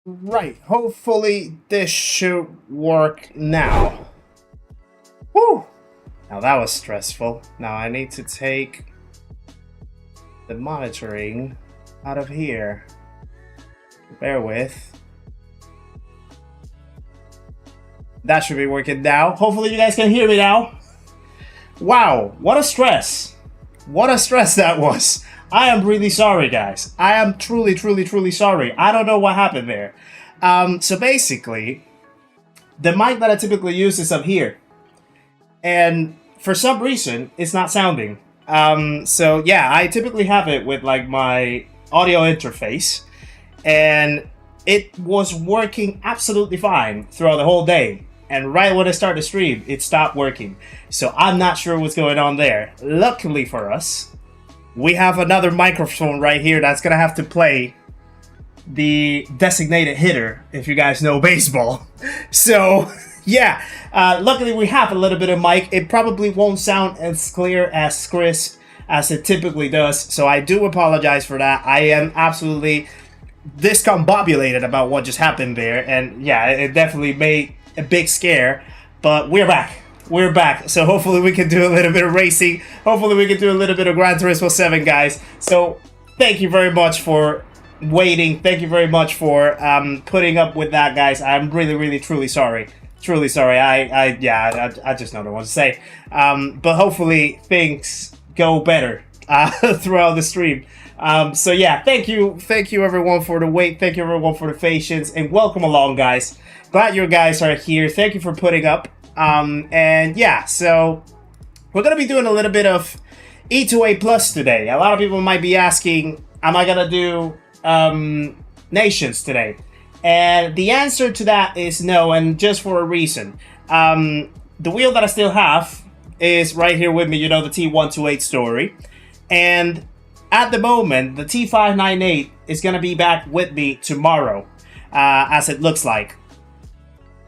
Right, hopefully this should work now. Woo! Now that was stressful. Now I need to take the monitoring out of here. Bear with. That should be working now. Hopefully you guys can hear me now. Wow, what a stress. What a stress that was. I am really sorry, guys. I am truly sorry. I don't know what happened there. So basically, the mic that I typically use is up here. And for some reason, it's not sounding. So yeah, I typically have it with like my audio interface. And it was working absolutely fine throughout the whole day. And right when I started to stream, it stopped working. So I'm not sure what's going on there. Luckily for us, we have another microphone right here that's gonna have to play the designated hitter, if you guys know baseball. So yeah, luckily we have a little bit of mic. It probably won't sound as clear, as crisp as it typically does. So I do apologize for that. I am absolutely discombobulated about what just happened there. And yeah, it definitely made a big scare, but we're back. We're back. So hopefully we can do a little bit of racing. Hopefully we can do a little bit of Gran Turismo 7, guys. So thank you very much for waiting. Thank you very much for putting up with that, guys. I'm really, truly sorry. Truly sorry. I just don't know what to say. But hopefully things go better throughout the stream. So yeah, thank you everyone for the wait. Thank you everyone for the patience, and welcome along, guys. Glad you guys are here. Thank you for putting up. And yeah, so we're gonna be doing a little bit of E2A Plus today. A lot of people might be asking, am I gonna do Nations today? And the answer to that is no, and just for a reason. The wheel that I still have is right here with me, you know, the T128 story. And at the moment, the T598 is gonna be back with me tomorrow, as it looks like.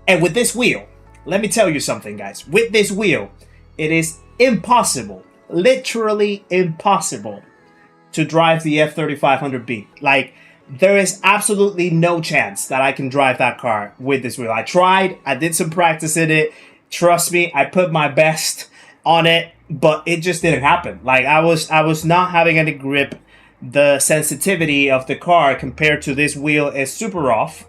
And with this wheel, let me tell you something, guys. With this wheel, it is impossible, literally impossible, to drive the F3500B. Like, there is absolutely no chance that I can drive that car with this wheel. I tried, I did some practice in it. Trust me, I put my best on it, but it just didn't happen. Like, I was not having any grip. The sensitivity of the car compared to this wheel is super off.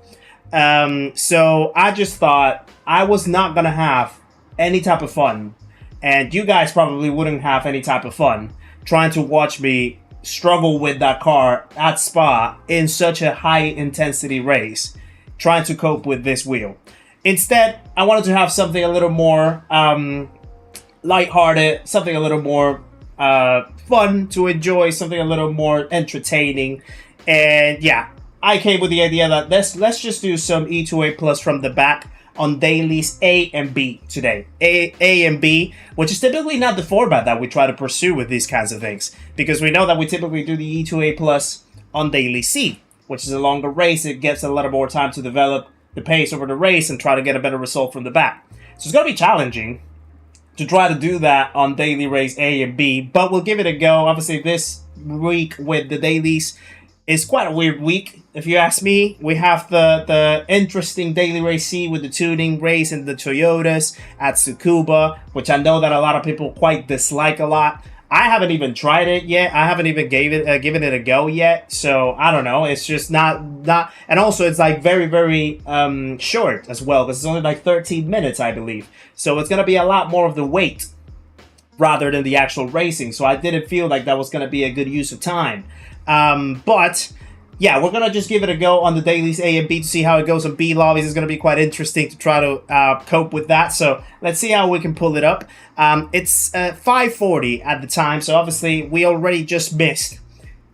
So I just thought I was not gonna have any type of fun, and you guys probably wouldn't have any type of fun trying to watch me struggle with that car at Spa in such a high intensity race, trying to cope with this wheel. Instead, I wanted to have something a little more lighthearted, something a little more fun to enjoy, something a little more entertaining. And yeah, I came with the idea that let's just do some E2A Plus from the back on Dailies A and B today. A and B, which is typically not the format that we try to pursue with these kinds of things, because we know that we typically do the E2A Plus on Daily C, which is a longer race. It gets a lot more time to develop the pace over the race and try to get a better result from the back. So it's going to be challenging to try to do that on Daily Race A and B, but we'll give it a go. Obviously, this week with the Dailies is quite a weird week, if you ask me. We have the interesting Daily Race C with the tuning race and the Toyotas at Tsukuba, which I know that a lot of people quite dislike a lot. I haven't even tried it yet. I haven't even given it a go yet. So I don't know. It's just not. And also it's like very short as well, because it's only like 13 minutes, I believe. So it's gonna be a lot more of the wait rather than the actual racing. So I didn't feel like that was gonna be a good use of time. But yeah, we're gonna just give it a go on the Dailies A and B to see how it goes on B lobbies. It's gonna be quite interesting to try to cope with that. So let's see how we can pull it up. It's 5:40 at the time, so obviously we already just missed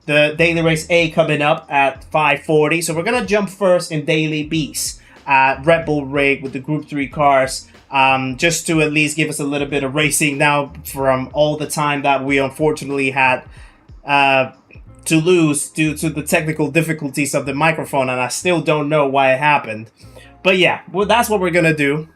the Daily Race A coming up at 5:40. So we're gonna jump first in Daily B's Red Bull rig with the Group 3 cars, just to at least give us a little bit of racing now from all the time that we unfortunately had to lose due to the technical difficulties of the microphone, and I still don't know why it happened. But yeah, well, that's what we're gonna do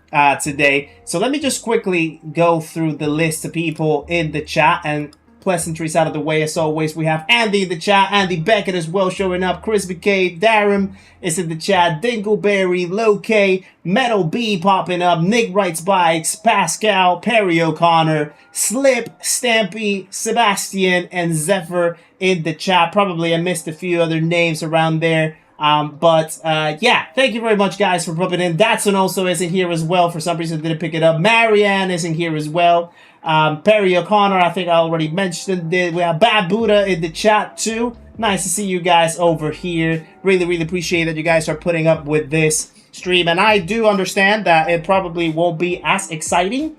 today. So let me just quickly go through the list of people in the chat, and pleasantries out of the way. As always, we have Andy in the chat, Andy Beckett as well showing up, Chris McKay, Darren is in the chat, Dingleberry, Low-K, Metal B popping up, Nick Writes Bikes, Pascal, Perry O'Connor, Slip, Stampy, Sebastian, and Zephyr in the chat. Probably I missed a few other names around there. Yeah, thank you very much, guys, for popping in. Datsun also isn't here as well. For some reason, didn't pick it up. Marianne isn't here as well. Perry O'Connor, I think I already mentioned it. We have Bad Buddha in the chat, too. Nice to see you guys over here. Really, really appreciate that you guys are putting up with this stream. And I do understand that it probably won't be as exciting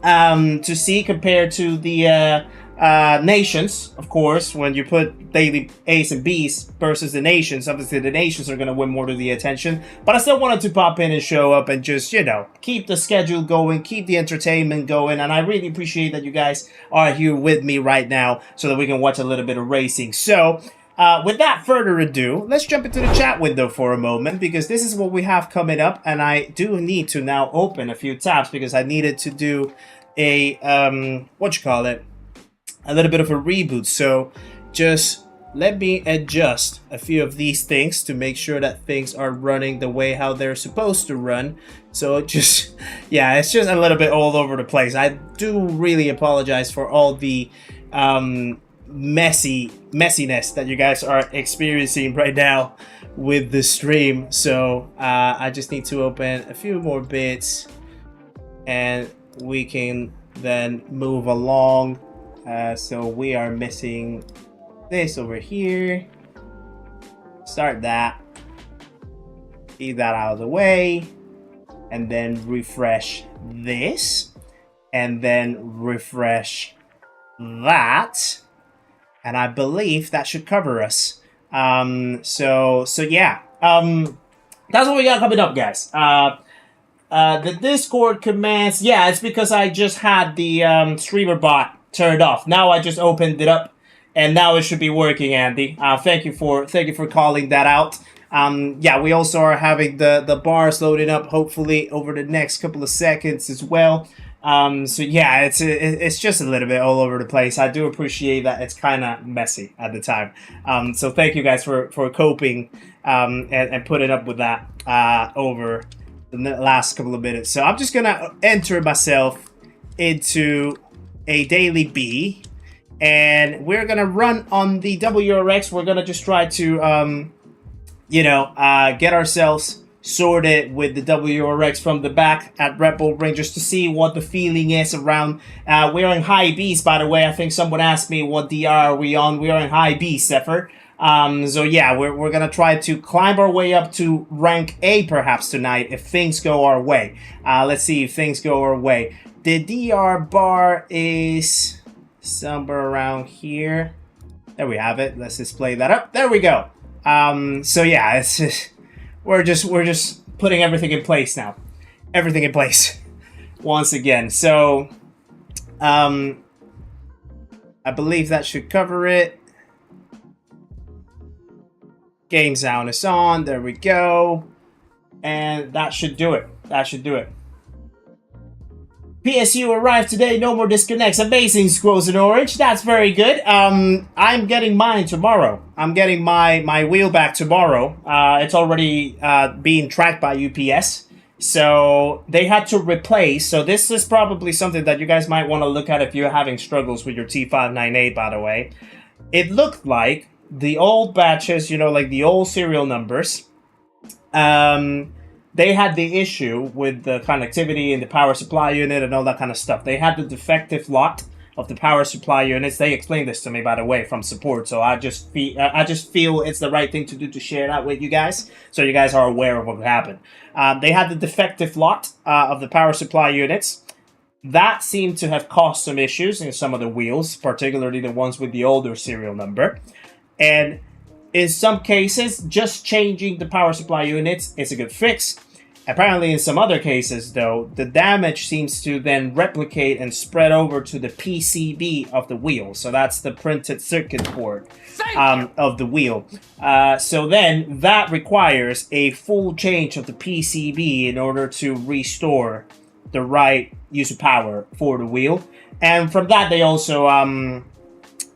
to see compared to the nations, of course. When you put daily A's and B's versus the nations, obviously the nations are going to win more of the attention, but I still wanted to pop in and show up and just, you know, keep the schedule going, keep the entertainment going, and I really appreciate that you guys are here with me right now so that we can watch a little bit of racing. So without further ado, let's jump into the chat window for a moment, because this is what we have coming up, and I do need to now open a few tabs because I needed to do a a little bit of a reboot. So just let me adjust a few of these things to make sure that things are running the way how they're supposed to run. So it just, yeah, it's just a little bit all over the place. I do really apologize for all the messiness that you guys are experiencing right now with the stream. So I just need to open a few more bits and we can then move along. So we are missing this over here. Start that. Leave that out of the way. And then refresh this. And then refresh that. And I believe that should cover us. So yeah. That's what we got coming up, guys. The Discord commands. Yeah, it's because I just had the streamer bot turned off. Now I just opened it up and now it should be working, Andy. Thank you for calling that out. Yeah, we also are having the bars loading up hopefully over the next couple of seconds as well. So yeah, it's just a little bit all over the place. I do appreciate that it's kind of messy at the time. So thank you guys for coping and putting up with that over the last couple of minutes. So I'm just gonna enter myself into a daily B, and we're gonna run on the WRX. We're gonna just try to get ourselves sorted with the WRX from the back at Red Bull Ring, just to see what the feeling is around. We're in high B's, by the way. I think someone asked me what DR are we on. We are in high B, Zephyr. So yeah, we're gonna try to climb our way up to rank A perhaps tonight if things go our way. Let's see if things go our way. The DR bar is somewhere around here. There we have it. Let's display that up. There we go. So yeah, it's just we're just putting everything in place now. Everything in place once again. So I believe that should cover it. Game sound is on. There we go. And that should do it. That should do it. PSU arrived today, no more disconnects. Amazing, Squirrels in Orange. That's very good. I'm getting mine tomorrow. I'm getting my wheel back tomorrow. It's already being tracked by UPS. So they had to replace. So this is probably something that you guys might want to look at if you're having struggles with your T598, by the way. It looked like the old batches, you know, like the old serial numbers, they had the issue with the connectivity and the power supply unit and all that kind of stuff. They had the defective lot of the power supply units. They explained this to me, by the way, from support. So I just feel it's the right thing to do to share that with you guys, so you guys are aware of what happened. They had the defective lot of the power supply units. That seemed to have caused some issues in some of the wheels, particularly the ones with the older serial number. And in some cases, just changing the power supply units is a good fix. Apparently, in some other cases, though, the damage seems to then replicate and spread over to the PCB of the wheel. So that's the printed circuit board of the wheel. So then that requires a full change of the PCB in order to restore the right use of power for the wheel. And from that, they also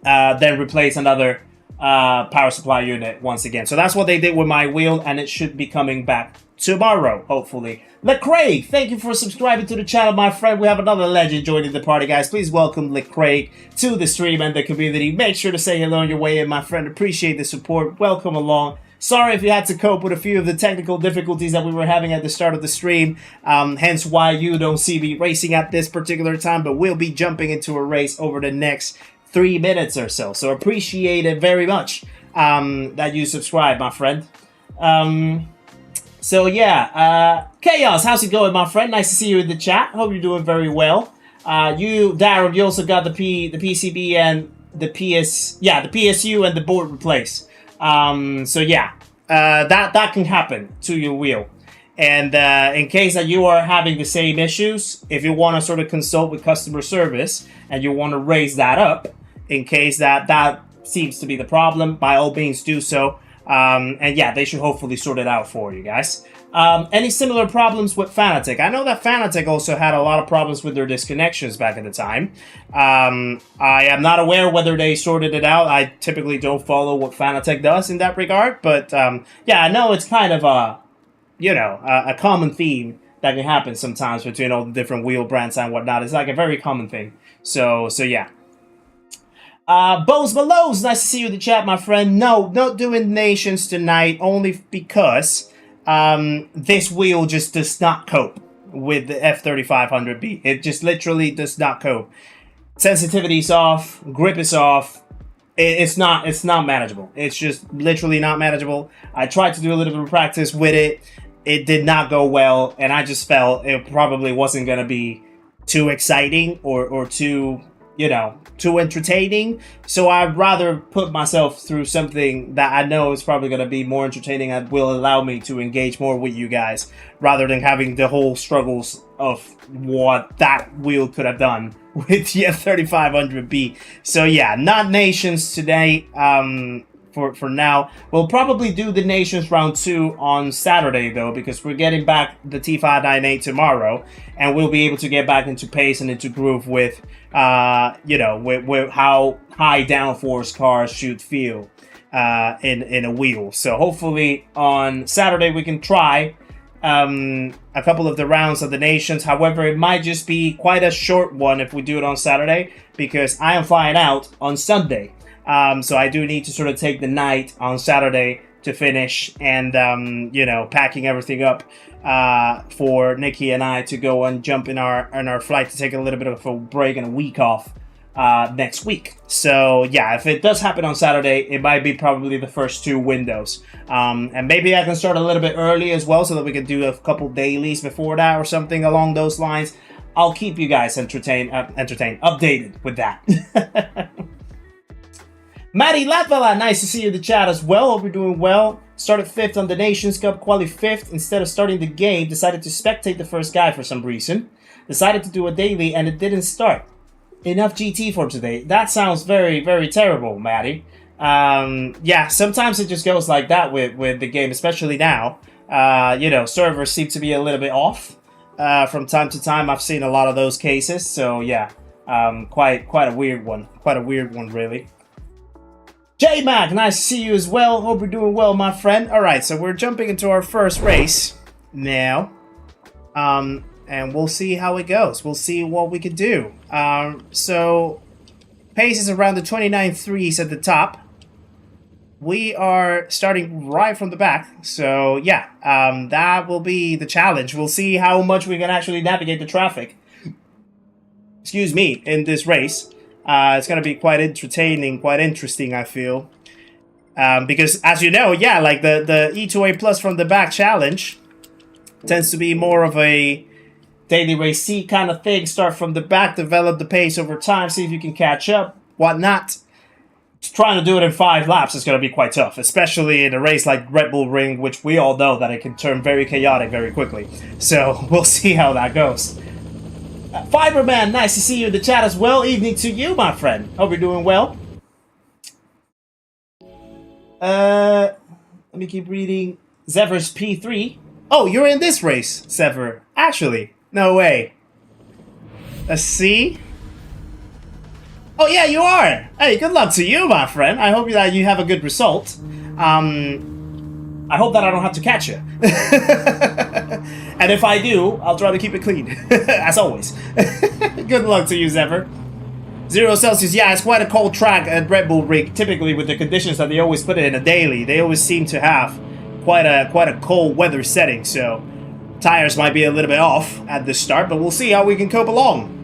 then replace another power supply unit once again. So that's what they did with my wheel, and it should be coming back tomorrow, hopefully. Lecraig, thank you for subscribing to the channel, my friend. We have another legend joining the party, guys. Please welcome Lecraig to the stream and the community. Make sure to say hello on your way in, my friend. Appreciate the support. Welcome along. Sorry if you had to cope with a few of the technical difficulties that we were having at the start of the stream, hence why you don't see me racing at this particular time, but we'll be jumping into a race over the next 3 minutes or so. So appreciate it very much that you subscribe, my friend. So yeah, Chaos, how's it going, my friend? Nice to see you in the chat. Hope you're doing very well. Darren, you also got the PCB and the PSU and the board replaced. So yeah, that can happen to your wheel. And in case that you are having the same issues, if you want to sort of consult with customer service and you want to raise that up, in case that seems to be the problem, by all means do so. And yeah, they should hopefully sort it out for you guys. Any similar problems with Fanatec? I know that Fanatec also had a lot of problems with their disconnections back in the time. I am not aware whether they sorted it out. I typically don't follow what Fanatec does in that regard. But yeah, I know it's kind of a common theme that can happen sometimes between all the different wheel brands and whatnot. It's like a very common thing. So yeah. Bose Malows, nice to see you in the chat, my friend. No, not doing nations tonight, only because this wheel just does not cope with the F3500B. It just literally does not cope. Sensitivity is off, grip is off. It's not manageable. It's just literally not manageable. I tried to do a little bit of practice with it. It did not go well, and I just felt it probably wasn't going to be too exciting or too, too entertaining. So I'd rather put myself through something that I know is probably going to be more entertaining and will allow me to engage more with you guys, rather than having the whole struggles of what that wheel could have done with the F3500B. So yeah, not nations today. For now, we'll probably do the Nations Round 2 on Saturday, though, because we're getting back the T598 tomorrow, and we'll be able to get back into pace and into groove with, with how high downforce cars should feel in a wheel. So hopefully on Saturday we can try a couple of the rounds of the Nations. However, it might just be quite a short one if we do it on Saturday, because I am flying out on Sunday. So I do need to sort of take the night on Saturday to finish and, packing everything up for Nikki and I to go and jump in our flight to take a little bit of a break and a week off next week. So yeah, if it does happen on Saturday, it might be probably the first 2 windows. And maybe I can start a little bit early as well so that we can do a couple dailies before that or something along those lines. I'll keep you guys updated with that. Matty Latvala, nice to see you in the chat as well. Hope you're doing well. Started 5th on the Nations Cup, quali 5th. Instead of starting the game, decided to spectate the first guy for some reason. Decided to do a daily and it didn't start. Enough GT for today. That sounds very, very terrible, Matty. Yeah, sometimes it just goes like that with the game, especially now. Servers seem to be a little bit off from time to time. I've seen a lot of those cases. So yeah, quite a weird one. Quite a weird one, really. J-Mac, nice to see you as well. Hope you're doing well, my friend. All right, so we're jumping into our first race now. And we'll see how it goes. We'll see what we can do. So, pace is around the 29.3s at the top. We are starting right from the back. So, yeah, that will be the challenge. We'll see how much we can actually navigate the traffic. Excuse me, in this race. It's going to be quite entertaining, quite interesting, I feel. Because, as you know, yeah, like the E2A Plus from the back challenge tends to be more of a daily race C kind of thing. Start from the back, develop the pace over time, see if you can catch up, whatnot. Trying to do it in 5 laps is going to be quite tough, especially in a race like Red Bull Ring, which we all know that it can turn very chaotic very quickly. So, we'll see how that goes. Fiberman, nice to see you in the chat as well. Evening to you, my friend. Hope you're doing well. Let me keep reading. Zever's P3. Oh, you're in this race, Zever. Actually, no way. Let's see. Oh yeah, you are! Hey, good luck to you, my friend. I hope that you have a good result. I hope that I don't have to catch you. And if I do, I'll try to keep it clean. As always. Good luck to you, Zephyr. 0 Celsius, yeah, it's quite a cold track at Red Bull Rig, typically with the conditions that they always put it in a daily. They always seem to have quite a cold weather setting, so tires might be a little bit off at the start, but we'll see how we can cope along.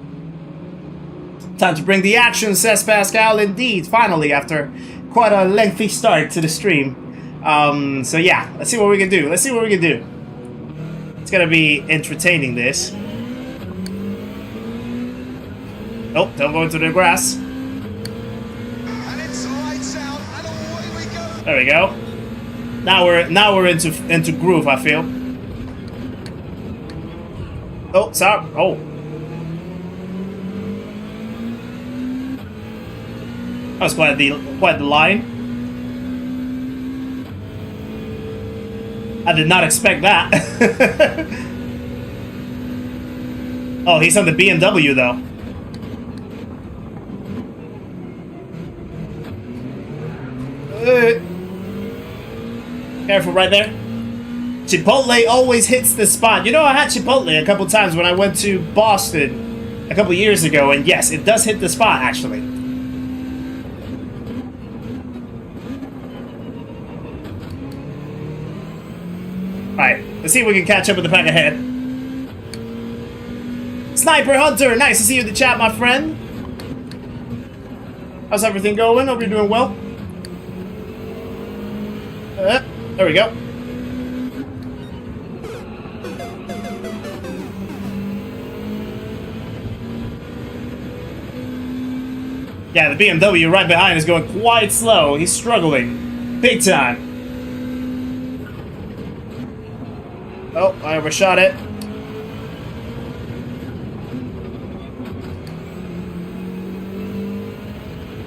Time to bring the action, says Pascal. Indeed, finally, after quite a lengthy start to the stream. So yeah, let's see what we can do. Let's see what we can do. It's gonna be entertaining, this. Oh, don't go into the grass. There we go. Now we're into groove, I feel. Oh, sorry. Oh. That was quite the line. I did not expect that. Oh, he's on the BMW though. Careful right there. Chipotle always hits the spot. You know, I had Chipotle a couple times when I went to Boston a couple years ago, and yes, it does hit the spot actually. Alright, let's see if we can catch up with the pack ahead. Sniper Hunter, nice to see you in the chat, my friend. How's everything going? Hope you're doing well. There we go. Yeah, the BMW right behind is going quite slow. He's struggling. Big time. Oh, I overshot it.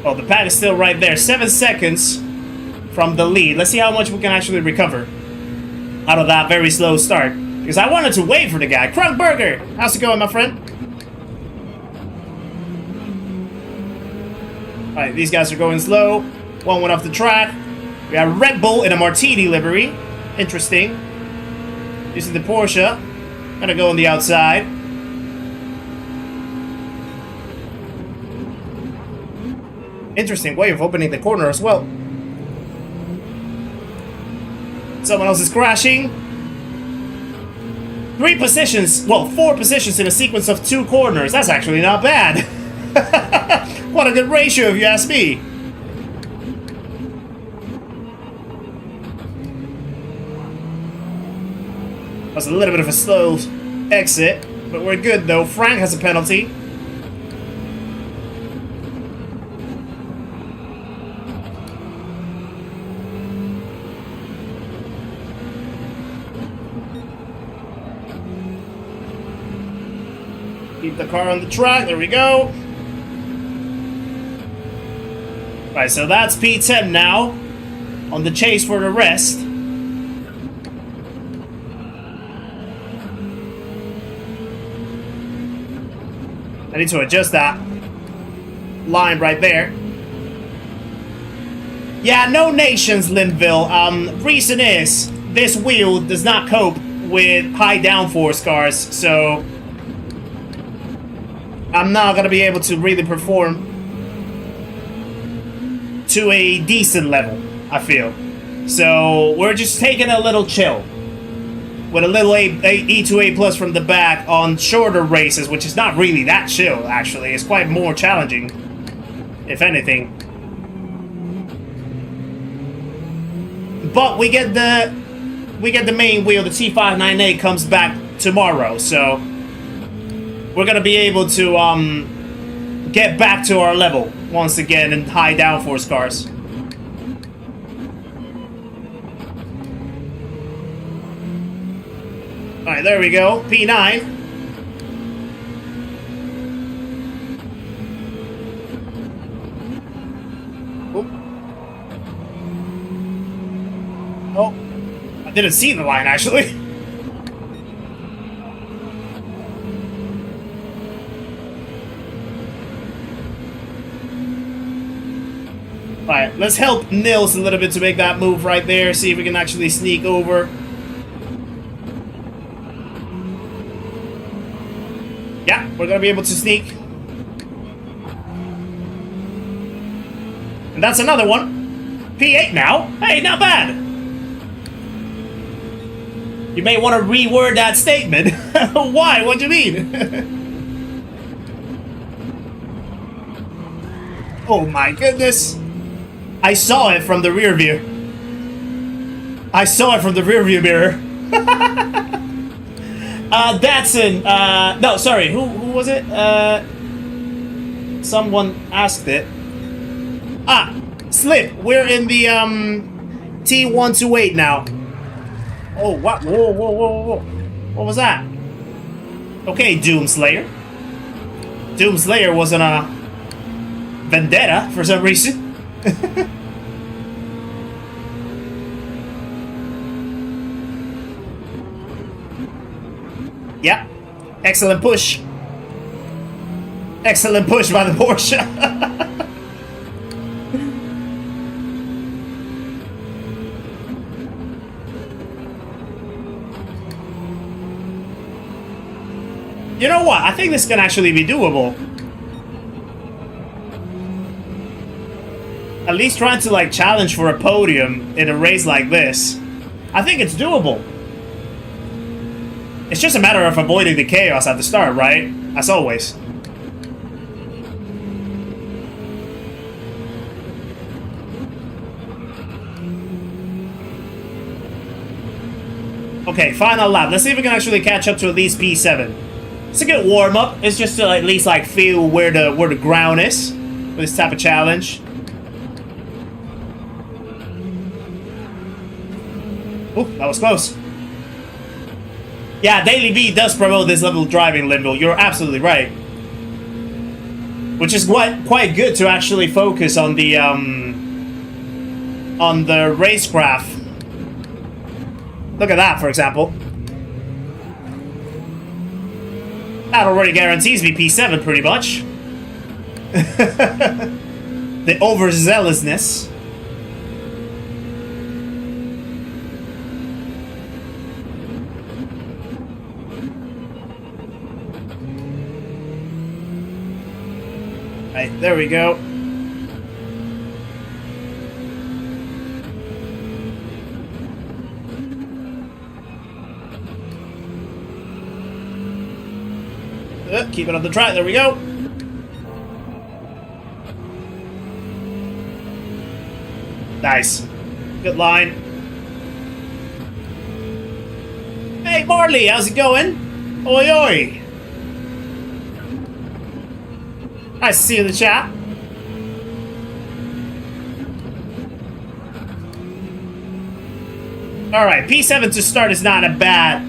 Oh, the pad is still right there. 7 seconds from the lead. Let's see how much we can actually recover out of that very slow start. Because I wanted to wait for the guy. Crunk Burger! How's it going, my friend? Alright, these guys are going slow. One went off the track. We have Red Bull in a Martini livery. Interesting. Using the Porsche. Gonna go on the outside. Interesting way of opening the corner as well. Someone else is crashing. 3 positions, well, 4 positions in a sequence of 2 corners. That's actually not bad. What a good ratio if you ask me. That was a little bit of a slow exit, but we're good though. Frank has a penalty. Keep the car on the track, there we go. Right, so that's P10 now. On the chase for the rest. I need to adjust that line right there. Yeah, no nations, Linville. Reason is, this wheel does not cope with high downforce cars, so I'm not gonna be able to really perform to a decent level, I feel. So we're just taking a little chill with a little E2A plus from the back on shorter races, which is not really that chill actually. It's quite more challenging, if anything. But we get the main wheel. The T598 comes back tomorrow, so we're gonna be able to get back to our level once again in high downforce cars. Alright, there we go. P9. Oh, I didn't see the line actually. Alright, let's help Nils a little bit to make that move right there. See if we can actually sneak over. Yeah, we're gonna be able to sneak. And that's another one. P8 now. Hey, not bad. You may want to reword that statement. Why? What do you mean? Oh my goodness. I saw it from the rear view. I saw it from the rear view mirror. Datsun. No, sorry. Who was it? Someone asked it. Ah, Slip. We're in the T128 now. Oh, what? Whoa, whoa, whoa, whoa. What was that? Okay, Doomslayer. Doomslayer was on a vendetta for some reason. Yeah. Excellent push. Excellent push by the Porsche. You know what? I think this can actually be doable. At least trying to like challenge for a podium in a race like this. I think it's doable. It's just a matter of avoiding the chaos at the start, right? As always. Okay, final lap. Let's see if we can actually catch up to at least P7. It's a good warm-up. It's just to at least like feel where the ground is with this type of challenge. Oh, that was close. Yeah, Daily V does promote this level of driving limbo. You're absolutely right. Which is quite good to actually focus on the racecraft. Look at that, for example. That already guarantees me P7, pretty much. The overzealousness. Right, there we go. Keep it on the track, there we go. Nice. Good line. Hey Marley, how's it going? Oi oi. Nice to see you in the chat. Alright, P7 to start is not a bad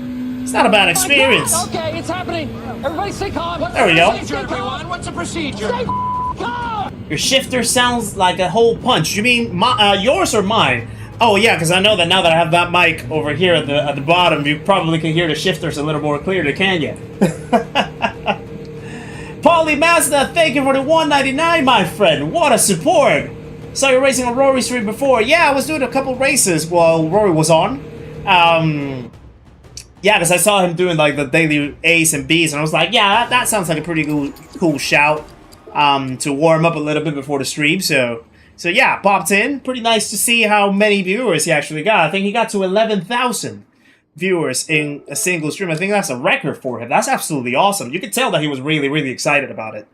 experience. Oh okay, it's happening. Everybody stay calm. There we go. Everyone, what's the procedure? Stay calm. Your shifter sounds like a whole punch. You mean yours or mine? Oh yeah, because I know that now that I have that mic over here at the bottom, you probably can hear the shifters a little more clearly, can you? Paulie Mazda, thank you for the $1.99, my friend. What a support. Saw you racing on Rory's stream before. Yeah, I was doing a couple races while Rory was on. Yeah, because I saw him doing like the daily A's and B's, and I was like, yeah, that sounds like a pretty cool shout to warm up a little bit before the stream. So yeah, popped in. Pretty nice to see how many viewers he actually got. I think he got to 11,000 viewers in a single stream. I think that's a record for him. That's absolutely awesome. You could tell that he was really, really excited about it.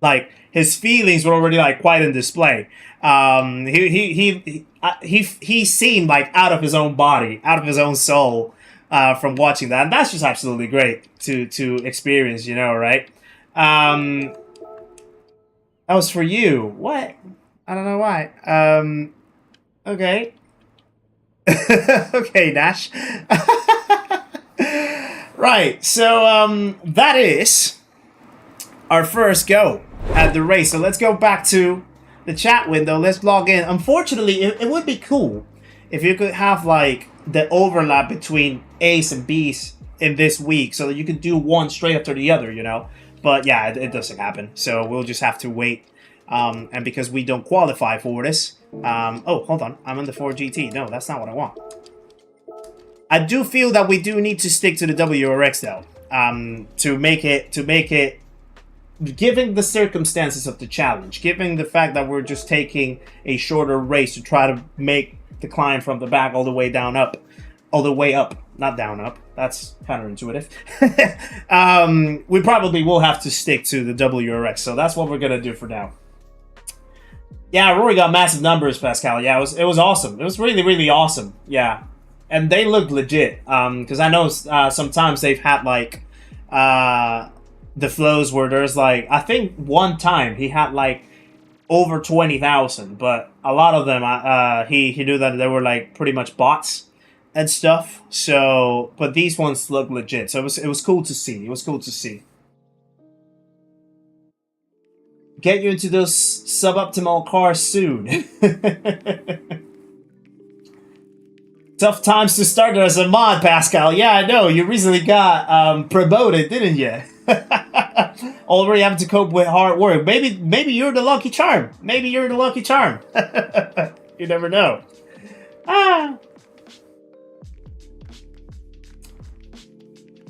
Like, his feelings were already like quite in display. He seemed like out of his own body, out of his own soul. From watching that, and that's just absolutely great to experience, you know, right? That was for you. What? I don't know why. Okay. Okay, Nash. Right, so that is our first go at the race. So let's go back to the chat window. Let's log in. Unfortunately, it would be cool if you could have like the overlap between A's and B's in this week so that you could do one straight after the other, you know? But yeah, it doesn't happen. So we'll just have to wait and because we don't qualify for this. Oh, hold on. I'm in the 4GT. No, that's not what I want. I do feel that we do need to stick to the WRX though, to make it, given the circumstances of the challenge, given the fact that we're just taking a shorter race to try to make the climb from the back all the way down up, all the way up, not down up. That's counterintuitive. We probably will have to stick to the WRX, so that's what we're gonna do for now. Yeah, Rory got massive numbers, Pascal. Yeah, it was awesome. It was really, really awesome. Yeah. And they looked legit, because I know sometimes they've had, like, the flows where there's, like, I think one time he had, like, over 20,000, but a lot of them, he knew that they were, like, pretty much bots and stuff, so, but these ones look legit, so it was cool to see. It was cool to see. Get you into those suboptimal cars soon. Tough times to start as a mod, Pascal. Yeah, I know. You recently got promoted, didn't you? Already having to cope with hard work. Maybe you're the lucky charm. Maybe you're the lucky charm. You never know. Ah.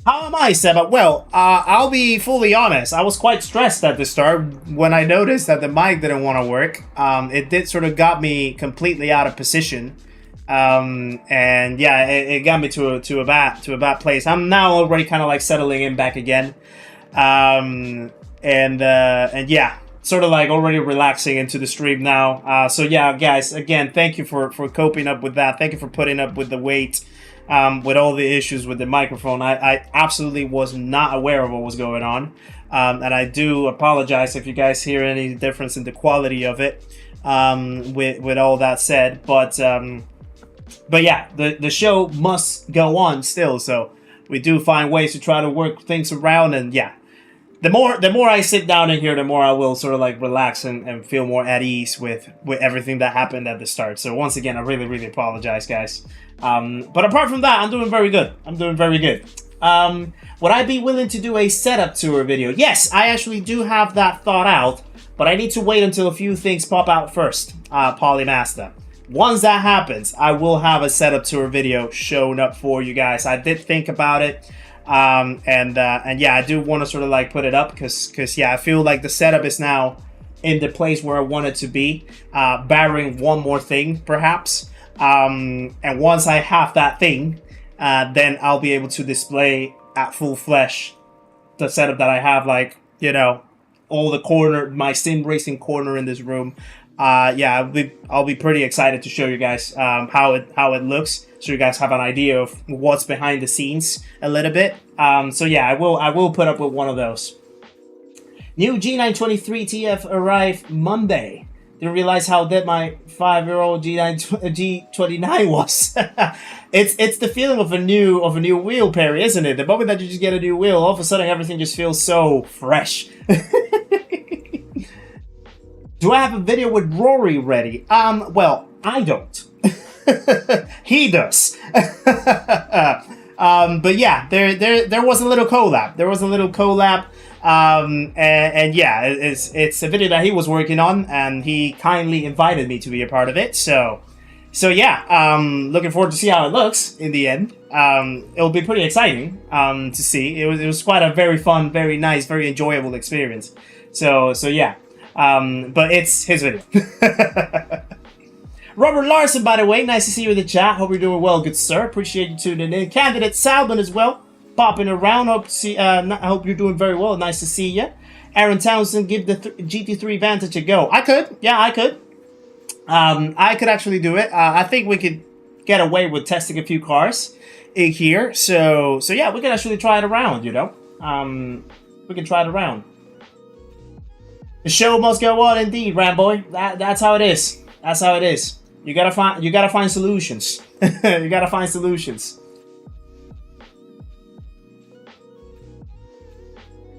How am I, Seba? Well, I'll be fully honest. I was quite stressed at the start when I noticed that the mic didn't want to work. It did sort of got me completely out of position. And yeah, it got me to a bad place. I'm now already kind of like settling in back again. And yeah, sort of like already relaxing into the stream now. So yeah, guys, again, thank you for coping up with that. Thank you for putting up with the wait. With all the issues with the microphone, I absolutely was not aware of what was going on, and I do apologize if you guys hear any difference in the quality of it. With all that said, but yeah, the show must go on still, so we do find ways to try to work things around, and yeah, the more I sit down in here, the more I will sort of like relax and feel more at ease with everything that happened at the start. So once again, I really, really apologize, guys. But apart from that, I'm doing very good. I'm doing very good. Would I be willing to do a setup tour video? Yes, I actually do have that thought out, but I need to wait until a few things pop out first, Polymaster. Once that happens, I will have a setup tour video shown up for you guys. I did think about it. And yeah, I do want to sort of like put it up because yeah, I feel like the setup is now in the place where I want it to be, barring one more thing, perhaps. And once I have that thing, then I'll be able to display at full flesh the setup that I have, like, you know, all the corner, my sim racing corner in this room. Yeah, I'll be pretty excited to show you guys how it looks, so you guys have an idea of what's behind the scenes a little bit. So yeah, I will put up with one of those. New G923 TF arrived Monday. Didn't realize how dead my 5-year-old G29 was. It's the feeling of a new wheel, Perry, isn't it? The moment that you just get a new wheel, all of a sudden everything just feels so fresh. Do I have a video with Rory ready? Well, I don't. He does. But yeah, there was a little collab. There was a little collab. And yeah, it's a video that he was working on, and he kindly invited me to be a part of it. So yeah, looking forward to see how it looks in the end. It'll be pretty exciting to see. It was quite a very fun, very nice, very enjoyable experience. So yeah. But it's his video. Robert Larson, by the way, nice to see you in the chat. Hope you're doing well, good sir. Appreciate you tuning in. Candidate Salman as well, popping around. Hope you're doing very well. Nice to see you. Aaron Townsend, give the GT3 Vantage a go. I could. Yeah, I could. I could actually do it. I think we could get away with testing a few cars in here. So yeah, we can actually try it around, you know. We can try it around. The show must go on, indeed, Ramboy. That's how it is. That's how it is. You gotta find solutions. You gotta find solutions.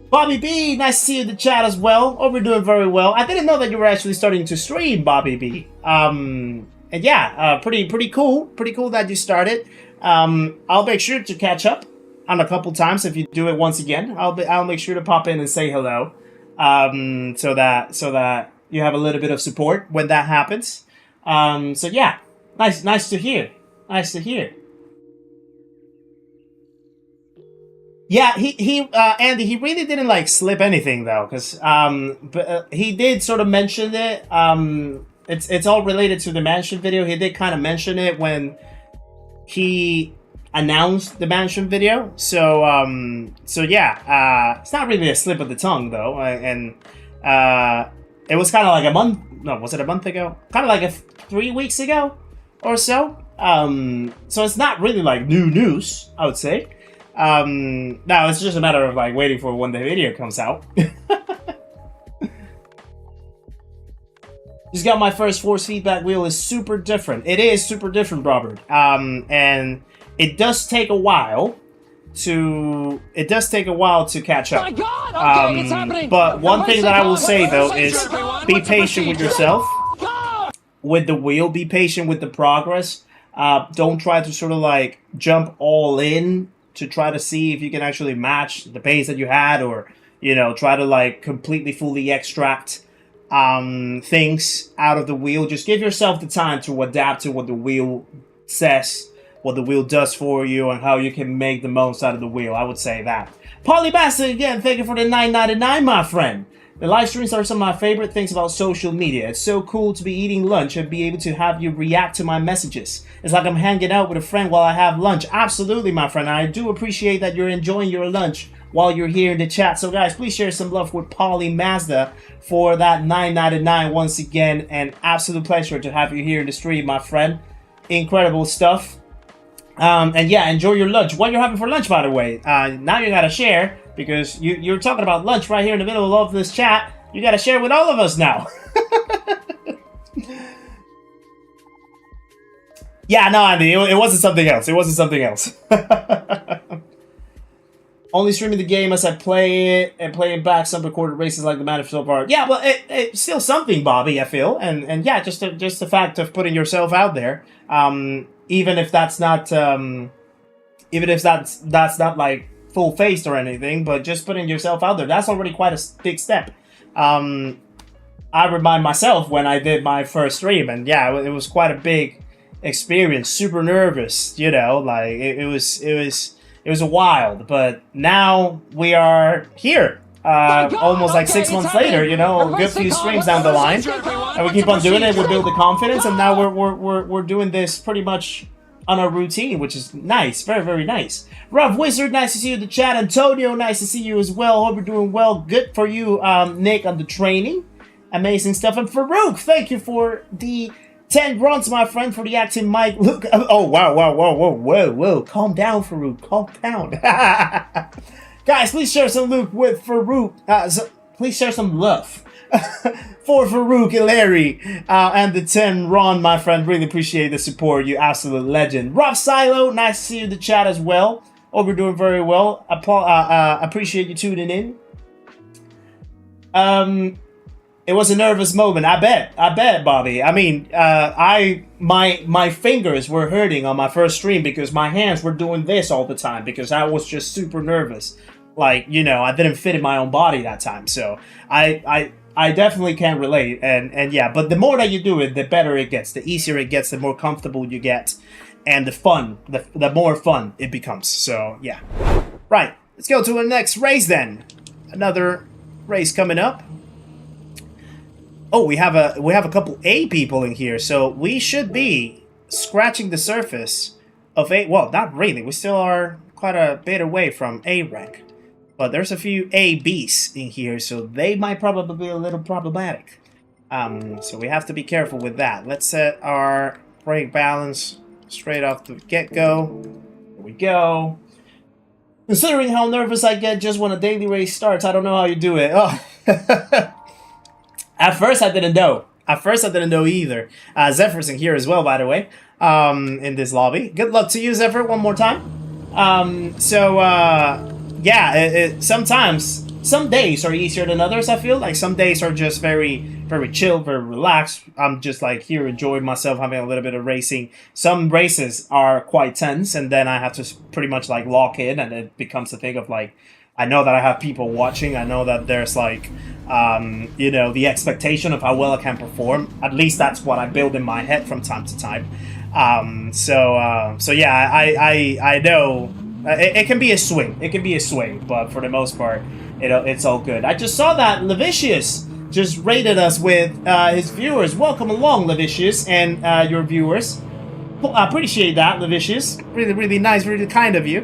Bobby B, nice to see you in the chat as well. Hope you're doing very well. I didn't know that you were actually starting to stream, Bobby B. And yeah, pretty cool. Pretty cool that you started. I'll make sure to catch up on a couple times if you do it once again. I'll make sure to pop in and say hello. So that you have a little bit of support when that happens. So yeah, nice to hear. Nice to hear. Yeah, Andy, he really didn't like slip anything though, because but he did sort of mention it. It's all related to the mansion video. He did kind of mention it when he announced the mansion video. So yeah, it's not really a slip of the tongue though, and it was kind of like a month. No, was it a month ago? Kind of like 3 weeks ago or so. So it's not really like new news, I would say. No, it's just a matter of like waiting for when the video comes out. Just got my first force feedback wheel. Is super different. It is super different, Robert. And it does take a while to catch up. My God! Okay, it's happening. But one Everybody thing stay that I will calm. say though Everybody is stay calm. be What's the patient with procedure? yourself. Go! With the wheel, be patient with the progress. Don't try to sort of like jump all in to try to see if you can actually match the pace that you had, or try to like completely fully extract things out of the wheel. Just give yourself the time to adapt to what the wheel says, what the wheel does for you, and how you can make the most out of the wheel. I would say that. Polybastard, again, thank you for the $9.99, my friend. The live streams are some of my favorite things about social media. It's so cool to be eating lunch and be able to have you react to my messages. It's like I'm hanging out with a friend while I have lunch. Absolutely, my friend. I do appreciate that you're enjoying your lunch while you're here in the chat. So, guys, please share some love with Poly Mazda for that $9.99 once again. An absolute pleasure to have you here in the stream, my friend. Incredible stuff. And yeah, enjoy your lunch. What you're having for lunch, by the way. Now you gotta share, because you're talking about lunch right here in the middle of this chat. You gotta share with all of us now. Yeah, no, Andy, it wasn't something else. It wasn't something else. Only streaming the game as I play it, and playing back some recorded races like the matter so far. Yeah, well, it's still something, Bobby, I feel. And yeah, just the fact of putting yourself out there. Even if that's not like full faced or anything, but just putting yourself out there, that's already quite a big step. I remind myself when I did my first stream, and yeah, it was quite a big experience. Super nervous, like it was a wild. But now we are here. Almost like 6 months later, a good few streams down the line, and we keep on doing it. We build the confidence, and now we're doing this pretty much on our routine, which is nice, very, very nice. Rough Wizard, nice to see you in the chat. Antonio, nice to see you as well. Hope you're doing well. Good for you, Nick, on the training. Amazing stuff. And Farouk, thank you for the 10 grunts, my friend, for the acting mic. Look, oh wow, whoa, calm down, Farouk, calm down. Guys, please share some loot with Farouk. Please share some love for Farouk and Larry and the 10 Ron, my friend. Really appreciate the support. You absolute legend. Rough Silo, nice to see you in the chat as well. Hope you're doing very well. Appreciate you tuning in. It was a nervous moment. I bet, Bobby. I mean, my fingers were hurting on my first stream because my hands were doing this all the time because I was just super nervous. Like, I didn't fit in my own body that time. So I definitely can relate. And yeah, but the more that you do it, the better it gets. The easier it gets, the more comfortable you get. And the more fun it becomes. So yeah. Right. Let's go to the next race then. Another race coming up. Oh, we have a couple A people in here, so we should be scratching the surface of A. Well, not really. We still are quite a bit away from A rank, but there's a few A Bs in here, so they might probably be a little problematic. So we have to be careful with that. Let's set our brake balance straight off the get-go. Here we go. Considering how nervous I get just when a daily race starts, I don't know how you do it. Oh. At first, I didn't know. Either. Zephyr's in here as well, by the way, in this lobby. Good luck to you, Zephyr, one more time. Yeah, sometimes, some days are easier than others, I feel. Like, some days are just very, very chill, very relaxed. I'm just, like, here enjoying myself, having a little bit of racing. Some races are quite tense, and then I have to pretty much, like, lock in, and it becomes a thing of, like, I know that I have people watching. I know that there's like, you know, the expectation of how well I can perform. At least that's what I build in my head from time to time. So yeah, I know it can be a swing. It can be a swing, but for the most part, it's all good. I just saw that Levicius just rated us with his viewers. Welcome along, Levicius, and your viewers. I appreciate that, Levicius. Really, really nice, really kind of you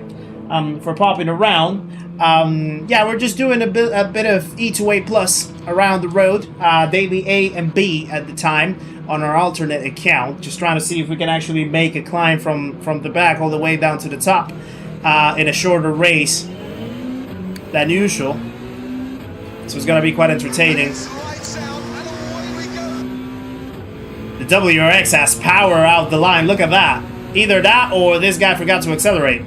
for popping around. Yeah, we're just doing a bit of E2A Plus around the road, daily A and B at the time on our alternate account. Just trying to see if we can actually make a climb from the back all the way down to the top in a shorter race than usual. So it's going to be quite entertaining. The WRX has power out the line. Look at that. Either that or this guy forgot to accelerate.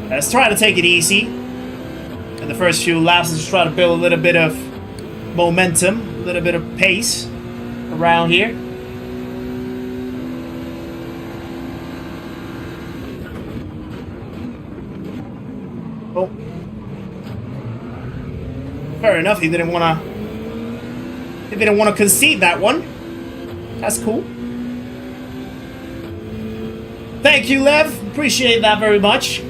Let's try to take it easy. In the first few laps, let's just try to build a little bit of momentum, a little bit of pace around here. Oh. Fair enough, he didn't want to concede that one. That's cool. Thank you, Lev. Appreciate that very much.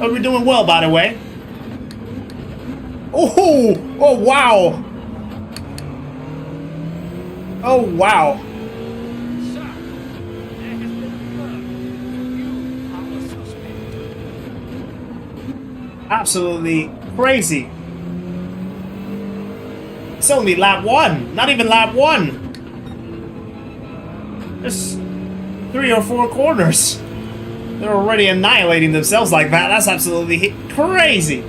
Oh, we're doing well, by the way. Oh, oh wow. Oh wow. Absolutely crazy. It's only lap 1. Not even lap 1. Just 3 or 4 corners. They're already annihilating themselves like that. That's absolutely crazy.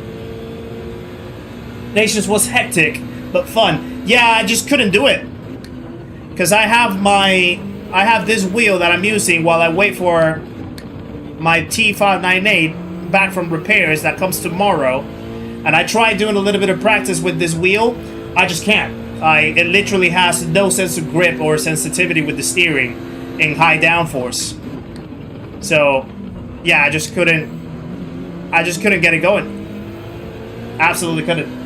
Nations was hectic, but fun. Yeah, I just couldn't do it. Because I have this wheel that I'm using while I wait for my T598 back from repairs that comes tomorrow. And I tried doing a little bit of practice with this wheel. I just can't. It literally has no sense of grip or sensitivity with the steering in high downforce. So, yeah, I just couldn't get it going. Absolutely couldn't.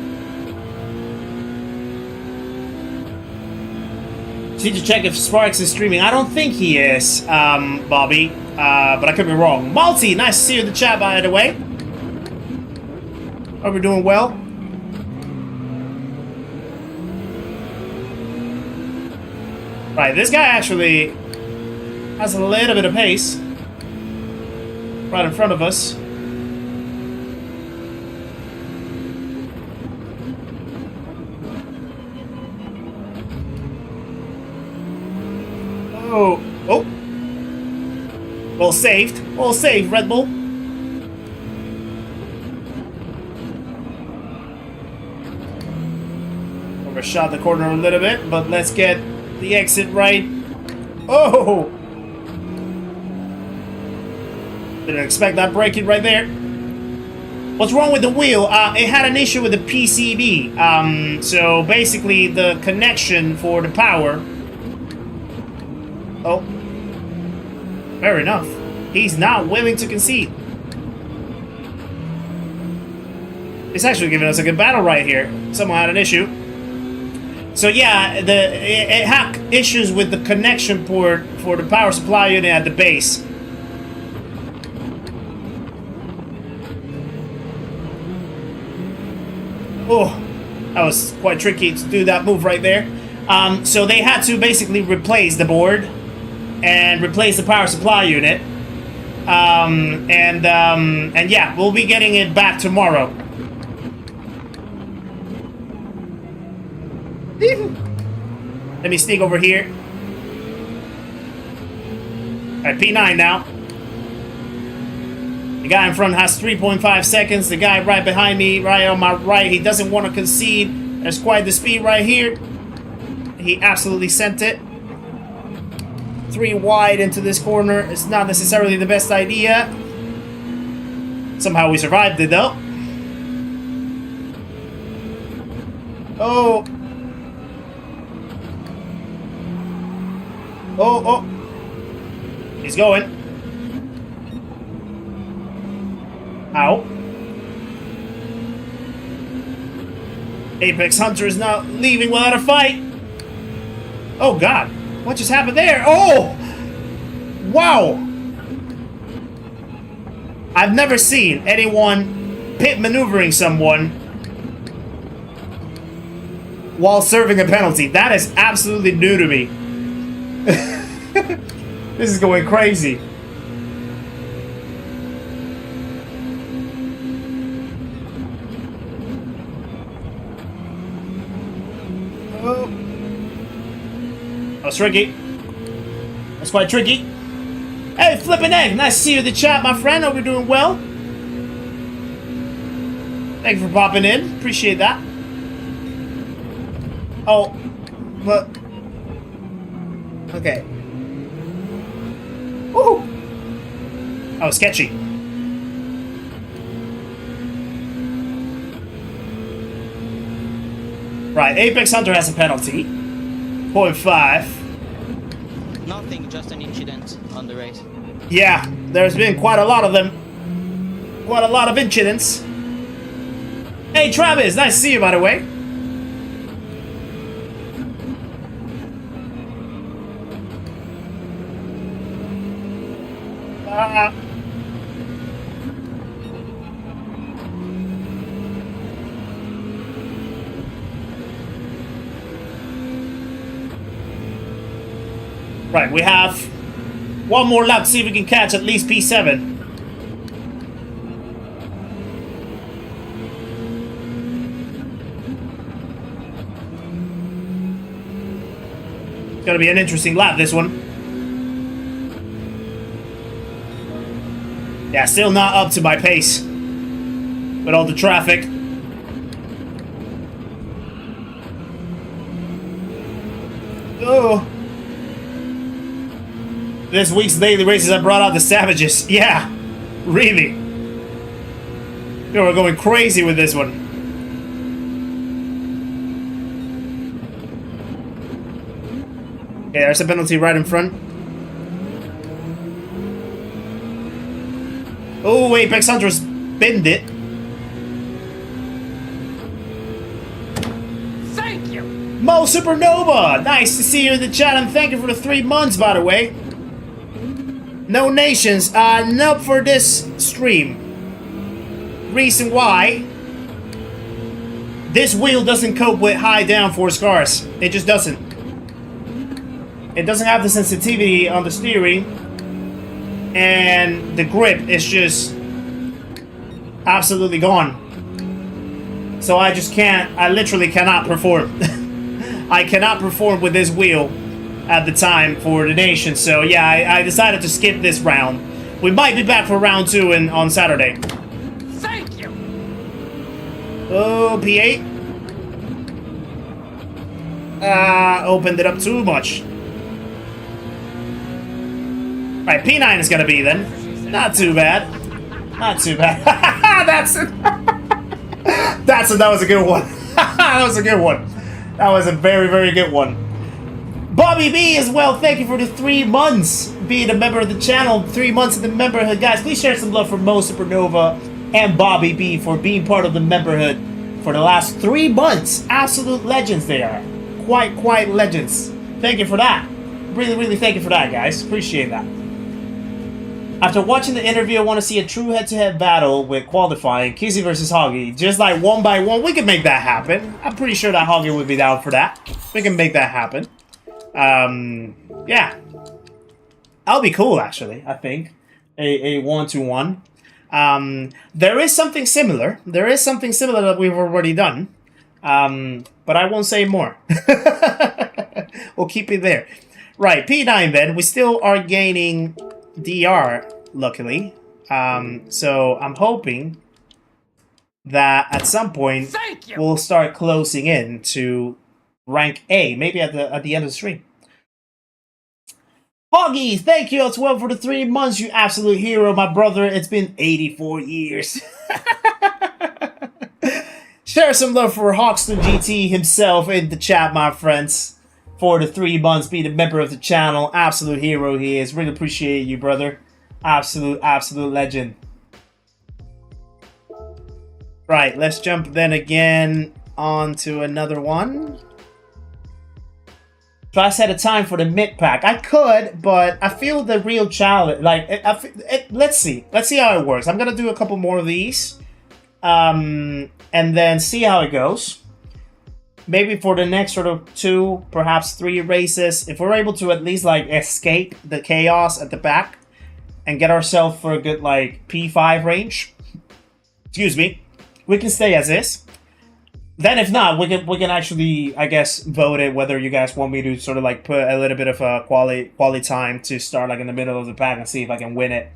Just need to check if Sparks is streaming. I don't think he is, Bobby, but I could be wrong. Malty, nice to see you in the chat, by the way. Hope we're doing well. Right, this guy actually has a little bit of pace. Right in front of us. Oh, oh. Well saved. Well saved, Red Bull. Overshot the corner a little bit, but let's get the exit right. Oh! Didn't expect that braking right there. What's wrong with the wheel? It had an issue with the PCB. So basically the connection for the power. Oh. Fair enough. He's not willing to concede. It's actually giving us a good battle right here. Someone had an issue. So yeah, it had issues with the connection port for the power supply unit at the base. Oh, that was quite tricky to do that move right there. So they had to basically replace the board and replace the power supply unit. And yeah, we'll be getting it back tomorrow. Let me sneak over here. Alright, P9 now. The guy in front has 3.5 seconds. The guy right behind me, right on my right, he doesn't want to concede. There's quite the speed right here. He absolutely sent it. 3 wide into this corner. It's not necessarily the best idea. Somehow we survived it though. Oh. Oh, oh. He's going. Ow. Apex Hunter is not leaving without a fight. Oh god. What just happened there? Oh! Wow! I've never seen anyone pit maneuvering someone while serving a penalty. That is absolutely new to me. This is going crazy. Oh. That's tricky. That's quite tricky. Hey, Flippin' Egg, nice to see you in the chat, my friend. Hope you're doing well. Thank you for popping in. Appreciate that. Oh, but okay. Woohoo! Oh, sketchy. Right, Apex Hunter has a penalty. 0.5. Nothing, just an incident on the race. Yeah, there's been quite a lot of them. Quite a lot of incidents. Hey, Travis, nice to see you, by the way. Right, we have one more lap to see if we can catch at least P7. It's gonna be an interesting lap, this one. Yeah, still not up to my pace with all the traffic. Oh. This week's daily races I brought out the savages. Yeah, really. You know, we're going crazy with this one. Okay, there's a penalty right in front. Oh, Apex Hunter's binned it. Thank you. Mo Supernova, nice to see you in the chat, and thank you for the 3 months, by the way. No nations, nope for this stream. Reason why: this wheel doesn't cope with high downforce cars. It just doesn't. It doesn't have the sensitivity on the steering, and the grip is just absolutely gone. So I just can't, I literally cannot perform. I cannot perform with this wheel at the time for the nation. So yeah, I decided to skip this round. We might be back for round 2 on Saturday. Thank you. Oh, P8. Opened it up too much. Right, P9 is gonna be then. Not too bad. Not too bad. That's it. That was a good one. That was a good one. That was a very, very good one. Bobby B as well, thank you for the 3 months being a member of the channel. 3 months in the memberhood. Guys, please share some love for Mo Supernova and Bobby B for being part of the memberhood for the last 3 months. Absolute legends they are. Quite legends. Thank you for that. Really, really thank you for that, guys. Appreciate that. After watching the interview, I want to see a true head-to-head battle with qualifying, Kizzi versus Hoggy. Just like 1 by 1, we can make that happen. I'm pretty sure that Hoggy would be down for that. We can make that happen. Yeah. That'll be cool, actually, I think. A 1-to-1. There is something similar. There is something similar that we've already done. But I won't say more. We'll keep it there. Right, P9 then. We still are gaining DR, luckily. So I'm hoping that at some point we'll start closing in to rank A, maybe at the end of the stream. Hoggy, thank you as well for the 3 months, you absolute hero, my brother. It's been 84 years. Share some love for Hawkston GT himself in the chat, my friends. For the 3 months being a member of the channel. Absolute hero he is. Really appreciate you, brother. Absolute legend. Right, let's jump then again on to another one. So I set a time for the mid pack. I could, but I feel the real challenge. Like, let's see how it works. I'm gonna do a couple more of these, and then see how it goes. Maybe for the next sort of 2, perhaps 3 races, if we're able to at least like escape the chaos at the back and get ourselves for a good like P5 range. Excuse me, we can stay as is. Then if not, we can actually, I guess, vote it whether you guys want me to sort of like put a little bit of a quality time to start like in the middle of the pack and see if I can win it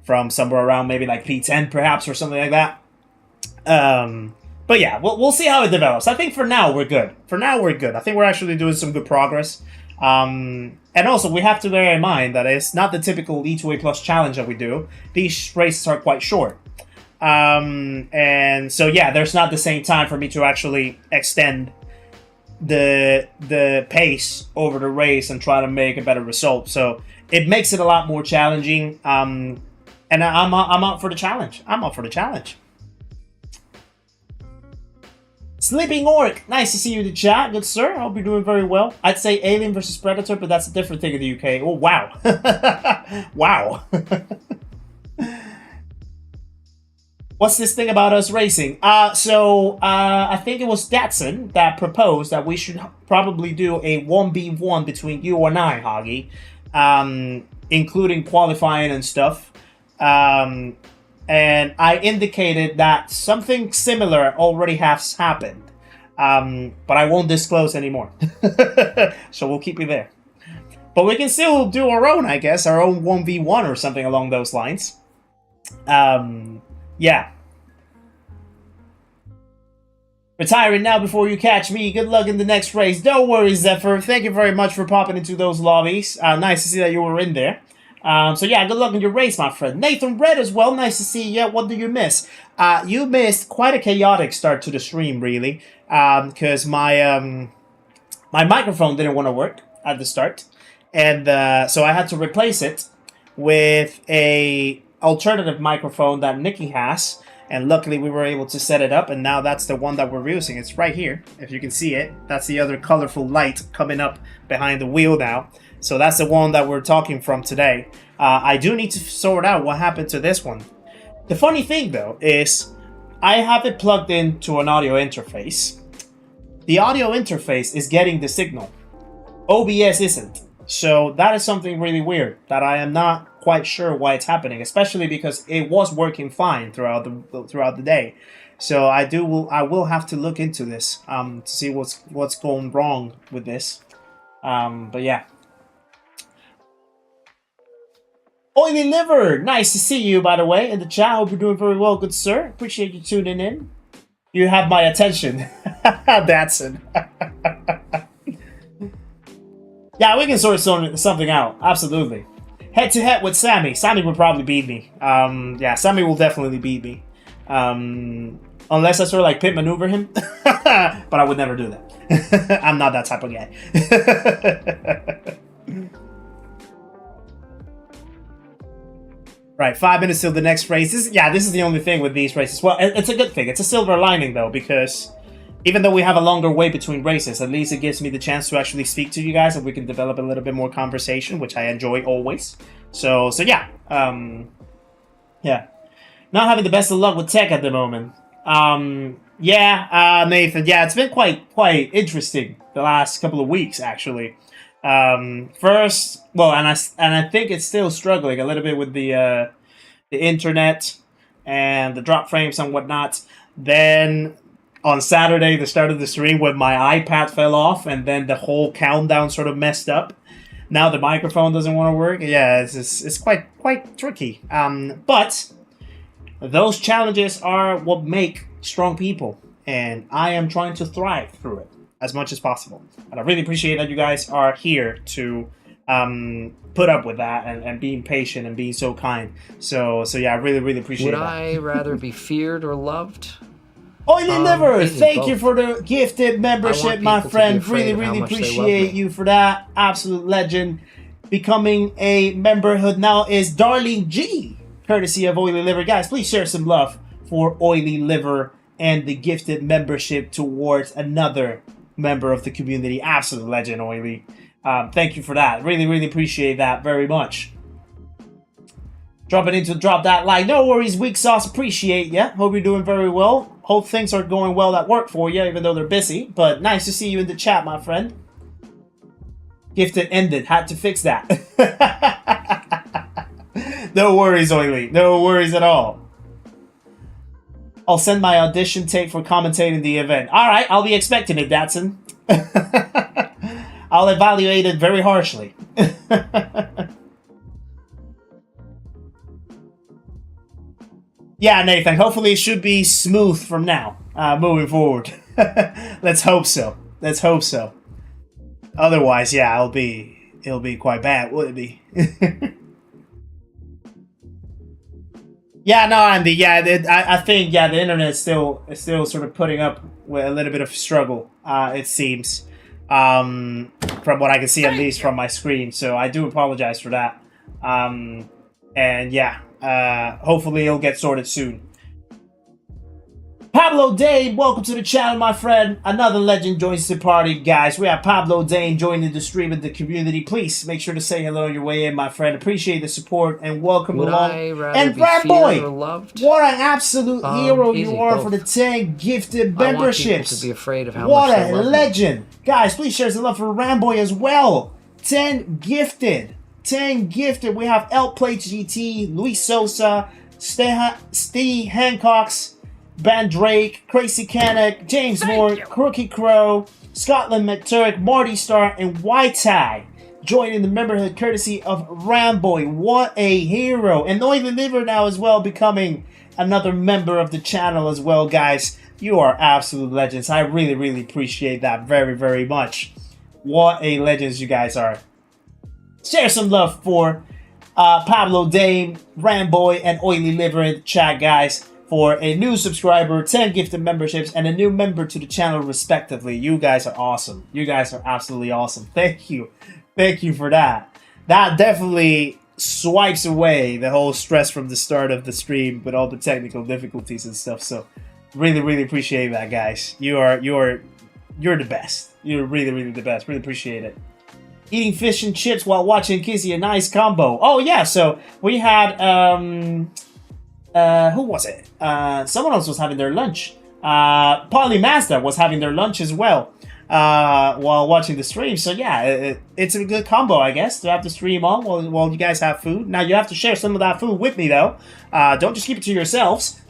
from somewhere around maybe like P10 perhaps or something like that. But yeah, we'll see how it develops. I think for now we're good. I think we're actually doing some good progress. And also we have to bear in mind that it's not the typical E2A Plus challenge that we do. These races are quite short. And so yeah, there's not the same time for me to actually extend the pace over the race and try to make a better result. So it makes it a lot more challenging. And I'm up for the challenge. Sleeping Orc, nice to see you in the chat. Good sir, I hope you're doing very well. I'd say Alien versus Predator, but that's a different thing in the UK. Oh wow. Wow. What's this thing about us racing? So I think it was Datsun that proposed that we should probably do a 1v1 between you and I, Hoggy, including qualifying and stuff. And I indicated that something similar already has happened, but I won't disclose anymore. So we'll keep it there. But we can still do our own, I guess, our own 1v1 or something along those lines. Yeah. Retiring now before you catch me. Good luck in the next race. Don't worry, Zephyr. Thank you very much for popping into those lobbies. Nice to see that you were in there. So yeah, good luck in your race, my friend. Nathan Red as well. Nice to see you. What did you miss? You missed quite a chaotic start to the stream, really. Because my microphone didn't want to work at the start. And so I had to replace it with a alternative microphone that Nikki has, and luckily we were able to set it up, and now that's the one that we're using. It's right here, if you can see it. That's the other colorful light coming up behind the wheel now. So that's the one that we're talking from today. I do need to sort out what happened to this one. The funny thing though is I have it plugged into an audio interface. The audio interface is getting the signal. OBS isn't. So that is something really weird that I am not quite sure why it's happening, especially because it was working fine throughout the day. So I will have to look into this to see what's going wrong with this. But yeah. Oily Liver, nice to see you, by the way, in the chat. Hope you're doing very well, good sir. Appreciate you tuning in. You have my attention. Datsun. Yeah, we can sort something out. Absolutely. Head to head with Sammy. Sammy would probably beat me. Yeah, Sammy will definitely beat me. Unless I sort of like pit maneuver him. But I would never do that. I'm not that type of guy. Right, 5 minutes till the next race. This is the only thing with these races. Well, it's a good thing. It's a silver lining, though, because even though we have a longer wait between races, at least it gives me the chance to actually speak to you guys and we can develop a little bit more conversation, which I enjoy always. So yeah. Yeah. Not having the best of luck with tech at the moment. Yeah, Nathan. Yeah, it's been quite interesting the last couple of weeks, actually. First, well, and I think it's still struggling a little bit with the internet and the drop frames and whatnot. Then on Saturday, the start of the stream, when my iPad fell off and then the whole countdown sort of messed up. Now the microphone doesn't want to work. Yeah, it's quite tricky. But those challenges are what make strong people, and I am trying to thrive through it as much as possible. And I really appreciate that you guys are here to put up with that and being patient and being so kind. So yeah, I really appreciate that. Would I rather be feared or loved? Oily Liver, thank you for the gifted membership, my friend. Really appreciate you for that. Absolute legend. Becoming a memberhood now is Darling G, courtesy of Oily Liver. Guys, please share some love for Oily Liver and the gifted membership towards another member of the community. Absolute legend, Oily. Thank you for that. Really, really appreciate that very much. Dropping in to drop that like. No worries, Weak Sauce. Appreciate ya. Hope you're doing very well. Hope things are going well at work for you, even though they're busy. But nice to see you in the chat, my friend. Gifted ended. Had to fix that. No worries, Oily. No worries at all. I'll send my audition tape for commentating the event. Alright, I'll be expecting it, Datsun. I'll evaluate it very harshly. Yeah, Nathan, hopefully it should be smooth from now, moving forward. Let's hope so. Let's hope so. Otherwise, yeah, it'll be quite bad, would it be? Yeah, no, Andy. Yeah, I think the internet is still sort of putting up with a little bit of struggle. It seems, from what I can see, at least from my screen. So I do apologize for that. And yeah, hopefully it'll get sorted soon. Pablo Dane, welcome to the channel, my friend. Another legend joins the party, guys. We have Pablo Dane joining the stream and the community. Please make sure to say hello on your way in, my friend. Appreciate the support and welcome along. And Brad Boy, what an absolute hero you are for the 10 gifted memberships. I want people to be afraid of how what much a legend. Guys, please share some love for Ramboy as well. 10 gifted. 10 gifted. We have El Play GT, Luis Sosa, Steve Hancock's, Ben Drake, Crazy Canuck, James Moore, Crookie Crow, Scotland McTurk, Marty Star, and White Tie joining the memberhood courtesy of Ramboy. What a hero. And Noy Liver now as well, becoming another member of the channel as well, guys. You are absolute legends. I really, really appreciate that very, very much. What a legends you guys are. Share some love for Pablo Dame, Ramboy, and Oily Liver in the chat, guys. For a new subscriber, 10 gifted memberships, and a new member to the channel respectively. You guys are awesome. You guys are absolutely awesome. Thank you. Thank you for that. That definitely swipes away the whole stress from the start of the stream with all the technical difficulties and stuff. So really, really appreciate that, guys. You're the best. You're really, really the best. Really appreciate it. Eating fish and chips while watching Kizzi, a nice combo. Oh yeah, so we had who was it? Someone else was having their lunch. Polymaster was having their lunch as well while watching the stream. So yeah, it's a good combo, I guess, to have the stream on while you guys have food. Now you have to share some of that food with me, though. Don't just keep it to yourselves.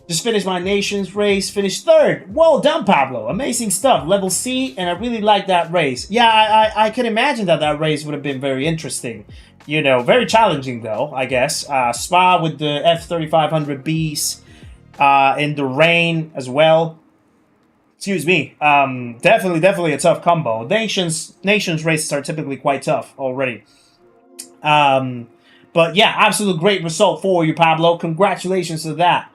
Just finished my nations race, finished 3rd. Well done, Pablo. Amazing stuff. Level C, and I really like that race. Yeah, I can imagine that race would have been very interesting. You know, very challenging, though, I guess. Spa with the F3500Bs in the rain as well. Excuse me. Definitely a tough combo. Nations races are typically quite tough already. But yeah, absolute great result for you, Pablo. Congratulations to that.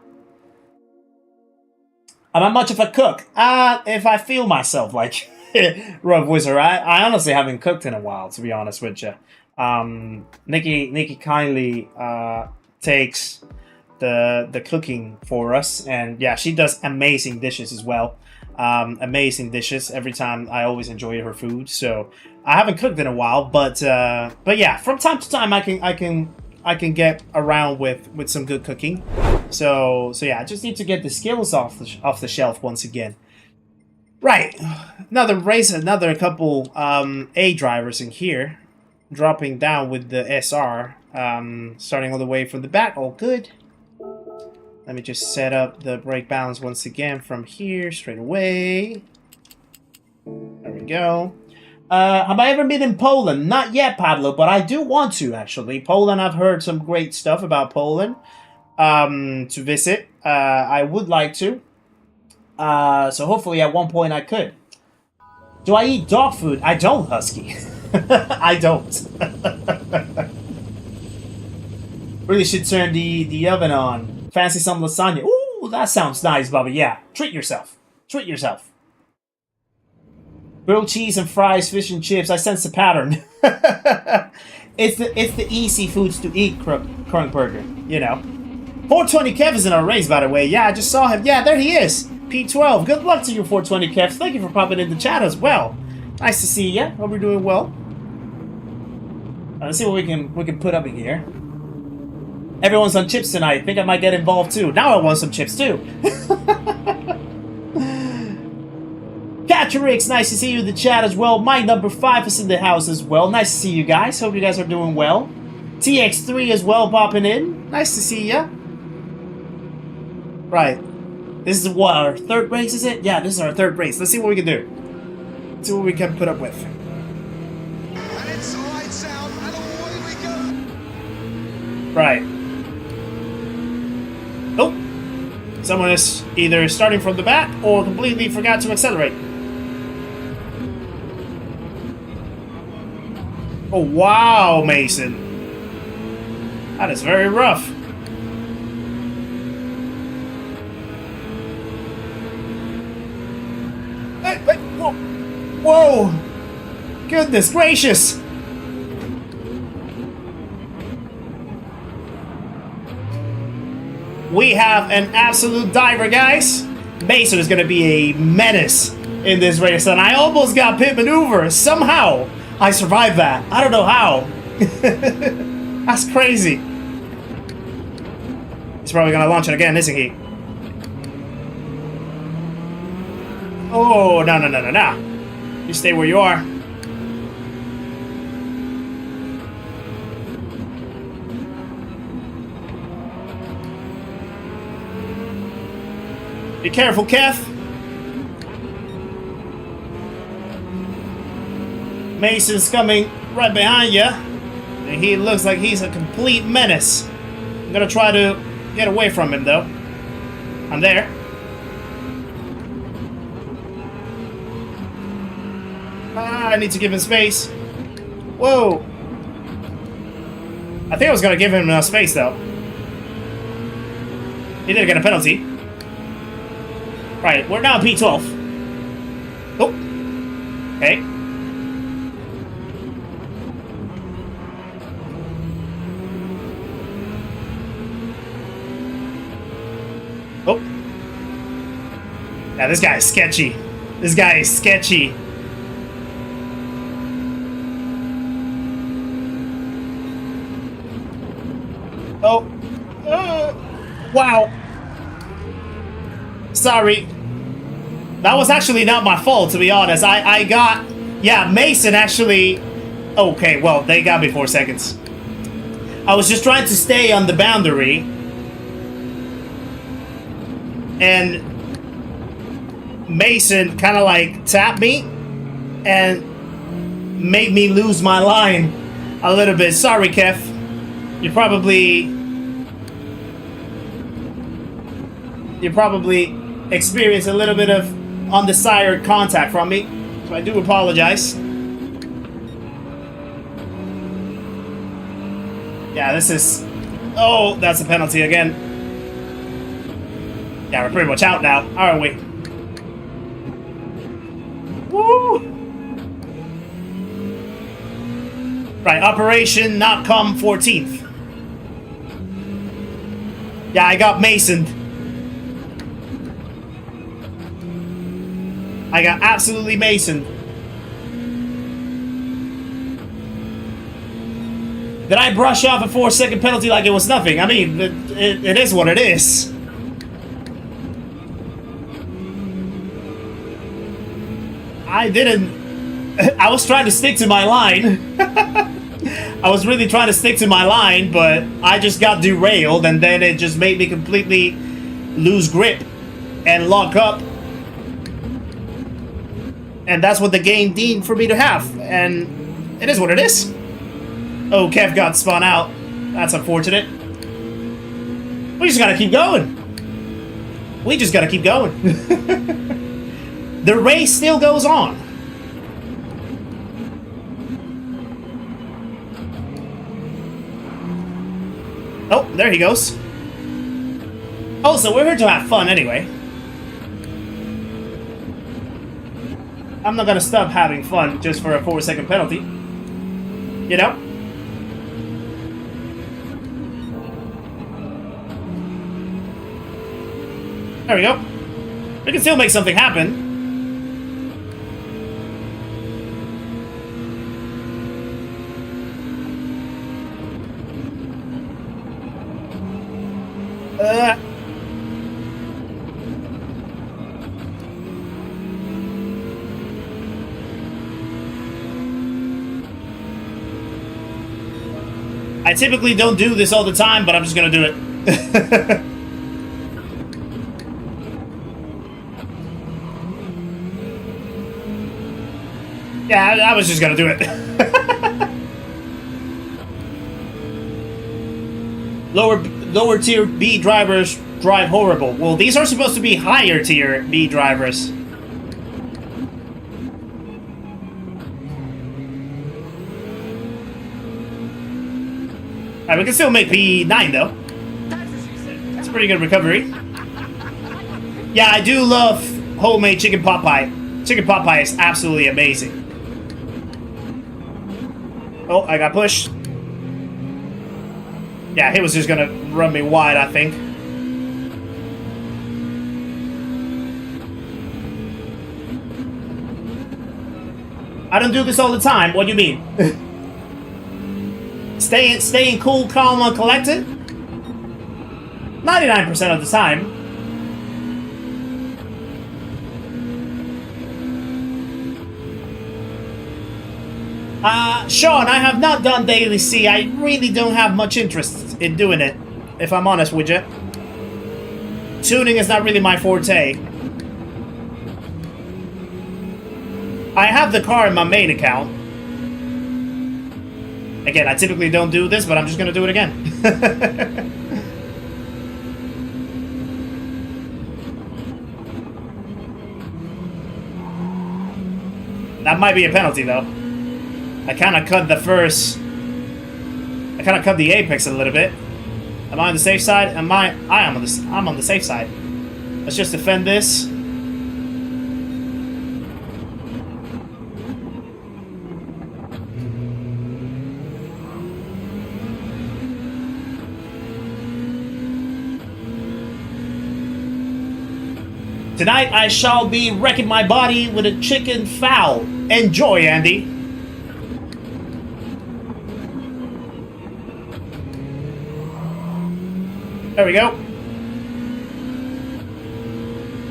I'm not much of a cook. If I feel myself like Rough Wizard, I honestly haven't cooked in a while, to be honest with you. Nikki kindly takes the cooking for us, and yeah, she does amazing dishes as well. Amazing dishes every time. I always enjoy her food. So I haven't cooked in a while, but yeah, from time to time I can get around with some good cooking. So yeah, I just need to get the skills off the shelf once again. Right, another race, another couple A drivers in here, dropping down with the SR, starting all the way from the back. All good. Let me just set up the brake balance once again from here, straight away. There we go. Have I ever been in Poland? Not yet, Pablo, but I do want to, actually. Poland, I've heard some great stuff about Poland to visit. I would like to. So hopefully at one point I could. Do I eat dog food? I don't, Husky. I don't. Really should turn the oven on. Fancy some lasagna. Ooh, that sounds nice, Bubba. Yeah, treat yourself. Treat yourself. Grilled cheese and fries, fish and chips. I sense a pattern. it's the easy foods to eat, Krunkberger, you know. 420 Kev is in our race, by the way. Yeah, I just saw him. Yeah, there he is. P12. Good luck to you, 420 Kev. Thank you for popping in the chat as well. Nice to see ya. Hope you're doing well. Let's see what we can put up in here. Everyone's on chips tonight. Think I might get involved too. Now I want some chips too. Catrix, nice to see you in the chat as well. My number 5 is in the house as well. Nice to see you guys. Hope you guys are doing well. TX3 as well popping in. Nice to see ya. Right. This is what, our third race, is it? Yeah, this is our third race. Let's see what we can do. Let's see what we can put up with. And it's lights out, and away we go. Right. Oh. Someone is either starting from the back or completely forgot to accelerate. Oh, wow, Mason. That is very rough. Whoa. Whoa! Goodness gracious! We have an absolute diver, guys. Mason is going to be a menace in this race, and I almost got pit maneuver. Somehow, I survived that. I don't know how. That's crazy. He's probably going to launch it again, isn't he? Oh, no. You stay where you are. Be careful, Kev. Mason's coming right behind you. And he looks like he's a complete menace. I'm gonna try to get away from him, though. I'm there. I need to give him space. Whoa. I think I was gonna give him enough space, though. He didn't get a penalty. Right, we're now P12. Oh. Okay. Oh. Yeah, this guy is sketchy. This guy is sketchy. Oh. Wow. Sorry. That was actually not my fault, to be honest. I got... Yeah, Mason actually... Okay, well, they got me 4 seconds. I was just trying to stay on the boundary. And Mason kind of like tapped me and made me lose my line a little bit. Sorry, Kev. You probably experienced a little bit of undesired contact from me, so I do apologize. Yeah, this is... Oh, that's a penalty again. Yeah, we're pretty much out now, aren't we? Woo! Right, Operation Not Come 14th. Yeah, I got Masoned. I got absolutely Masoned. Did I brush off a 4-second penalty like it was nothing? I mean, it is what it is. I didn't... I was trying to stick to my line. I was really trying to stick to my line, but I just got derailed, and then it just made me completely lose grip and lock up. And that's what the game deemed for me to have. And it is what it is. Oh, Kev got spun out. That's unfortunate. We just gotta keep going. We just gotta keep going. The race still goes on. Oh, there he goes. Oh, so we're here to have fun anyway. I'm not gonna stop having fun just for a 4-second penalty. You know? There we go. We can still make something happen. I typically don't do this all the time, but I'm just gonna do it. Yeah, I was just gonna do it. Lower tier B drivers drive horrible. Well, these are supposed to be higher tier B drivers. Alright, we can still make P9 though. That's a pretty good recovery. Yeah, I do love homemade chicken pot pie. Chicken pot pie is absolutely amazing. Oh, I got pushed. Yeah, he was just gonna run me wide, I think. I don't do this all the time. What do you mean? Staying cool, calm, and collected? 99% of the time. Sean, I have not done Daily C. I really don't have much interest in doing it, if I'm honest with you. Tuning is not really my forte. I have the car in my main account. Again, I typically don't do this, but I'm just gonna do it again. That might be a penalty, though. I kind of cut the apex a little bit. Am I on the safe side? I'm on the safe side. Let's just defend this. Tonight I shall be wrecking my body with a chicken fowl. Enjoy, Andy. There we go.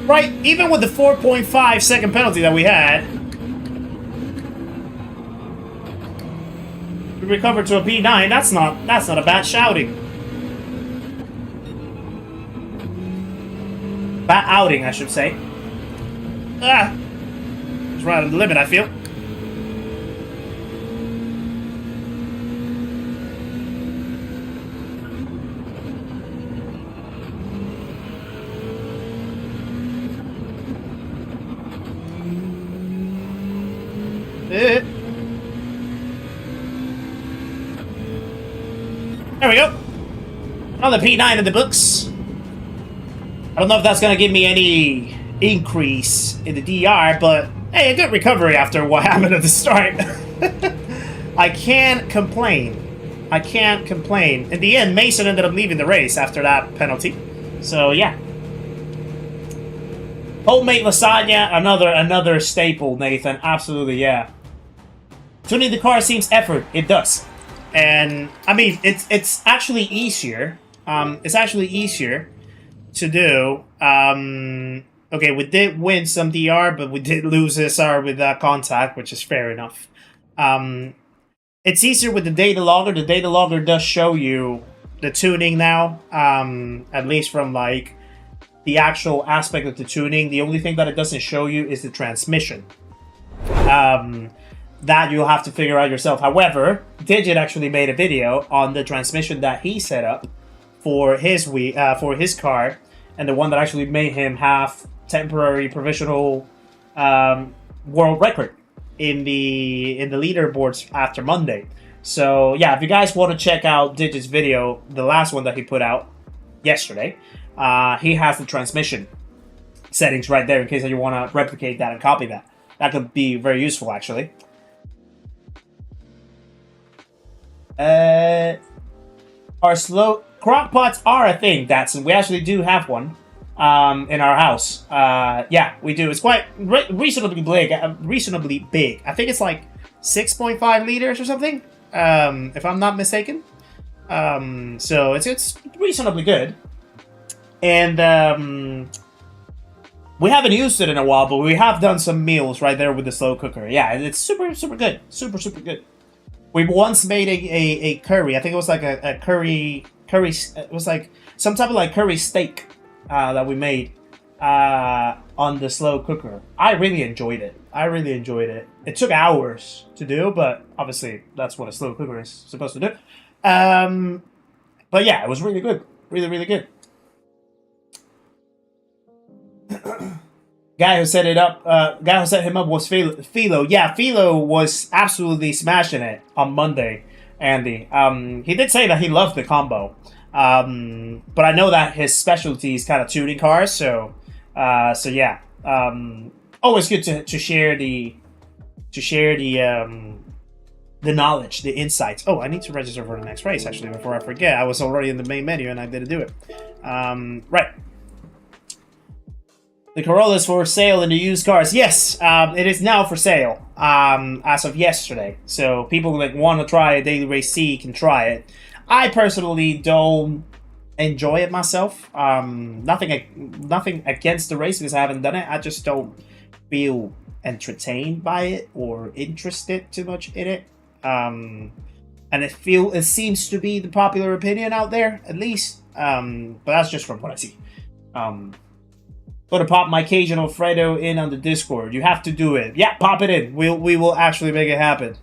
Right, even with the 4.5 second penalty that we had, we recovered to a P9. That's not a bad shouting. Bad outing, I should say. Ah, it's right on the limit, I feel. There we go. Another P9 in the books. I don't know if that's going to give me any increase in the DR, but hey, a good recovery after what happened at the start. I can't complain. I can't complain. In the end, Mason ended up leaving the race after that penalty. So, yeah. Homemade lasagna, another staple, Nathan. Absolutely, yeah. Tuning the car seems effort. It does. And, I mean, it's actually easier. It's actually easier to do. Okay, we did win some DR, but we did lose SR with that contact, which is fair enough. It's easier with the data logger. The data logger does show you the tuning now, at least from, like, the actual aspect of the tuning. The only thing that it doesn't show you is the transmission. That you'll have to figure out yourself. However, Digit actually made a video on the transmission that he set up for his car, and the one that actually made him have temporary provisional world record in the leaderboards after Monday. So yeah, if you guys want to check out Digit's video, the last one that he put out yesterday, he has the transmission settings right there in case you want to replicate that and copy that. That could be very useful, actually. Our slow crockpots are a thing, Datsun. We actually do have one. in our house. Yeah, we do. It's quite reasonably big. Reasonably big. I think it's like 6.5 liters or something, if I'm not mistaken. So it's reasonably good. And we haven't used it in a while, but we have done some meals right there with the slow cooker. Yeah, it's super good. Super good. We once made a curry. I think it was like a curry. It was like some type of like curry steak that we made on the slow cooker. I really enjoyed it. It took hours to do, but obviously that's what a slow cooker is supposed to do. But yeah, it was really good. Really good. Guy who set him up was Philo. Yeah, Philo was absolutely smashing it on Monday, Andy. He did say that he loved the combo. But I know that his specialty is kind of tuning cars, so yeah. Always good to share the knowledge, the insights. Oh, I need to register for the next race actually before I forget. I was already in the main menu and I didn't do it. Right. The Corolla is for sale in the used cars. Yes, it is now for sale as of yesterday. So people who want to try a Daily Race C can try it. I personally don't enjoy it myself. Nothing against the race because I haven't done it. I just don't feel entertained by it or interested too much in it. And it seems to be the popular opinion out there, at least. But that's just from what I see. Go to pop my occasional Fredo in on the Discord. You have to do it. Yeah, pop it in. We will actually make it happen.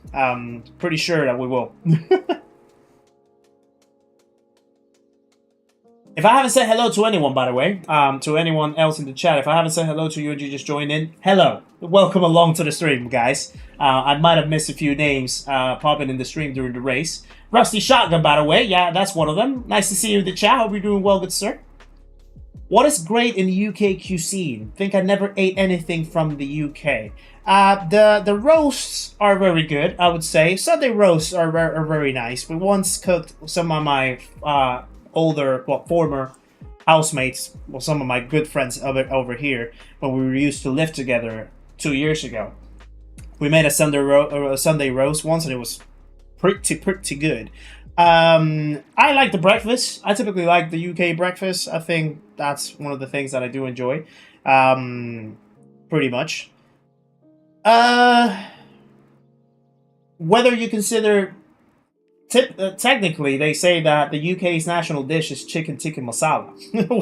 Pretty sure that we will. If I haven't said hello to anyone, by the way, to anyone else in the chat, if I haven't said hello to you and you just joined in, hello. Welcome along to the stream, guys. I might have missed a few names popping in the stream during the race. Rusty Shotgun, by the way. Yeah, that's one of them. Nice to see you in the chat. Hope you're doing well, good sir. What is great in the UK cuisine? Think I never ate anything from the UK. The roasts are very good, I would say. Sunday roasts are very nice. We once cooked some of my former housemates, well, some of my good friends over here, when we used to live together 2 years ago. We made a Sunday roast once, and it was pretty good. I like the breakfast. I typically like the UK breakfast. I think that's one of the things that I do enjoy. Pretty much. Whether you consider... technically, they say that the UK's national dish is chicken tikka masala.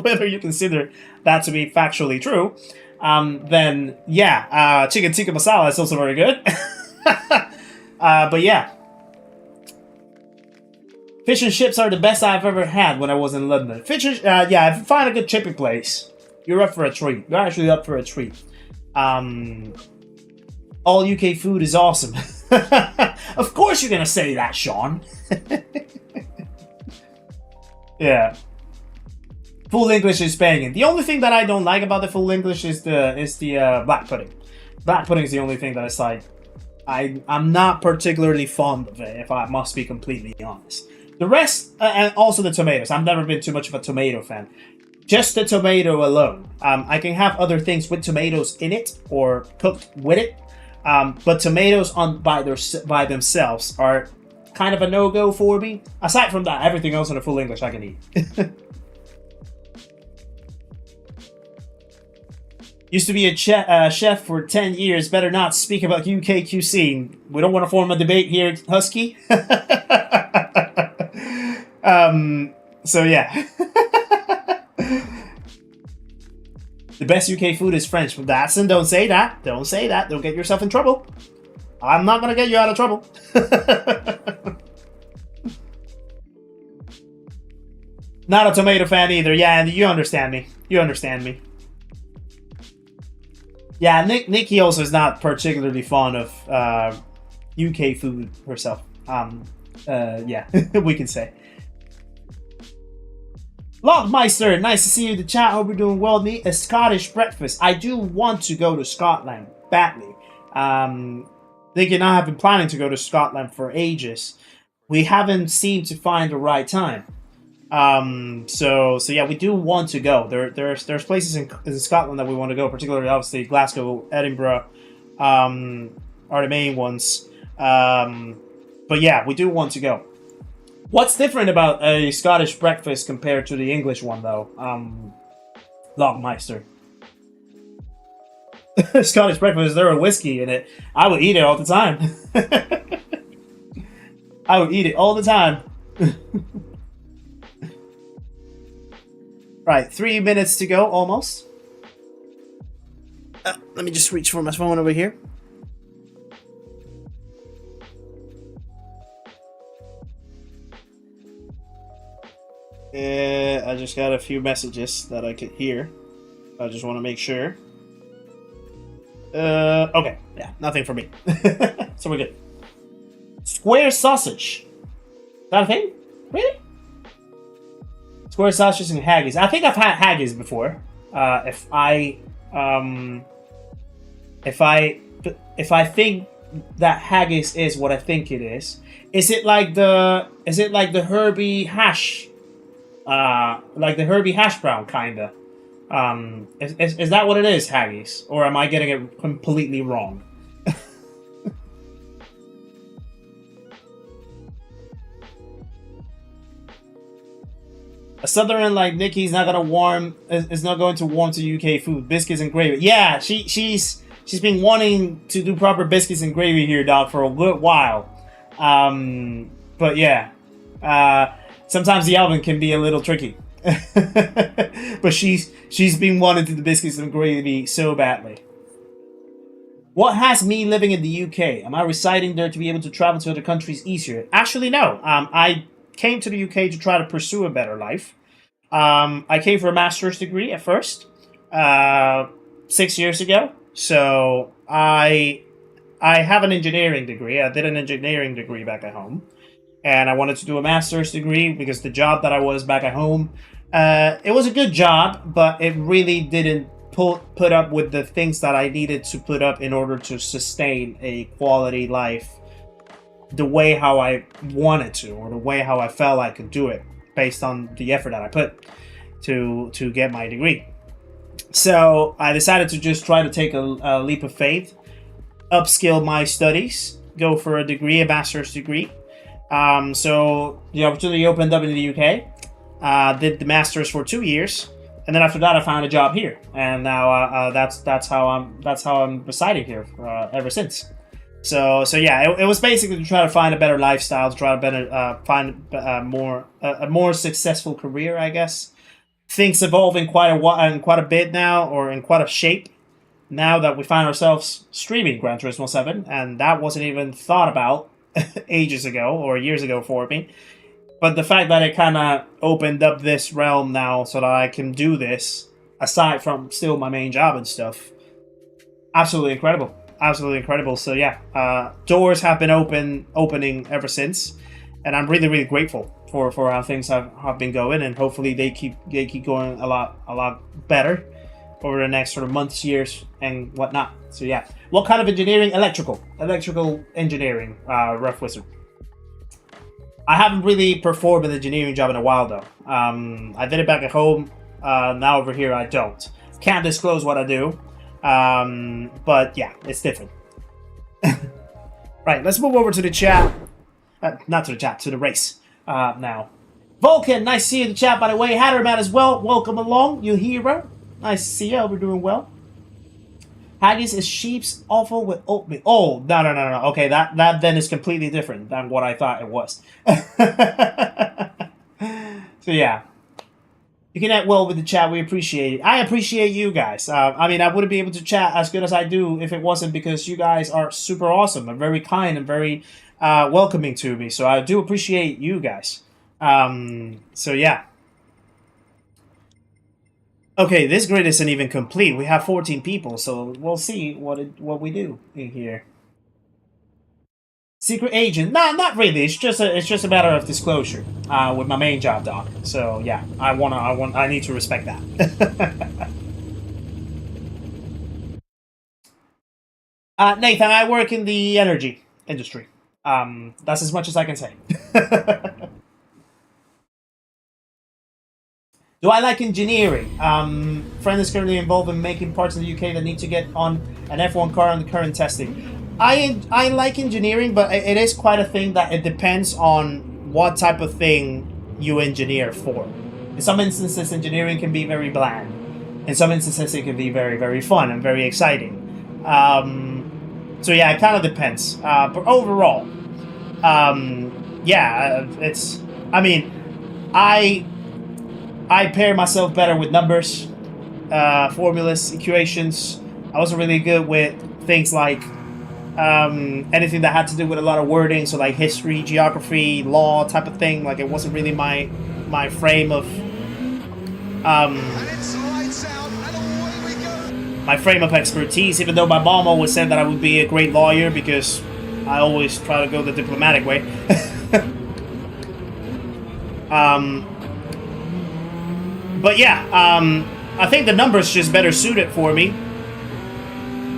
Whether you consider that to be factually true, then yeah, chicken tikka masala is also very good. But yeah. Fish and chips are the best I've ever had when I was in London. Yeah, if you find a good chipping place, you're up for a treat. You're actually up for a treat. All UK food is awesome. Of course you're gonna say that, Sean. Yeah. Full English is banging. The only thing that I don't like about the full English is the black pudding. Black pudding is the only thing that is like I'm not particularly fond of it, if I must be completely honest. The rest, and also the tomatoes. I've never been too much of a tomato fan. Just the tomato alone. I can have other things with tomatoes in it or cooked with it. But tomatoes by themselves are kind of a no-go for me. Aside from that, everything else in the full English I can eat. Used to be a chef for 10 years. Better not speak about UK cuisine. We don't want to form a debate here, Husky. So yeah. The best UK food is French. Datsun, don't say that. Don't say that. Don't get yourself in trouble. I'm not gonna get you out of trouble. Not a tomato fan either. Yeah, Andy, you understand me. You understand me. Yeah, Nikki also is not particularly fond of UK food herself. Yeah, we can say. Logmeister, nice to see you in the chat. Hope you're doing well. Need a Scottish breakfast. I do want to go to Scotland badly. Nikki and I have been planning to go to Scotland for ages. We haven't seemed to find the right time. So yeah, we do want to go. There's places in Scotland that we want to go, particularly obviously Glasgow, Edinburgh, are the main ones. But yeah, we do want to go. What's different about a Scottish breakfast compared to the English one, though? Logmeister. Scottish breakfast, there a whiskey in it. I would eat it all the time. I would eat it all the time. Right, 3 minutes to go, almost. Let me just reach for my phone over here. I just got a few messages that I could hear. I just want to make sure. Okay, yeah, nothing for me. So we're good. Square sausage. Is that a thing? Really? Square sausage and haggis. I think I've had haggis before. If I think that haggis is what I think it is it like the Herbie hash, like the Herbie hash brown kinda? Is that what it is, haggis, or am I getting it completely wrong? A Southern like Nikki's not gonna warm is not going to warm to UK food. Biscuits and gravy. Yeah, she's been wanting to do proper biscuits and gravy here, dog, for a good while. But yeah, sometimes the oven can be a little tricky. But she's been wanting to do biscuits and gravy so badly. What has me living in the UK? Am I residing there to be able to travel to other countries easier? Actually, no. I came to the UK to try to pursue a better life. I came for a master's degree at first, 6 years ago. So I have an engineering degree. I did an engineering degree back at home, and I wanted to do a master's degree because the job that I was back at home, it was a good job, but it really didn't put up with the things that I needed to put up in order to sustain a quality life the way how I wanted to, or the way how I felt I could do it based on the effort that I put to get my degree. So I decided to just try to take a leap of faith, upskill my studies, go for a degree, a master's degree. So the opportunity opened up in the UK. Did the master's for 2 years, and then after that I found a job here, and now that's how I'm residing here ever since. So yeah, it was basically to try to find a better lifestyle, to try to find a more successful career, I guess. Things evolving quite a bit now, or in quite a shape, now that we find ourselves streaming Gran Turismo 7, and that wasn't even thought about ages ago or years ago for me. But the fact that it kind of opened up this realm now so that I can do this, aside from still my main job and stuff, absolutely incredible. Absolutely incredible. So yeah, doors have been opening ever since, and I'm really, really grateful for how things have been going, and hopefully they keep going a lot better over the next sort of months, years, and whatnot. So yeah, what kind of engineering? Electrical engineering, Rough Wizard. I haven't really performed an engineering job in a while though. I did it back at home. Now over here I don't. Can't disclose what I do. But yeah, it's different. Right, let's move over to the chat. Not to the chat, to the race now. Vulcan, nice to see you in the chat, by the way. Hatterman as well, welcome along, you hero. Nice to see you, hope you're doing well. Haggis is sheep's offal with oatmeal. Oh, no. Okay, that then is completely different than what I thought it was. So yeah. You can act well with the chat. We appreciate it. I appreciate you guys. I mean, I wouldn't be able to chat as good as I do if it wasn't because you guys are super awesome and very kind and very welcoming to me. So I do appreciate you guys. So yeah. Okay, this grid isn't even complete. We have 14 people, so we'll see what we do in here. Secret agent? No, not really. It's just a matter of disclosure with my main job, doc. So yeah, I need to respect that. Nathan, I work in the energy industry. That's as much as I can say. Do I like engineering? Friend is currently involved in making parts in the UK that need to get on an F1 car on the current testing. I like engineering, but it is quite a thing that it depends on what type of thing you engineer for. In some instances, engineering can be very bland. In some instances, it can be very, very fun and very exciting. So yeah, it kind of depends. But overall, yeah, it's. I mean, I pair myself better with numbers, formulas, equations. I wasn't really good with things like anything that had to do with a lot of wording, so like history, geography, law type of thing. Like it wasn't really my frame of my frame of expertise. Even though my mom always said that I would be a great lawyer because I always try to go the diplomatic way. But yeah, I think the numbers just better suited for me,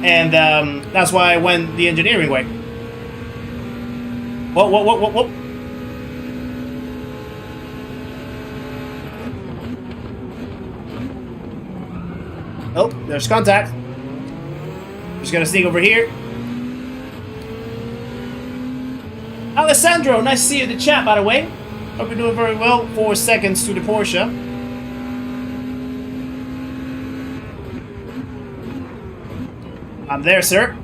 and that's why I went the engineering way. Whoa. Oh, there's contact. Just gonna sneak over here. Alessandro, nice to see you in the chat, by the way. Hope you're doing very well. 4 seconds to the Porsche. I'm there, sir.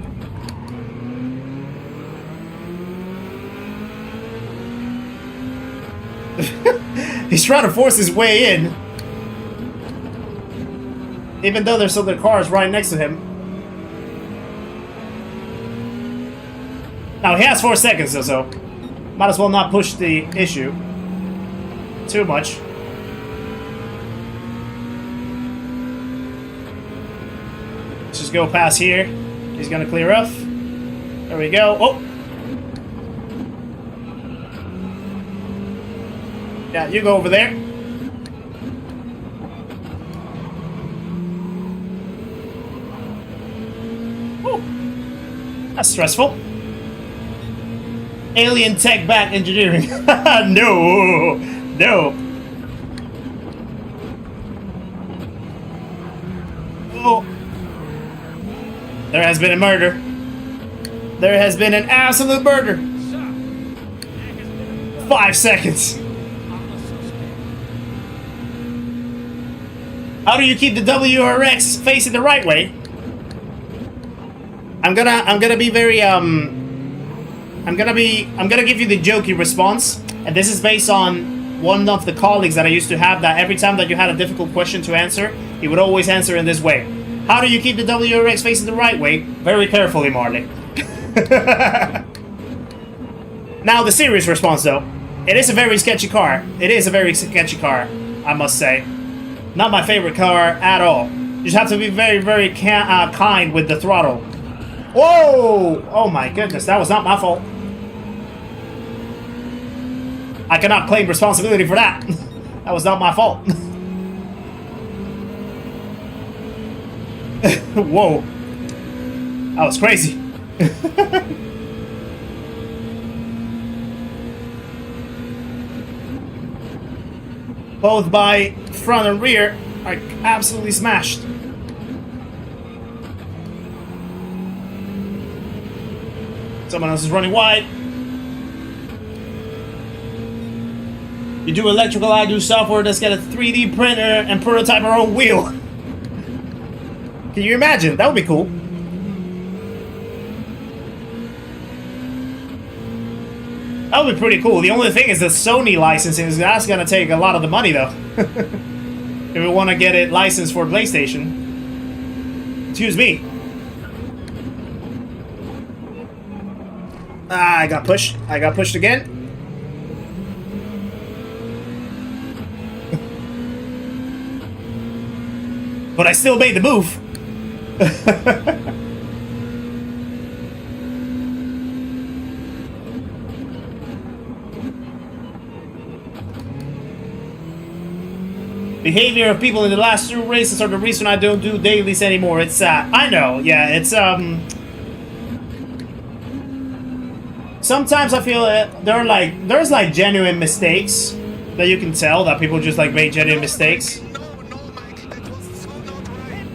He's trying to force his way in. Even though there's other cars right next to him. Now, he has 4 seconds or so. Might as well not push the issue too much. Let's just go past here. He's gonna clear off. There we go. Oh! Yeah, you go over there. Whew. That's stressful. Alien tech back engineering. No! No! Oh! There has been a murder. There has been an absolute murder. 5 seconds. How do you keep the WRX facing the right way? I'm gonna be very I'm gonna give you the jokey response, and this is based on one of the colleagues that I used to have, that every time that you had a difficult question to answer, he would always answer in this way. How do you keep the WRX facing the right way? Very carefully, Marley. Now, the serious response, though. It is a very sketchy car. It is a very sketchy car, I must say. Not my favorite car at all. You just have to be very, very kind with the throttle. Whoa! Oh my goodness, that was not my fault. I cannot claim responsibility for that. That was not my fault. Whoa. That was crazy. Both by front and rear are absolutely smashed. Someone else is running wide. You do electrical, I do software. Let's get a 3D printer and prototype our own wheel. Can you imagine? That would be cool. That would be pretty cool. The only thing is the Sony licensing is that's gonna take a lot of the money, though. If we want to get it licensed for PlayStation. Excuse me. Ah, I got pushed. I got pushed again. But I still made the move. Behavior of people in the last 2 races are the reason I don't do dailies anymore. It's I know, yeah, it's sometimes I feel there's like genuine mistakes that you can tell that people just like made genuine mistakes. No, Mike, that was not right.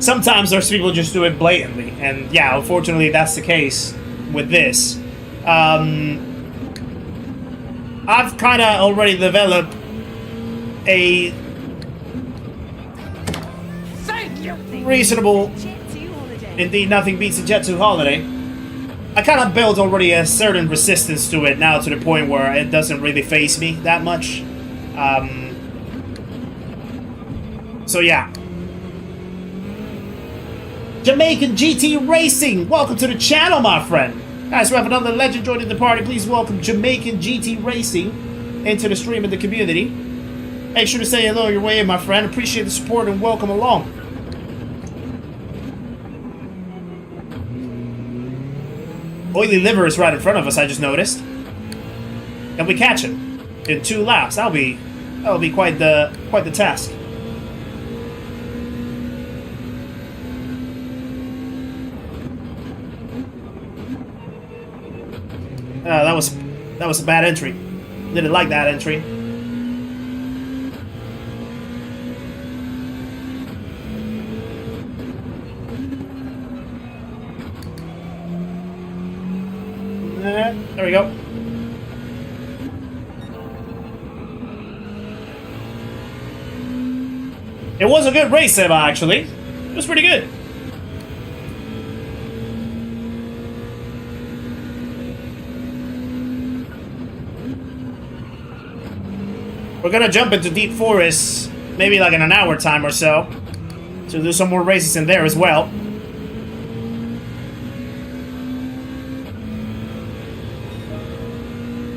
Sometimes there's people just do it blatantly, and yeah, unfortunately that's the case with this. I've kind of already developed a reasonable, indeed nothing beats a Jet 2 holiday. I kind of built already a certain resistance to it now, to the point where it doesn't really faze me that much. So yeah. Jamaican GT Racing, welcome to the channel, my friend. Guys, we have another legend joining the party. Please welcome Jamaican GT Racing into the stream and the community. Make sure to say hello your way in, my friend. Appreciate the support and welcome along. Oily Liver is right in front of us, I just noticed. Can we catch him in 2 laps? That'll be quite the task. That was a bad entry. Didn't like that entry. There we go. It was a good race, Seba, actually. It was pretty good. We're gonna jump into Deep Forest, maybe like in an hour time or so, to do some more races in there as well.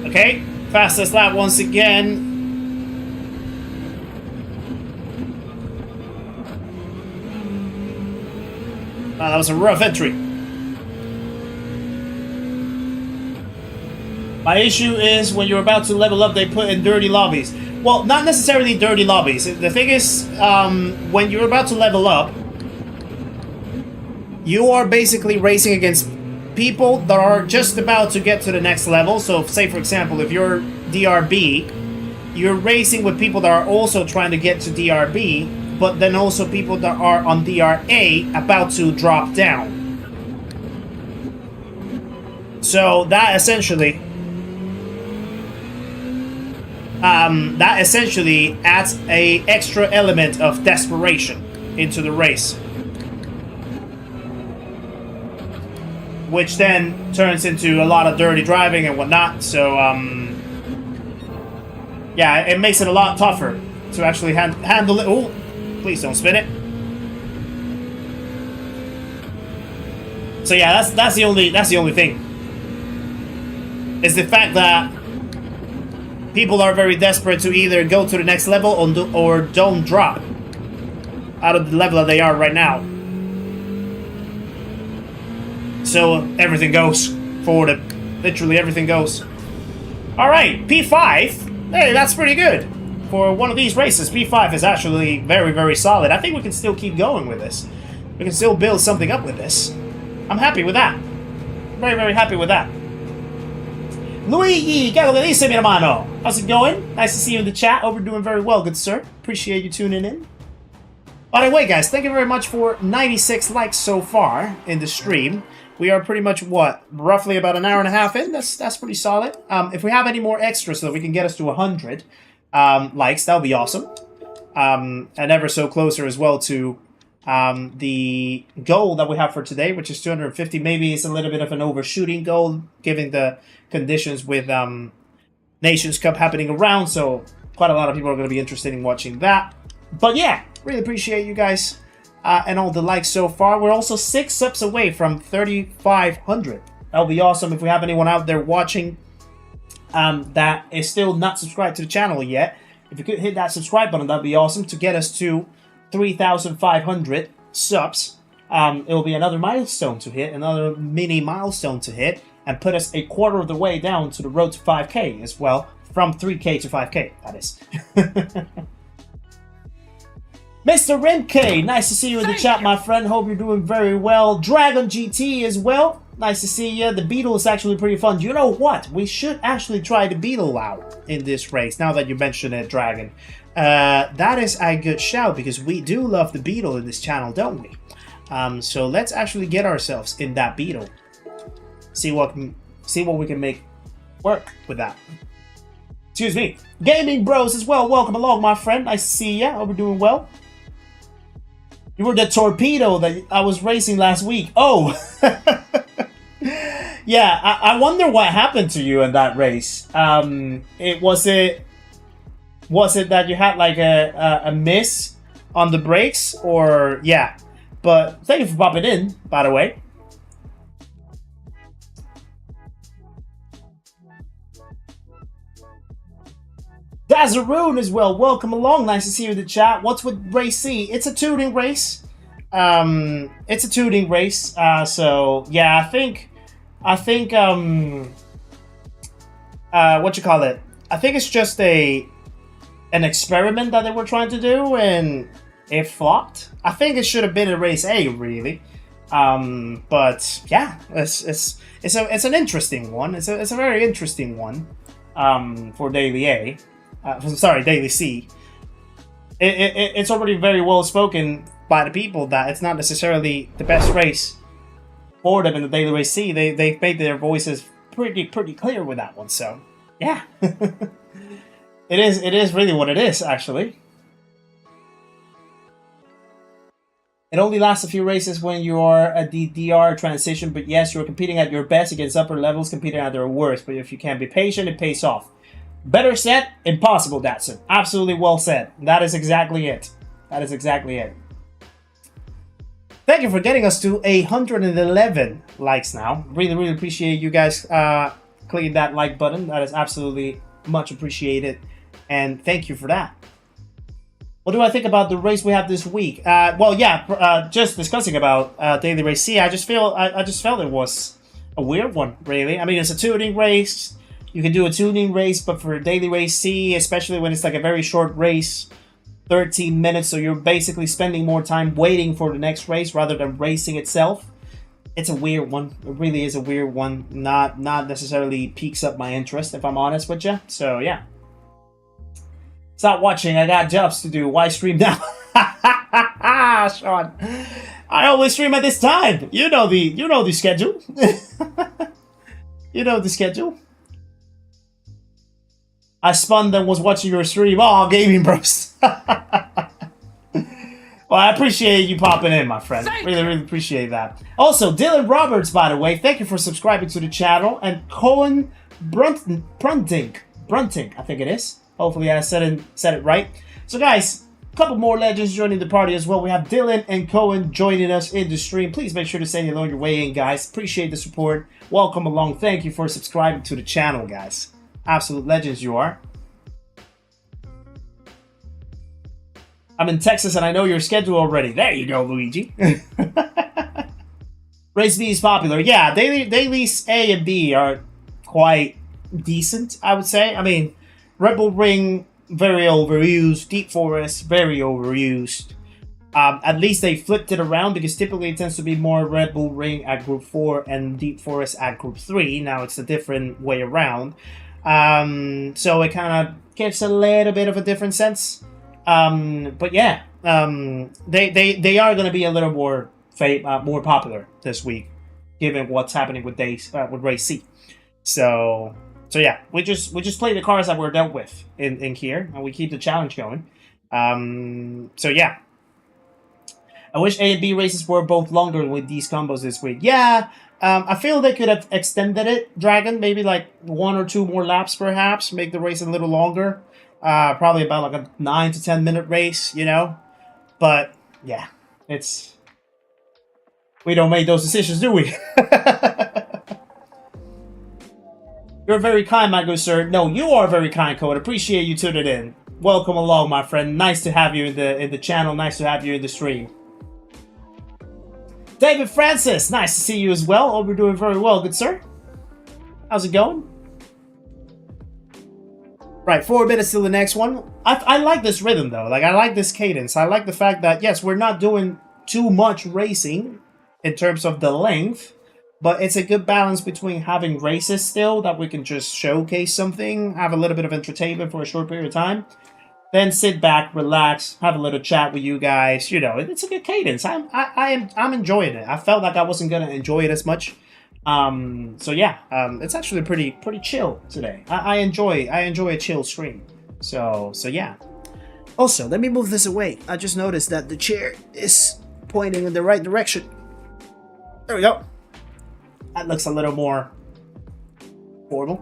Okay, fastest lap once again. That was a rough entry. My issue is when you're about to level up, they put in dirty lobbies. Well, not necessarily dirty lobbies. The thing is, when you're about to level up, you are basically racing against people that are just about to get to the next level. So, say for example, if you're DRB, you're racing with people that are also trying to get to DRB, but then also people that are on DRA about to drop down. So that essentially adds a extra element of desperation into the race, which then turns into a lot of dirty driving and whatnot. So yeah, it makes it a lot tougher to actually handle it. Oh, please don't spin it. So yeah, that's the only thing, is the fact that people are very desperate to either go to the next level or don't drop out of the level that they are right now. So everything goes forward. Literally everything goes. All right, P5. Hey, that's pretty good for one of these races. P5 is actually very, very solid. I think we can still keep going with this. We can still build something up with this. I'm happy with that. Very, very happy with that. Luigi, ¿qué lo que dice, mi hermano? How's it going? Nice to see you in the chat. Hope you're doing very well, good sir. Appreciate you tuning in. By the way, guys, thank you very much for 96 likes so far in the stream. We are pretty much, what, roughly about an hour and a half in? That's pretty solid. If we have any more extras so that we can get us to 100 likes, that would be awesome. And ever so closer as well to the goal that we have for today, which is 250. Maybe it's a little bit of an overshooting goal, given the conditions with Nations Cup happening around. So quite a lot of people are going to be interested in watching that. But yeah, really appreciate you guys and all the likes so far. We're also 6 subs away from 3,500. That would be awesome if we have anyone out there watching that is still not subscribed to the channel yet. If you could hit that subscribe button, that'd be awesome to get us to 3,500 subs. It will be another milestone to hit, another mini milestone to hit, and put us a quarter of the way down to the road to 5K as well, from 3K to 5K, that is. Mr. Rimke, nice to see you in the chat, my friend. Hope you're doing very well. Dragon GT as well. Nice to see you. The Beetle is actually pretty fun. You know what? We should actually try the Beetle out in this race, now that you mention it, Dragon. That is a good shout, because we do love the Beetle in this channel, don't we? So let's actually get ourselves in that Beetle. See what we can make work with that. Excuse me. Gaming Bros as well. Welcome along, my friend. Nice to see ya. Hope we're doing well. You were the torpedo that I was racing last week. Oh! Yeah, I wonder what happened to you in that race. Was it that you had like a miss on the brakes, or yeah? But thank you for popping in, by the way. Dazaroon as well. Welcome along. Nice to see you in the chat. What's with race C? It's a tuning race. It's a tuning race. So yeah, I think what you call it? I think it's just an experiment that they were trying to do, and it flopped. I think it should have been a race A, really. But yeah, it's an interesting one. It's a very interesting one. For Daily A. Sorry, Daily C. It's already very well spoken by the people that it's not necessarily the best race for them in the Daily Race C. They've made their voices pretty clear with that one. So yeah, it is really what it is, actually. It only lasts a few races when you are at the DR transition, but yes, you're competing at your best against upper levels, competing at their worst. But if you can be patient, it pays off. Better said, impossible, Datsun. Absolutely well said. That is exactly it. That is exactly it. Thank you for getting us to 111 likes now. Really appreciate you guys clicking that like button. That is absolutely much appreciated. And thank you for that. What do I think about the race we have this week? Well, yeah, just discussing about Daily Race C. I just felt it was a weird one, really. I mean, it's a tuning race. You can do a tuning race, but for Daily Race C, especially when it's like a very short race, 13 minutes, so you're basically spending more time waiting for the next race rather than racing itself. It's a weird one. It really is a weird one. Not necessarily piques up my interest, if I'm honest with you. So yeah. Stop watching. I got jobs to do. Why stream now? Sean, I always stream at this time. You know the schedule. You know the schedule. I spun and was watching your stream. Oh, Gaming Bros. Well, I appreciate you popping in, my friend. Really appreciate that. Also, Dylan Roberts, by the way, thank you for subscribing to the channel. And Cohen Brunting, I think it is. Hopefully I said it right. So guys, a couple more legends joining the party as well. We have Dylan and Cohen joining us in the stream. Please make sure to send hello your way in, guys. Appreciate the support. Welcome along. Thank you for subscribing to the channel, guys. Absolute legends you are. I'm in Texas and I know your schedule already. There you go, Luigi. Race B is popular. Yeah, Dailies A and B are quite decent, I would say. I mean, Red Bull Ring, very overused. Deep Forest, very overused. At least they flipped it around, because typically it tends to be more Red Bull Ring at Group 4 and Deep Forest at Group 3. Now it's a different way around. So it kind of gives a little bit of a different sense. But yeah, they are going to be a little more popular this week, given what's happening with Race C. So yeah, we just play the cars that we're dealt with in here, and we keep the challenge going. So yeah, I wish A and B races were both longer with these combos this week. Yeah, I feel they could have extended it, Dragon, maybe like 1 or 2 more laps perhaps, make the race a little longer. Probably about like a 9 to 10 minute race, you know. But yeah, we don't make those decisions, do we? You're very kind, my good sir. No, you are very kind, Code. Appreciate you tuning in. Welcome along, my friend. Nice to have you in the channel. Nice to have you in the stream. David Francis, nice to see you as well. Hope you're doing very well, good sir. How's it going? Right, 4 minutes till the next one. I like this rhythm, though. Like, I like this cadence. I like the fact that, yes, we're not doing too much racing in terms of the length, But it's a good balance between having races still that we can just showcase something, have a little bit of entertainment for a short period of time, then sit back, relax, have a little chat with you guys. You know, it's a good cadence. I'm enjoying it. I felt like I wasn't gonna enjoy it as much. So yeah, it's actually pretty chill today. I enjoy a chill stream. So yeah. Also, let me move this away. I just noticed that the chair is pointing in the right direction. There we go. That looks a little more formal.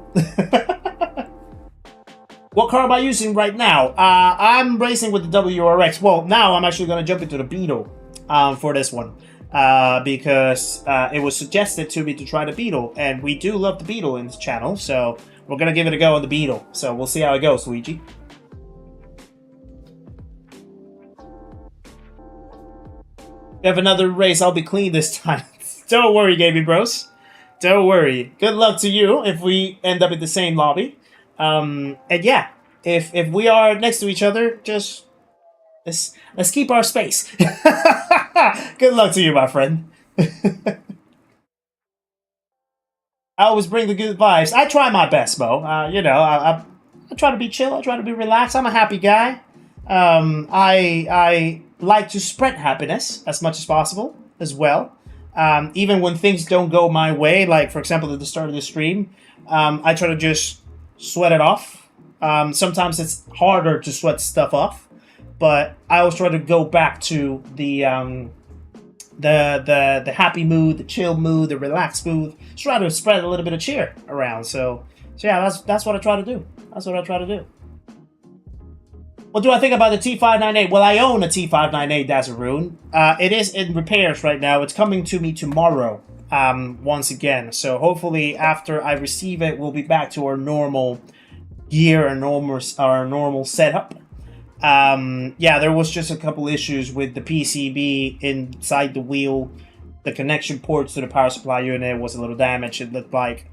What car am I using right now? I'm racing with the WRX. Well, now I'm actually going to jump into the Beetle for this one. Because it was suggested to me to try the Beetle. And we do love the Beetle in this channel. So we're going to give it a go on the Beetle. So we'll see how it goes, Luigi. We have another race. I'll be clean this time. Don't worry, gaming bros. Don't worry. Good luck to you if we end up in the same lobby. And yeah, if we are next to each other, just let's keep our space. Good luck to you, my friend. I always bring the good vibes. I try my best, Mo. You know, I try to be chill. I try to be relaxed. I'm a happy guy. I like to spread happiness as much as possible as well. Even when things don't go my way, like for example at the start of the stream, I try to just sweat it off. Sometimes it's harder to sweat stuff off, but I always try to go back to the happy mood, the chill mood, the relaxed mood. Just try to spread a little bit of cheer around. So yeah, that's what I try to do. That's what I try to do. What do I think about the T598? Well, I own a T598 Dazaroon. It is in repairs right now. It's coming to me tomorrow, once again. So hopefully after I receive it, we'll be back to our normal gear and our normal setup. Yeah, there was just a couple issues with the PCB inside the wheel. The connection ports to the power supply unit was a little damaged, it looked like.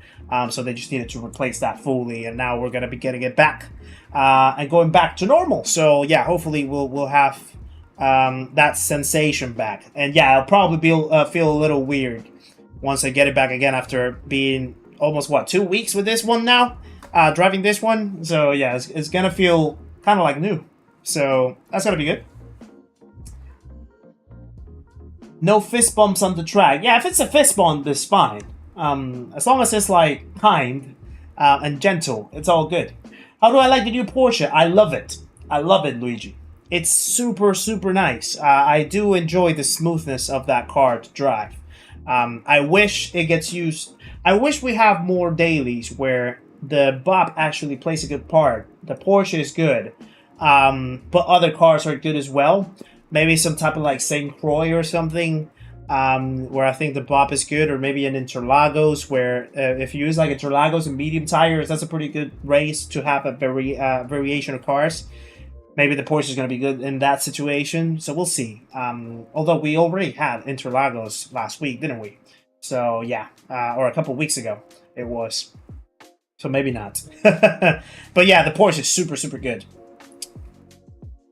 So they just needed to replace that fully, and now we're going to be getting it back. And going back to normal. So yeah, hopefully we'll have that sensation back. And yeah, I'll probably feel a little weird once I get it back again after being almost 2 weeks with this one now, driving this one. So yeah, it's gonna feel kind of like new. So that's gonna be good. No fist bumps on the track. Yeah, if it's a fist bump, it's fine. As long as it's like kind and gentle, it's all good. How do I like the new Porsche? I love it. I love it, Luigi. It's super, super nice. I do enjoy the smoothness of that car to drive. I wish it gets used. I wish we have more dailies where the BOP actually plays a good part. The Porsche is good, but other cars are good as well. Maybe some type of like St. Croix or something, where I think the BOP is good, or maybe an Interlagos, where if you use like Interlagos and medium tires, that's a pretty good race to have a variation of cars. Maybe the Porsche is going to be good in that situation, so we'll see. Although we already had Interlagos last week, didn't we? So yeah, or a couple weeks ago it was. So maybe not. But yeah, the Porsche is super, super good.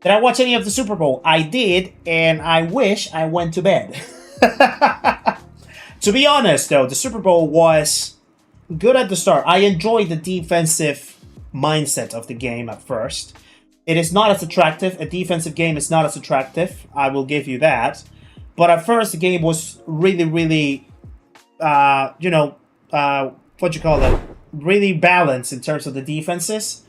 Did I watch any of the Super Bowl? I did, and I wish I went to bed. To be honest, though, the Super Bowl was good at the start. I enjoyed the defensive mindset of the game at first. It is not as attractive. A defensive game is not as attractive. I will give you that. But at first, the game was really, really, what you call it? Really balanced in terms of the defenses.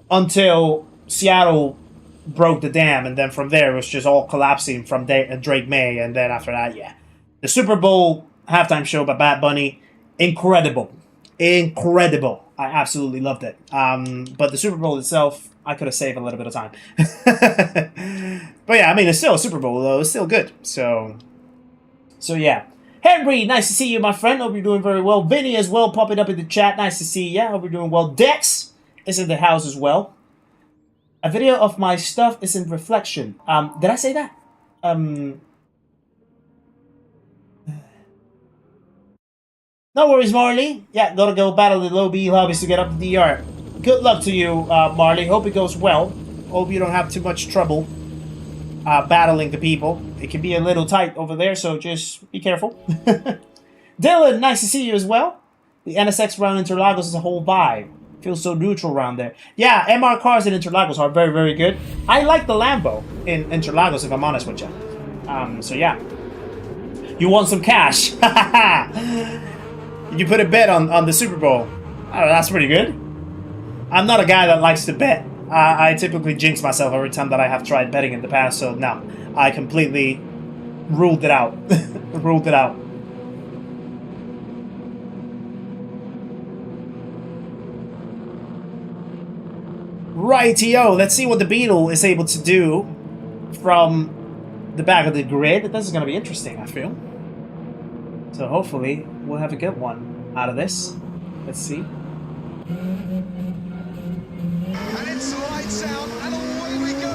Until Seattle broke the dam, and then from there it was just all collapsing from Drake May, and then after that, yeah. The Super Bowl halftime show by Bad Bunny, incredible. Incredible. I absolutely loved it. But the Super Bowl itself, I could have saved a little bit of time. But yeah, I mean, it's still a Super Bowl, though. It's still good. So yeah. Henry, nice to see you, my friend. Hope you're doing very well. Vinny as well, popping up in the chat. Nice to see you. Hope you're doing well. Dex is in the house as well. A video of my stuff is in reflection. Did I say that? No worries, Marley. Yeah, gotta go battle the low B lobbies to get up the DR. Good luck to you, Marley. Hope it goes well. Hope you don't have too much trouble battling the people. It can be a little tight over there, so just be careful. Dylan, nice to see you as well. The NSX around Interlagos is a whole vibe. Feels so neutral around there. Yeah, MR cars in Interlagos are very, very good. I like the Lambo in Interlagos, if I'm honest with you. So yeah. You want some cash? You put a bet on the Super Bowl. Oh, that's pretty good. I'm not a guy that likes to bet. I typically jinx myself every time that I have tried betting in the past, so no. I completely ruled it out. Ruled it out. Rightio, let's see what the Beetle is able to do from the back of the grid. This is going to be interesting, I feel. So hopefully we'll have a good one out of this. Let's see. And it's lights out, and away we go.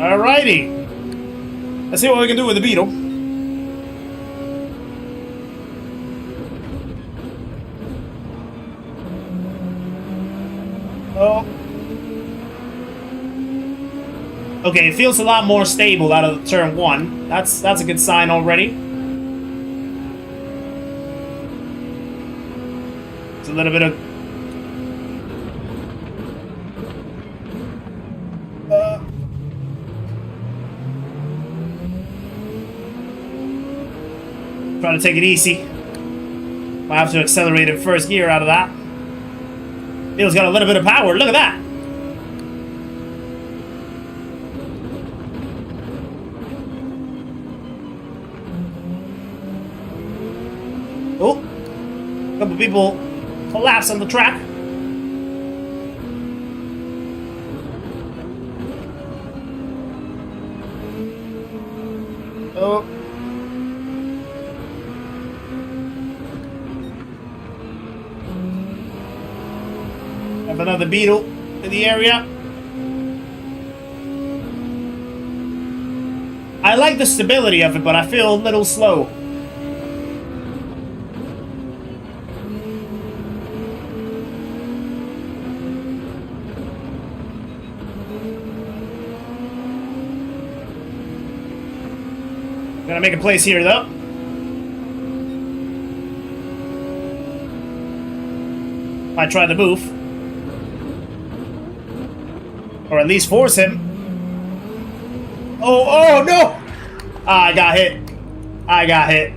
Alrighty. Let's see what we can do with the Beetle. Oh. Okay, it feels a lot more stable out of turn 1. That's a good sign already. It's a little bit of trying to take it easy. Might have to accelerate in first gear out of that. Beetle's got a little bit of power. Look at that. Oh, a couple people collapse on the track. Oh. Have another Beetle in the area. I like the stability of it, but I feel a little slow. Gonna make a place here, though. I try to move. Or at least force him. Oh, no! Ah, I got hit. I got hit.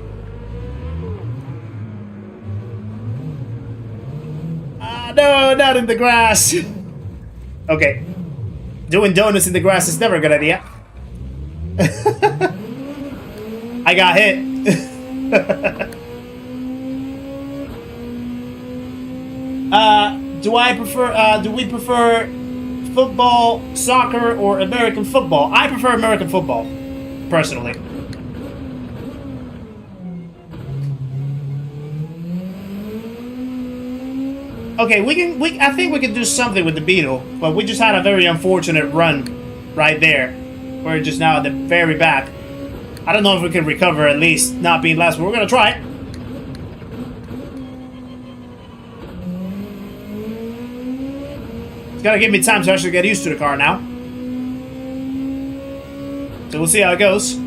Ah, no, not in the grass. Okay. Doing donuts in the grass is never a good idea. I got hit. Do we prefer football, soccer, or American football? I prefer American football, personally. Okay, I think we can do something with the Beetle, but we just had a very unfortunate run right there. We're just now at the very back. I don't know if we can recover, at least not being last, but we're gonna try it. It's gotta give me time to actually get used to the car now. So we'll see how it goes.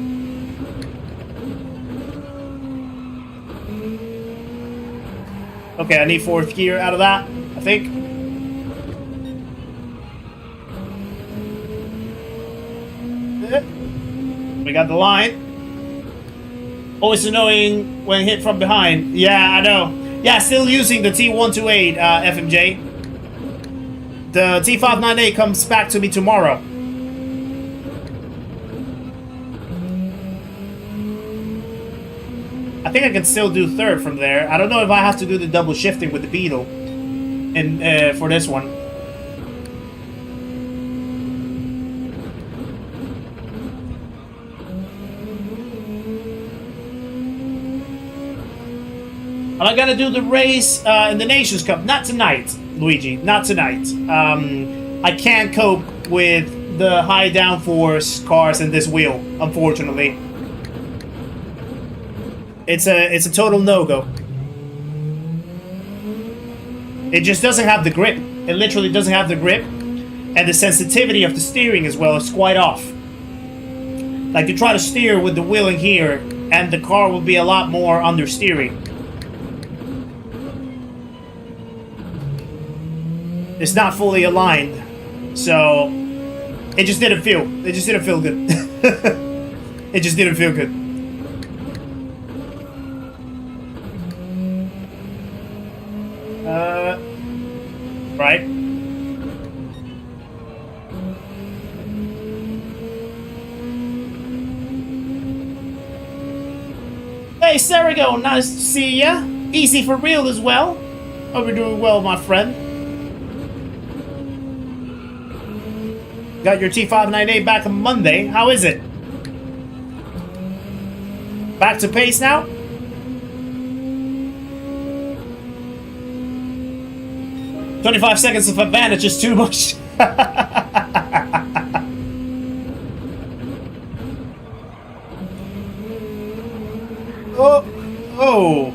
Okay, I need fourth gear out of that, I think. We got the line. Always annoying when hit from behind. Yeah, I know. Yeah, still using the T128 FMJ. The T598 comes back to me tomorrow. I think I can still do third from there. I don't know if I have to do the double shifting with the Beetle for this one. Am I gonna do the race in the Nations Cup? Not tonight, Luigi. Not tonight. I can't cope with the high downforce cars in this wheel, unfortunately. It's a total no-go. It just doesn't have the grip. It literally doesn't have the grip, and the sensitivity of the steering as well is quite off. Like, you try to steer with the wheeling here, and the car will be a lot more understeering. It's not fully aligned, so it just didn't feel good. It just didn't feel good. Right. Hey, Sarago, nice to see ya. Easy for real as well. Hope you're doing well, my friend. Got your T598 back on Monday. How is it? Back to pace now? "25 seconds of advantage is too much." Oh.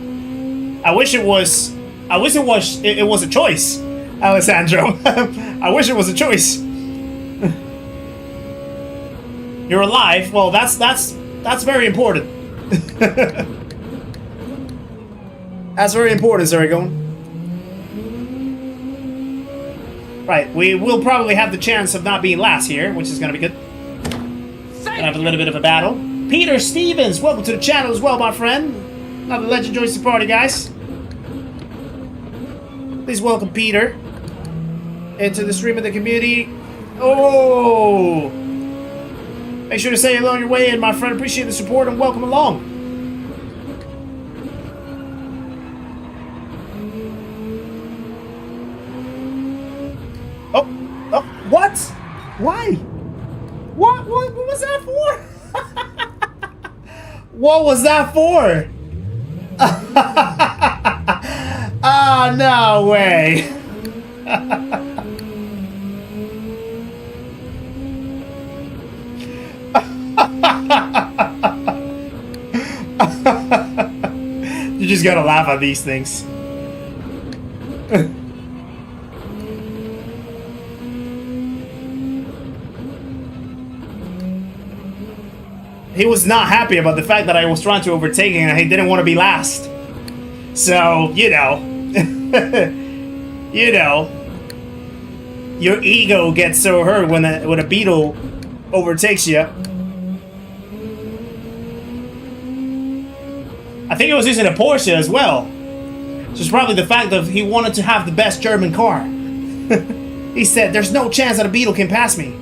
I wish it was a choice, Alessandro. I wish it was a choice. You're alive. Well, that's very important. That's very important, Zaragon. Right, we will probably have the chance of not being last here, which is gonna be good. Gonna have a little bit of a battle. Peter Stevens, welcome to the channel as well, my friend. Another legend joins the party, guys. Please welcome Peter into the stream of the community. Oh! Make sure to say hello on your way in, my friend. Appreciate the support and welcome along. Oh, what? Why? What was that for? What was that for? Ah, no way. You just gotta laugh at these things. He was not happy about the fact that I was trying to overtake him and he didn't want to be last. So, you know. You know. Your ego gets so hurt when a beetle overtakes you. I think he was using a Porsche as well. So it's probably the fact that he wanted to have the best German car. He said, "There's no chance that a beetle can pass me."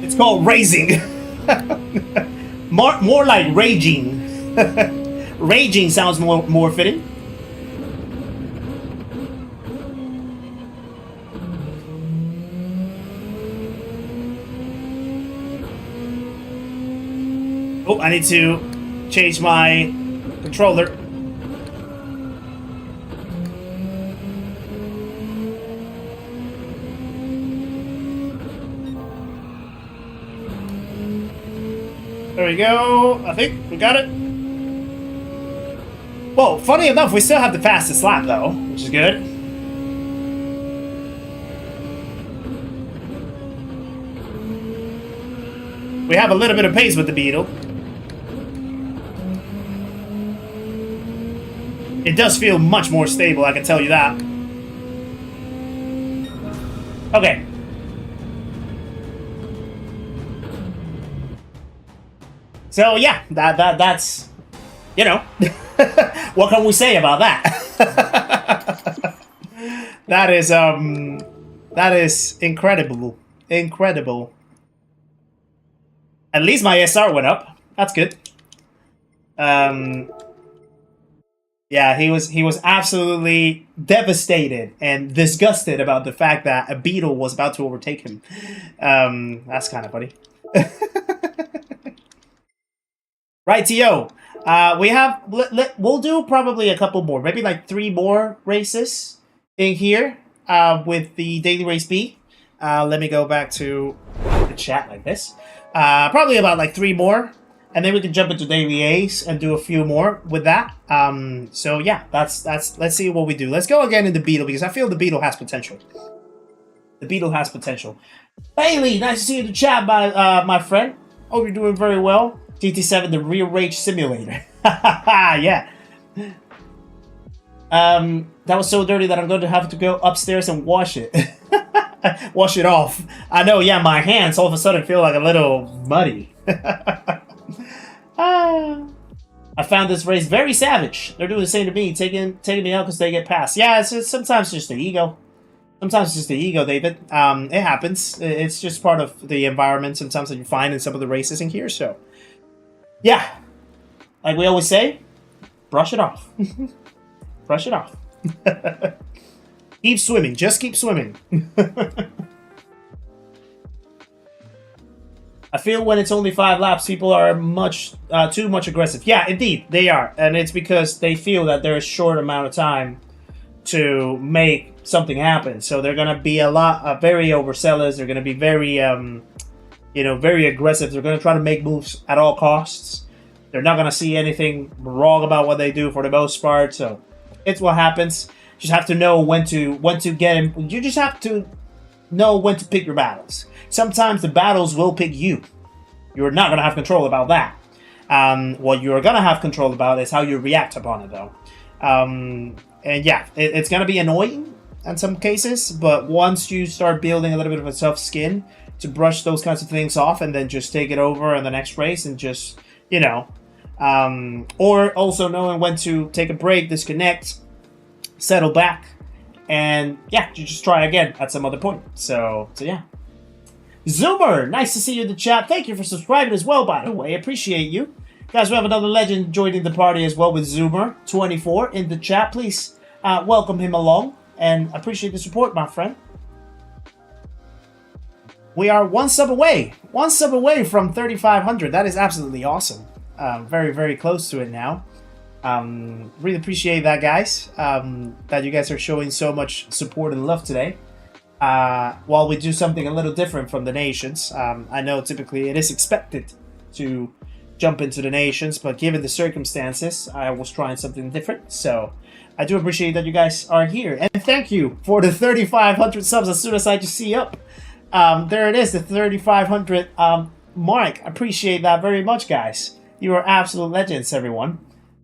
It's called racing. more like raging. Raging sounds more fitting. Oh, I need to change my controller. There we go. I think we got it. Well, funny enough, we still have the fastest lap though, which is good. We have a little bit of pace with the Beetle. It does feel much more stable, I can tell you that. Okay. So yeah, that's, you know, what can we say about that? That is incredible. Incredible. At least my SR went up. That's good. Yeah, he was absolutely devastated and disgusted about the fact that a beetle was about to overtake him. That's kind of funny. Right, T.O. We'll do probably a couple more, maybe like 3 more races in here with the Daily Race B. Let me go back to the chat like this. Probably about like 3 more. and then we can jump into Daily Ace and do a few more with that. So yeah, that's let's see what we do. Let's go again in the Beetle because I feel the Beetle has potential. The Beetle has potential. Bailey, nice to see you in the chat, my friend. Hope you're doing very well. GT7, the real rage simulator. Yeah. That was so dirty that I'm going to have to go upstairs and wash it. Wash it off. I know, yeah, my hands all of a sudden feel like a little muddy. I found this race very savage. They're doing the same to me, taking me out because they get past. Yeah, it's sometimes just the ego. Sometimes it's just the ego, David. It happens. It's just part of the environment sometimes that you find in some of the races in here. So, yeah, like we always say, brush it off. Brush it off. Keep swimming. Just keep swimming. I feel when it's only 5 laps, people are too much aggressive. Yeah, indeed, they are. And it's because they feel that there's a short amount of time to make something happen. So they're going to be very overzealous. They're going to be very, very aggressive. They're going to try to make moves at all costs. They're not going to see anything wrong about what they do for the most part. So it's what happens. You just have to know when to get him. You just have to know when to pick your battles. Sometimes the battles will pick you. You're not going to have control about that. What you're going to have control about is how you react upon it, though. And yeah, it's going to be annoying in some cases, but once you start building a little bit of a tough skin to brush those kinds of things off and then just take it over in the next race and just, or also knowing when to take a break, disconnect, settle back, and yeah, you just try again at some other point. So yeah. Zoomer, nice to see you in the chat. Thank you for subscribing as well, by the way. Appreciate you. Guys, we have another legend joining the party as well with Zoomer24 in the chat. Please welcome him along and appreciate the support, my friend. We are one sub away from 3,500. That is absolutely awesome. Very, very close to it now. Really appreciate that, guys. That you guys are showing so much support and love today. While we do something a little different from the nations. I know typically it is expected to jump into the nations, but given the circumstances, I was trying something different. So I do appreciate that you guys are here. And thank you for the 3,500 subs as soon as I just see up. There it is, the 3,500 mark. Appreciate that very much, guys. You are absolute legends, everyone.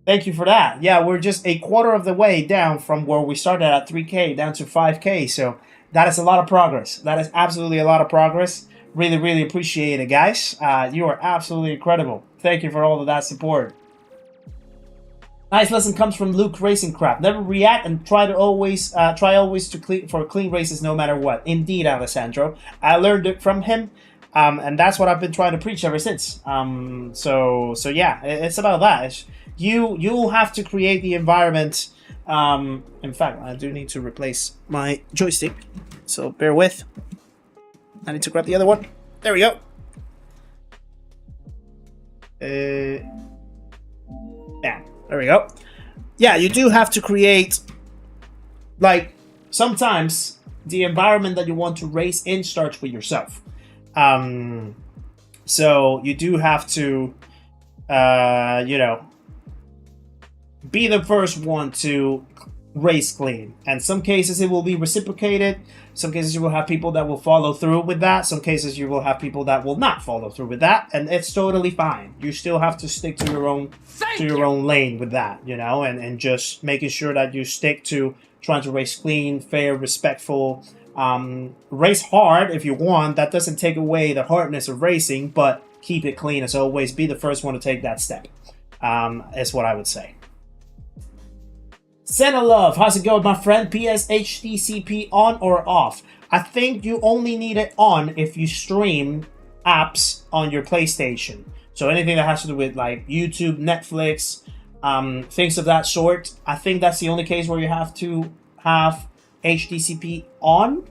Thank you for that. Yeah, we're just a quarter of the way down from where we started at 3K down to 5K. So that is a lot of progress. That is absolutely a lot of progress. Really, really appreciate it, guys. You are absolutely incredible. Thank you for all of that support. Nice lesson comes from Luke Racing Crap. Never react and try always for clean races no matter what. Indeed, Alessandro. I learned it from him, and that's what I've been trying to preach ever since. So yeah, it's about that. You'll have to create the environment. In fact, I do need to replace my joystick, so bear with. I need to grab the other one. There we go. Yeah, there we go. Yeah, you do have to create, like, sometimes the environment that you want to race in starts with yourself. So you do have to, be the first one to race clean. And some cases it will be reciprocated. Some cases you will have people that will follow through with that. Some cases you will have people that will not follow through with that, and it's totally fine. You still have to stick to your own own lane with that, and just making sure that you stick to trying to race clean, fair, respectful. Race hard if you want. That doesn't take away the hardness of racing, but keep it clean as always. Be the first one to take that step. Is what I would say. Senna Love, how's it going, my friend? PS HDCP on or off? I think you only need it on if you stream apps on your PlayStation. So anything that has to do with like YouTube, Netflix, things of that sort. I think that's the only case where you have to have HDCP on.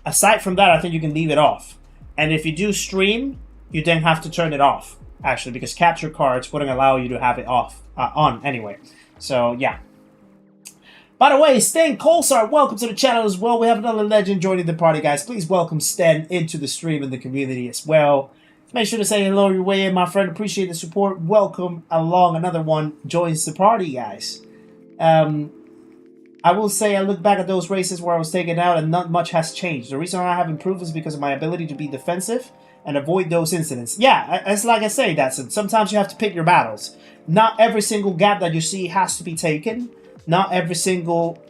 Aside from that, I think you can leave it off. And if you do stream, you then have to turn it off, actually, because capture cards wouldn't allow you to have it on anyway. So, yeah. By the way, Sten CORSAIR, welcome to the channel as well. We have another legend joining the party, guys. Please welcome Sten into the stream and the community as well. Make sure to say hello your way in, my friend. Appreciate the support. Welcome along. Another one joins the party, guys. I will say I look back at those races where I was taken out and not much has changed. The reason I have improved is because of my ability to be defensive and avoid those incidents. Yeah, it's like I say, Datsun. Sometimes you have to pick your battles. Not every single gap that you see has to be taken. Not every single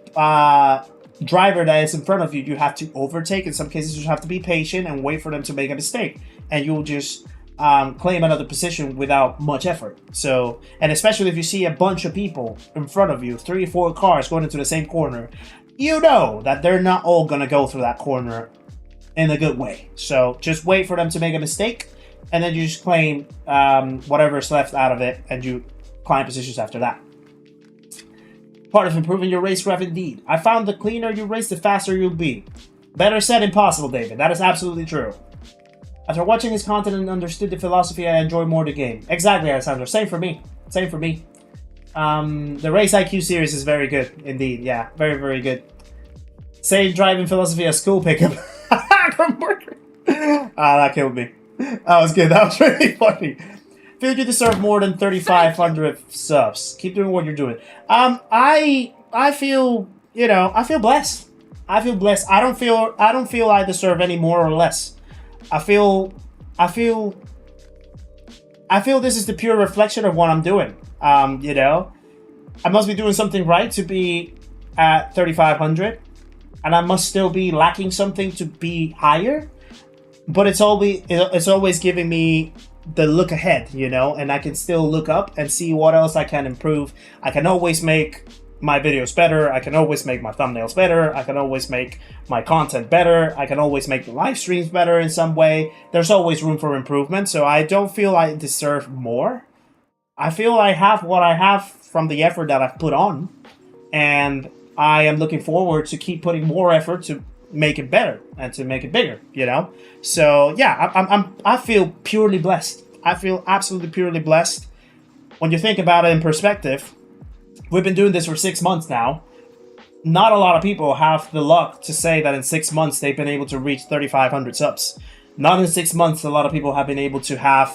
driver that is in front of you, you have to overtake. In some cases, you have to be patient and wait for them to make a mistake. And you'll just claim another position without much effort. So, and especially if you see a bunch of people in front of you, 3 or 4 cars going into the same corner, you know that they're not all going to go through that corner in a good way. So just wait for them to make a mistake, and then you just claim whatever's left out of it, and you climb positions after that. Part of improving your racecraft indeed. I found the cleaner you race, the faster you'll be. Better said impossible, David. That is absolutely true. After watching his content and understood the philosophy, I enjoy more the game. Exactly, Alessandro. Same for me. Same for me. The Race IQ series is very good, indeed. Yeah, very, very good. Same driving philosophy as school pickup. That killed me. That was good. That was really funny. Feel you deserve more than 3,500 subs. Keep doing what you're doing. I feel, you know, I feel blessed. I feel blessed. I don't feel I deserve any more or less. I feel this is the pure reflection of what I'm doing. You know, I must be doing something right to be at 3,500, and I must still be lacking something to be higher. But it's always giving me the look ahead, you know, and I can still look up and see what else I can improve. I can always make my videos better. I can always make my thumbnails better. I can always make my content better. I can always make the live streams better in some way. There's always room for improvement. So I don't feel I deserve more. I feel I have what I have from the effort that I've put on. And I am looking forward to keep putting more effort to make it better and to make it bigger, you know? So yeah, I feel purely blessed. I feel absolutely purely blessed. When you think about it in perspective, we've been doing this for 6 months now. Not a lot of people have the luck to say that in 6 months they've been able to reach 3,500 subs. Not in 6 months a lot of people have been able to have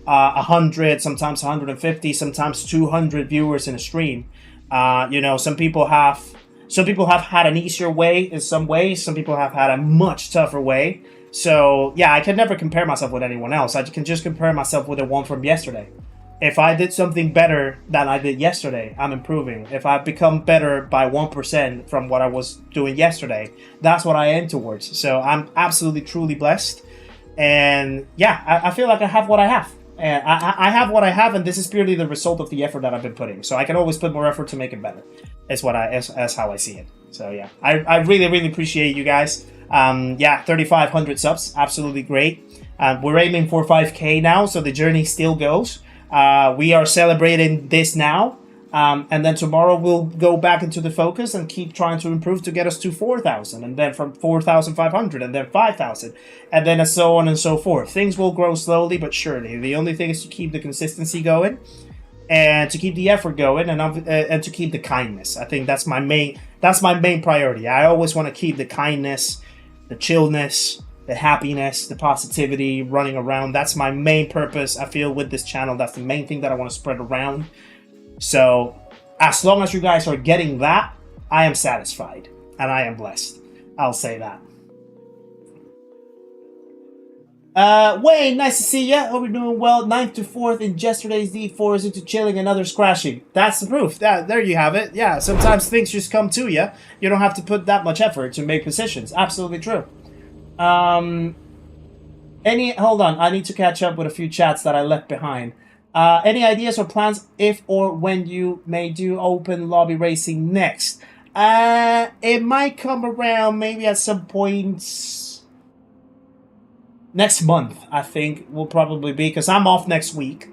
100, sometimes 150, sometimes 200 viewers in a stream. You know, some people have had an easier way in some ways. Some people have had a much tougher way. So yeah, I can never compare myself with anyone else. I can just compare myself with the one from yesterday. If I did something better than I did yesterday, I'm improving. If I've become better by 1% from what I was doing yesterday, that's what I aim towards. So I'm absolutely, truly blessed. And yeah, I feel like I have what I have. And I have what I have, and this is purely the result of the effort that I've been putting. So I can always put more effort to make it better. That's how I see it. So yeah, I really, really appreciate you guys. Yeah, 3,500 subs, absolutely great. We're aiming for 5K now, so the journey still goes. We are celebrating this now, and then tomorrow we'll go back into the focus and keep trying to improve to get us to 4,000, and then from 4,500, and then 5,000, and then so on and so forth. Things will grow slowly but surely. The only thing is to keep the consistency going, and to keep the effort going, and to keep the kindness. I think that's my main priority. I always want to keep the kindness, the chillness, the happiness, the positivity running around. That's my main purpose, I feel, with this channel. That's the main thing that I want to spread around. So as long as you guys are getting that, I am satisfied and I am blessed. I'll say that. Wayne, nice to see ya. Hope you're doing well. 9th to 4th in yesterday's D4 is into chilling and others crashing. That's the proof. There you have it. Yeah, sometimes things just come to you. You don't have to put that much effort to make positions. Absolutely true. Hold on, I need to catch up with a few chats that I left behind. Any ideas or plans if or when you may do open lobby racing next? It might come around maybe at some point next month, I think will probably be, because I'm off next week.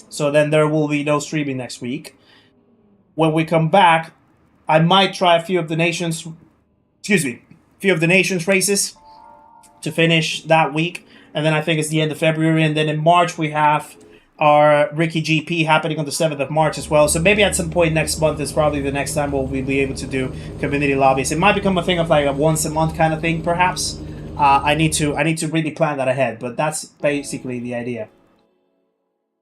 So then there will be no streaming next week. When we come back, I might try a few of the nations races to finish that week, and then I think it's the end of February, and then in March we have our Ricky GP happening on the 7th of March as well. So maybe at some point next month is probably the next time we'll be able to do community lobbies. It might become a thing of like a once a month kind of thing, perhaps. I need to really plan that ahead. But that's basically the idea.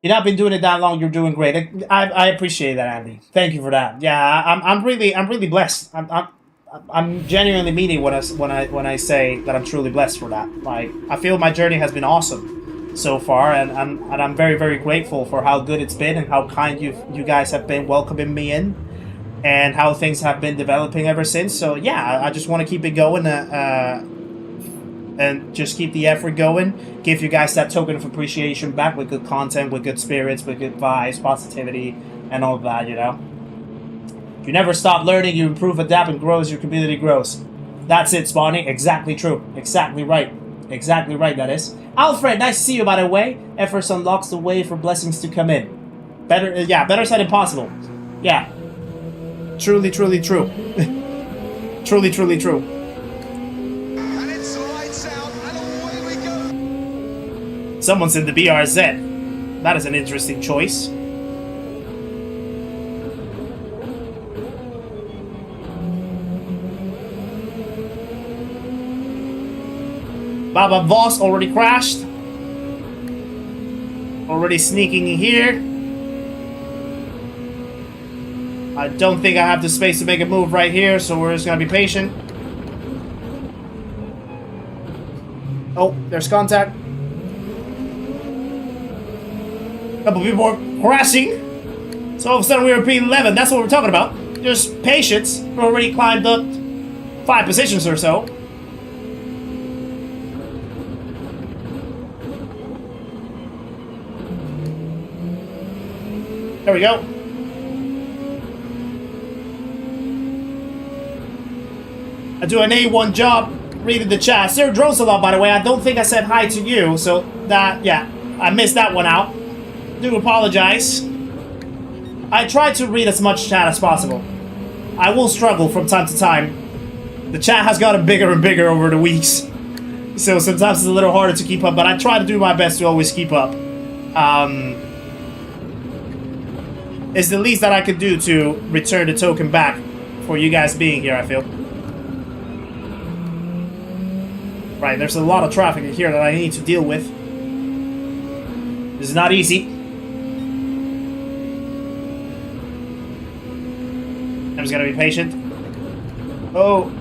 You've not been doing it that long. You're doing great. I appreciate that, Andy. Thank you for that. Yeah, I'm really blessed. I'm genuinely meaning when I say that I'm truly blessed for that. Like, I feel my journey has been awesome so far, and I'm very grateful for how good it's been and how kind you guys have been welcoming me in, and how things have been developing ever since. So yeah, I just want to keep it going. And just keep the effort going, give you guys that token of appreciation back with good content, with good spirits, with good vibes, positivity, and all of that, you know? You never stop learning, you improve, adapt, and grow as your community grows. That's it, Spawny. Exactly true. Exactly right. Exactly right, that is. Alfred, nice to see you, by the way. Efforts unlocks the way for blessings to come in. Better, yeah, better said impossible. Yeah. Truly true. truly true. Someone's in the BRZ. That is an interesting choice. Baba Voss already crashed. Already sneaking in here. I don't think I have the space to make a move right here, so we're just gonna be patient. Oh, there's contact. Couple people are crashing. So all of a sudden we were P11. That's what we're talking about. Just patience. We already climbed up 5 positions or so. There we go. I do an A1 job reading the chat. Sir Drones a lot, by the way. I don't think I said hi to you, so that, yeah, I missed that one out. Do apologize. I try to read as much chat as possible. I will struggle from time to time. The chat has gotten bigger and bigger over the weeks, so sometimes it's a little harder to keep up, but I try to do my best to always keep up. It's the least that I could do to return the token back for you guys being here, I feel. Right, there's a lot of traffic in here that I need to deal with. This is not easy. I'm just gonna be patient. Oh.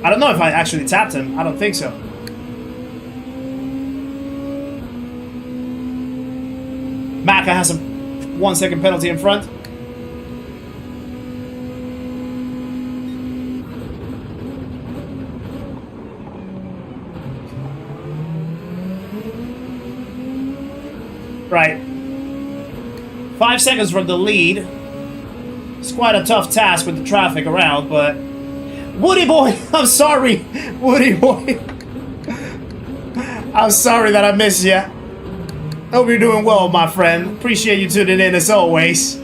I don't know if I actually tapped him. I don't think so. Maka has a 1 second penalty in front. Right. 5 seconds from the lead. It's quite a tough task with the traffic around, but... Woody boy! I'm sorry! Woody boy! I'm sorry that I missed you. Hope you're doing well, my friend. Appreciate you tuning in as always.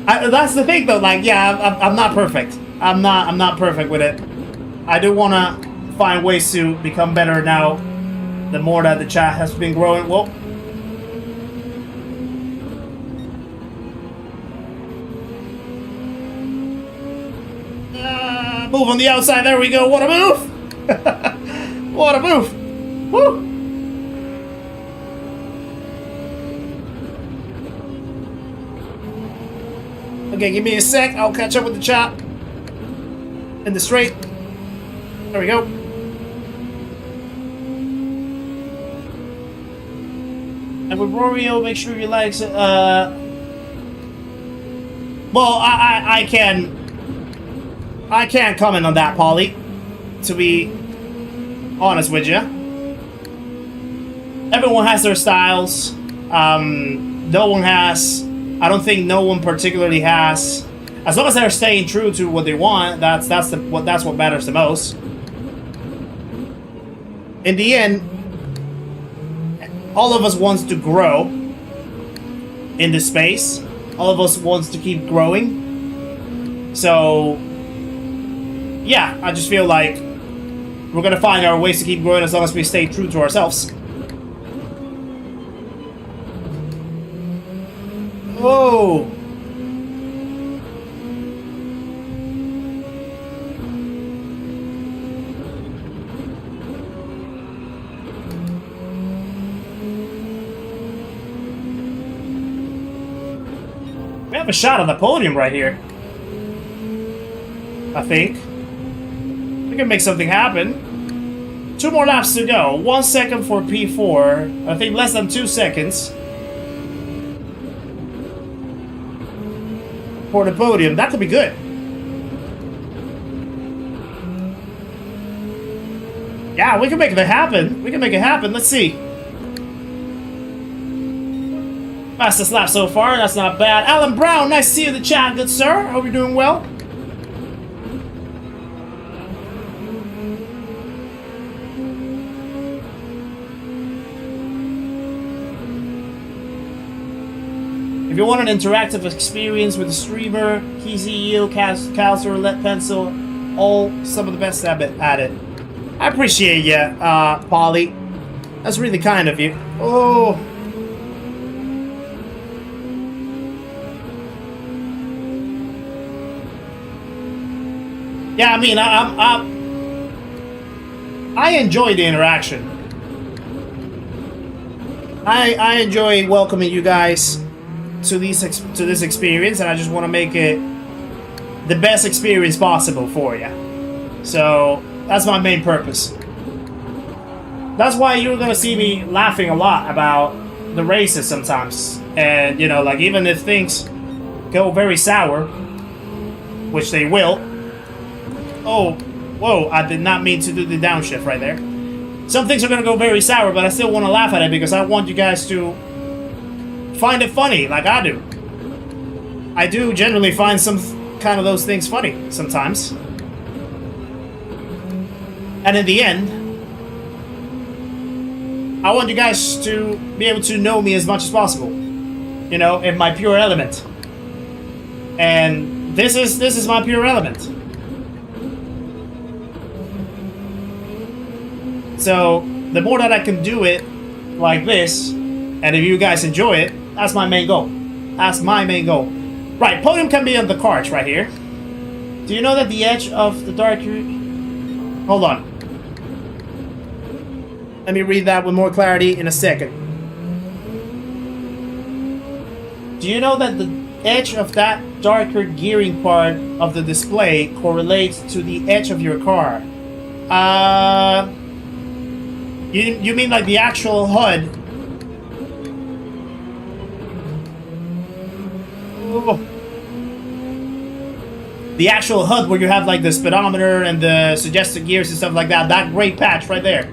That's the thing though, like, yeah, I'm not perfect. I'm not perfect with it. I do want to find ways to become better now. The more that the chat has been growing. Well... move on the outside, there we go, what a move! What a move! Woo! Okay, give me a sec, I'll catch up with the chat. In the straight. There we go. And with Rorio, make sure you like... well, I can't comment on that, Polly, to be honest with you. Everyone has their styles. No one has... I don't think no one particularly has... As long as they're staying true to what they want, that's what matters the most. In the end, all of us wants to grow in this space. All of us wants to keep growing. So... yeah, I just feel like we're gonna find our ways to keep growing as long as we stay true to ourselves. Whoa! We have a shot on the podium right here. I think. We can make something happen. 2 more laps to go. 1 second for P4. I think less than 2 seconds. For the podium. That could be good. Yeah, we can make it happen. We can make it happen. Let's see. Fastest lap so far. That's not bad. Alan Brown, nice to see you in the chat, good sir. Hope you're doing well. If you want an interactive experience with the streamer, Kizzi, CORSAIR, Lead Pencil, all some of the best at it. I appreciate you, Polly. That's really kind of you. Oh. Yeah, I mean, I enjoy the interaction. I enjoy welcoming you guys to this experience, and I just want to make it the best experience possible for you. So that's my main purpose. That's why you're gonna see me laughing a lot about the races sometimes, and you know, like even if things go very sour, which they will. Oh, whoa! I did not mean to do the downshift right there. Some things are gonna go very sour, but I still want to laugh at it because I want you guys to find it funny, like I do. I do generally find some kind of those things funny sometimes. And in the end, I want you guys to be able to know me as much as possible. You know, in my pure element. And this is my pure element. So, the more that I can do it like this, and if you guys enjoy it, that's my main goal. That's my main goal. Right, podium can be on the cards right here. Do you know that the edge of the dark... Hold on. Let me read that with more clarity in a second. Do you know that the edge of that darker gearing part of the display correlates to the edge of your car? You mean like the actual HUD? Oh. The actual HUD where you have like the speedometer and the suggested gears and stuff like that. That gray patch right there.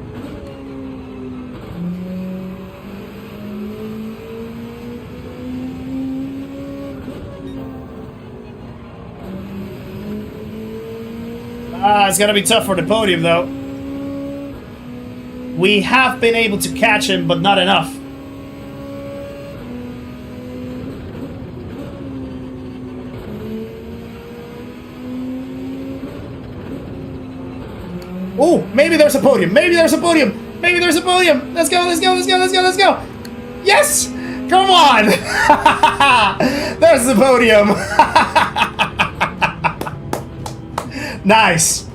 It's gonna be tough for the podium though. We have been able to catch him, but not enough. Oh, maybe there's a podium. Maybe there's a podium. Maybe there's a podium. Let's go, let's go, let's go, let's go, let's go. Yes! Come on! There's the podium. Nice.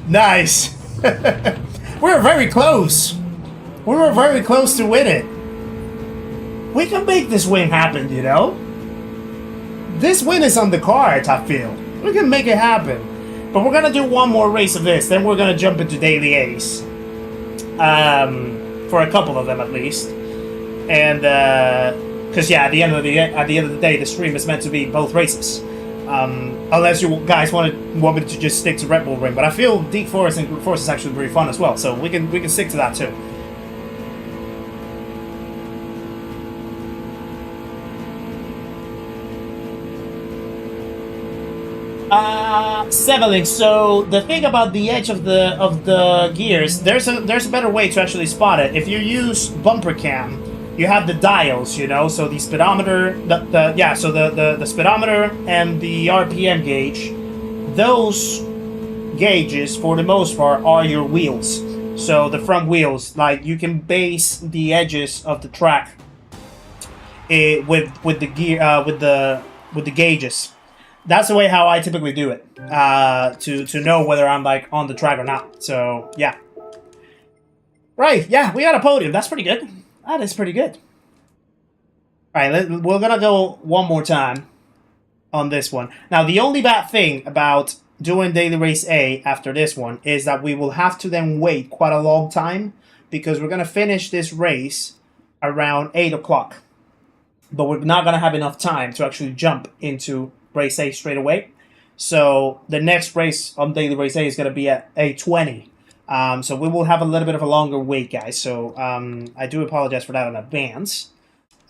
Nice. We're very close. We were very close to win it. We can make this win happen, you know? This win is on the cards, I feel. We can make it happen. But we're gonna do one more race of this, then we're gonna jump into Dailies. For a couple of them at least. And because yeah, at the end of the day, the stream is meant to be both races. Unless you guys want me to just stick to Red Bull Ring, but I feel Deep Forest and Group Force is actually very fun as well, so we can stick to that too. Seveling. So the thing about the edge of the gears, there's a better way to actually spot it. If you use bumper cam, you have the dials, you know, so the speedometer, the speedometer and the RPM gauge, those gauges, for the most part, are your wheels. So the front wheels, like you can base the edges of the track with the gear with the gauges. That's the way how I typically do it to know whether I'm like on the track or not. So yeah, right, yeah, we got a podium. That's pretty good. That is pretty good. All right, we're gonna go one more time on this one. Now, the only bad thing about doing Daily Race A after this one is that we will have to then wait quite a long time because we're gonna finish this race around 8 o'clock. But we're not gonna have enough time to actually jump into Race A straight away. So the next race on Daily Race A is gonna be at 8:20. So we will have a little bit of a longer wait, guys. So I do apologize for that in advance.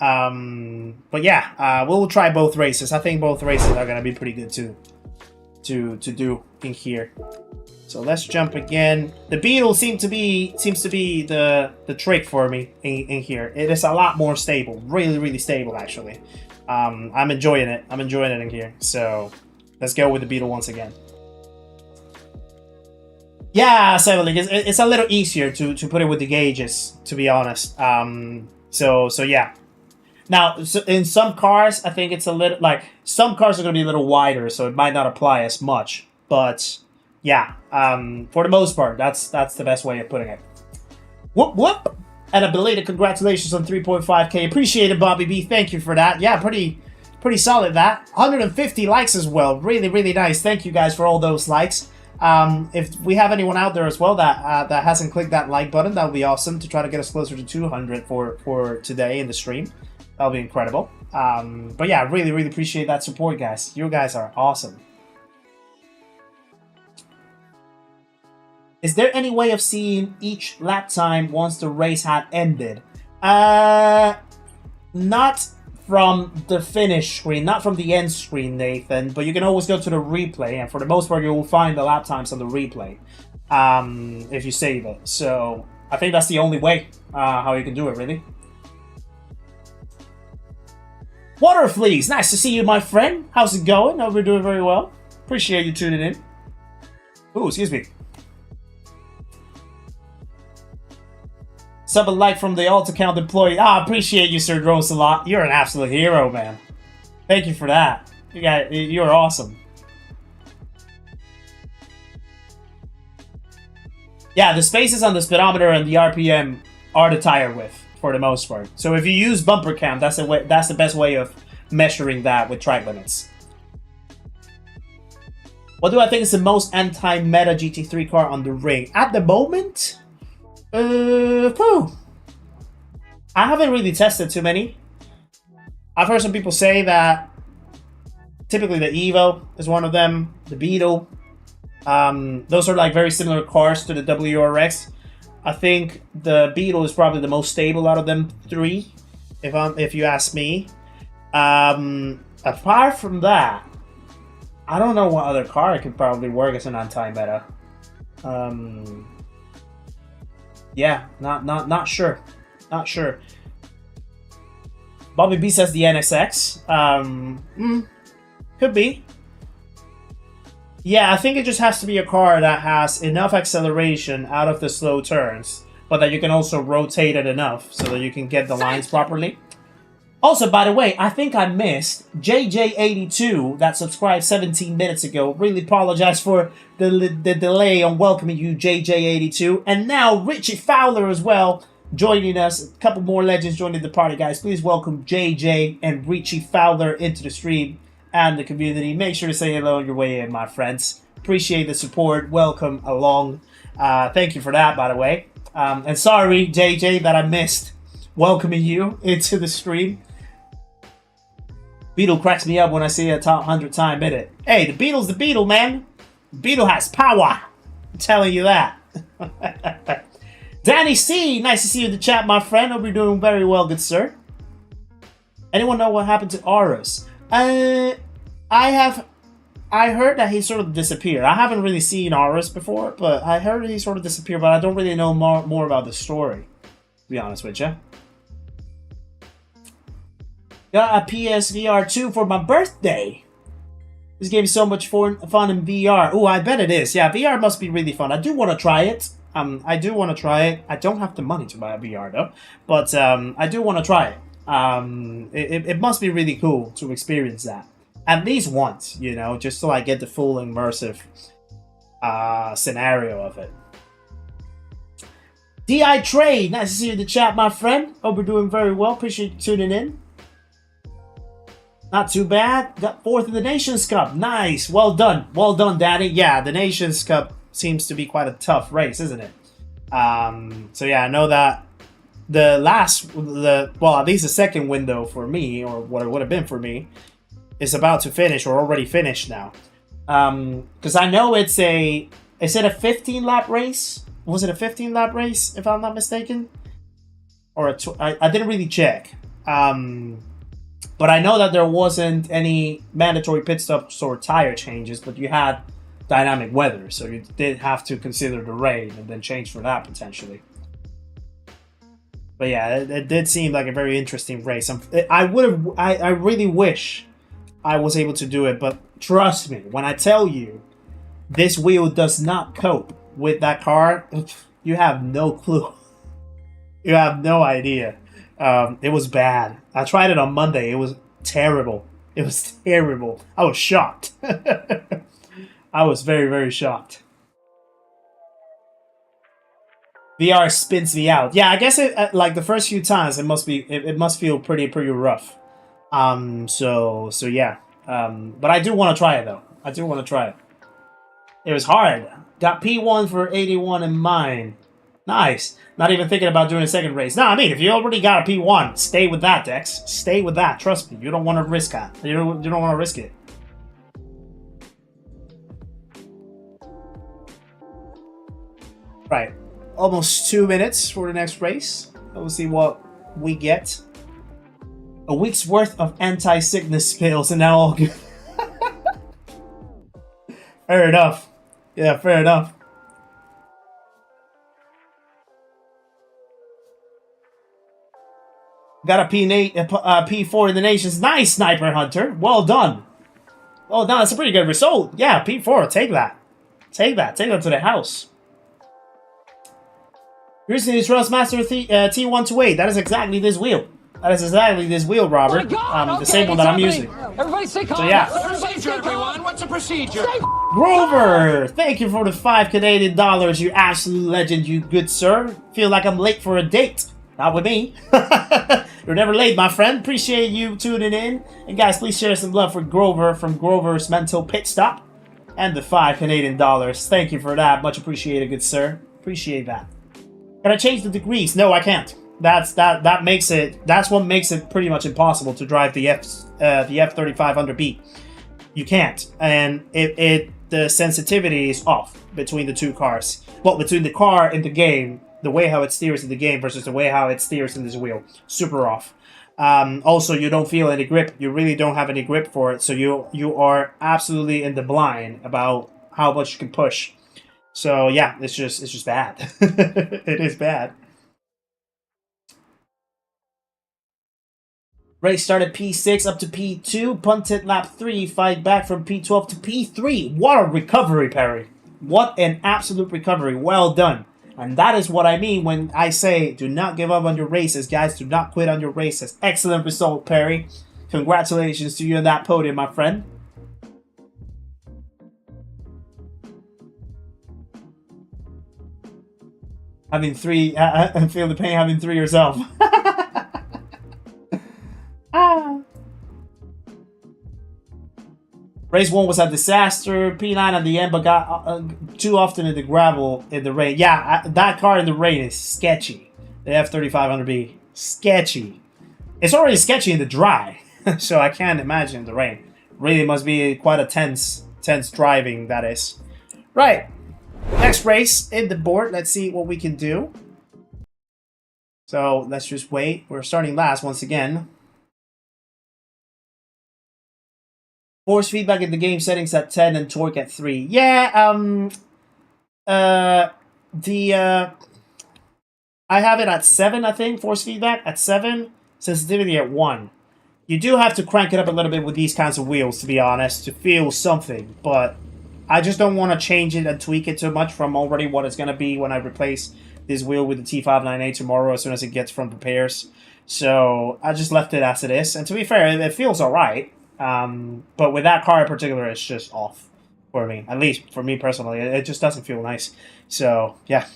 But yeah, we will try both races. I think both races are gonna be pretty good to do in here. So let's jump again. The Beetle seems to be the trick for me in here. It is a lot more stable, really stable actually. I'm enjoying it. I'm enjoying it in here. So let's go with the Beetle once again. Yeah, so like it's a little easier to put it with the gauges, to be honest. So yeah. Now, so in some cars, I think it's a little like some cars are going to be a little wider, so it might not apply as much. But yeah, for the most part, that's the best way of putting it. Whoop whoop! And a belated congratulations on 3.5K. Appreciate it, Bobby B. Thank you for that. Yeah, pretty solid that. 150 likes as well. Really nice. Thank you guys for all those likes. If we have anyone out there as well that hasn't clicked that like button, that would be awesome to try to get us closer to 200 for today in the stream. That'll be incredible. But yeah, really appreciate that support, guys. You guys are awesome. Is there any way of seeing each lap time once the race had ended? Not from the finish screen, not from the end screen, Nathan, but you can always go to the replay, and for the most part, you will find the lap times on the replay if you save it. So I think that's the only way how you can do it, really. Waterfleas, nice to see you, my friend. How's it going? Hope you're doing very well. Appreciate you tuning in. Ooh, excuse me. Sub a like from the alt account employee. Appreciate you, Sir Drones a lot. You're an absolute hero, man. Thank you for that. You're awesome. Yeah, the spaces on the speedometer and the RPM are the tire width for the most part. So if you use bumper count, that's the best way of measuring that with track limits. What do I think is the most anti-meta GT3 car on the ring at the moment? I haven't really tested too many. I've heard some people say that typically the Evo is one of them, the Beetle. Those are like very similar cars to the WRX. I think the Beetle is probably the most stable out of them three, if you ask me. Apart from that, I don't know what other car could probably work as an anti-meta. Yeah, not sure. Not sure. Bobby B says the NSX. Could be. Yeah, I think it just has to be a car that has enough acceleration out of the slow turns, but that you can also rotate it enough so that you can get the lines properly. Also, by the way, I think I missed JJ82 that subscribed 17 minutes ago. Really apologize for the delay on welcoming you, JJ82. And now Richie Fowler as well joining us. A couple more legends joining the party, guys. Please welcome JJ and Richie Fowler into the stream and the community. Make sure to say hello on your way in, my friends. Appreciate the support. Welcome along. Thank you for that, by the way. And sorry, JJ, that I missed welcoming you into the stream. Beetle cracks me up when I see a top 100 time in it. Hey, the Beetle's the Beetle, man. Beetle has power. I'm telling you that. Danny C, nice to see you in the chat, my friend. Hope you're doing very well, good sir. Anyone know what happened to AORUS? I heard that he sort of disappeared. I haven't really seen AORUS before, but I heard he sort of disappeared, but I don't really know more about the story, to be honest with you. Got a PSVR 2 for my birthday. This game is so much fun in VR. Oh, I bet it is. Yeah, VR must be really fun. I do want to try it. I do want to try it. I don't have the money to buy a VR though, but I do want to try it. It must be really cool to experience that. At least once, you know, just so I get the full immersive scenario of it. DI Trade, nice to see you in the chat, my friend. Hope you're doing very well. Appreciate you tuning in. Not too bad. Got 4th in the Nations Cup. Nice. Well done. Well done, Daddy. Yeah, the Nations Cup seems to be quite a tough race, isn't it? So yeah, I know that well, at least the second window for me, or what it would have been for me, is about to finish or already finished now. Because I know is it a 15-lap race? Was it a 15-lap race, if I'm not mistaken? Or I didn't really check. But I know that there wasn't any mandatory pit stops or tire changes, but you had dynamic weather, so you did have to consider the rain and then change for that potentially. But yeah, it did seem like a very interesting race. I really wish I was able to do it, but trust me, when I tell you this wheel does not cope with that car, you have no clue. You have no idea. It was bad. I tried it on Monday. It was terrible. It was terrible. I was shocked. I was very, very shocked. VR spins me out. Yeah, I guess it like the first few times it must feel pretty rough. So yeah. But I do want to try it though. I do want to try it. It was hard. Got P1 for 81 in mine. Nice. Not even thinking about doing a second race. No, I mean, if you already got a P1, stay with that, Dex. Stay with that. Trust me. You don't want to risk that. You don't want to risk it. Right. Almost 2 minutes for the next race. We'll see what we get. A week's worth of anti-sickness pills and now all good. Fair enough. Yeah, fair enough. Got a P4 in the Nations. Nice, Sniper Hunter. Well done. Well done. That's a pretty good result. Yeah, P4. Take that. Take that. Take that to the house. Recently, Thrustmaster T128. That is exactly this wheel. That is exactly this wheel, Robert. The same one that I'm using. Everybody stay calm. So yeah. Procedure, everyone. What's the procedure? Grover, thank you for the 5 Canadian dollars. You absolute legend, you good sir. Feel like I'm late for a date. Not with me. You're never late, my friend. Appreciate you tuning in. And guys, please share some love for Grover from Grover's Mental Pit Stop. And the 5 Canadian dollars. Thank you for that. Much appreciated, good sir. Appreciate that. Can I change the degrees? No, I can't. That's what makes it pretty much impossible to drive the F3500B. You can't. And the sensitivity is off between the two cars. Well, between the car in the game, the way how it steers in the game versus the way how it steers in this wheel. Super off. Also, you don't feel any grip. You really don't have any grip for it. So you are absolutely in the blind about how much you can push. So yeah, it's just bad. It is bad. Race started P6 up to P2, punted lap 3, fight back from P12 to P3. What a recovery, Perry. What an absolute recovery. Well done. And that is what I mean when I say do not give up on your races, guys. Do not quit on your races. Excellent result, Perry. Congratulations to you on that podium, my friend. Having 3, I feel the pain having 3 yourself. Race 1 was a disaster. P9 at the end, but got too often in the gravel in the rain. Yeah, that car in the rain is sketchy. The F3500B. Sketchy. It's already sketchy in the dry, so I can't imagine the rain. Really must be quite a tense driving, that is. Right. Next race in the board. Let's see what we can do. So let's just wait. We're starting last once again. Force feedback in the game settings at 10 and torque at 3. Yeah, I have it at 7, I think. Force feedback at 7. Sensitivity at 1. You do have to crank it up a little bit with these kinds of wheels, to be honest, to feel something. But I just don't want to change it and tweak it too much from already what it's going to be when I replace this wheel with the T598 tomorrow as soon as it gets from repairs. So I just left it as it is. And to be fair, it feels alright. But with that car in particular, it's just off for me. At least for me personally, it just doesn't feel nice. So, yeah.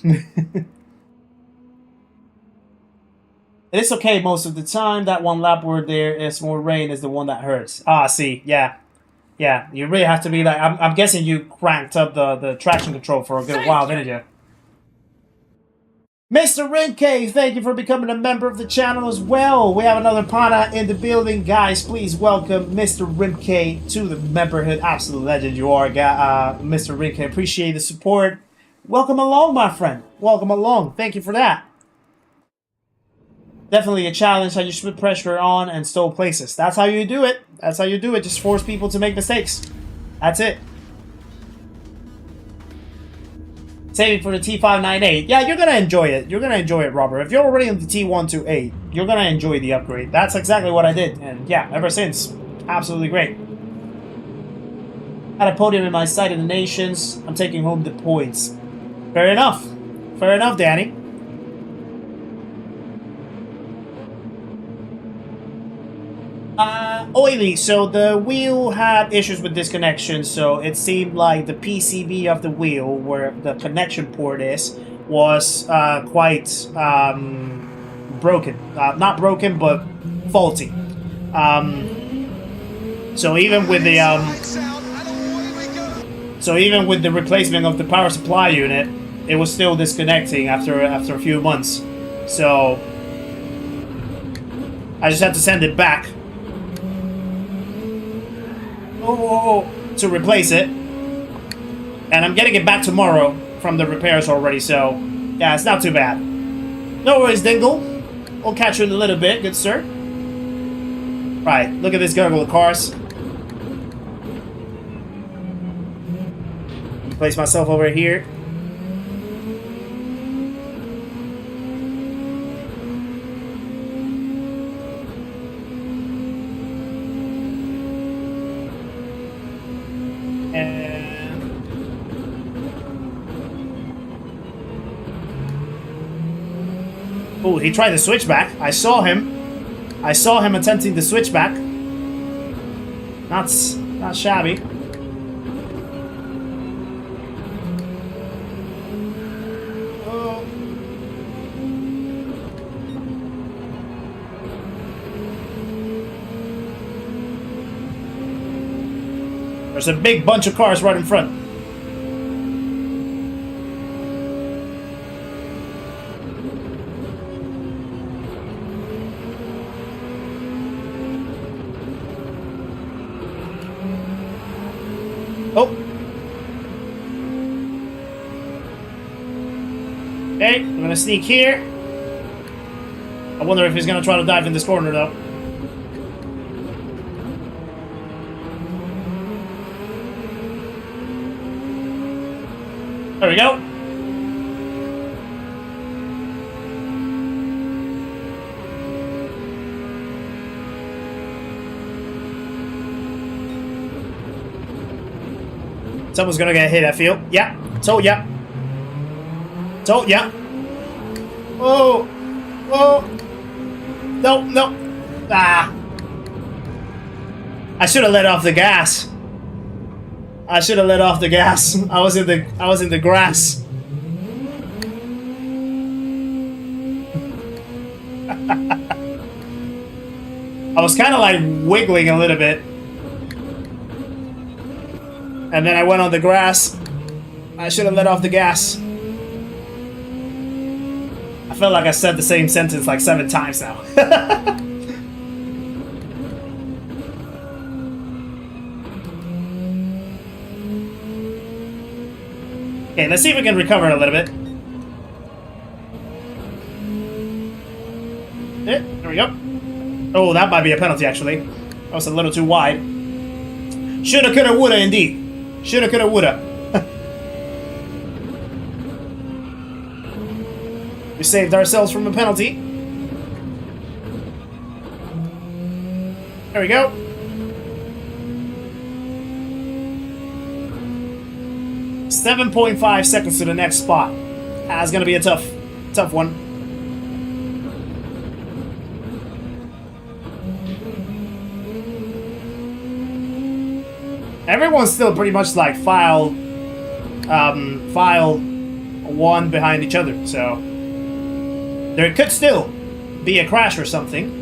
It's okay most of the time. That one lap where there is more rain is the one that hurts. Ah, see, yeah. Yeah, you really have to be like... I'm guessing you cranked up the traction control for a good while, didn't you? Mr. Rinke, thank you for becoming a member of the channel as well. We have another Pana in the building. Guys, please welcome Mr. Rinke to the memberhood. Absolute legend you are, Mr. Rinke. Appreciate the support. Welcome along, my friend. Welcome along. Thank you for that. Definitely a challenge how you put pressure on and stole places. That's how you do it. That's how you do it. Just force people to make mistakes. That's it. Saving for the T598. Yeah, you're gonna enjoy it. You're gonna enjoy it, Robert. If you're already on the T128, you're gonna enjoy the upgrade. That's exactly what I did. And yeah, ever since. Absolutely great. Had a podium in my sight in the nations. I'm taking home the points. Fair enough. Fair enough, Danny. Oily, so the wheel had issues with disconnection, so it seemed like the PCB of the wheel, where the connection port is, was quite broken. Not broken, but faulty. So even with the replacement of the power supply unit, it was still disconnecting after a few months. So I just had to send it back. To replace it, and I'm getting it back tomorrow from the repairs already, so yeah, it's not too bad. No worries, Dingle. We'll catch you in a little bit, good sir. Right, look at this gurgle of cars. Place myself over here. Oh, he tried the switchback. I saw him. I saw him attempting the switchback. Not shabby. Oh. There's a big bunch of cars right in front. Oh. Okay, I'm gonna sneak here. I wonder if he's gonna try to dive in this corner though. There we go. Someone's gonna get hit, I feel. Yeah. Told ya. Told ya. Oh. Oh. No, no. Ah. I should have let off the gas. I should have let off the gas. I was in the grass. I was kind of like wiggling a little bit. And then I went on the grass. I should have let off the gas. I felt like I said the same sentence like 7 times now. Okay, let's see if we can recover it a little bit. There we go. Oh, that might be a penalty actually. That was a little too wide. Shoulda, coulda, woulda indeed. Shoulda, coulda, woulda. We saved ourselves from a penalty. There we go. .5 seconds to the next spot. That's gonna be a tough one. Everyone's still pretty much like file 1 behind each other, so there could still be a crash or something.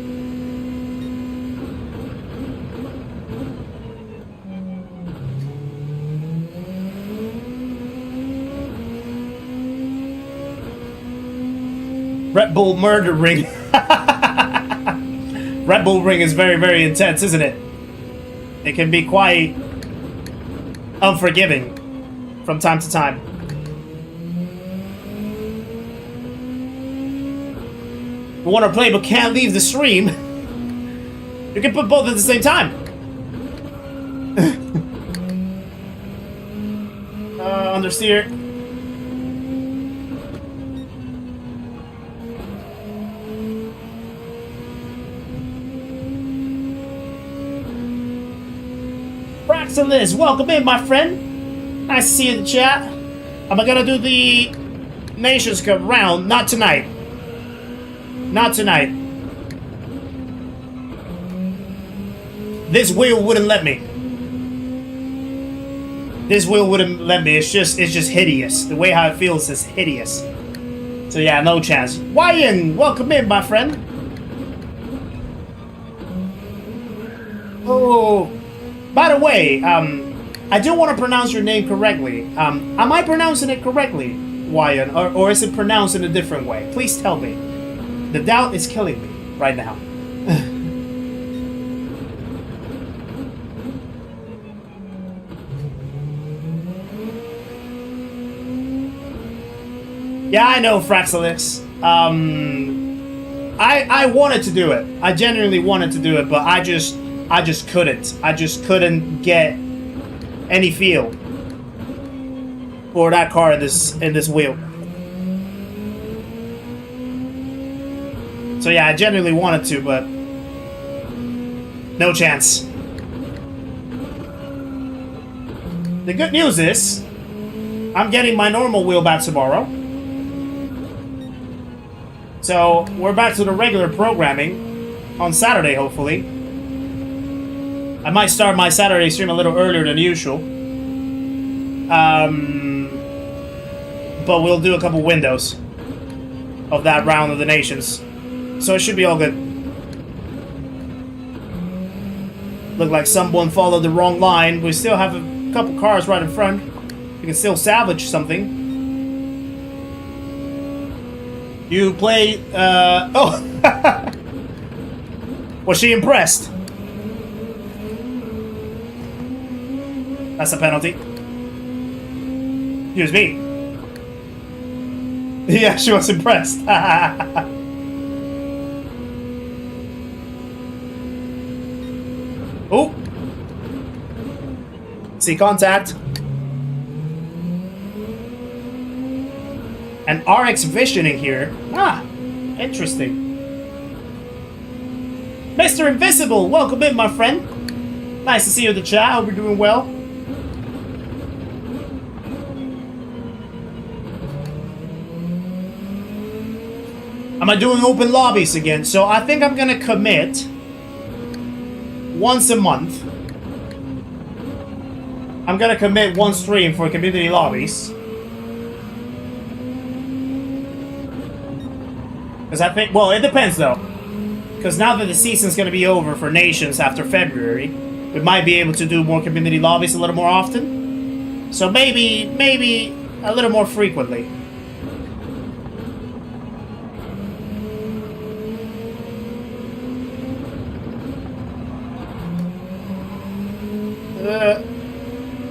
Red Bull murder ring. Red Bull ring is very, very intense, isn't it? It can be quite unforgiving from time to time. You want to play but can't leave the stream? You can put both at the same time. Understeer. Braxton Liz, welcome in, my friend. Nice to see you in the chat. Am I gonna do the Nations Cup round? Not tonight. Not tonight. This wheel wouldn't let me. This wheel wouldn't let me. It's just hideous. The way how it feels is hideous. So yeah, no chance. Wyan, welcome in, my friend. Oh, by the way, I do want to pronounce your name correctly. Am I pronouncing it correctly, Wyan, or is it pronounced in a different way? Please tell me. The doubt is killing me right now. Yeah, I know, Fraxelix. I wanted to do it. I genuinely wanted to do it, but I just couldn't. I just couldn't get any feel for that car in this wheel. So yeah, I genuinely wanted to, but no chance. The good news is, I'm getting my normal wheel back tomorrow. So, we're back to the regular programming on Saturday, hopefully. I might start my Saturday stream a little earlier than usual. But we'll do a couple windows of that round of the nations. So it should be all good. Look like someone followed the wrong line. We still have a couple cars right in front. We can still salvage something. You play, oh! Was she impressed? That's a penalty. Excuse me. Yeah, she was impressed. Oh! See contact. An RX visioning here. Ah, interesting. Mr. Invisible, welcome in, my friend. Nice to see you in the chat. Hope you're doing well. Am I doing open lobbies again? So I think I'm gonna commit once a month. I'm gonna commit one stream for community lobbies. Because I think, well, it depends though. Because now that the season's going to be over for Nations after February, we might be able to do more community lobbies a little more often. So maybe a little more frequently.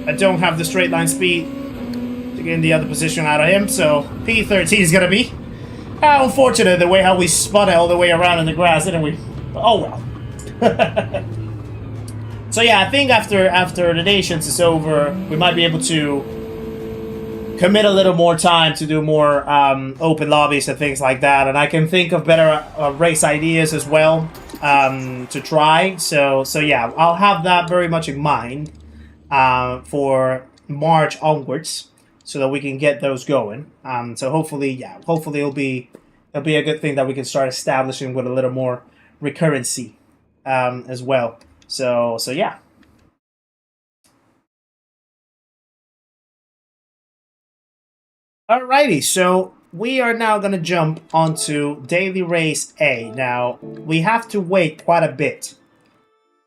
I don't have the straight line speed to get in the other position out of him, so P13 is going to be... How unfortunate the way how we spun it all the way around in the grass, didn't we? Oh well. So yeah, I think after the Nations is over, we might be able to commit a little more time to do more open lobbies and things like that, and I can think of better race ideas as well to try. So yeah, I'll have that very much in mind for March onwards, so that we can get those going. So hopefully, yeah, hopefully it'll be a good thing that we can start establishing with a little more recurrency as well. So yeah. Alrighty, so we are now going to jump onto Daily Race A. Now, we have to wait quite a bit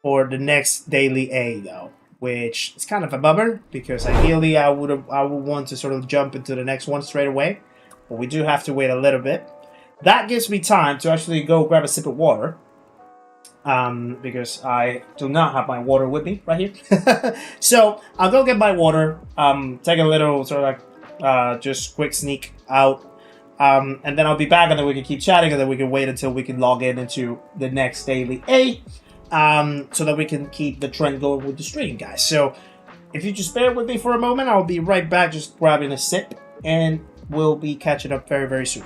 for the next Daily A, though, which is kind of a bummer, because ideally I would want to sort of jump into the next one straight away, but we do have to wait a little bit. That gives me time to actually go grab a sip of water, because I do not have my water with me right here. So I'll go get my water, take a little sort of like just quick sneak out, and then I'll be back, and then we can keep chatting, and then we can wait until we can log in into the next Daily A, so that we can keep the trend going with the stream, guys. So if you just bear with me for a moment, I'll be right back, just grabbing a sip, and we'll be catching up very, very soon.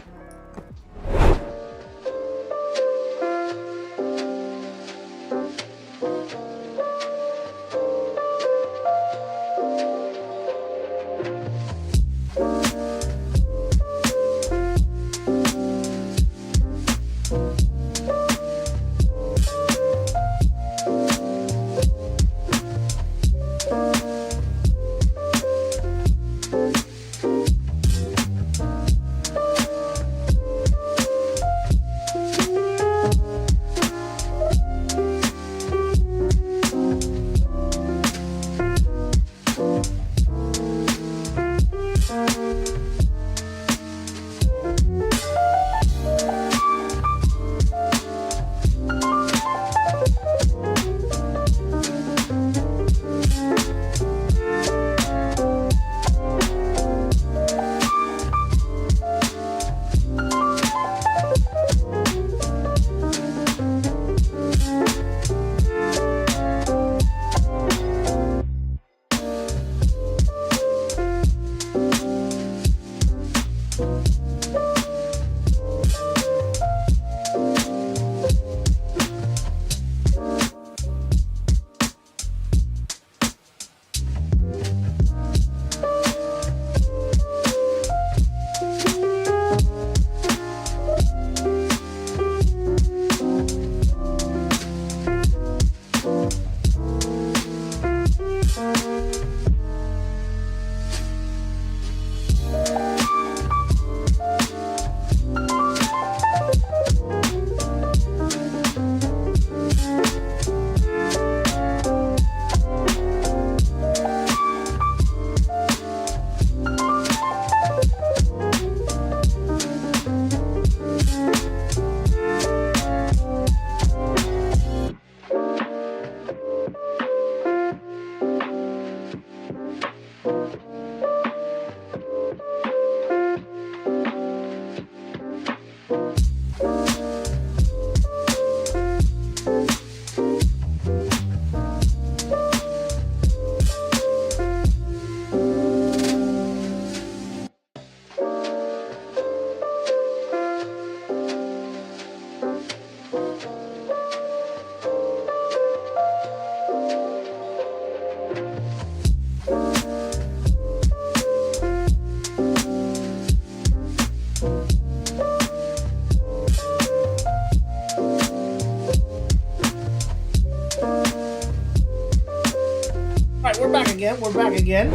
We're back again.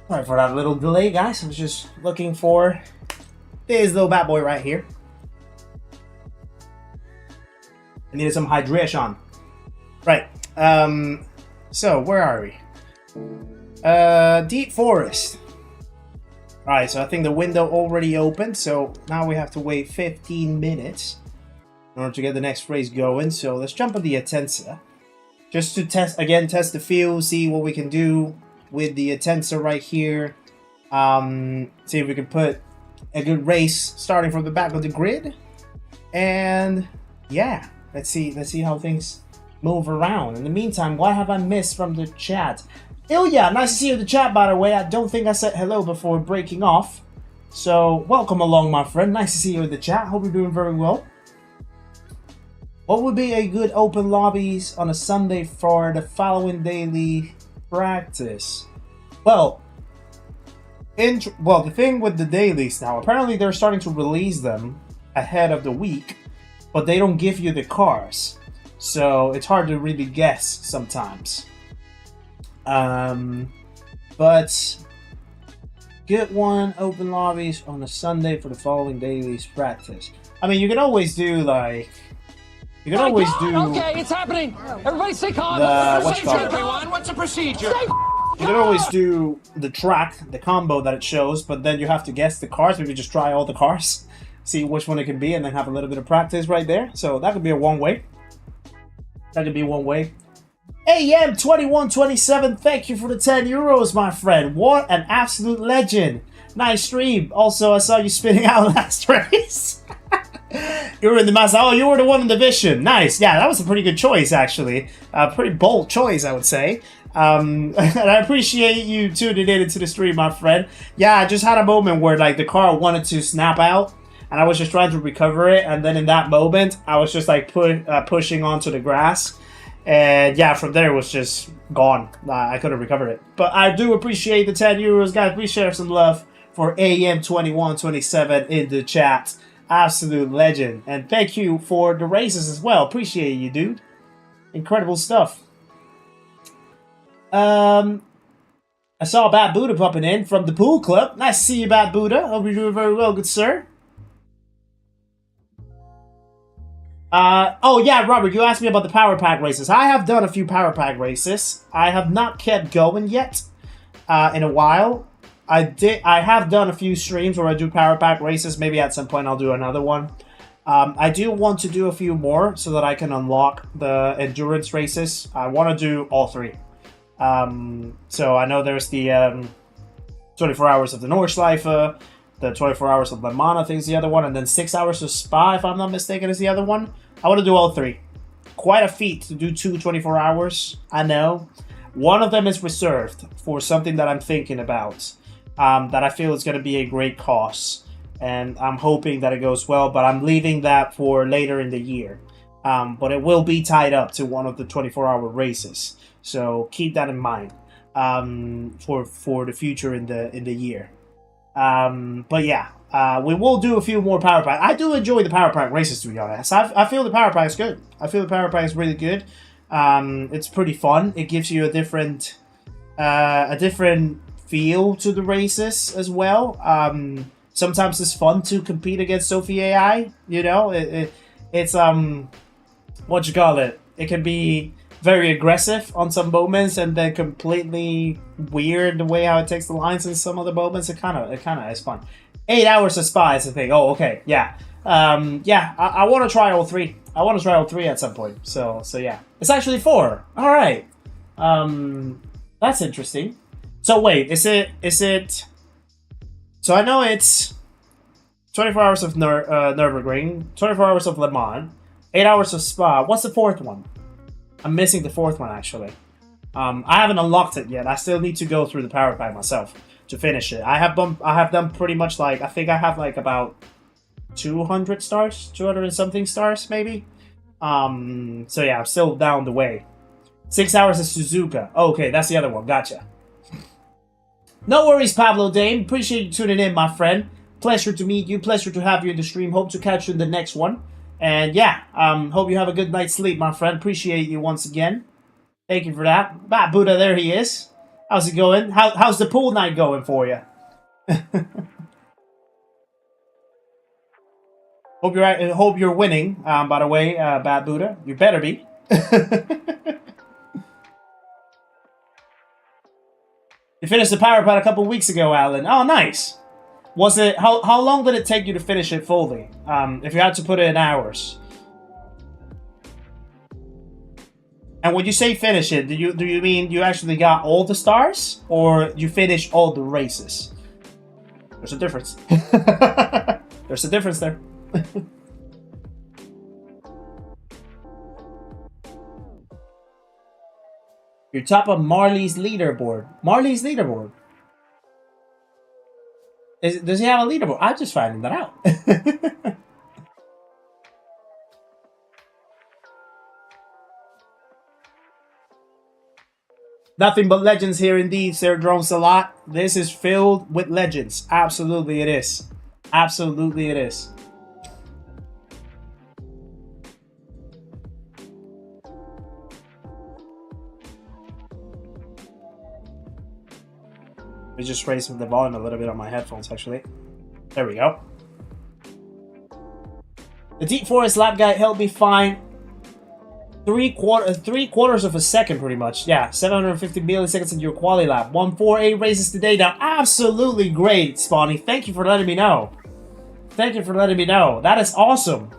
Sorry for that little delay, guys. I was just looking for this little bad boy right here. I needed some hydration. Right. So where are we? Deep Forest. Alright, so I think the window already opened, so now we have to wait 15 minutes in order to get the next race going. So let's jump on the Atensa. Just to test the field, see what we can do with the Atensa right here. See if we can put a good race starting from the back of the grid. And yeah, let's see how things move around. In the meantime, what have I missed from the chat? Ilya, nice to see you in the chat, by the way. I don't think I said hello before breaking off. So welcome along, my friend. Nice to see you in the chat. Hope you're doing very well. What would be a good open lobbies on a Sunday for the following daily practice? Well, the thing with the dailies now, apparently they're starting to release them ahead of the week, but they don't give you the cars, so it's hard to really guess sometimes. But Good one. Open lobbies on a Sunday for the following dailies practice. I mean, you can always do like. You can always do. Okay, it's happening. Everybody stay calm. Everyone, what's the procedure? You can always do the track, the combo that it shows, but then you have to guess the cars. Maybe just try all the cars, see which one it can be, and then have a little bit of practice right there. So that could be a one way. That could be one way. AM2127, thank you for the 10 euros, my friend. What an absolute legend. Nice stream. Also, I saw you spinning out last race. You were in the Mazda. Oh, you were the one in the Vision. Nice. Yeah, that was a pretty good choice, actually. A pretty bold choice, I would say. And I appreciate you tuning in into the stream, my friend. Yeah, I just had a moment where like the car wanted to snap out, and I was just trying to recover it. And then in that moment, I was just like pushing onto the grass. And yeah, from there it was just gone. I couldn't recover it. But I do appreciate the 10 euros, guys. Please share some love for AM2127 in the chat. Absolute legend. And thank you for the races as well. Appreciate you, dude. Incredible stuff. I saw Bad Buddha popping in from the pool club. Nice to see you, Bad Buddha. Hope you're doing very well, good sir. Oh yeah, Robert, you asked me about the Power Pack races. I have done a few Power Pack races. I have not kept going yet in a while. I have done a few streams where I do Power Pack races. Maybe at some point I'll do another one. I do want to do a few more so that I can unlock the endurance races. I want to do all three. So I know there's the 24 hours of the Nordschleife, the 24 hours of Le Mans, I think is the other one, and then 6 hours of Spa, if I'm not mistaken, is the other one. I want to do all three. Quite a feat to do 24 hours, I know. One of them is reserved for something that I'm thinking about. That I feel is going to be a great cause, and I'm hoping that it goes well, but I'm leaving that for later in the year. But it will be tied up to one of the 24-hour races, so keep that in mind for the future in the year. But yeah, we will do a few more Power Pack. I do enjoy the Power Pack races, to be honest. I feel the Power Pack is good. I feel the Power Pack is really good. It's pretty fun. It gives you a different feel to the races as well. Sometimes it's fun to compete against Sophie AI. You know, it's what you call it. It can be very aggressive on some moments, and then completely weird the way how it takes the lines in some other moments. It kind of is fun. 8 hours of Spa is the thing. Oh, okay, yeah, yeah. I want to try all three. I want to try all three at some point. So yeah, it's actually 4. All right, that's interesting. So wait, is it? So I know it's 24 hours of Nürburgring, 24 hours of Le Mans, 8 hours of Spa. What's the 4th one? I'm missing the 4th one, actually. I haven't unlocked it yet. I still need to go through the Power Pack myself to finish it. I have done pretty much like, I think I have like about 200 stars, 200 and something stars, maybe. So yeah, I'm still down the way. 6 hours of Suzuka. Oh, okay, that's the other one. Gotcha. No worries, Pablo Dame. Appreciate you tuning in, my friend. Pleasure to meet you. Pleasure to have you in the stream. Hope to catch you in the next one. And yeah, hope you have a good night's sleep, my friend. Appreciate you once again. Thank you for that. Bah, Buddha, there he is. How's it going? How's the pool night going for you? Hope you're winning. By the way, Bad Buddha, you better be. You finished the Power Pad a couple weeks ago, Alan. Oh, nice. Was it how long did it take you to finish it fully? If you had to put it in hours. And when you say finish it, do you mean you actually got all the stars, or you finished all the races? There's a difference. There's a difference there. You're top of Marley's leaderboard. Marley's leaderboard. Does he have a leaderboard? I'm just finding that out. Nothing but legends here indeed, Sir Drones a lot. This is filled with legends. Absolutely it is. Absolutely it is. Let me just raise the volume a little bit on my headphones, actually. There we go. The Deep Forest lap guide held me fine. Three quarters of a second, pretty much. Yeah, 750 milliseconds in your quali lap. 148 races today. Now, absolutely great, Spawny. Thank you for letting me know. Thank you for letting me know. That is awesome.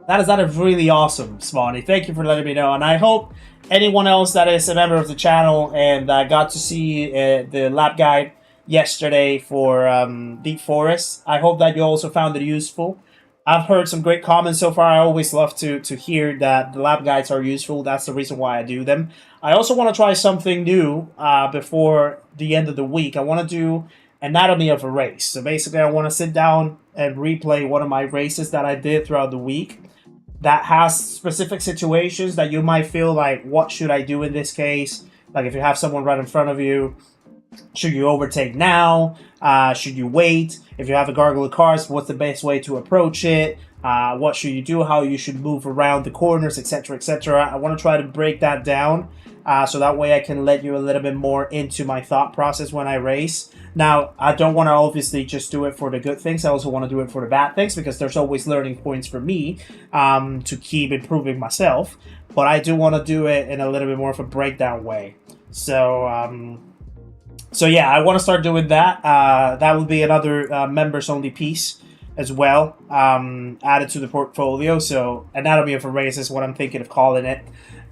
That is really awesome, Spawny. Thank you for letting me know. And I hope anyone else that is a member of the channel and got to see the lap guide yesterday for Deep Forest, I hope that you also found it useful. I've heard some great comments so far. I always love to hear that the lap guides are useful. That's the reason why I do them. I also want to try something new before the end of the week. I want to do anatomy of a race. So basically, I want to sit down and replay one of my races that I did throughout the week that has specific situations that you might feel like, what should I do in this case? Like if you have someone right in front of you, should you overtake now? Should you wait? If you have a gargle of cars, what's the best way to approach it? What should you do? How you should move around the corners, etc., etc. I want to try to break that down so that way I can let you a little bit more into my thought process when I race. Now, I don't want to obviously just do it for the good things. I also want to do it for the bad things because there's always learning points for me to keep improving myself. But I do want to do it in a little bit more of a breakdown way. So yeah, I want to start doing that. That will be another members-only piece as well, added to the portfolio. So Anatomy of a Race is what I'm thinking of calling it.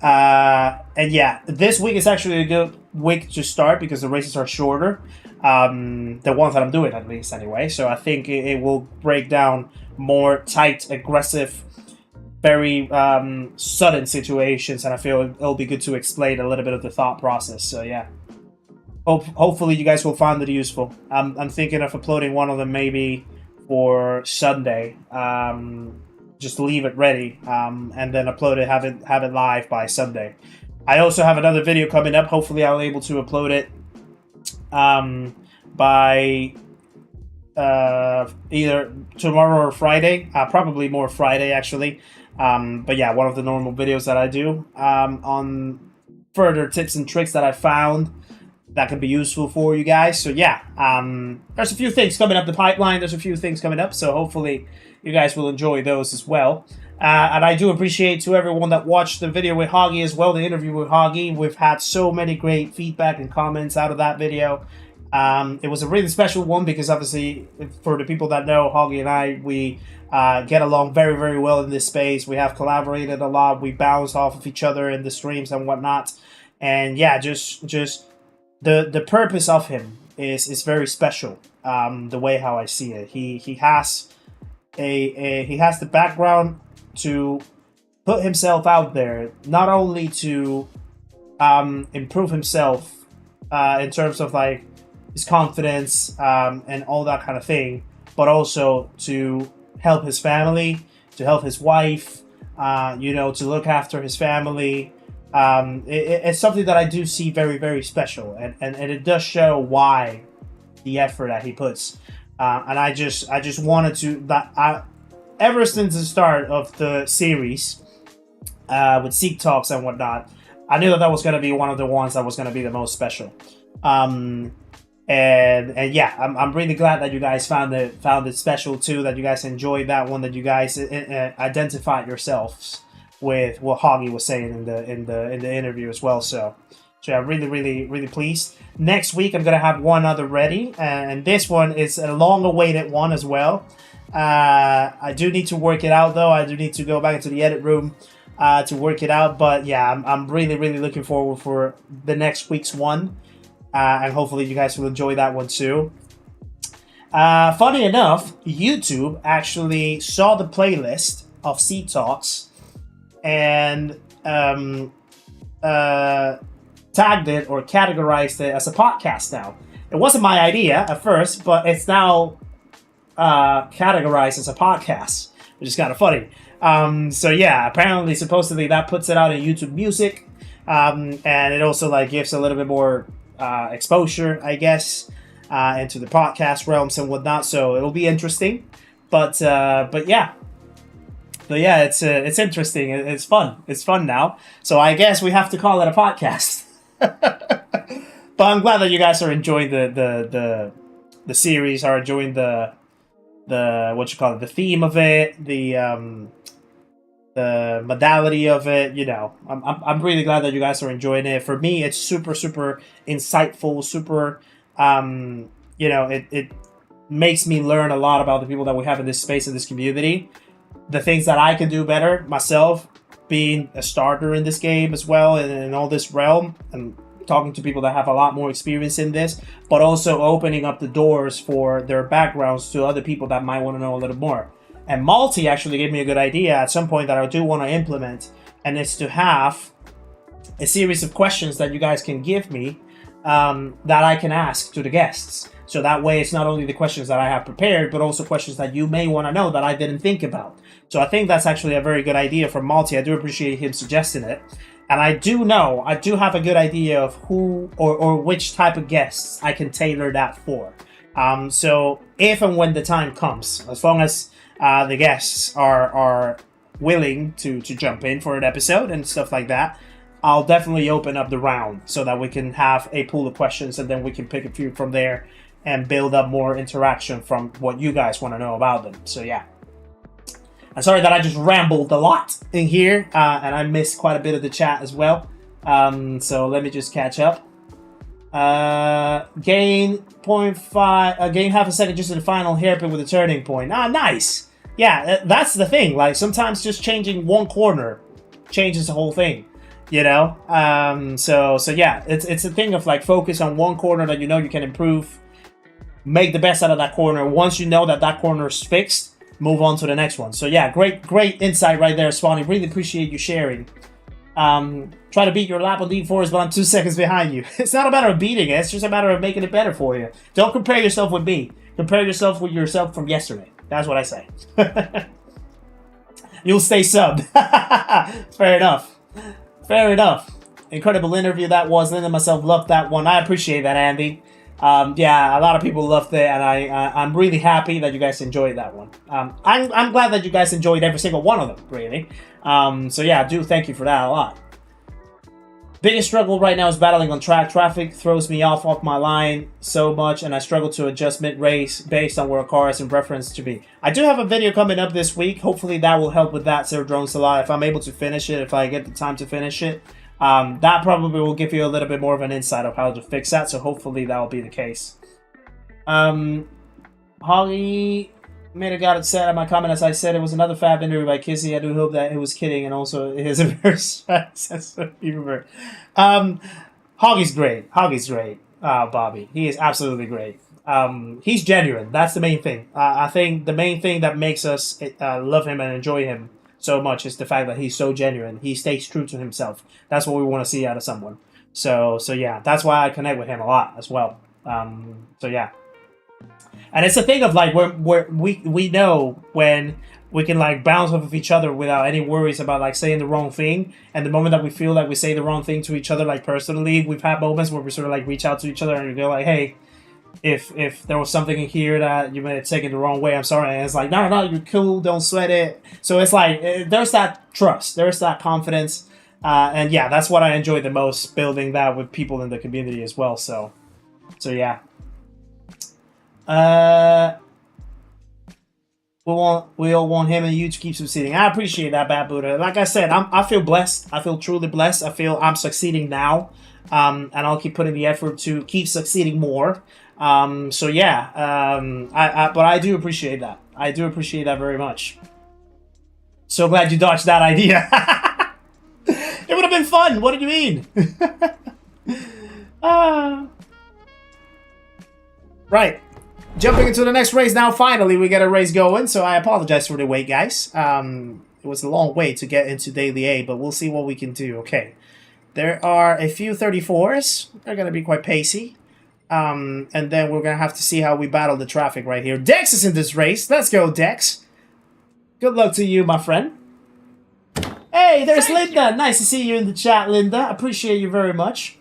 And yeah, this week is actually a good week to start because the races are shorter. The ones that I'm doing, at least, anyway. So I think it will break down more tight, aggressive, very sudden situations. And I feel it'll be good to explain a little bit of the thought process. So yeah. Hopefully you guys will find it useful. I'm thinking of uploading one of them maybe for Sunday. Just leave it ready and then upload it, have it live by Sunday. I also have another video coming up. Hopefully I'll be able to upload it by either tomorrow or Friday. Probably more Friday actually. But yeah, one of the normal videos that I do on further tips and tricks that I found that can be useful for you guys. So yeah, there's a few things coming up the pipeline. There's a few things coming up. So hopefully you guys will enjoy those as well. And I do appreciate to everyone that watched the video with Hoggy as well, the interview with Hoggy. We've had so many great feedback and comments out of that video. It was a really special one because obviously for the people that know, Hoggy and I, we get along very, very well in this space. We have collaborated a lot. We bounce off of each other in the streams and whatnot. And yeah, just the purpose of him is very special. The way how I see it, he has he has the background to put himself out there, not only to improve himself in terms of like his confidence and all that kind of thing, but also to help his family, to help his wife, you know, to look after his family. It's something that I do see very, very special, and it does show why the effort that he puts. And I just wanted to ever since the start of the series with Seek Talks and whatnot, I knew that was going to be one of the ones that was going to be the most special. And yeah, I'm really glad that you guys found it special too. That you guys enjoyed that one. That you guys identified yourselves with what Hoggy was saying in the interview as well. So I'm really pleased. Next week I'm gonna have one other ready, and this one is a long-awaited one as well. I do need to work it out though. I do need to go back into the edit room to work it out. But yeah, I'm really looking forward for the next week's one, and hopefully you guys will enjoy that one too. Funny enough, YouTube actually saw the playlist of Seat Talks and tagged it or categorized it as a podcast now. It wasn't my idea at first, but it's now categorized as a podcast, which is kind of funny. So yeah, apparently, supposedly that puts it out in YouTube Music, and it also like gives a little bit more exposure, I guess, into the podcast realms and whatnot. So it'll be interesting, but yeah. But yeah, it's interesting. It's fun. It's fun now. So I guess we have to call it a podcast. But I'm glad that you guys are enjoying the series, are enjoying the what you call it, the theme of it, the modality of it. You know, I'm really glad that you guys are enjoying it. For me, it's super insightful, super you know, it makes me learn a lot about the people that we have in this space, in this community, the things that I can do better myself, being a starter in this game as well, and in all this realm, and talking to people that have a lot more experience in this, but also opening up the doors for their backgrounds to other people that might want to know a little more. And Malty actually gave me a good idea at some point that I do want to implement, and it's to have a series of questions that you guys can give me that I can ask to the guests. So that way it's not only the questions that I have prepared, but also questions that you may want to know that I didn't think about. So I think that's actually a very good idea from Malty. I do appreciate him suggesting it. And I do have a good idea of who or which type of guests I can tailor that for. So if and when the time comes, as long as the guests are willing to jump in for an episode and stuff like that, I'll definitely open up the round so that we can have a pool of questions, and then we can pick a few from there and build up more interaction from what you guys want to know about them. So yeah. I'm sorry that I just rambled a lot in here, and I missed quite a bit of the chat as well. So let me just catch up. Gain 0.5, gain half a second just in the final hairpin with a turning point. Ah, nice. Yeah, that's the thing. Like, sometimes just changing one corner changes the whole thing, you know? So yeah, it's a thing of like focus on one corner that you know you can improve, make the best out of that corner. Once you know that that corner is fixed, move on to the next one. So yeah, great insight right there, Spawny. Really appreciate you sharing. Try to beat your lap on Deep Forest, but I'm 2 seconds behind you. It's not a matter of beating it, it's just a matter of making it better for you. Don't compare yourself with me. Compare yourself with yourself from yesterday. That's what I say. You'll stay subbed. Fair enough. Fair enough. Incredible interview that was. Linda and myself loved that one. I appreciate that, Andy. Yeah, a lot of people loved it, and I'm really happy that you guys enjoyed that one. I'm glad that you guys enjoyed every single one of them, really. So yeah, I do thank you for that a lot. Biggest struggle right now is battling on track. Traffic throws me off my line so much, and I struggle to adjust mid-race based on where a car is in reference to me. I do have a video coming up this week. Hopefully that will help with that, Sir Drones a lot. If I'm able to finish it, if I get the time to finish it, that probably will give you a little bit more of an insight of how to fix that, so hopefully that will be the case. Holly may have got upset at my comment as I said it was another fab interview by Kizzi. I do hope that he was kidding, and also it is a very sense of humor. Hoggy's great. Hoggy's great, Bobby. He is absolutely great. He's genuine. That's the main thing. I think the main thing that makes us love him and enjoy him so much is the fact that he's so genuine. He stays true to himself. That's what we want to see out of someone. So yeah, that's why I connect with him a lot as well. So yeah. And it's a thing of like where we know when we can like bounce off of each other without any worries about like saying the wrong thing. And the moment that we feel like we say the wrong thing to each other, like personally, we've had moments where we sort of like reach out to each other and we go like, hey, if there was something in here that you may have taken the wrong way, I'm sorry. And it's like, no, you're cool, don't sweat it. So it's like, there's that trust, there's that confidence. And yeah, that's what I enjoy the most, building that with people in the community as well. So yeah. We all want him and you to keep succeeding. I appreciate that, Bad Buddha. Like I said, I feel blessed. I feel truly blessed. I feel I'm succeeding now. And I'll keep putting the effort to keep succeeding more. So yeah, but I do appreciate that. I do appreciate that very much. So glad you dodged that idea. It would have been fun. What do you mean? Right. Jumping into the next race now. Finally, we get a race going. So I apologize for the wait, guys. It was a long wait to get into Daily A, but we'll see what we can do. Okay. There are a few 34s. They're going to be quite pacey. And then we're going to have to see how we battle the traffic right here. Dex is in this race. Let's go, Dex. Good luck to you, my friend. Hey, there's Linda. Nice to see you in the chat, Linda. Appreciate you very much.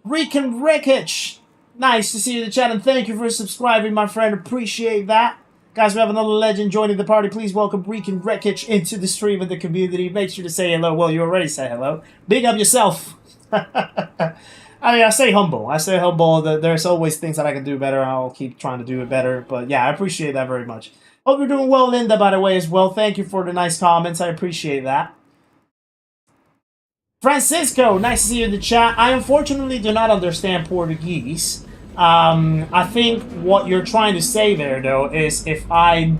Rican Wreckage. Nice to see you in the chat, and thank you for subscribing, my friend. Appreciate that. Guys, we have another legend joining the party. Please welcome Reekin Wreckage into the stream of the community. Make sure to say hello. Well, you already said hello. Big up yourself. I mean, I stay humble. I stay humble. There's always things that I can do better. I'll keep trying to do it better. But yeah, I appreciate that very much. Hope you're doing well, Linda, by the way, as well. Thank you for the nice comments. I appreciate that. Francisco, nice to see you in the chat. I unfortunately do not understand Portuguese. I think what you're trying to say there, though, is if I'm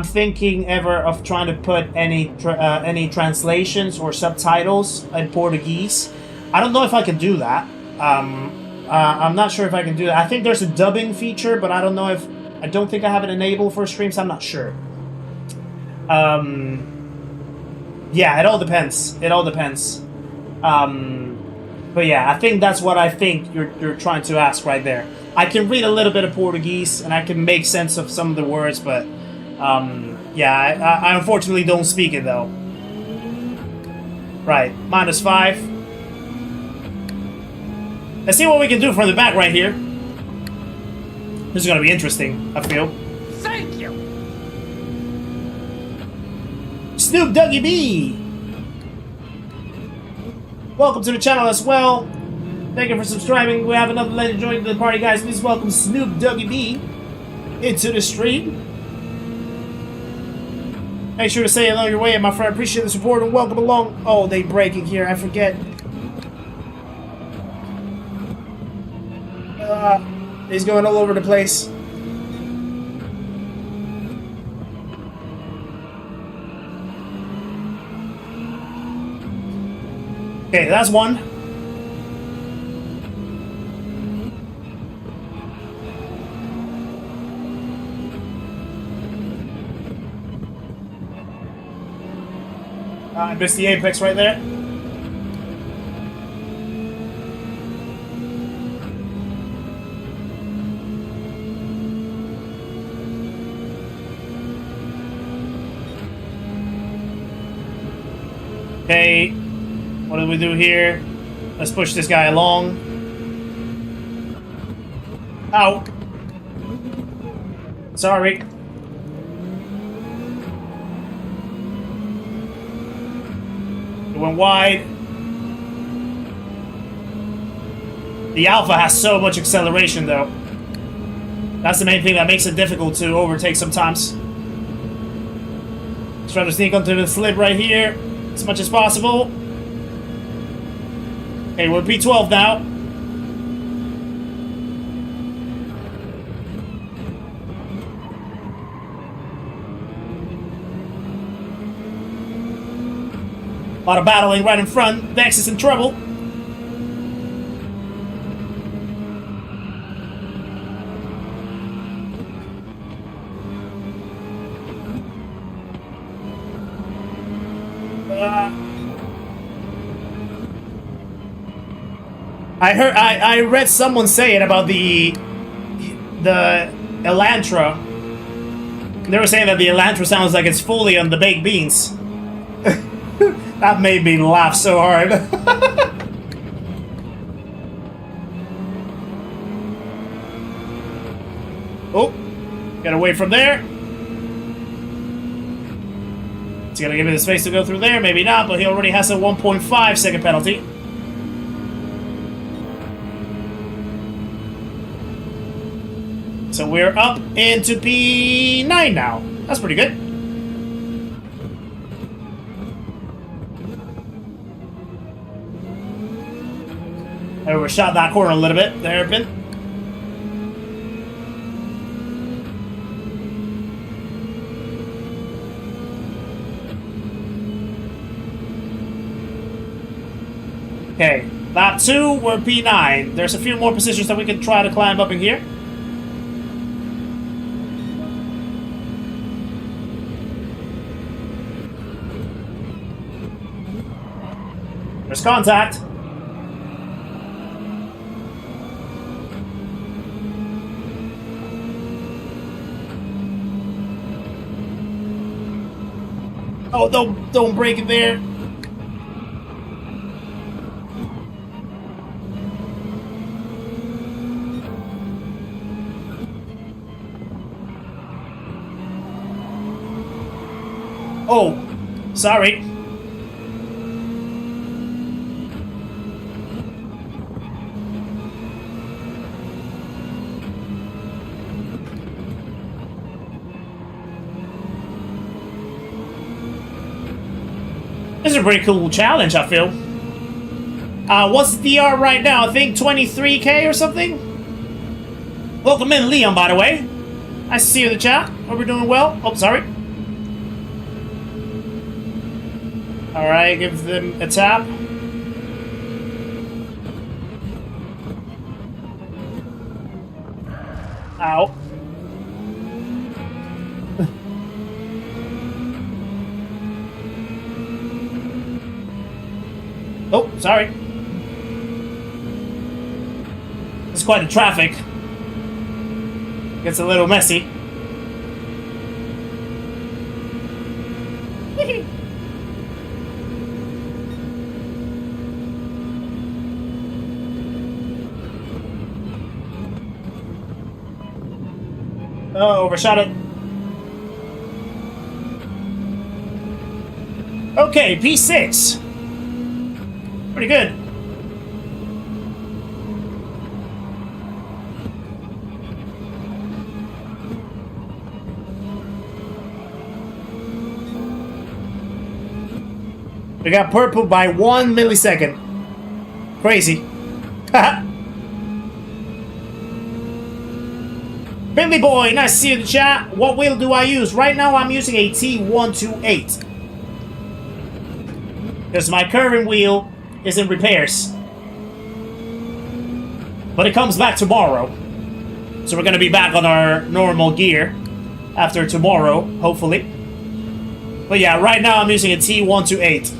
thinking ever of trying to put any translations or subtitles in Portuguese. I don't know if I can do that. I'm not sure if I can do that. I think there's a dubbing feature, but I don't know if... I don't think I have it enabled for streams. I'm not sure. Yeah, it all depends. It all depends. But yeah, I think that's what I think you're trying to ask right there. I can read a little bit of Portuguese, and I can make sense of some of the words, but... yeah, I unfortunately don't speak it, though. Right, -5. Let's see what we can do from the back right here. This is going to be interesting, I feel. Thank you. Snoop Dougie B! Welcome to the channel as well. Thank you for subscribing. We have another legend joining the party, guys. Please welcome Snoop Dougie B into the stream. Make sure to say hello your way, my friend. Appreciate the support and welcome along. Oh, they breaking here. I forget. He's going all over the place. Okay, that's one. I missed the apex right there. Okay, what do we do here? Let's push this guy along. Ow. Sorry. It went wide. The Alpha has so much acceleration, though. That's the main thing that makes it difficult to overtake sometimes. Let's try to sneak onto the slip right here as much as possible. Okay, we're P12 now. A lot of battling right in front. Vex is in trouble. I read someone say it about the Elantra. They were saying that the Elantra sounds like it's fully on the baked beans. That made me laugh so hard. Oh, get away from there. He's gonna give me the space to go through there, maybe not, but he already has a 1.5 second penalty. So we're up into P9 now. That's pretty good. I overshot that corner a little bit there, Ben. Okay, lap 2, we're P9. There's a few more positions that we can try to climb up in here. There's contact. Oh, don't break it there. Oh, sorry. This is a pretty cool challenge, I feel. What's the DR right now? I think 23K or something? Welcome in, Leon, by the way. Nice to see you in the chat. Hope we're doing well. Oh, sorry. Alright, give them a tap. Ow. Oh, sorry. It's quite the traffic. Gets a little messy. Oh, overshot it. Okay, P6. Pretty good. We got purple by 1 millisecond. Crazy. Billy boy, nice to see you in the chat. What wheel do I use? Right now I'm using a T128. Because my current wheel is in repairs. But it comes back tomorrow. So we're gonna be back on our normal gear after tomorrow, hopefully. But yeah, right now I'm using a T128.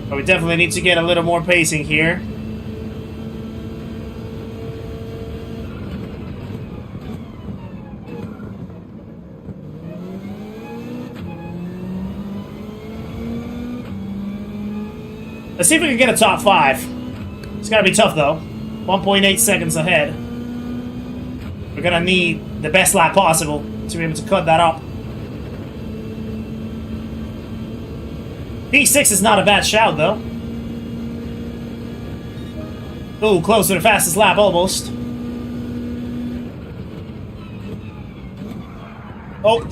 But we definitely need to get a little more pacing here. Let's see if we can get a top 5. It's gotta be tough though. 1.8 seconds ahead. We're gonna need the best lap possible to be able to cut that up. P6 is not a bad shout though. Ooh, close to the fastest lap almost. Oh.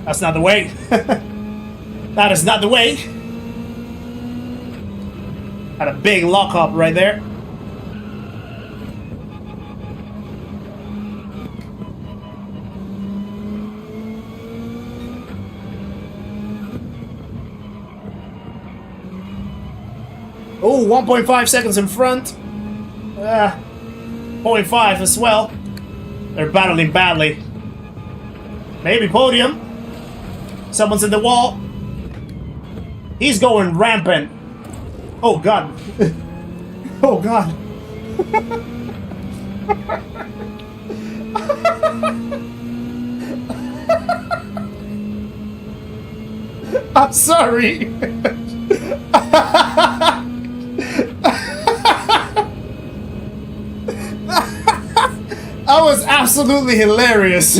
That's not the way. That is not the way. Had a big lock up right there. Oh, 1.5 seconds in front. 0.5 as well. They're battling badly. Maybe podium. Someone's in the wall. He's going rampant. Oh god. Oh god. I'm sorry. That was absolutely hilarious.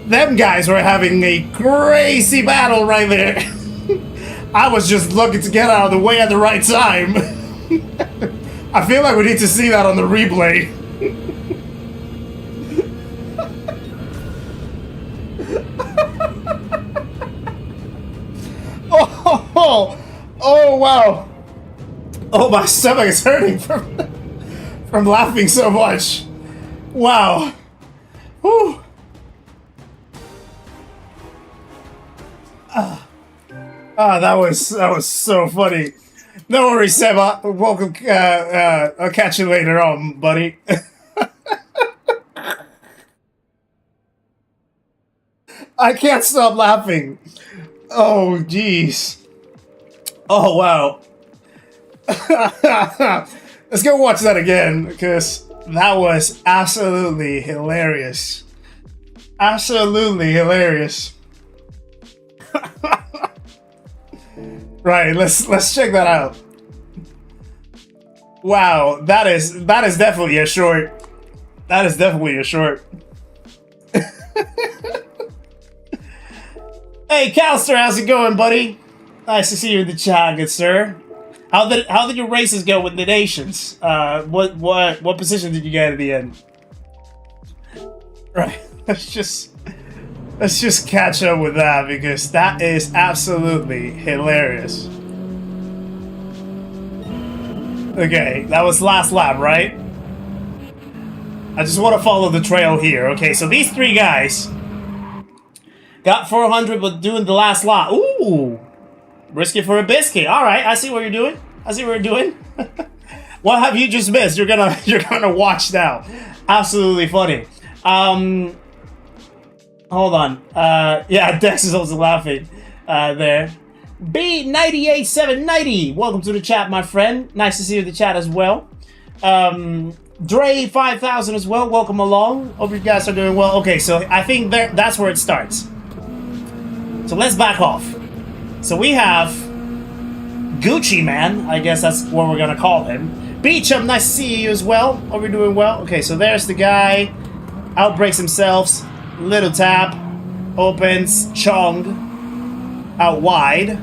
Them guys were having a crazy battle right there. I was just looking to get out of the way at the right time. I feel like we need to see that on the replay. Oh wow. Oh, my stomach is hurting from laughing so much. Wow. Whew. That was so funny. No worries, Seba. Welcome. I'll catch you later on, buddy. I can't stop laughing. Oh, jeez. Oh, wow. Let's go watch that again, because That was absolutely hilarious. Absolutely hilarious. Right, let's check that out. Wow, that is definitely a short. That is definitely a short. Hey, Calster, how's it going, buddy? Nice to see you in the chat, good sir. How did your races go with the nations? What position did you get at the end? Right, let's just catch up with that because that is absolutely hilarious. Okay, that was last lap, right? I just want to follow the trail here. Okay, so these three guys got 400, but doing the last lap. Ooh, risky for a biscuit. All right, I see what you're doing. I see what you're doing. What have you just missed? You're gonna watch now. Absolutely funny. Hold on. Yeah, Dex is also laughing there. B98790, welcome to the chat, my friend. Nice to see you in the chat as well. Dre5000 as well, welcome along. Hope you guys are doing well. Okay, so I think that's where it starts. So let's back off. So we have Gucci Man, I guess that's what we're gonna call him. Beecham, nice to see you as well. Hope you're doing well. Okay, so there's the guy. Outbreaks himself. Little tap. Opens. Chong. Out wide.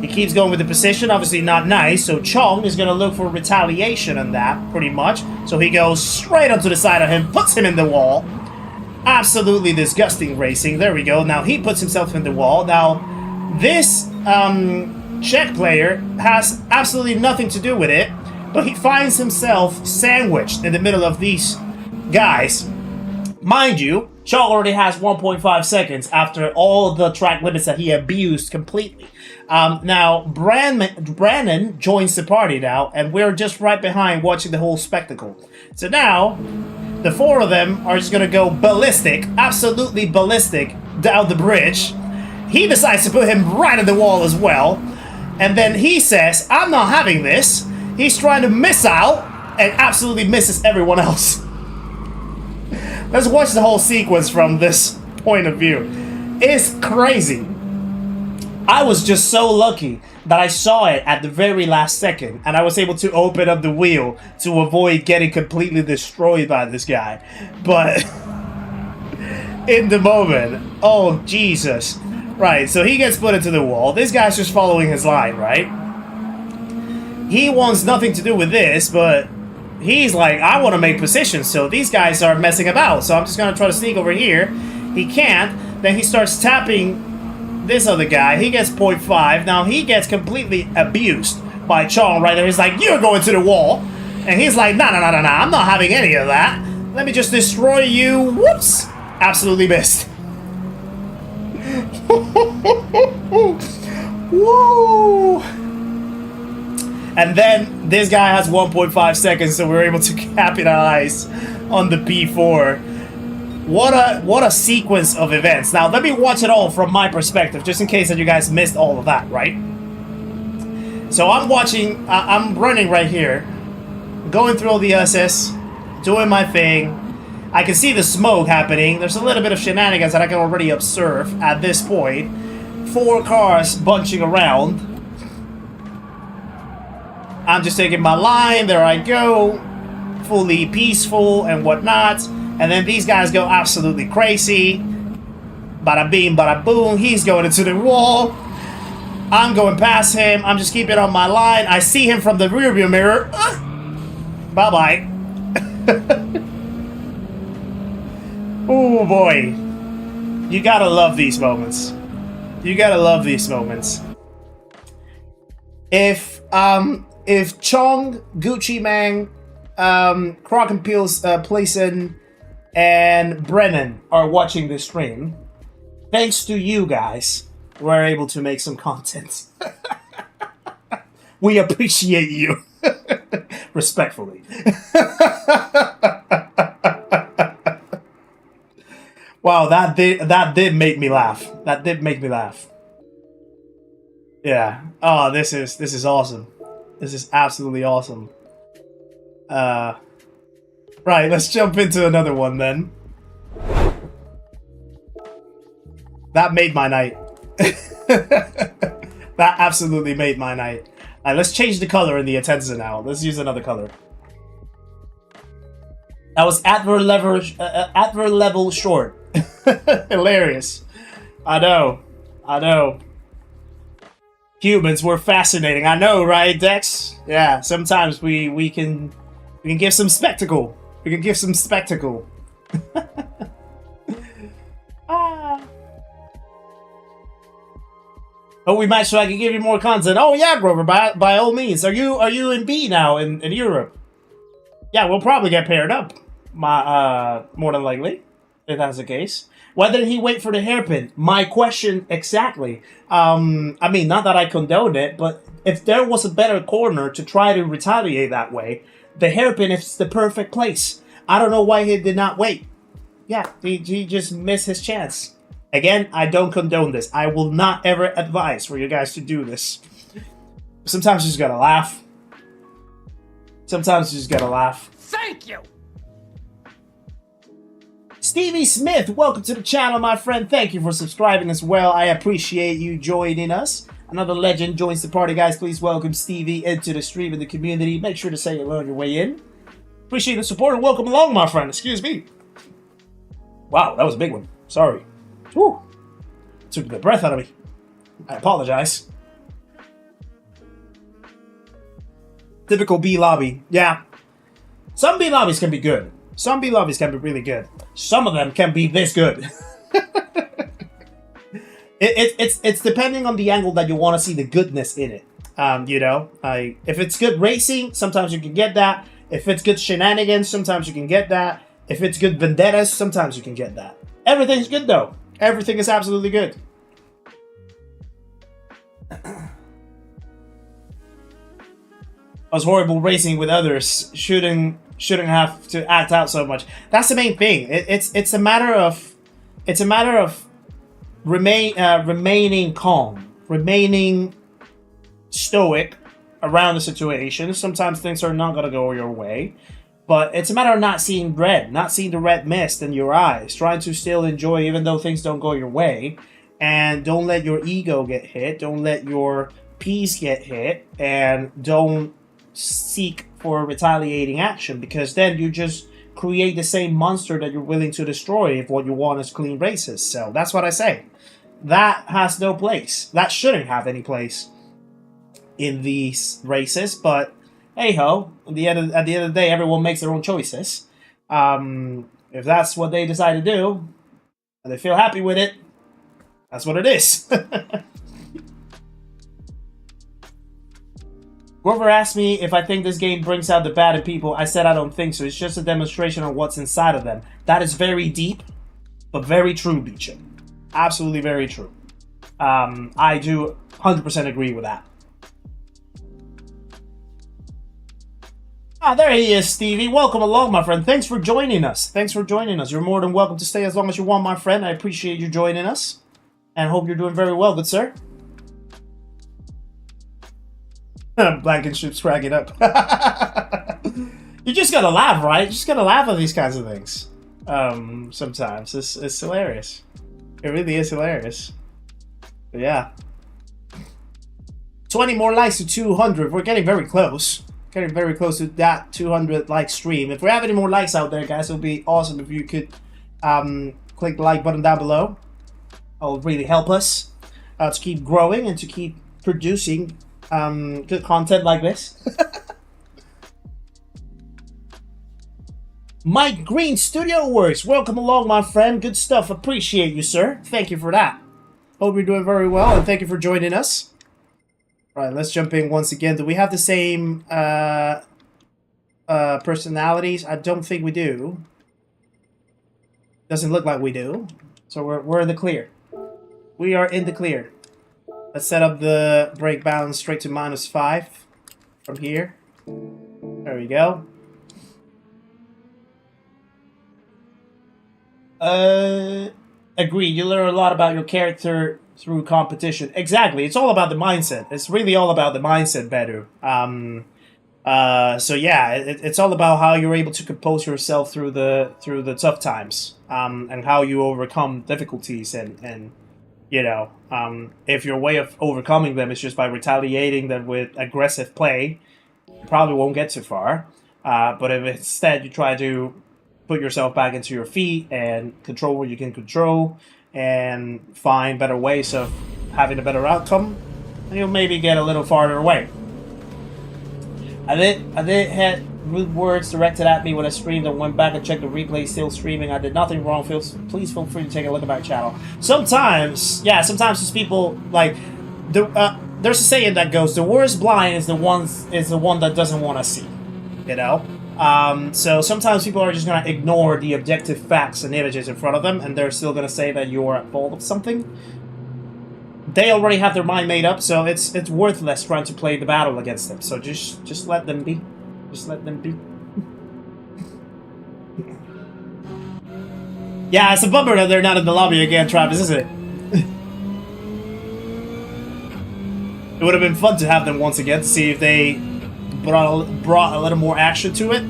He keeps going with the position, obviously not nice, so Chong is going to look for retaliation on that, pretty much. So he goes straight onto the side of him, puts him in the wall. Absolutely disgusting racing. There we go. Now he puts himself in the wall. Now, this Czech player has absolutely nothing to do with it, but he finds himself sandwiched in the middle of these guys. Mind you, Chong already has 1.5 seconds after all the track limits that he abused completely. Now, Brandon joins the party now, and we're just right behind watching the whole spectacle. So now, the four of them are just going to go ballistic, absolutely ballistic, down the bridge. He decides to put him right at the wall as well. And then he says, I'm not having this. He's trying to miss out, and absolutely misses everyone else. Let's watch the whole sequence from this point of view. It's crazy. I was just so lucky that I saw it at the very last second, and I was able to open up the wheel to avoid getting completely destroyed by this guy. But in the moment, oh Jesus. Right, so he gets put into the wall. This guy's just following his line, right? He wants nothing to do with this, but he's like, I want to make positions, so these guys are messing about, so I'm just going to try to sneak over here. He can't. Then he starts tapping this other guy. He gets 0.5. Now he gets completely abused by Chong right there. He's like, you're going to the wall. And he's like, nah, I'm not having any of that. Let me just destroy you. Whoops. Absolutely missed. Woo! And then this guy has 1.5 seconds, so we're able to capitalize on the P4. What a sequence of events. Now, let me watch it all from my perspective, just in case that you guys missed all of that, right? So I'm watching, I'm running right here, going through all the SS, doing my thing. I can see the smoke happening. There's a little bit of shenanigans that I can already observe at this point. 4 cars bunching around. I'm just taking my line. There I go. Fully peaceful and whatnot. And then these guys go absolutely crazy. Bada bing, bada boom. He's going into the wall. I'm going past him. I'm just keeping on my line. I see him from the rearview mirror. Bye-bye. Oh boy. You gotta love these moments. You gotta love these moments. If Chong, Gucci Man, Croc and Peels, Playson, and Brennan are watching this stream, thanks to you guys, we're able to make some content. We appreciate you. Respectfully. Wow, that did make me laugh. That did make me laugh. Yeah. Oh, this is awesome. This is absolutely awesome. Right, let's jump into another one then. That made my night. That absolutely made my night. Alright, let's change the color in the Atenza now. Let's use another color. That was advert level short. Hilarious. I know. I know. Humans were fascinating. I know, right, Dex? Yeah, sometimes we can give some spectacle. We can give some spectacle. Oh, we might, so I can give you more content. Oh yeah, Grover, by all means. Are you in B now in Europe? Yeah, we'll probably get paired up. More than likely, if that's the case. Why didn't he wait for the hairpin? My question exactly. I mean, not that I condone it, but if there was a better corner to try to retaliate that way, the hairpin is the perfect place. I don't know why he did not wait. Yeah, he just missed his chance. Again, I don't condone this. I will not ever advise for you guys to do this. Sometimes you just gotta laugh. Sometimes you just gotta laugh. Thank you! Stevie Smith, welcome to the channel, my friend. Thank you for subscribing as well. I appreciate you joining us. Another legend joins the party, guys. Please welcome Stevie into the stream and the community. Make sure to say hello on your way in. Appreciate the support and welcome along, my friend. Excuse me. Wow, that was a big one. Sorry. Whew. Took the breath out of me. I apologize. Typical B lobby. Yeah. Some B lobbies can be good. Some B lobbies can be really good. Some of them can be this good. It's depending on the angle that you want to see the goodness in it. You know, if it's good racing, sometimes you can get that. If it's good shenanigans, sometimes you can get that. If it's good vendettas, sometimes you can get that. Everything's good though. Everything is absolutely good. I was horrible racing with others. Shouldn't have to act out so much. That's the main thing. It's a matter of remaining calm, remaining stoic around the situation. Sometimes things are not gonna go your way, but it's a matter of not seeing red, not seeing the red mist in your eyes, trying to still enjoy even though things don't go your way, and don't let your ego get hit, don't let your peace get hit, and don't seek for retaliating action, because then you just create the same monster that you're willing to destroy if what you want is clean races. So that's what I say. That has no place. That shouldn't have any place in these races, but hey ho, at the end of the day, everyone makes their own choices. If that's what they decide to do, and they feel happy with it, that's what it is. Grover asked me if I think this game brings out the bad in people. I said I don't think so. It's just a demonstration of what's inside of them. That is very deep, but very true, Beecham. Absolutely very true. I do 100% agree with that. Ah, there he is, Stevie. Welcome along, my friend. Thanks for joining us. Thanks for joining us. You're more than welcome to stay as long as you want, my friend. I appreciate you joining us. And hope you're doing very well, good sir. Blankenship's cracking up. You just gotta laugh, right? You just gotta laugh at these kinds of things. Sometimes. It's hilarious. It really is hilarious. But yeah. 20 more likes to 200. We're getting very close. Getting very close to that 200 like stream. If we have any more likes out there, guys, it would be awesome if you could click the like button down below. That would really help us to keep growing and to keep producing good content like this. Mike Green, Studio Works. Welcome along, my friend. Good stuff. Appreciate you, sir. Thank you for that. Hope you're doing very well, and thank you for joining us. All right, let's jump in once again. Do we have the same personalities? I don't think we do. Doesn't look like we do. So we're in the clear. We are in the clear. Let's set up the brake balance straight to -5 from here. There we go. Agreed. You learn a lot about your character through competition. Exactly. It's all about the mindset. It's really all about the mindset, Bedu. So yeah, it's all about how you're able to compose yourself through the tough times, and how you overcome difficulties, and you know, if your way of overcoming them is just by retaliating them with aggressive play, you probably won't get too far. But if instead you try to put yourself back into your feet and control what you can control, and find better ways of having a better outcome, then you'll maybe get a little farther away. I did had rude words directed at me when I streamed and went back and checked the replay, still streaming. I did nothing wrong. Please feel free to take a look at my channel. Sometimes, yeah, sometimes these people, like, there's a saying that goes, the worst blind is the one that doesn't want to see, you know? So sometimes people are just going to ignore the objective facts and images in front of them, and they're still going to say that you're at fault of something. They already have their mind made up, so it's worthless trying to play the battle against them. So just let them be. Just let them be. Yeah, it's a bummer that they're not in the lobby again, Travis, isn't it? It would have been fun to have them once again to see if they brought a little more action to it.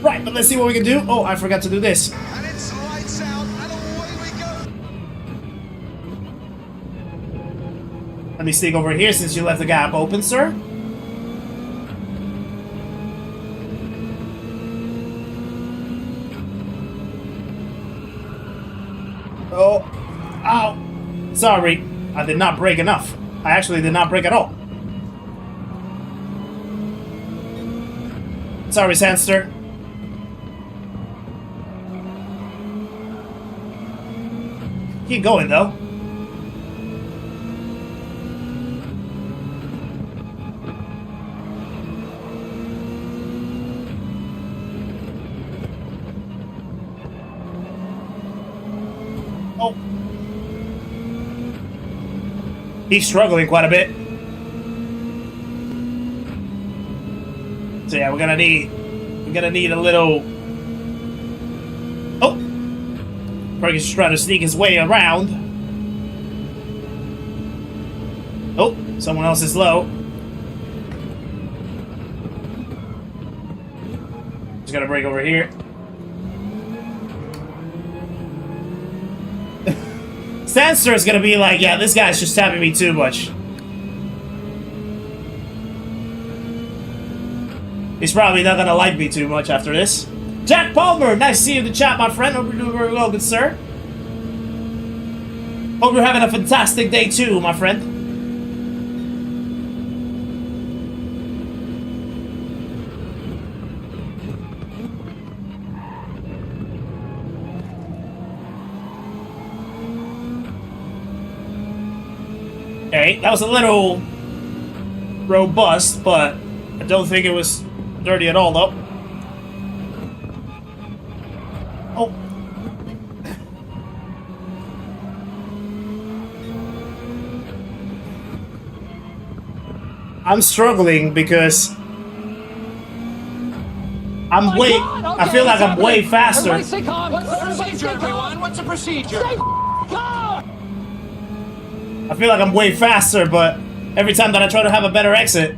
Right, but let's see what we can do. Oh, I forgot to do this. And it's lights out, and away we go. Let me sneak over here since you left the gap open, sir. Oh. Ow. Sorry. I did not brake enough. I actually did not brake at all. Sorry, Sandster. Keep going, though. Oh. He's struggling quite a bit. So yeah, we're gonna need a little. Oh, Ferguson's trying to sneak his way around. Oh, someone else is low. Just gotta break over here. Sandster is gonna be like, yeah, this guy's just tapping me too much. He's probably not gonna like me too much after this. Jack Palmer, nice to see you in the chat, my friend. Hope you're doing very well, good sir. Hope you're having a fantastic day too, my friend. Okay, that was a little robust, but I don't think it was dirty at all, though. Oh. I'm struggling because I'm way. God, okay, I feel like I'm way faster. Everybody stay calm. What's the procedure, everyone? What's the procedure? Stay calm. I feel like I'm way faster, but every time that I try to have a better exit,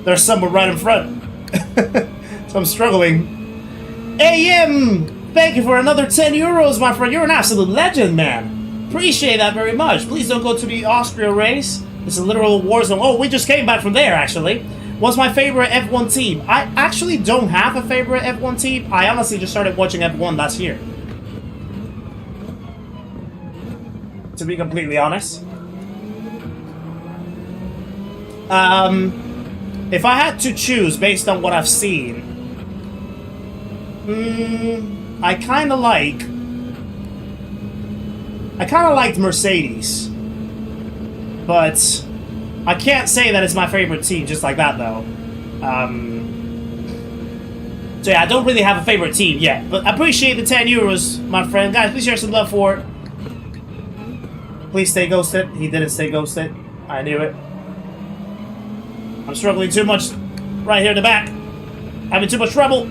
there's someone right in front. So I'm struggling. AM! Thank you for another 10 euros, my friend. You're an absolute legend, man. Appreciate that very much. Please don't go to the Austria race. It's a literal war zone. Oh, we just came back from there, actually. What's my favorite F1 team? I actually don't have a favorite F1 team. I honestly just started watching F1 last year, to be completely honest. If I had to choose based on what I've seen, I kind of liked Mercedes, but I can't say that it's my favorite team just like that, though. So yeah, I don't really have a favorite team yet, but I appreciate the 10 euros, my friend. Guys, please share some love for it. Please stay ghosted. He didn't stay ghosted. I knew it. I'm struggling too much right here in the back. Having too much trouble.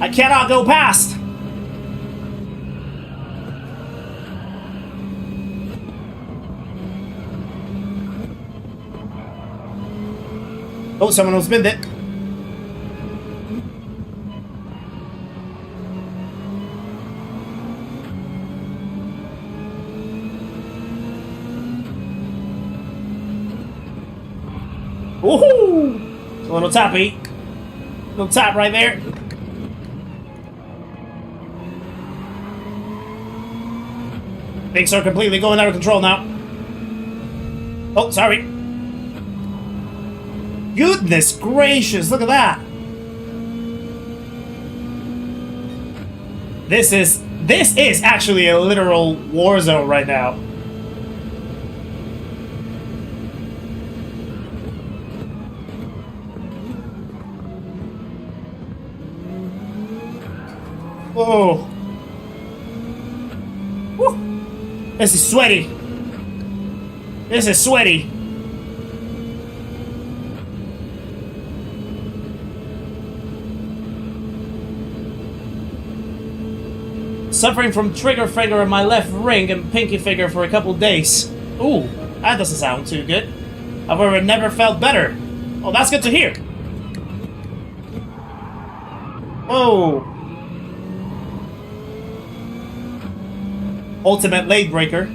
I cannot go past. Oh, someone will spin it. Woohoo! A little tappy. Little tap right there. Things are completely going out of control now. Oh, sorry. Goodness gracious, look at that. This is actually a literal war zone right now. Whoa. Woo. This is sweaty. This is sweaty. Suffering from trigger finger in my left ring and pinky finger for a couple days. Ooh, that doesn't sound too good. However, it never felt better. Oh, that's good to hear. Whoa. Ultimate late breaker.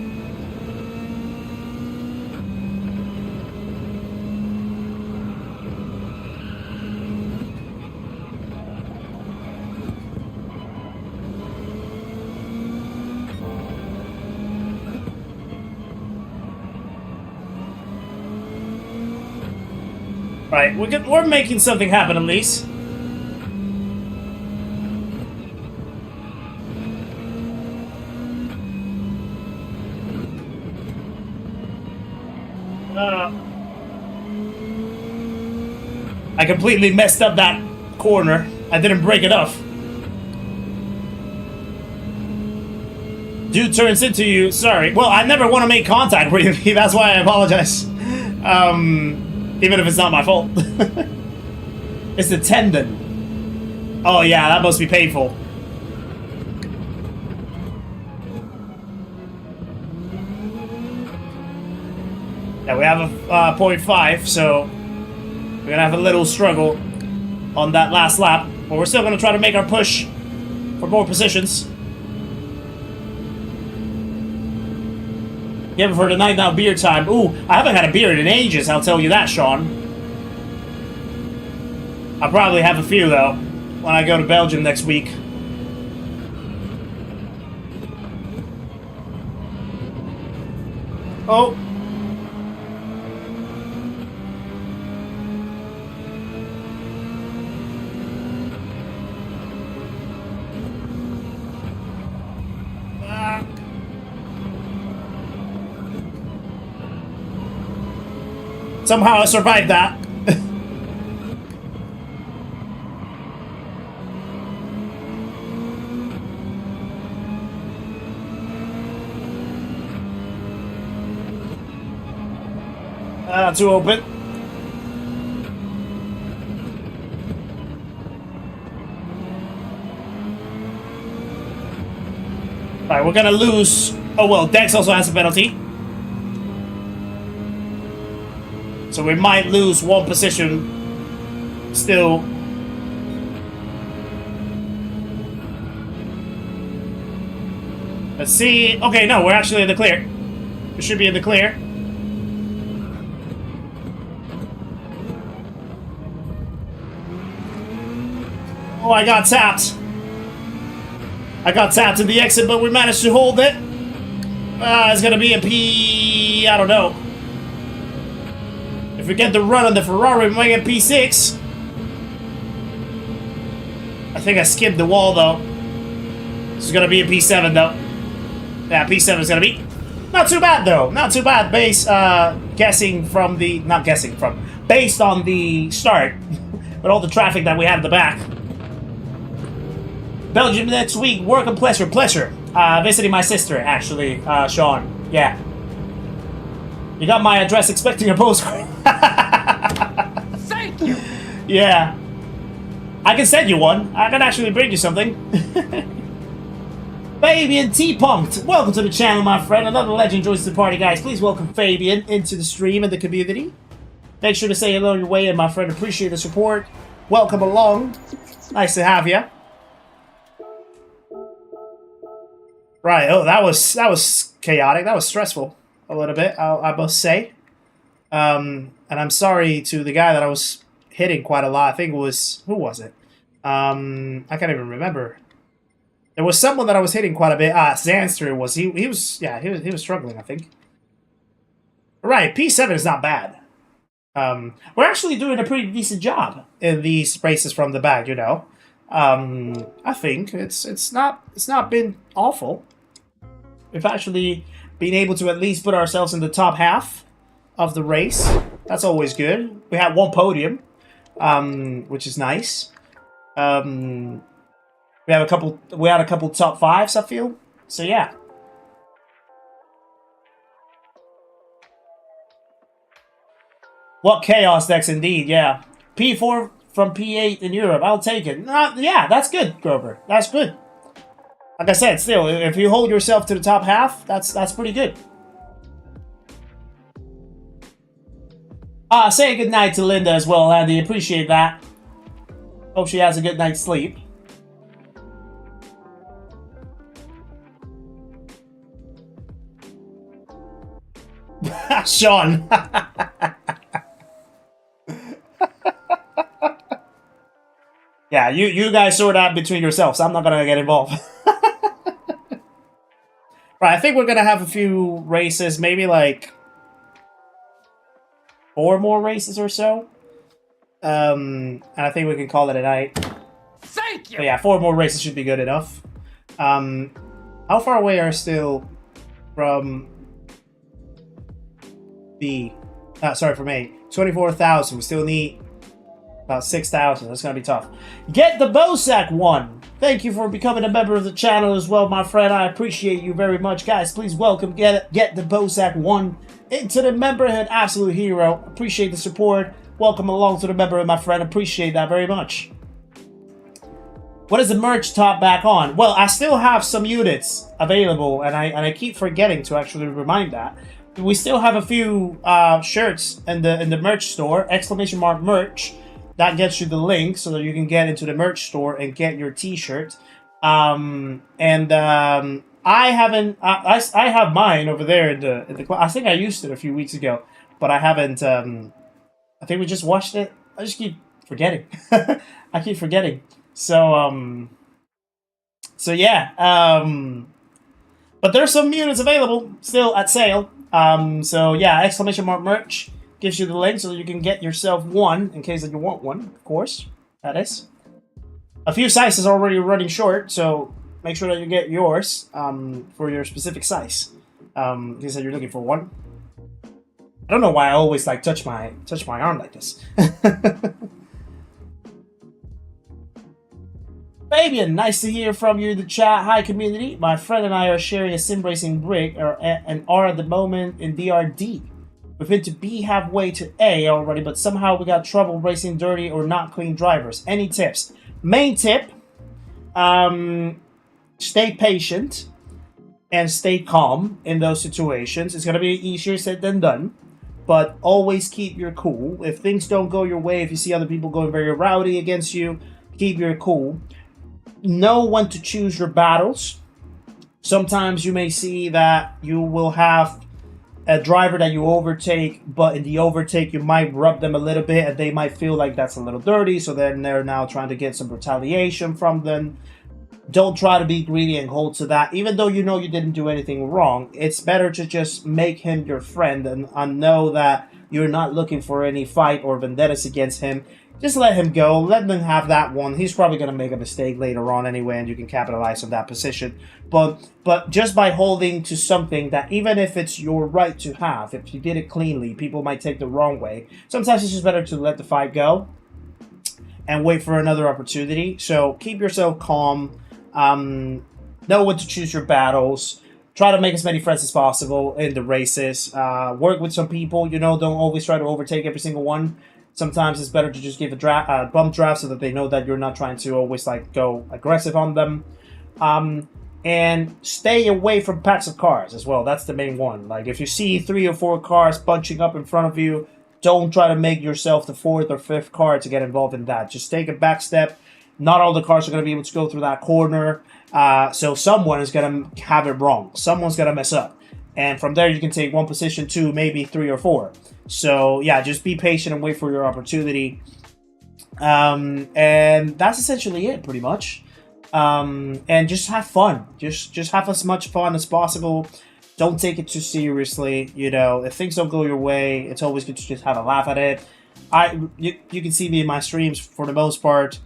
Right, we're making something happen at least. I completely messed up that corner. I didn't break it off. Dude turns into you. Sorry. Well, I never want to make contact with you. That's why I apologize. Even if it's not my fault. It's the tendon. Oh yeah, that must be painful. Yeah, we have a 0.5, so we're gonna have a little struggle on that last lap, but we're still gonna try to make our push for more positions. Yeah, for the night now beer time. Ooh, I haven't had a beer in ages, I'll tell you that, Sean. I'll probably have a few, though, when I go to Belgium next week. Oh. Somehow I survived that. Too open. Alright, we're gonna lose. Oh well, Dex also has a penalty. So we might lose one position still. Let's see. Okay, no, we're actually in the clear. We should be in the clear. Oh, I got tapped. I got tapped in the exit, but we managed to hold it. It's gonna be a P... I don't know. If we get the run on the Ferrari, we might get P6. I think I skipped the wall, though. This is gonna be a P7, though. Yeah, P7 is gonna be... Not too bad, though. Not too bad. Based on the start. With all the traffic that we had in the back. Belgium next week. Work and pleasure. Visiting my sister, actually, Sean. Yeah. You got my address expecting a postcard. Thank you! Yeah. I can send you one. I can actually bring you something. Fabian T-Punked. Welcome to the channel, my friend. Another legend joins the party, guys. Please welcome Fabian into the stream and the community. Make sure to say hello your way, and my friend, appreciate the support. Welcome along. Nice to have you. Right. Oh, that was chaotic. That was stressful a little bit, I must say. And I'm sorry to the guy that I was hitting quite a lot. I think it was, who was it? I can't even remember. There was someone that I was hitting quite a bit. Zanster was he was struggling, I think. Right, P7 is not bad. We're actually doing a pretty decent job in these races from the back, you know. I think it's not been awful. We've actually been able to at least put ourselves in the top half of the race. That's always good. We had one podium, which is nice. We had a couple top fives, I feel. So yeah. What chaos decks indeed, yeah. P4 from P8 in Europe. I'll take it. Yeah, that's good, Grover. That's good. Like I said, still, if you hold yourself to the top half, that's pretty good. Say good night to Linda as well, Andy. Appreciate that. Hope she has a good night's sleep. Sean. Yeah, you guys sort out between yourselves. I'm not gonna get involved. Right, I think we're gonna have a few races, maybe like 4 more races or so. And I think we can call it a night. Thank you! But yeah, 4 more races should be good enough. How far away are still from the... sorry, from 8. 24,000. We still need about 6,000. That's going to be tough. Get the Bosack one. Thank you for becoming a member of the channel as well, my friend. I appreciate you very much. Guys, please welcome Get the Bosack one into the memberhood. Absolute hero. Appreciate the support. Welcome along to the memberhood, my friend. Appreciate that very much. What is the merch top back on? Well, I still have some units available, and I keep forgetting to actually remind that. We still have a few shirts in the merch store, ! Merch. That gets you the link so that you can get into the merch store and get your t-shirt. I have mine over there in the I think I used it a few weeks ago, but I haven't. I think we just watched it. I just keep forgetting. I keep forgetting. So yeah. But there's some units available still at sale. So yeah, ! Merch gives you the link so that you can get yourself one in case that you want one, of course. That is. A few sizes are already running short, so make sure that you get yours for your specific size. In case that you're looking for one. I don't know why I always like touch my arm like this. Fabian, nice to hear from you in the chat. Hi community. My friend and I are sharing a sim racing rig and are at the moment in DRD. We've been to B halfway to A already, but somehow we got trouble racing dirty or not clean drivers. Any tips? Main tip, stay patient and stay calm in those situations. It's going to be easier said than done, but always keep your cool. If things don't go your way, if you see other people going very rowdy against you, keep your cool. Know when to choose your battles. Sometimes you may see that you will have a driver that you overtake, but in the overtake you might rub them a little bit and they might feel like that's a little dirty, so then they're now trying to get some retaliation from them. Don't try to be greedy and hold to that. Even though you know you didn't do anything wrong, it's better to just make him your friend and know that you're not looking for any fight or vendettas against him. Just let him go. Let them have that one. He's probably going to make a mistake later on anyway, and you can capitalize on that position. But just by holding to something that, even if it's your right to have, if you did it cleanly, people might take the wrong way. Sometimes it's just better to let the fight go and wait for another opportunity. So keep yourself calm. Know when to choose your battles. Try to make as many friends as possible in the races. Work with some people. You know, don't always try to overtake every single one. Sometimes it's better to just give a bump draft so that they know that you're not trying to always like go aggressive on them. And stay away from packs of cars as well. That's the main one. Like if you see 3 or 4 cars bunching up in front of you, don't try to make yourself the 4th or 5th car to get involved in that. Just take a back step. Not all the cars are going to be able to go through that corner. So someone is going to have it wrong. Someone's going to mess up. And from there, you can take 1 position, 2, maybe 3 or 4. So, yeah, just be patient and wait for your opportunity. And that's essentially it, pretty much. And just have fun. Just have as much fun as possible. Don't take it too seriously. You know, if things don't go your way, it's always good to just have a laugh at it. You can see me in my streams for the most part.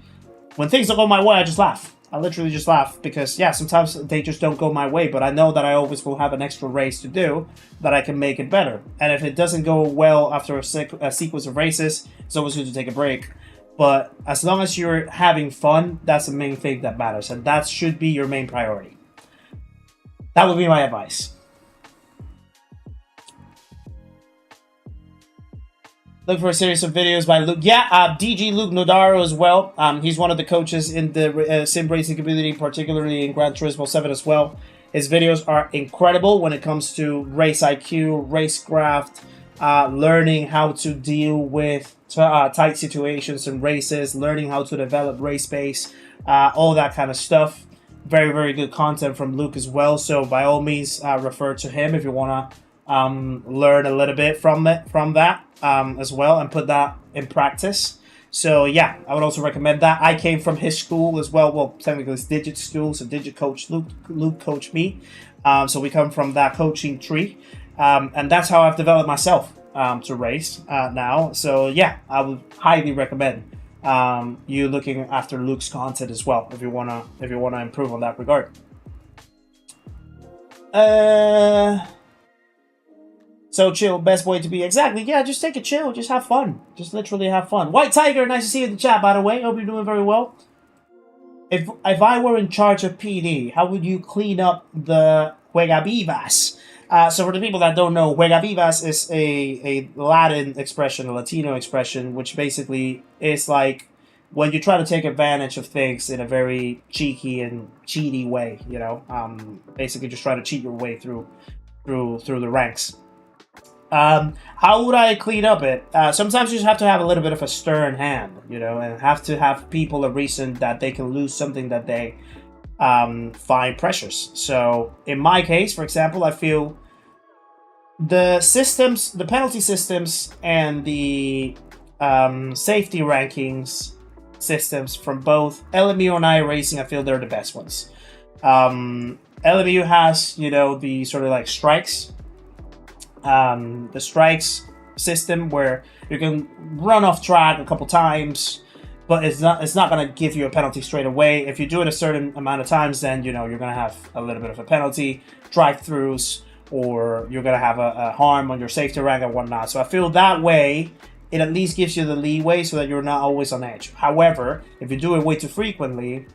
When things don't go my way, I just laugh. I literally just laugh because, yeah, sometimes they just don't go my way, but I know that I always will have an extra race to do that I can make it better. And if it doesn't go well after a sequence of races, it's always good to take a break. But as long as you're having fun, that's the main thing that matters, and that should be your main priority. That would be my advice. Look for a series of videos by Luke. Yeah, DG Luke Nodaro as well. He's one of the coaches in the sim racing community, particularly in Gran Turismo 7 as well. His videos are incredible when it comes to race IQ, racecraft, learning how to deal with tight situations in races, learning how to develop race pace, all that kind of stuff. Very, very good content from Luke as well. So by all means, refer to him if you want to learn a little bit from that as well and put that in practice. So yeah, I would also recommend that. I came from his school as well. Well, technically it's Digit school, so Digit coach Luke coached me. So we come from that coaching tree, and that's how I've developed myself to race now. So yeah, I would highly recommend you looking after Luke's content as well if you wanna improve on that regard. So chill, best way to be. Exactly, yeah, just take it chill. Just have fun. Just literally have fun. White Tiger, nice to see you in the chat, by the way. Hope you're doing very well. If I were in charge of PD, how would you clean up the Juega Vivas? So for the people that don't know, Juega Vivas is a Latin expression, a Latino expression, which basically is like when you try to take advantage of things in a very cheeky and cheaty way, you know? Basically just try to cheat your way through the ranks. How would I clean up it? Sometimes you just have to have a little bit of a stern hand, you know, and have to have people a reason that they can lose something that they find precious. So in my case, for example, I feel the systems, the penalty systems and the safety rankings systems from both LMU and iRacing, I feel they're the best ones. LMU has, you know, the sort of like strikes. The strikes system where you can run off track a couple times, but it's not going to give you a penalty straight away. If you do it a certain amount of times, then you know you're going to have a little bit of a penalty, drive-throughs, or you're going to have a harm on your safety rank and whatnot. So I feel that way it at least gives you the leeway so that you're not always on edge. However, if you do it way too frequently,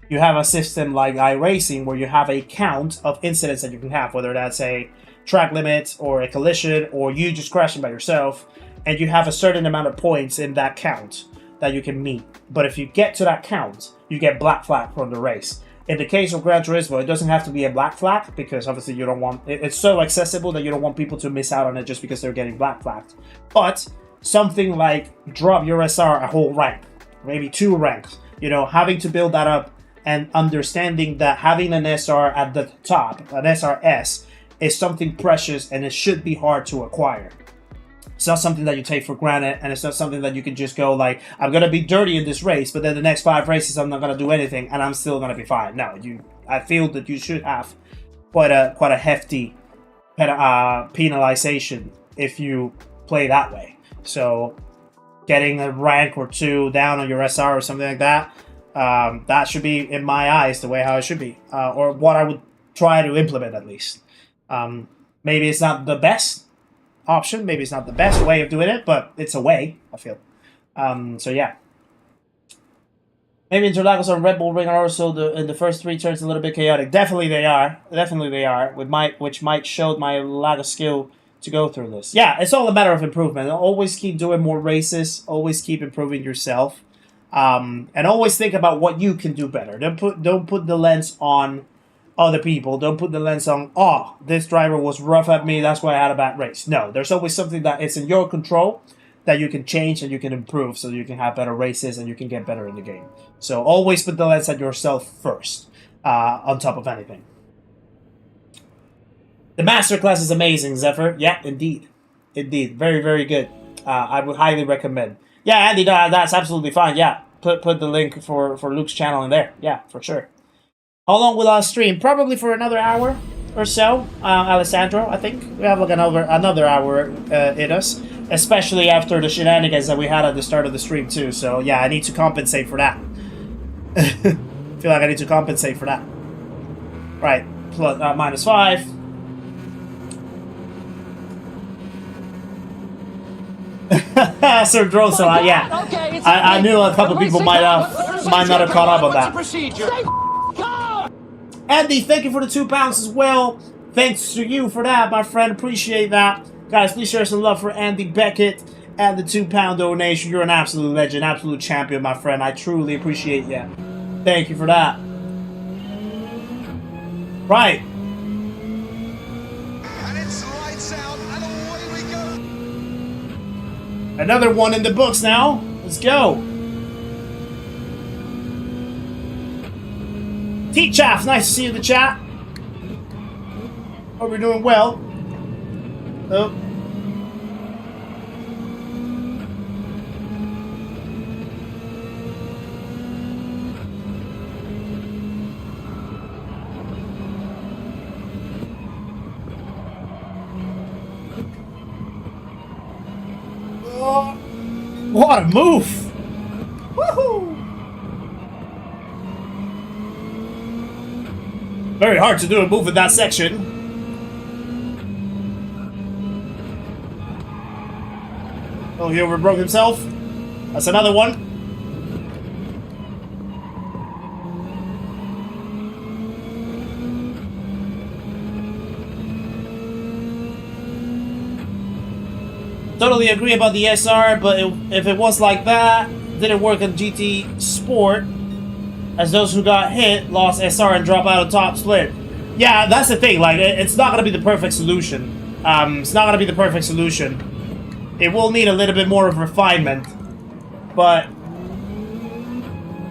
you have a system like iRacing where you have a count of incidents that you can have, whether that's a track limit or a collision or you just crashing by yourself, and you have a certain amount of points in that count that you can meet. But if you get to that count, you get black flag from the race. In the case of Gran Turismo, it doesn't have to be a black flag because obviously you don't want it's so accessible that you don't want people to miss out on it just because they're getting black flagged. But something like drop your SR a whole rank, maybe 2 ranks, you know, having to build that up and understanding that having an SR at the top, an SRS, is something precious and it should be hard to acquire. It's not something that you take for granted, and it's not something that you can just go like, I'm going to be dirty in this race, but then the next 5 races I'm not going to do anything and I'm still going to be fine. No, I feel that you should have quite a hefty penalization if you play that way. So getting a rank or 2 down on your SR or something like that, that should be, in my eyes, the way how it should be, or what I would try to implement at least. Maybe it's not the best option, maybe it's not the best way of doing it, but it's a way, I feel. So yeah. Maybe Interlagos on Red Bull Ring are also in the first 3 turns a little bit chaotic. Definitely they are. Which might show my lack of skill to go through this. Yeah, it's all a matter of improvement. Always keep doing more races, always keep improving yourself. And always think about what you can do better. Don't put the lens on other people. Don't put the lens on, oh, this driver was rough at me, that's why I had a bad race. No, there's always something that is in your control that you can change and you can improve so you can have better races and you can get better in the game. So always put the lens at yourself first, on top of anything. The masterclass is amazing, Zephyr. Yeah, indeed. Indeed. Very, very good. I would highly recommend. Yeah, Andy, that's absolutely fine. Yeah, put the link for Luke's channel in there. Yeah, for sure. How long will I stream? Probably for another hour or so, Alessandro, I think. We have like another hour in us. Especially after the shenanigans that we had at the start of the stream too. So yeah, I need to compensate for that. Feel like I need to compensate for that. Right, plus, -5. Sir Drosel, yeah. Okay, I knew a couple people might not have caught up on that. Andy, thank you for the £2 as well. Thanks to you for that, my friend. Appreciate that. Guys, please share some love for Andy Beckett and the £2 donation. You're an absolute legend, absolute champion, my friend. I truly appreciate you. Thank you for that. Right. And it's lights out, and away we go. Another one in the books now. Let's go. T-Chaff, nice to see you in the chat. Hope you're doing well. Oh. Oh. What a move! Woohoo! Very hard to do a move in that section. Oh, he overbroke himself. That's another one. Totally agree about the SR, but if it was like that, didn't work on GT Sport, as those who got hit lost SR and drop out of top split. Yeah, that's the thing. Like, it's not gonna be the perfect solution. It's not gonna be the perfect solution. It will need a little bit more of refinement, but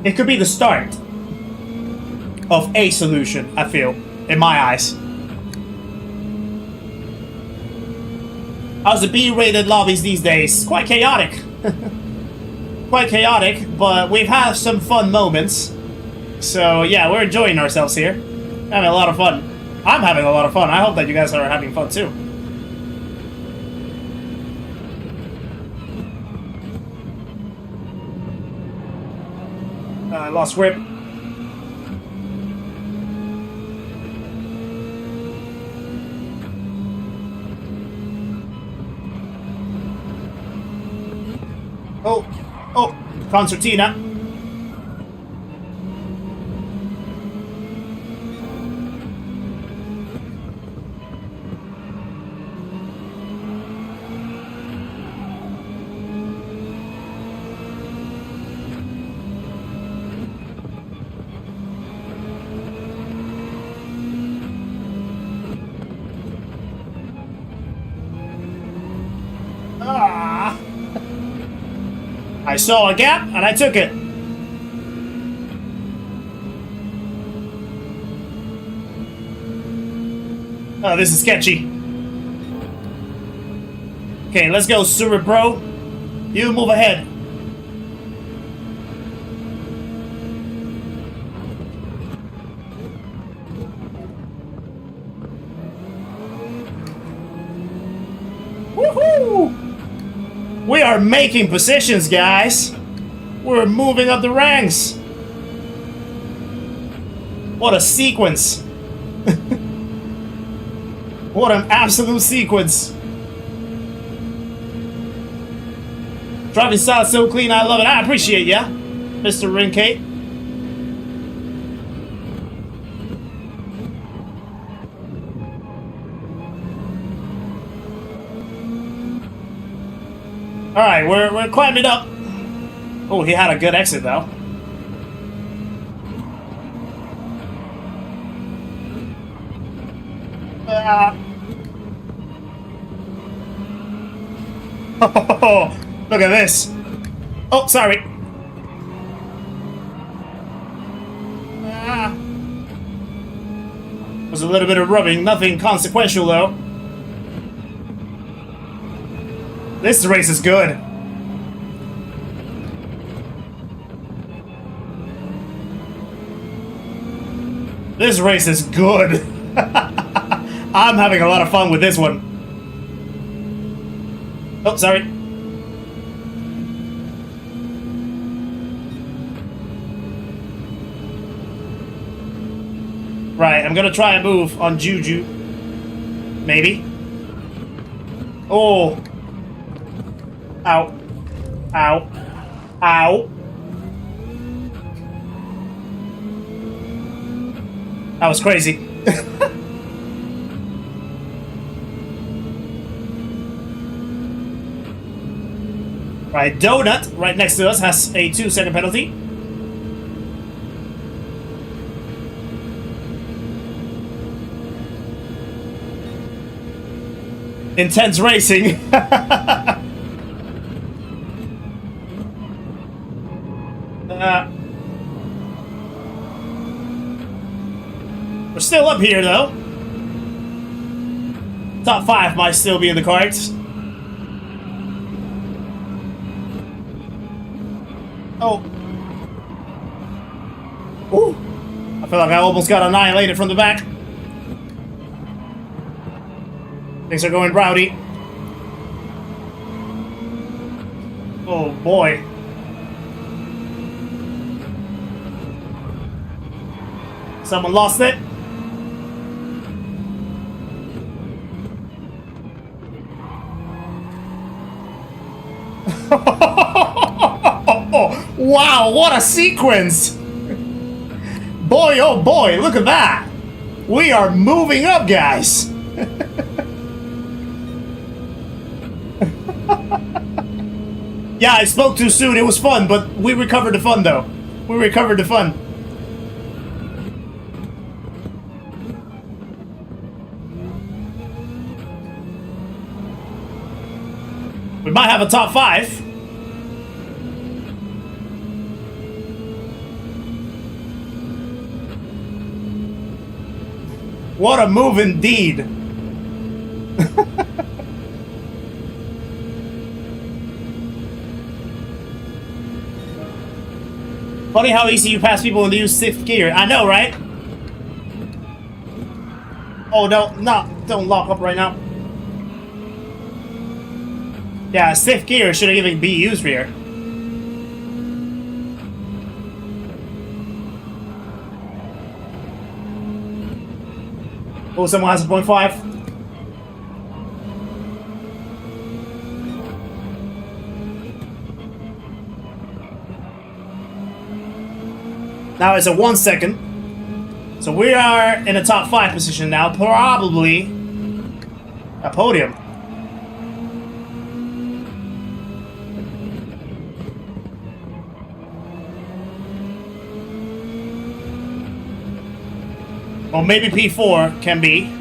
it could be the start of a solution, I feel, in my eyes. How's the B-rated lobbies these days? Quite chaotic. Quite chaotic, but we've had some fun moments. So yeah, we're enjoying ourselves here. Having a lot of fun. I'm having a lot of fun. I hope that you guys are having fun too. I lost grip. Oh, concertina. I saw a gap, and I took it. Oh, this is sketchy. Okay, let's go, Super Bro. You move ahead. Woohoo! We are making positions, guys. We're moving up the ranks. What a sequence. What an absolute sequence. Driving style is so clean, I love it. I appreciate ya, Mr. Rinkate. Alright, we're climbing up. Oh, he had a good exit though. Look at this. Oh, sorry. Ah. Was a little bit of rubbing, nothing consequential though. This race is good. This race is good. I'm having a lot of fun with this one. Oh, sorry. Right, I'm gonna try a move on Juju. Maybe. Oh. Ow. Ow. Ow. That was crazy. Right, Donut, right next to us, has a 2-second penalty. Intense racing. We're still up here, though. Top 5 might still be in the cards. Oh. Ooh. I feel like I almost got annihilated from the back. Things are going rowdy. Oh, boy. Someone lost it. Wow, what a sequence! Boy, oh boy, look at that! We are moving up, guys! Yeah, I spoke too soon, it was fun, but we recovered the fun, though. We recovered the fun. We might have a top 5. What a move indeed. Funny how easy you pass people when they use 6th gear. I know, right? Oh, no, don't lock up right now. Yeah, 6th gear shouldn't even be used here. Oh, someone has a 0.5. Now it's a 1 second. So we are in a top 5 position now. Probably a podium. Or maybe P4 can be.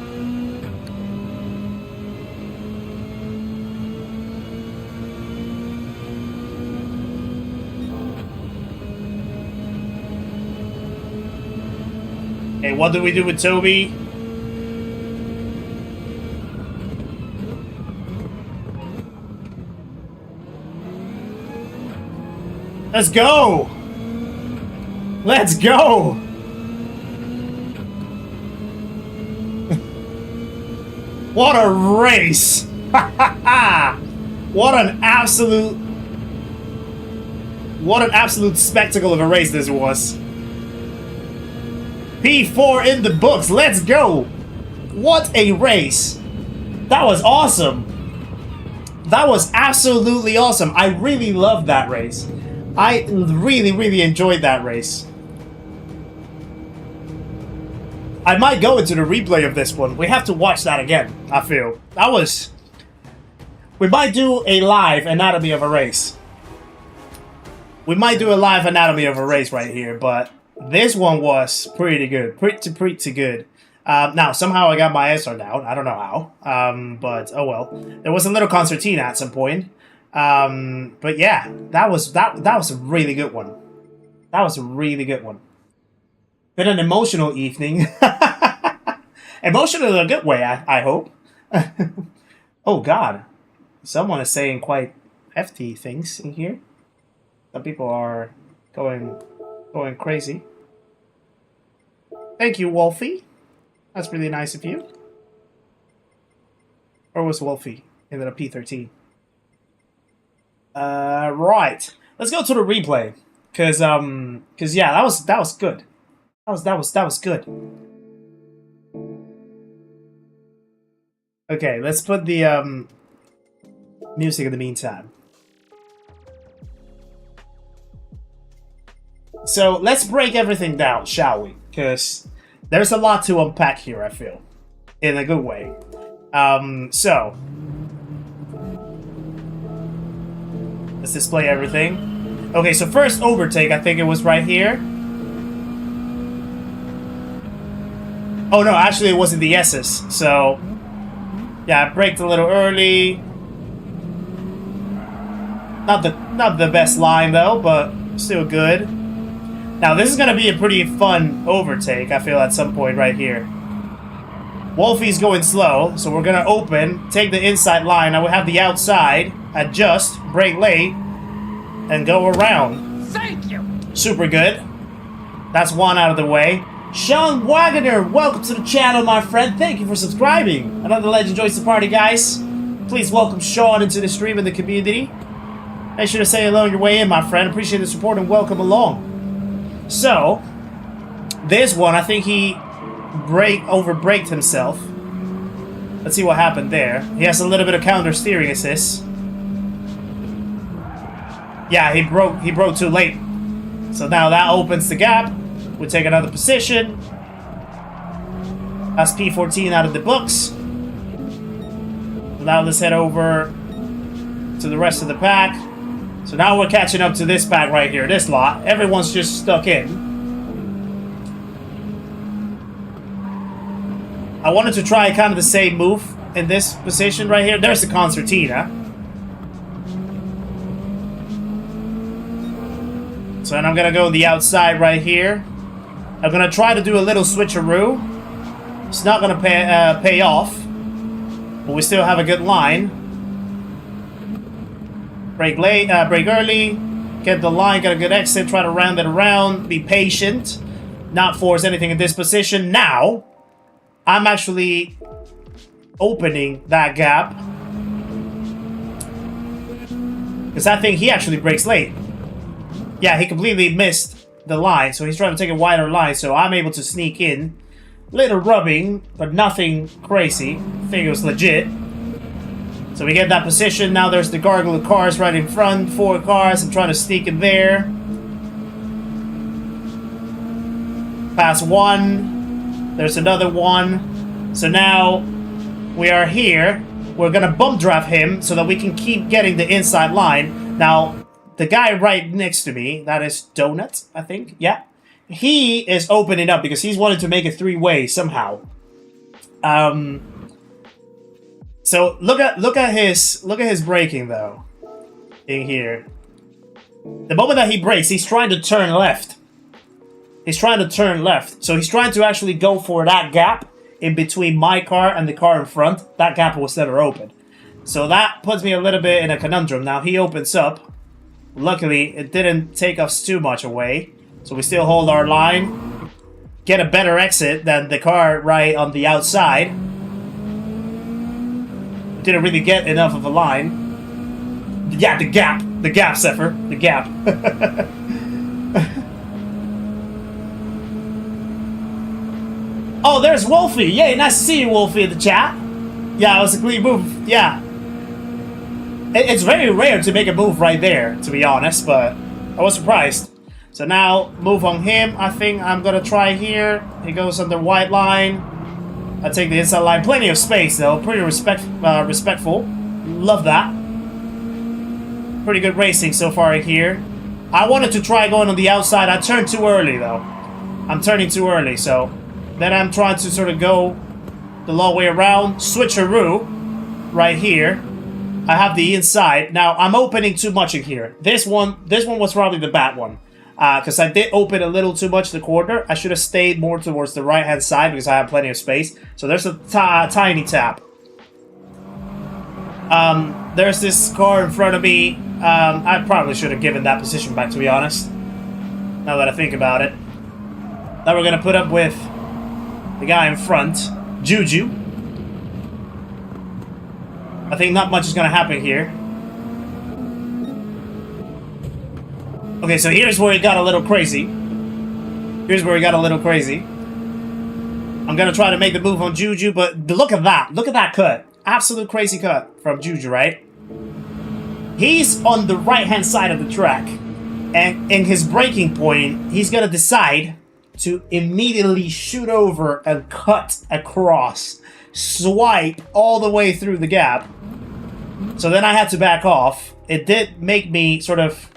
Okay, what do we do with Toby? Let's go! Let's go! What a race! What an absolute spectacle of a race this was. P4 in the books, let's go! What a race! That was awesome! That was absolutely awesome. I really loved that race. I really enjoyed that race. I might go into the replay of this one. We have to watch that again, I feel. That was... We might do a live anatomy of a race. We might do a live anatomy of a race right here, but this one was pretty good. Pretty good. Now, somehow I got my SR down. I don't know how. But, oh well. There was a little concertina at some point. But yeah, that was a really good one. That was a really good one. Been an emotional evening. Emotional in a good way, I hope. Oh God, someone is saying quite hefty things in here. Some people are going crazy. Thank you, Wolfie. That's really nice of you. Or was Wolfie in the P13? Right. Let's go to the replay, cause yeah, that was good. That was good. Okay, let's put the music in the meantime. So let's break everything down, shall we? Because there's a lot to unpack here, I feel, in a good way. So let's display everything. Okay, so first overtake, I think it was right here. Oh no, actually it wasn't the ASUS. So yeah, I braked a little early. Not the best line though, but still good. Now this is gonna be a pretty fun overtake, I feel, at some point right here. Wolfie's going slow, so we're gonna open, take the inside line. Now we have the outside, adjust, brake late, and go around. Thank you. Super good. That's one out of the way. Sean Wagner, welcome to the channel, my friend. Thank you for subscribing. Another legend joins the party, guys. Please welcome Sean into the stream and the community. Make sure to say hello on your way in, my friend. Appreciate the support and welcome along. So, this one, I think he over-braked himself. Let's see what happened there. He has a little bit of counter steering assist. Yeah, he broke too late. So now that opens the gap. We take another position. That's P14 out of the books. Now let's head over to the rest of the pack. So now we're catching up to this pack right here, this lot. Everyone's just stuck in. I wanted to try kind of the same move in this position right here. There's the concertina. So then I'm gonna go the outside right here. I'm gonna try to do a little switcheroo. It's not gonna pay off, but we still have a good line. Brake late, brake early, get the line, get a good exit, try to round it around, be patient, not force anything in this position. Now, I'm actually opening that gap, because I think he actually brakes late. Yeah, he completely missed the line, so he's trying to take a wider line, so I'm able to sneak in. Little rubbing, but nothing crazy. I think it was legit. So we get that position. Now there's the gargle of cars right in front. 4 cars. I'm trying to sneak in there. Pass one. There's another one. So now we are here. We're going to bump draft him so that we can keep getting the inside line. Now, the guy right next to me, that is Donut, I think. Yeah. He is opening up because he's wanted to make a 3-way somehow. So look at his braking though. In here. The moment that he brakes, he's trying to turn left. He's trying to turn left. So he's trying to actually go for that gap in between my car and the car in front. That gap was never open. So that puts me a little bit in a conundrum. Now he opens up. Luckily, it didn't take us too much away. So we still hold our line. Get a better exit than the car right on the outside. Didn't really get enough of a line. Yeah, the gap, Zephyr, the gap. Oh, there's Wolfie. Yay, nice to see you, Wolfie, in the chat. Yeah, it was a clean move. Yeah, it's very rare to make a move right there, to be honest, but I was surprised. So now move on him. I think I'm gonna try here. He goes on the white line. I take the inside line. Plenty of space, though. Pretty respectful. Love that. Pretty good racing so far here. I wanted to try going on the outside. I turned too early, though. I'm turning too early, so... Then I'm trying to sort of go the long way around. Switcheroo. Right here. I have the inside. Now, I'm opening too much in here. This one was probably the bad one. Because I did open a little too much the corner. I should have stayed more towards the right-hand side because I have plenty of space. So there's a tiny tap. There's this car in front of me. I probably should have given that position back, to be honest. Now that I think about it. Now we're going to put up with the guy in front, Juju. I think not much is going to happen here. Okay, so here's where it got a little crazy. I'm going to try to make the move on Juju, but look at that. Look at that cut. Absolute crazy cut from Juju, right? He's on the right-hand side of the track. And in his braking point, he's going to decide to immediately shoot over and cut across. Swipe all the way through the gap. So then I had to back off. It did make me sort of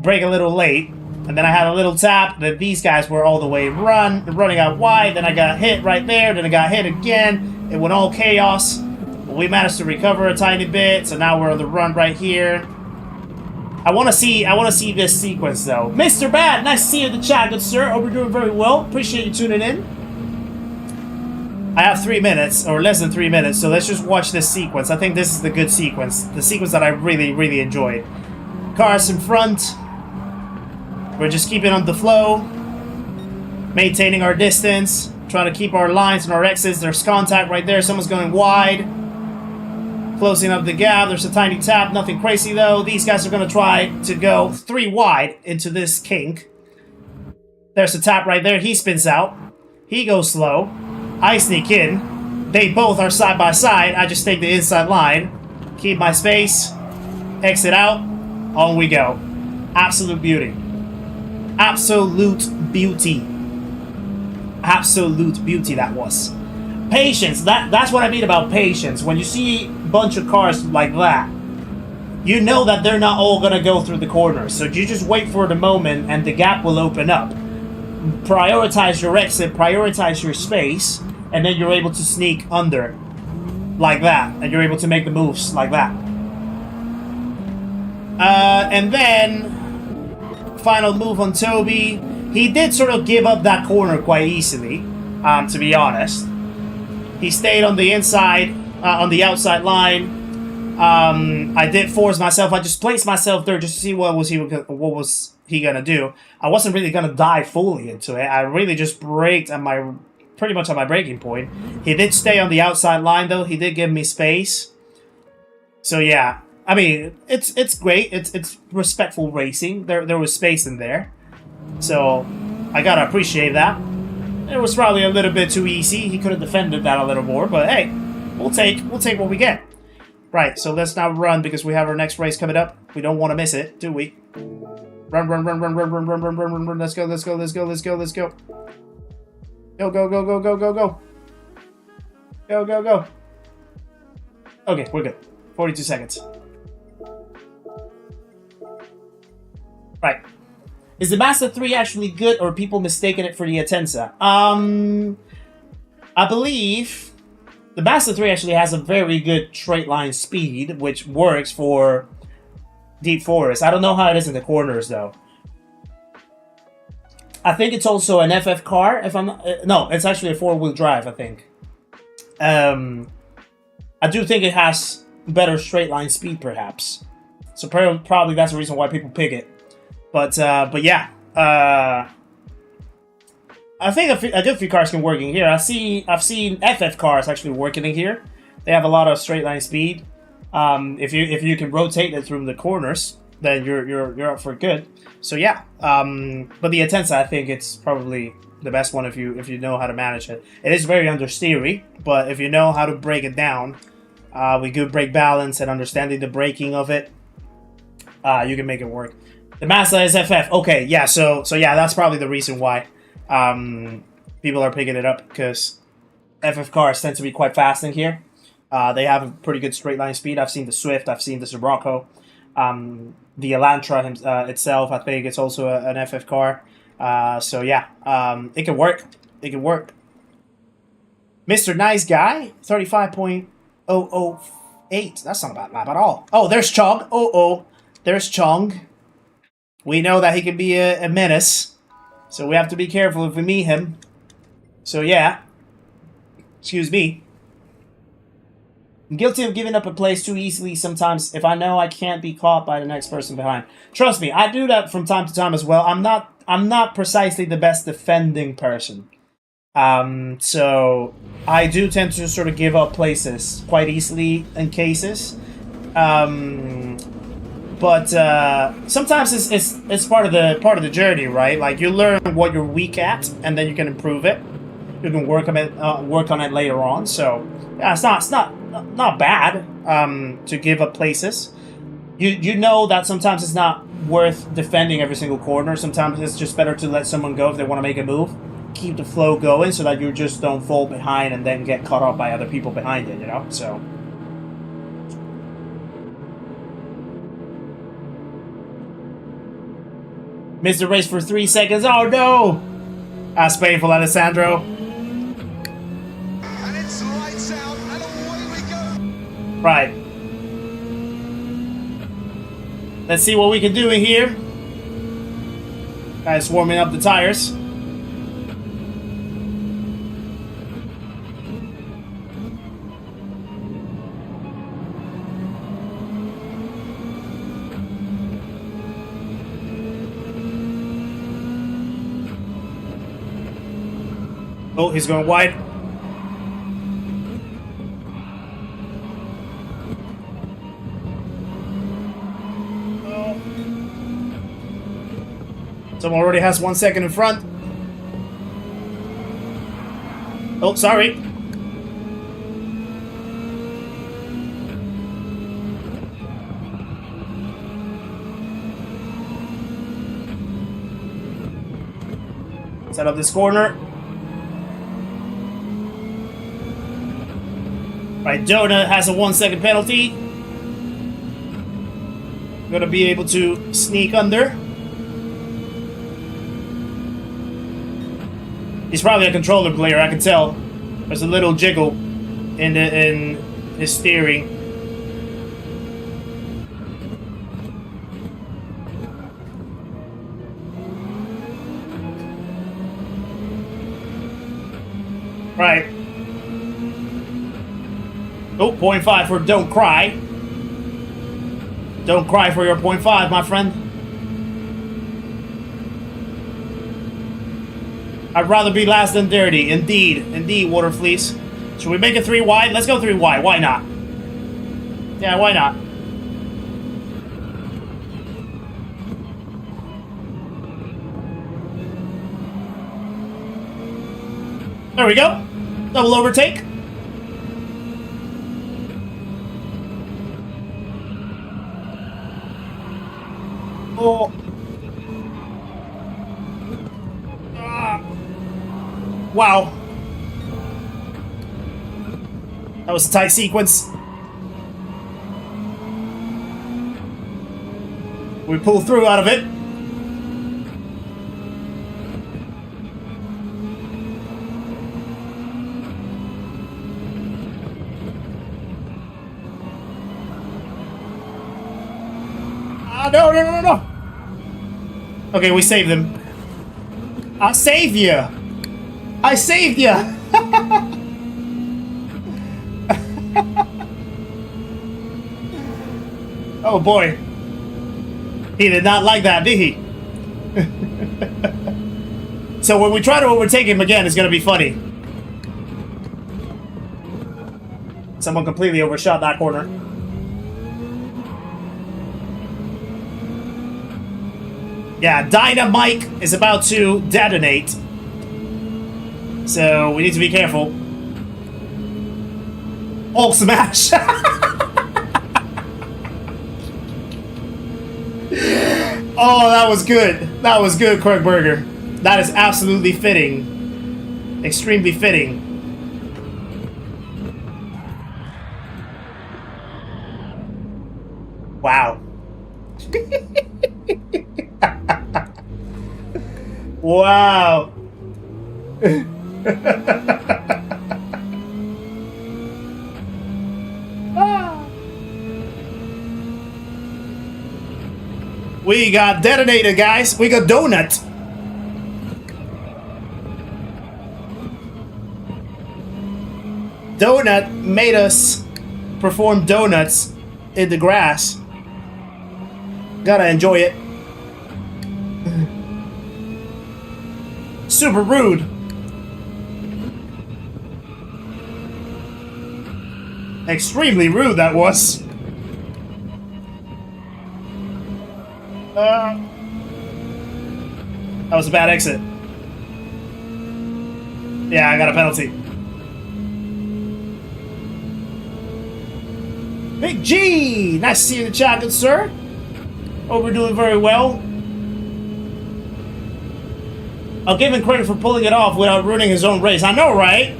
brake a little late, and then I had a little tap. Then these guys were all the way running out wide. Then I got hit right there. Then I got hit again. It went all chaos. But we managed to recover a tiny bit, so now we're on the run right here. I want to see this sequence though. Mr. Bad, nice to see you in the chat, good sir. Hope you're doing very well. Appreciate you tuning in. I have 3 minutes, or less than 3 minutes, so let's just watch this sequence. I think this is the good sequence. The sequence that I really, really enjoyed. Cars in front. We're just keeping on the flow, maintaining our distance, trying to keep our lines and our exits. There's contact right there. Someone's going wide, closing up the gap. There's a tiny tap. Nothing crazy, though. These guys are going to try to go 3 wide into this kink. There's a tap right there. He spins out. He goes slow. I sneak in. They both are side by side. I just take the inside line, keep my space, exit out. On we go. Absolute beauty. Absolute beauty. Absolute beauty that was. Patience. That's what I mean about patience. When you see a bunch of cars like that, you know that they're not all going to go through the corners. So you just wait for the moment and the gap will open up. Prioritize your exit, prioritize your space, and then you're able to sneak under like that. And you're able to make the moves like that. And then final move on Toby. He did sort of give up that corner quite easily, to be honest. He stayed on the inside, on the outside line. I did force myself. I just placed myself there just to see what was he gonna do. I wasn't really gonna dive fully into it. I really just braked at pretty much at my braking point. He did stay on the outside line though. He did give me space. So yeah. I mean, it's great. It's respectful racing. There was space in there, so I gotta appreciate that. It was probably a little bit too easy. He could have defended that a little more, but hey, we'll take what we get. Right. So let's now run because we have our next race coming up. We don't want to miss it, do we? Run! Let's go! Let's go! Let's go! Let's go! Let's go! Go! Go! Go! Go! Go! Go! Go! Go! Go! Go! Okay, we're good. 42 seconds. Right. Is the Mazda 3 actually good, or are people mistaking it for the Atenza? I believe the Mazda 3 actually has a very good straight line speed, which works for deep forest. I don't know how it is in the corners, though. I think it's also an FF car, if I'm not... no, it's actually a 4-wheel drive, I think. I do think it has better straight line speed, perhaps. So probably that's the reason why people pick it. But yeah, I think a good few cars can work in here. I've seen FF cars actually working in here. They have a lot of straight line speed. If you can rotate it through the corners, then you're up for good. So yeah, but the Atenza, I think it's probably the best one if you know how to manage it. It is very understeery, but if you know how to break it down with good brake balance and understanding the braking of it, you can make it work. The Mazda is FF. Okay, yeah, so yeah, that's probably the reason why people are picking it up, because FF cars tend to be quite fast in here. They have a pretty good straight line speed. I've seen the Swift, I've seen the Sirocco. The Elantra itself, I think it's also an FF car. So yeah, it can work. It can work. Mr. Nice Guy, 35.00 8. That's not a bad map at all. Oh, there's Chong. Oh. There's Chong. We know that he can be a menace. So we have to be careful if we meet him. So yeah. Excuse me. I'm guilty of giving up a place too easily sometimes if I know I can't be caught by the next person behind. Trust me, I do that from time to time as well. I'm not precisely the best defending person. So I do tend to sort of give up places quite easily in cases. But sometimes it's part of the journey, right? Like you learn what you're weak at, and then you can improve it. You can work on it later on. So yeah, it's not bad to give up places. You know that sometimes it's not worth defending every single corner. Sometimes it's just better to let someone go if they want to make a move. Keep the flow going so that you just don't fall behind and then get caught up by other people behind you, you know? So missed the race for 3 seconds. Oh no! That's painful, Alessandro. And it's lights out, and away we go. Right. Let's see what we can do in here. Guys warming up the tires. Oh, he's going wide. Oh. Someone already has 1 second in front. Oh, sorry. Set up this corner. Right, Donut has a 1 second penalty. Gonna be able to sneak under. He's probably a controller player, I can tell. There's a little jiggle in his steering. Right. Oh, 0.5 for Don't Cry. Don't cry for your 0.5, my friend. I'd rather be last than dirty. Indeed. Indeed, Waterfleece. Should we make it 3 wide? Let's go 3 wide. Why not? Yeah, why not? There we go. Double overtake. Oh. Wow. That was a tight sequence. We pulled through out of it. No. Okay, we saved them. I saved you. I saved you. Oh boy. He did not like that, did he? So when we try to overtake him again, it's gonna be funny. Someone completely overshot that corner. Yeah, Dynamite is about to detonate. So we need to be careful. Oh, smash! Oh, that was good. That was good, Kirkberger. That is absolutely fitting. Extremely fitting. Wow. Wow. We got detonated, guys. We got donut. Donut made us perform donuts in the grass. Gotta enjoy it. Super rude. Extremely rude that was. That was a bad exit. Yeah, I got a penalty. Big G! Nice to see you in the chat, good sir. Hope we're doing very well. I'll give him credit for pulling it off without ruining his own race. I know, right?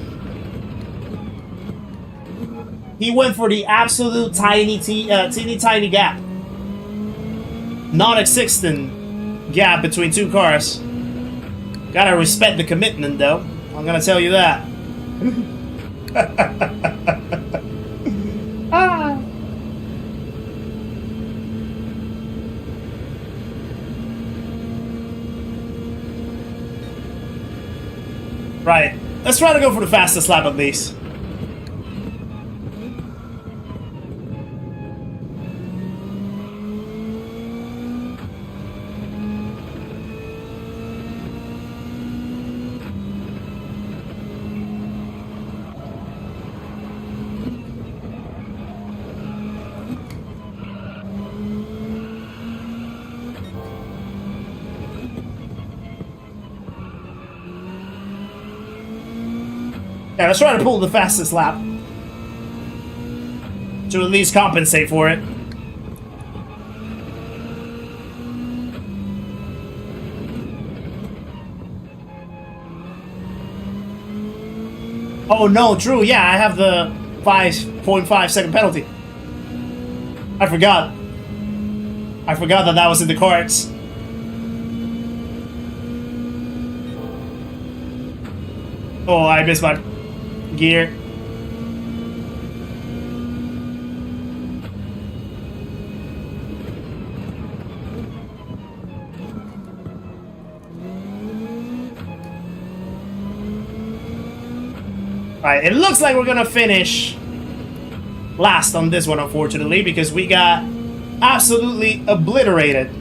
He went for the absolute teeny tiny gap. Non-existent gap between two cars. Gotta respect the commitment, though. I'm gonna tell you that. Ah. Right. Let's try to go for the fastest lap at least. Yeah, let's try to pull the fastest lap. To at least compensate for it. Oh no, true, yeah, I have the 5.5 second penalty. I forgot. I forgot that that was in the cards. Oh, I missed my gear. Right, it looks like we're gonna finish last on this one, unfortunately, because we got absolutely obliterated.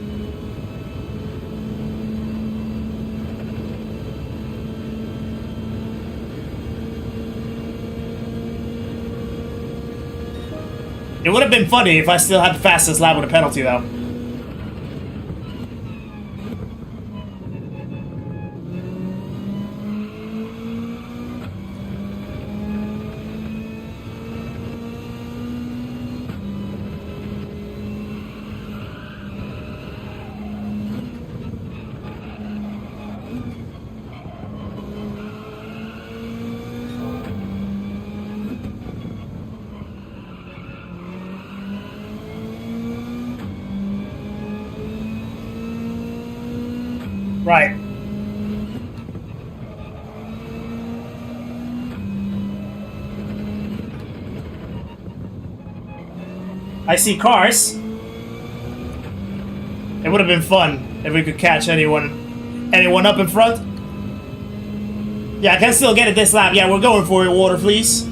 It would have been funny if I still had the fastest lap with a penalty, though. Right. I see cars. It would have been fun if we could catch anyone up in front. Yeah, I can still get it this lap. Yeah, we're going for it, Water Fleece.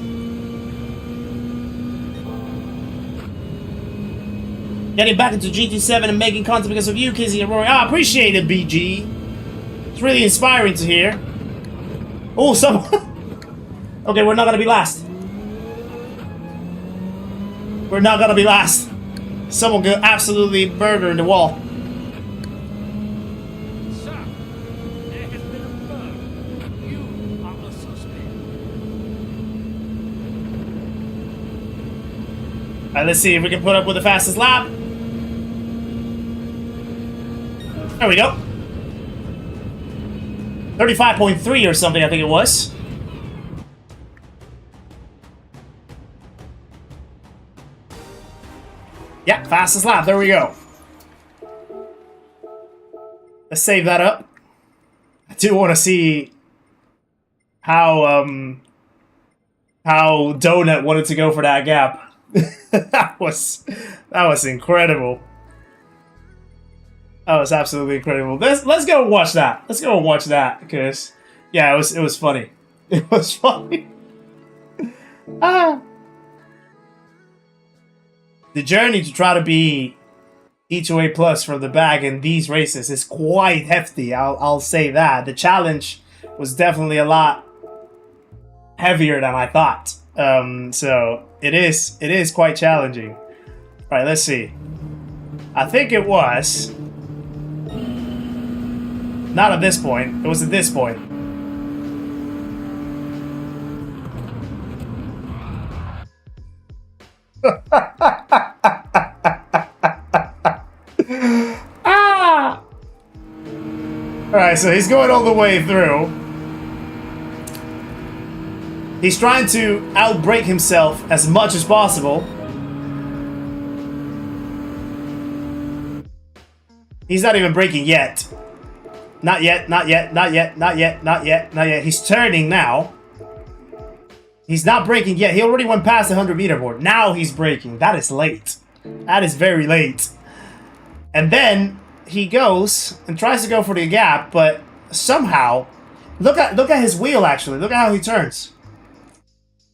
Getting back into GT7 and making content because of you, Kizzi and Rory. I appreciate it, BG. It's really inspiring to hear. Oh, someone... Okay, we're not gonna be last. We're not gonna be last. Someone got absolutely murdered in the wall. Sir, there has been a murder. You are a suspect. Alright, let's see if we can put up with the fastest lap. There we go. 35.3 or something, I think it was. Yeah, fastest lap. There we go. Let's save that up. I do want to see how Donut wanted to go for that gap. that was incredible. That was absolutely incredible. Let's go and watch that. Let's go and watch that because yeah, it was funny. It was funny. Ah. The journey to try to be E2A plus from the back in these races is quite hefty. I'll say that. The challenge was definitely a lot heavier than I thought. So it is quite challenging. All right, let's see. I think it was not at this point. It was at this point. Ah! Alright, so he's going all the way through. He's trying to outbrake himself as much as possible. He's not even braking yet. Not yet, not yet, not yet, not yet, not yet, not yet. He's turning now. He's not braking yet. He already went past the 100-meter board. Now he's braking. That is late. That is very late. And then he goes and tries to go for the gap, but somehow, look at his wheel. Actually, look at how he turns.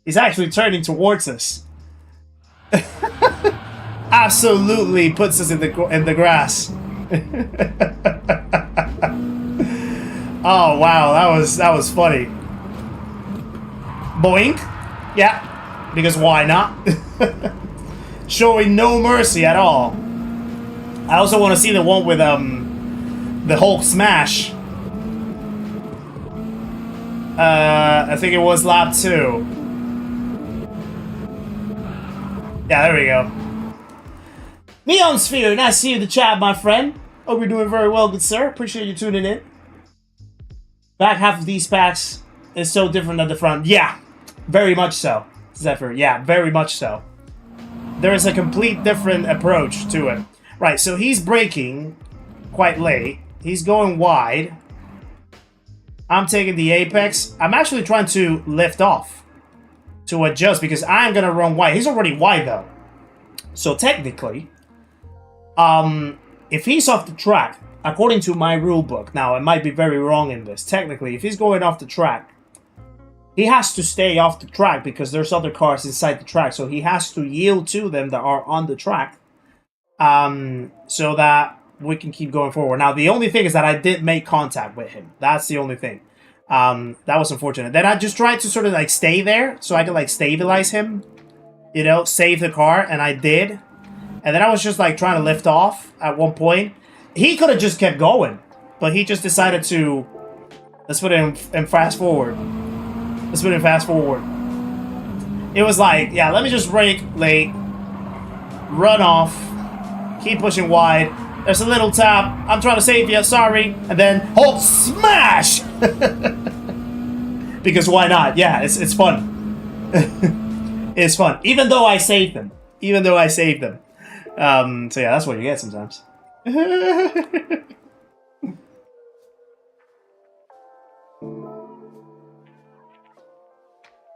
He's actually turning towards us. Absolutely puts us in the grass. Oh wow, that was funny. Boink. Yeah, because why not? Showing no mercy at all. I also want to see the one with the Hulk smash. I think it was lap 2. Yeah, there we go. Neon Sphere, nice to see you in the chat, my friend. Hope you're doing very well, good sir. Appreciate you tuning in. Back half of these packs is so different than the front. Yeah, very much so, Zephyr. Yeah, very much so. There is a complete different approach to it. Right, so he's braking quite late. He's going wide. I'm taking the apex. I'm actually trying to lift off to adjust because I'm going to run wide. He's already wide, though. So technically, if he's off the track, according to my rule book, now I might be very wrong in this. Technically, if he's going off the track, he has to stay off the track because there's other cars inside the track. So he has to yield to them that are on the track so that we can keep going forward. Now, the only thing is that I did make contact with him. That's the only thing. That was unfortunate. Then I just tried to sort of like stay there so I could like stabilize him, you know, save the car, and I did. And then I was just like trying to lift off at one point. He could have just kept going, but he just decided to, let's put it in fast forward. Let's put it in fast forward. It was like, yeah, let me just brake late, run off, keep pushing wide. There's a little tap. I'm trying to save you, sorry. And then Hulk smash! Because why not? Yeah, it's fun. It's fun. Even though I saved them. Even though I saved them. So yeah, that's what you get sometimes.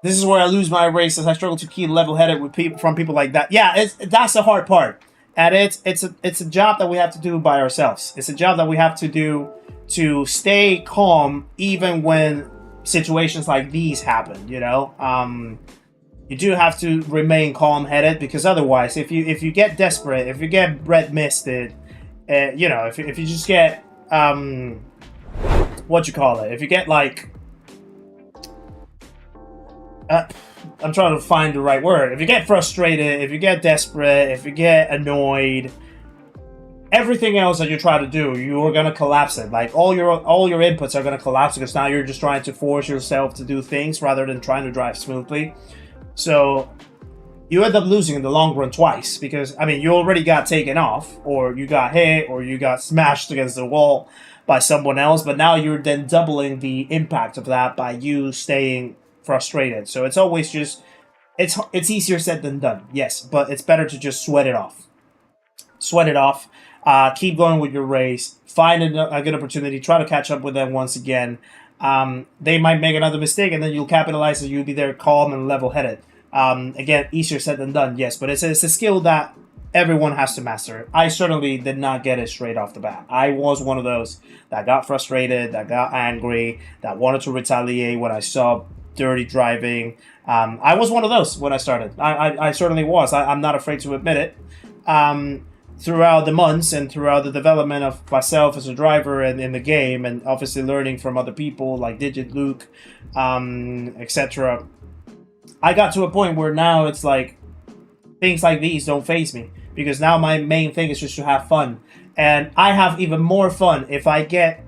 This is where I lose my races. I struggle to keep level-headed with people like that. Yeah, that's the hard part. And it's a job that we have to do by ourselves. It's a job that we have to do to stay calm even when situations like these happen, you know? You do have to remain calm-headed because otherwise, if you get desperate, if you get bread misted, you know, if you just get, what you call it? If you get like... I'm trying to find the right word. If you get frustrated, if you get desperate, if you get annoyed, everything else that you try to do, you are gonna collapse it. Like all your inputs are gonna collapse because now you're just trying to force yourself to do things rather than trying to drive smoothly. So you end up losing in the long run twice because I mean you already got taken off, or you got hit, or you got smashed against the wall by someone else. But now you're then doubling the impact of that by you staying frustrated. So it's always just it's easier said than done, yes, but it's better to just sweat it off. Keep going with your race, find a good opportunity, try to catch up with them once again. They might make another mistake and then you'll capitalize and you'll be there calm and level-headed. Again, easier said than done, yes, but it's a skill that everyone has to master it. I certainly did not get it straight off the bat. I was one of those that got frustrated, that got angry, that wanted to retaliate when I saw dirty driving. I was one of those when I started. I certainly was. I'm not afraid to admit it. Throughout the months and throughout the development of myself as a driver and in the game, and obviously learning from other people like Digit Luke, etc., I got to a point where now it's like things like these don't faze me, because now my main thing is just to have fun. And I have even more fun if I get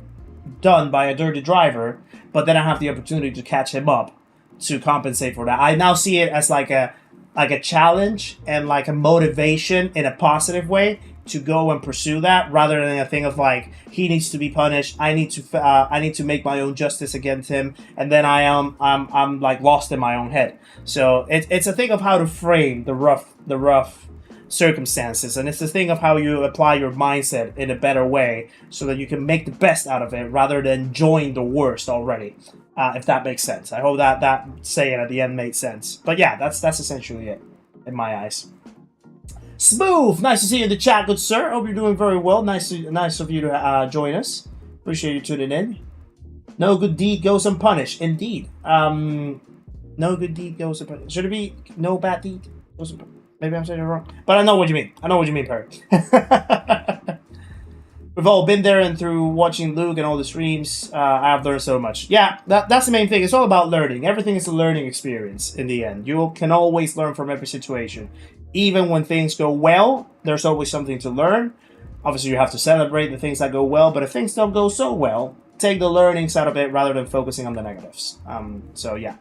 done by a dirty driver, but then I have the opportunity to catch him up to compensate for that. I now see it as like a challenge and like a motivation in a positive way to go and pursue that, rather than a thing of like, he needs to be punished, I need to make my own justice against him, and then I'm like lost in my own head. So it's a thing of how to frame the rough circumstances, and it's a thing of how you apply your mindset in a better way so that you can make the best out of it rather than enjoying the worst already. If that makes sense. I hope that saying at the end made sense. But yeah, that's essentially it in my eyes. Smooth, nice to see you in the chat, good sir. Hope you're doing very well. Nice of you to join us. Appreciate you tuning in. No good deed goes unpunished. Indeed. No good deed goes unpunished. Should it be no bad deed goes unpunished? Maybe I'm saying it wrong. But I know what you mean. I know what you mean, Perry. We've all been there, and through watching Luke and all the streams, I've learned so much. Yeah, that's the main thing. It's all about learning. Everything is a learning experience in the end. You can always learn from every situation. Even when things go well, there's always something to learn. Obviously, you have to celebrate the things that go well, but if things don't go so well, take the learnings out of it rather than focusing on the negatives. So, yeah.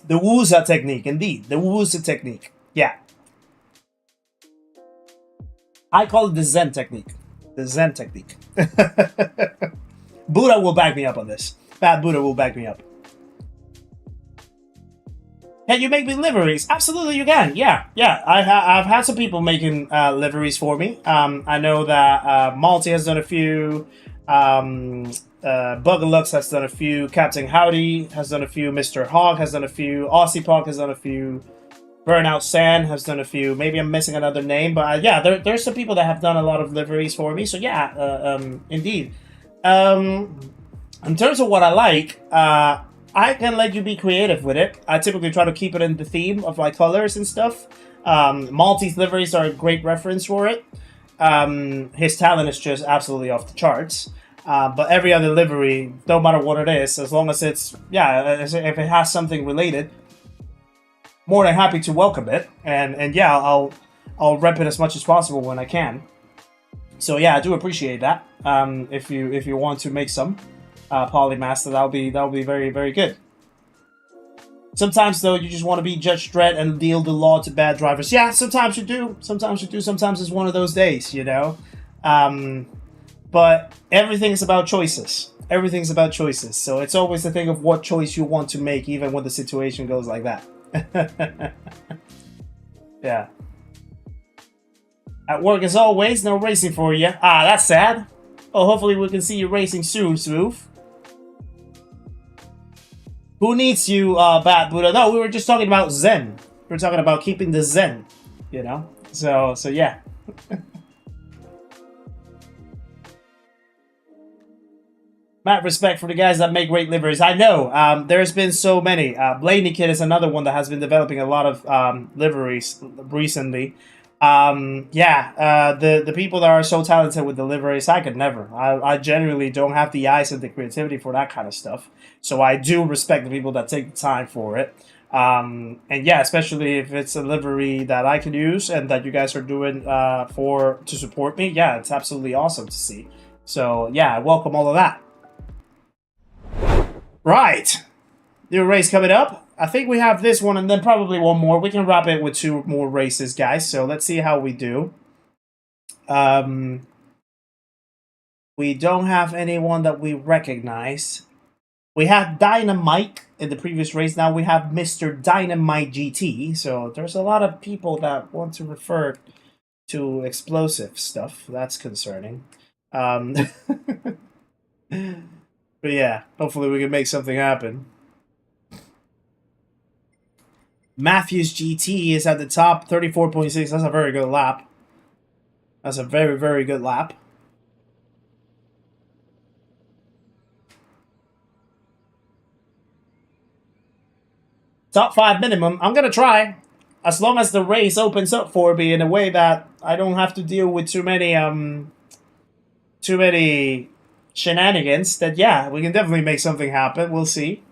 The Wusa technique, indeed. The Wusa technique. Yeah. I call it the Zen technique. The Zen technique. Buddha will back me up on this. Bad Buddha will back me up. Can you make me liveries? Absolutely you can. Yeah. I've had some people making liveries for me. I know that Malty has done a few. Bugalux has done a few, Captain Howdy has done a few, Mr. Hog has done a few, Aussie Pog has done a few, Burnout Sand has done a few. Maybe I'm missing another name, but yeah, there's some people that have done a lot of liveries for me. So yeah, indeed. In terms of what I like, I can let you be creative with it. I typically try to keep it in the theme of like colors and stuff. Maltese liveries are a great reference for it. His talent is just absolutely off the charts. But every other livery, no matter what it is, as long as it's, if it has something related, more than happy to welcome it. And yeah, I'll rep it as much as possible when I can. So yeah, I do appreciate that. If you want to make some Polymaster, that'll be very, very good. Sometimes though, you just want to be Judge Dredd and deal the law to bad drivers. Yeah, sometimes you do. Sometimes it's one of those days, you know. But everything's about choices. Everything's about choices. So it's always the thing of what choice you want to make, even when the situation goes like that. Yeah. At work as always, no racing for you. Ah, that's sad. Oh, hopefully we can see you racing soon, Smooth. Who needs you, Bad Buddha? No, we were just talking about Zen. We were talking about keeping the Zen, you know? So yeah. Mad respect for the guys that make great liveries. I know, there's been so many. Blaney Kid is another one that has been developing a lot of liveries recently. The people that are so talented with the liveries, I could never. I genuinely don't have the eyes and the creativity for that kind of stuff. So I do respect the people that take the time for it. And yeah, especially if it's a livery that I can use and that you guys are doing to support me. Yeah, it's absolutely awesome to see. So yeah, I welcome all of that. Right, new race coming up. I think we have this one and then probably one more. We can wrap it with 2 more races, guys. So let's see how we do. We don't have anyone that we recognize. We had Dynamite in the previous race. Now we have Mr. Dynamite GT. So there's a lot of people that want to refer to explosive stuff. That's concerning. But yeah, hopefully we can make something happen. Matthews GT is at the top, 34.6. That's a very good lap. That's a very, very good lap. Top 5 minimum. I'm gonna try. As long as the race opens up for me in a way that I don't have to deal with too many shenanigans, that yeah, we can definitely make something happen. We'll see.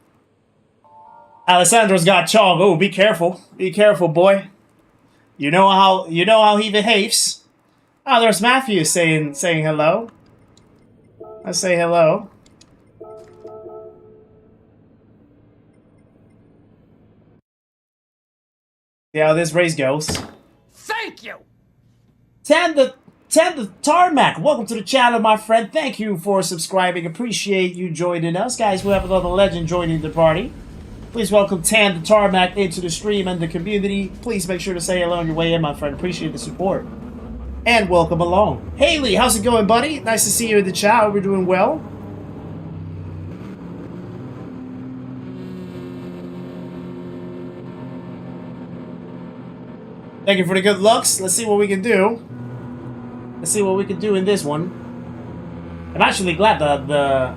Alessandro's got Chog. Oh, be careful. Be careful, boy. You know how he behaves. Oh, there's Matthew saying hello. I say hello. See how this race goes. Thank you! Tan the Tarmac, welcome to the channel, my friend. Thank you for subscribing. Appreciate you joining us. Guys, we have another legend joining the party. Please welcome Tan the Tarmac into the stream and the community. Please make sure to say hello on your way in, my friend. Appreciate the support. And welcome along. Haley, how's it going, buddy? Nice to see you in the chat. Hope you're doing well. Thank you for the good looks. Let's see what we can do. Let's see what we can do in this one. I'm actually glad that the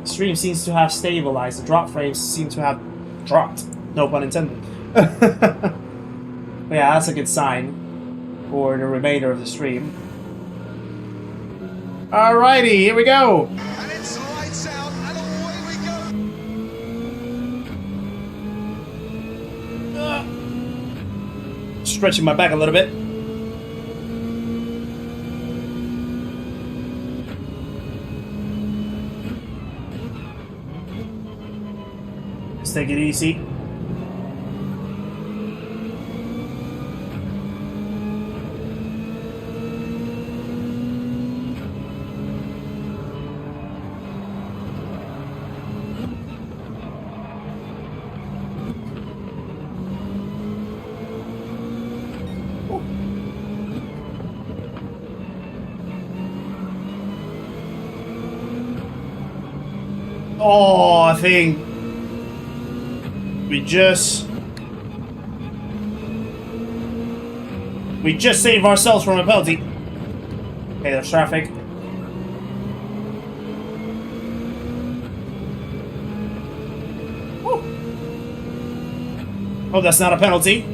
stream seems to have stabilized. The drop frames seem to have dropped. No pun intended. But yeah, that's a good sign for the remainder of the stream. Alrighty, here we go. And it's lights out, and away we go. Stretching my back a little bit. Let's take it easy. Oh, I think we just saved ourselves from a penalty. Okay, there's traffic. Woo. Oh, that's not a penalty.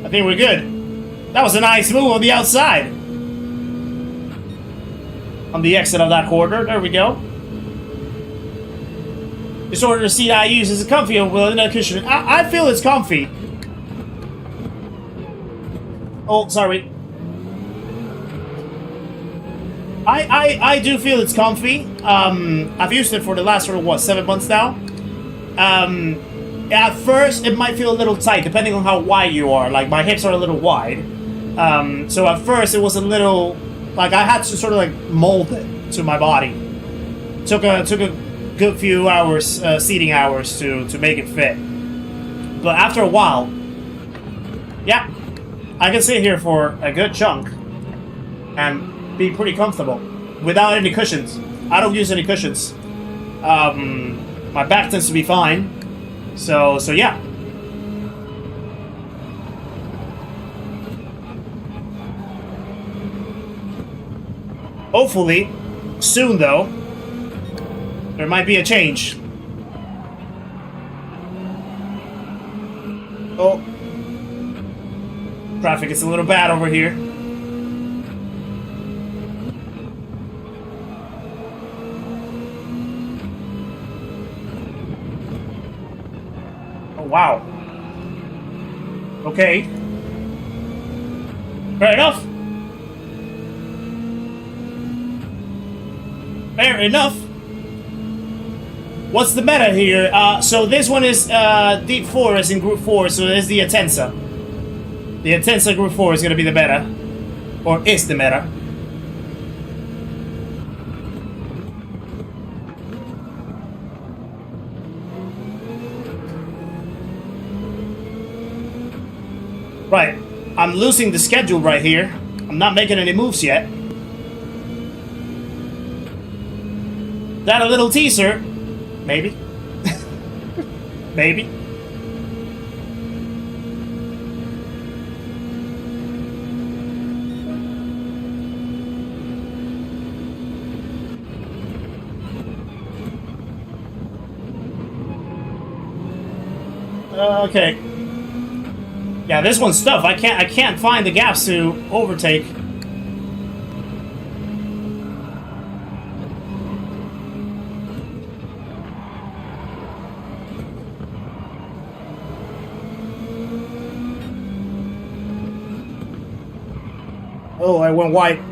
I think we're good. That was a nice move on the outside. On the exit of that corner. There we go. This order seat I use is a comfy one with a cushion. I feel it's comfy. Oh, sorry. I do feel it's comfy. I've used it for the last sort of, what, 7 months now? At first, it might feel a little tight, depending on how wide you are. Like, my hips are a little wide. So at first, it was a little... Like, I had to sort of, like, mold it to my body. Took a good few hours, seating hours to make it fit. But after a while, yeah, I can sit here for a good chunk and be pretty comfortable without any cushions. I don't use any cushions. My back tends to be fine. So yeah. Hopefully, soon though, there might be a change. Oh. Traffic is a little bad over here. Oh, wow. Okay. Fair enough. Fair enough. What's the meta here? So this one is Deep Forest in Group 4, so it's the Atensa. The Atensa Group 4 is going to be the meta. Or is the meta. Right. I'm losing the schedule right here. I'm not making any moves yet. That a little teaser? Maybe. Maybe. Okay. Yeah, this one's tough. I can't find the gaps to overtake. Oh, I went wide.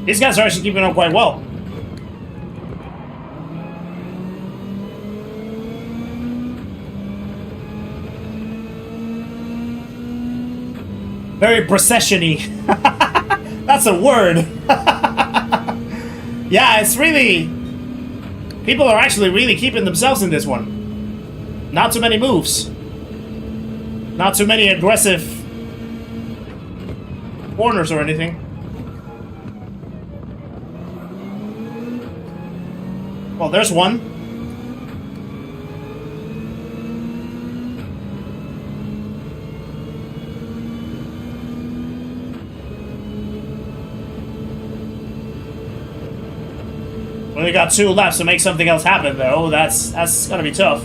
These guys are actually keeping up quite well. Very procession-y. That's a word. Yeah, it's really... People are actually really keeping themselves in this one. Not too many moves. Not too many aggressive corners or anything. Well, there's one. Only got 2 left, so make something else happen, though. That's gonna be tough.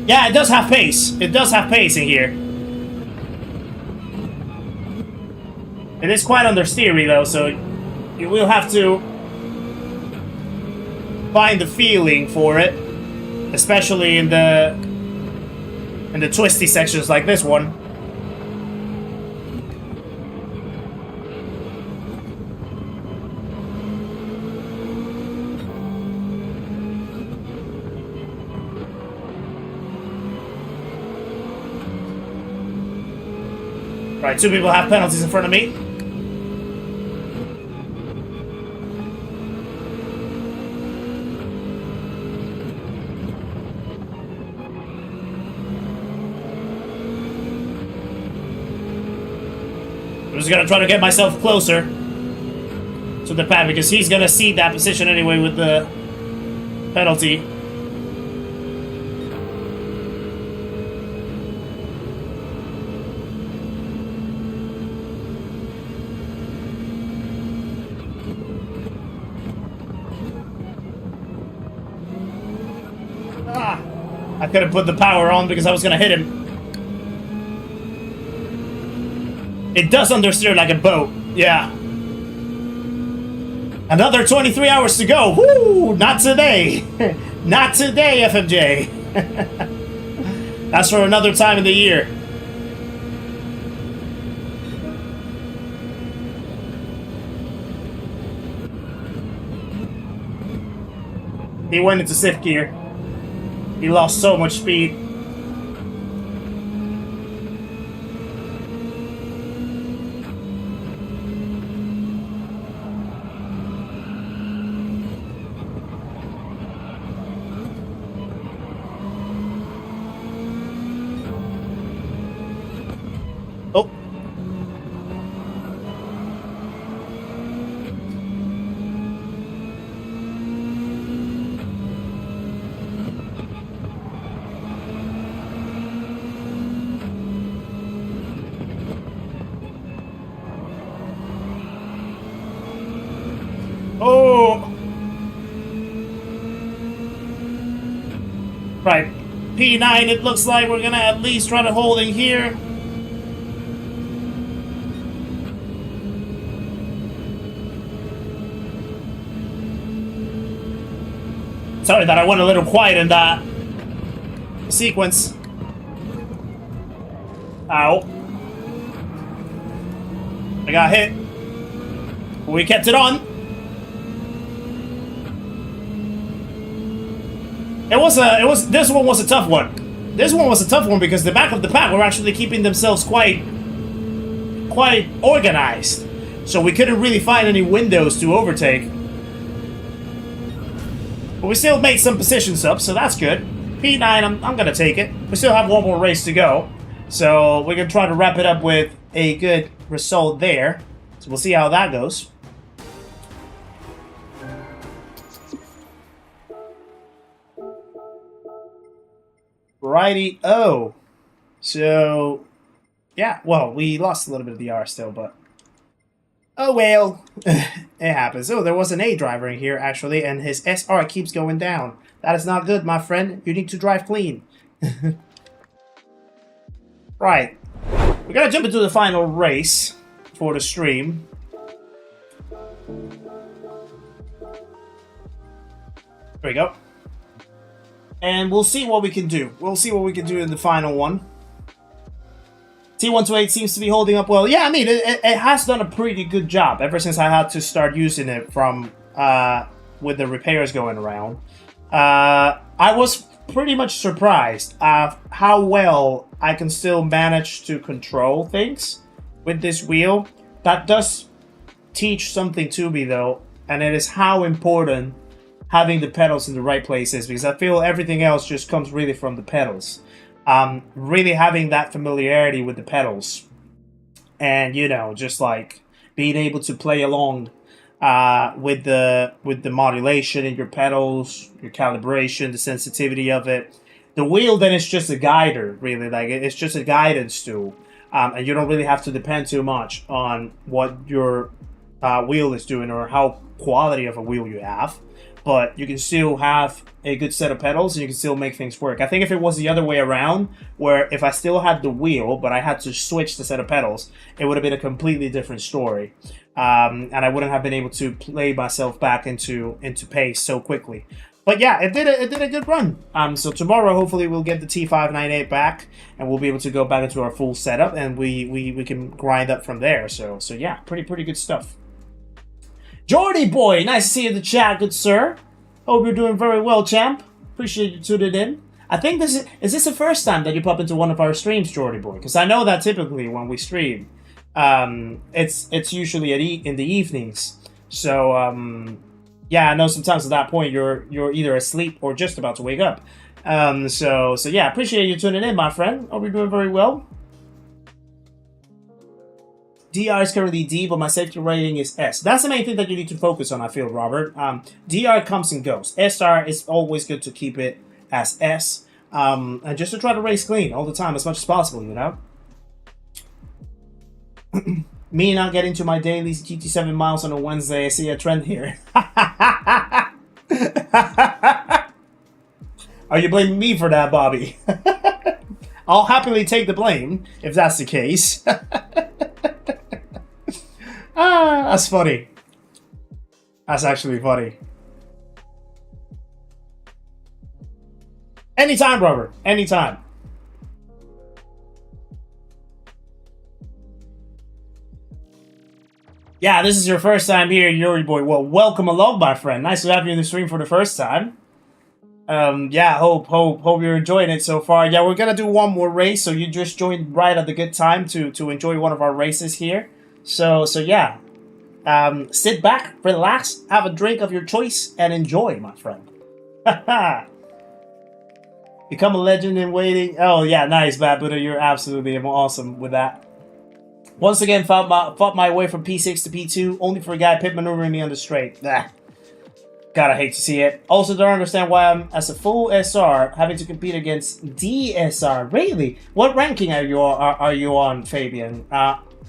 Yeah, it does have pace. It does have pace in here. It is quite understeery, though, so you will have to find the feeling for it, especially in the twisty sections like this one. Right, 2 people have penalties in front of me. I'm just gonna try to get myself closer to the pad because he's gonna cede that position anyway with the penalty. I couldn't put the power on because I was gonna hit him. It does understeer like a boat, yeah. Another 23 hours to go. Woo! Not today. Not today, FMJ. That's for another time in the year. He went into 6th gear. He lost so much speed. Oh. Oh! Right. P9, it looks like we're gonna at least try to hold in here. Sorry that I went a little quiet in that sequence. Ow. I got hit. But we kept it on. This one was a tough one. This one was a tough one because the back of the pack were actually keeping themselves quite organized. So we couldn't really find any windows to overtake. But we still made some positions up, so that's good. P9, I'm gonna take it. We still have one more race to go. So we're gonna try to wrap it up with a good result there. So we'll see how that goes. Righty-o. So, yeah, well, we lost a little bit of the R still, but... oh, well. It happens. Oh, there was an A driver in here, actually, and his SR keeps going down. That is not good, my friend. You need to drive clean. Right. We're gonna jump into the final race for the stream. There we go. And we'll see what we can do. We'll see what we can do in the final one. T128 seems to be holding up well. Yeah, I mean, it has done a pretty good job ever since I had to start using it from with the repairs going around. I was pretty much surprised at how well I can still manage to control things with this wheel. That does teach something to me, though, and it is how important having the pedals in the right places, because I feel everything else just comes really from the pedals. Really having that familiarity with the pedals, and you know, just like being able to play along with the modulation in your pedals, your calibration, the sensitivity of it. The wheel then is just a guider, really. Like, it's just a guidance tool, and you don't really have to depend too much on what your wheel is doing or how quality of a wheel you have. But you can still have a good set of pedals and you can still make things work. I think if it was the other way around, where if I still had the wheel, but I had to switch the set of pedals, it would have been a completely different story. And I wouldn't have been able to play myself back into pace so quickly. But yeah, it did a good run. So tomorrow, hopefully, we'll get the T598 back, and we'll be able to go back into our full setup, and we can grind up from there. So yeah, pretty good stuff. Jordy boy, nice to see you in the chat, good sir. Hope you're doing very well, champ. Appreciate you tuning in. I think this is the first time that you pop into one of our streams, Jordy boy? Because I know that typically when we stream, it's usually in the evenings. So yeah, I know sometimes at that point you're either asleep or just about to wake up. So yeah, appreciate you tuning in, my friend. Hope you're doing very well. DR is currently D, but my safety rating is S. That's the main thing that you need to focus on, I feel, Robert. DR comes and goes. SR is always good to keep it as S. And just to try to race clean all the time as much as possible, you know? Me not getting to my dailies GT7 miles on a Wednesday, I see a trend here. Are you blaming me for that, Bobby? I'll happily take the blame, if that's the case. That's funny. That's actually funny. Anytime, Robert. Anytime. Yeah, this is your first time here, Yuri boy. Well, welcome along, my friend. Nice to have you in the stream for the first time. Yeah, hope you're enjoying it so far. Yeah, we're gonna do one more race, so you just joined right at the good time to enjoy one of our races here. So yeah, sit back, relax, have a drink of your choice, and enjoy, my friend. Become a legend in waiting. Oh yeah, nice, Bad Buddha. You're absolutely awesome with that. Once again, fought my way from P6 to P2, only for a guy pit maneuvering me on the straight. Gotta hate to see it. Also, don't understand why I'm, as a full SR, having to compete against DSR. Really? What ranking are you on, Fabian?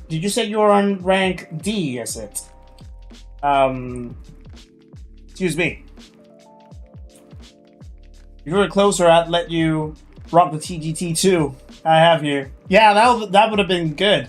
Did you say you're on rank D, is it? Excuse me. If you were closer, I'd let you rock the TGT2 I have here. Yeah, that would have been good.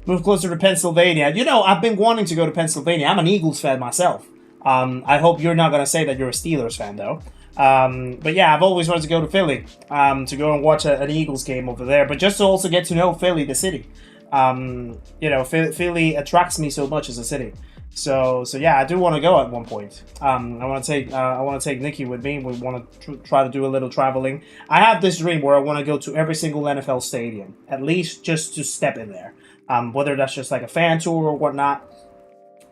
Move closer to Pennsylvania. You know, I've been wanting to go to Pennsylvania. I'm an Eagles fan myself. I hope you're not going to say that you're a Steelers fan, though. But yeah, I've always wanted to go to Philly to go and watch an Eagles game over there. But just to also get to know Philly, the city. You know, Philly attracts me so much as a city. So yeah, I do want to go at one point. I want to take Nikki with me. We want to try to do a little traveling. I have this dream where I want to go to every single NFL stadium, at least just to step in there. Whether that's just like a fan tour or whatnot.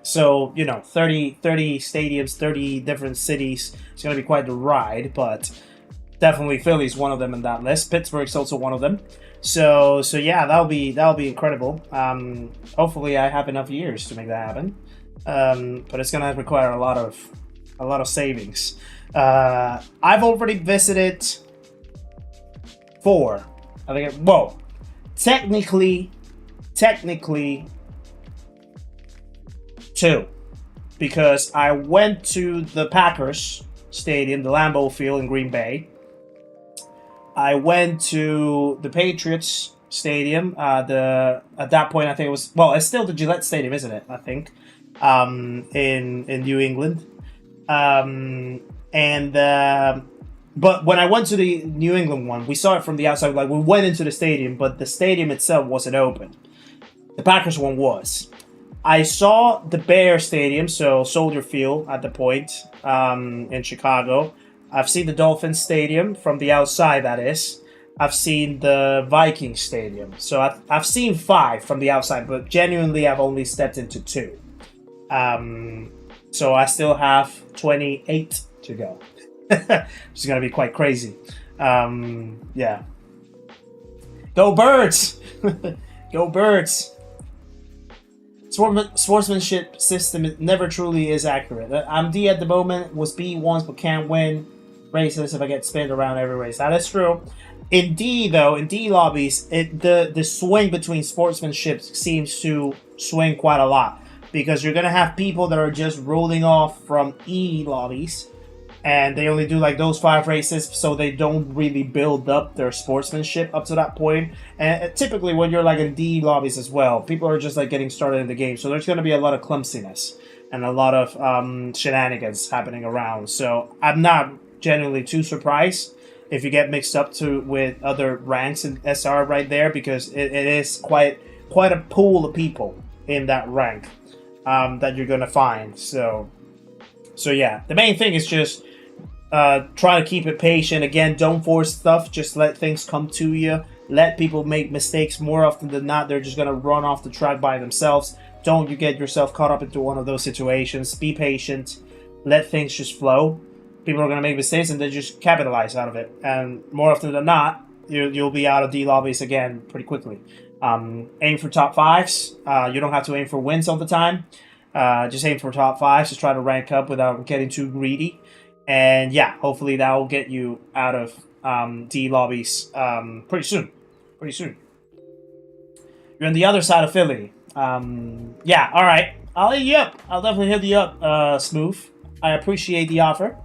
So, you know, 30 stadiums, 30 different cities. It's going to be quite the ride, but definitely Philly's one of them in that list. Pittsburgh's also one of them. So yeah, that'll be incredible. Hopefully I have enough years to make that happen. But it's going to require a lot of savings. I've already visited 4. I think technically 2, because I went to the Packers Stadium, the Lambeau Field in Green Bay. I went to the Patriots Stadium. At that point, I think it was, well, it's still the Gillette Stadium, isn't it? I think in New England. But when I went to the New England one, we saw it from the outside. Like, we went into the stadium, but the stadium itself wasn't open. The Packers one was. I saw the Bears Stadium, so Soldier Field at the point in Chicago. I've seen the Dolphins Stadium from the outside, that is. I've seen the Vikings Stadium. So I've seen 5 from the outside, but genuinely I've only stepped into 2. So I still have 28 to go. Which is going to be quite crazy. Yeah. Go Birds! Go Birds! Sportsmanship system never truly is accurate. AMD at the moment was B once but can't win races if I get spinned around every race. That is true. In D though, in D lobbies, the swing between sportsmanship seems to swing quite a lot. Because you're going to have people that are just rolling off from E lobbies. And they only do like those 5 races, so they don't really build up their sportsmanship up to that point. And typically when you're like in D lobbies as well, people are just like getting started in the game. So there's going to be a lot of clumsiness and a lot of shenanigans happening around. So I'm not genuinely too surprised if you get mixed up with other ranks in SR right there, because it is quite a pool of people in that rank that you're going to find. So yeah, the main thing is just try to keep it patient. Again, don't force stuff. Just let things come to you. Let people make mistakes. More often than not, they're just going to run off the track by themselves. Don't you get yourself caught up into one of those situations. Be patient. Let things just flow. People are going to make mistakes and they just capitalize out of it. And more often than not, you'll be out of D lobbies again pretty quickly. Aim for top 5s. You don't have to aim for wins all the time. Just aim for top 5s. Just try to rank up without getting too greedy. And yeah, hopefully that will get you out of D lobbies pretty soon. You're on the other side of Philly. Yeah, all right. I'll hit you up. I'll definitely hit you up, Smooth. I appreciate the offer.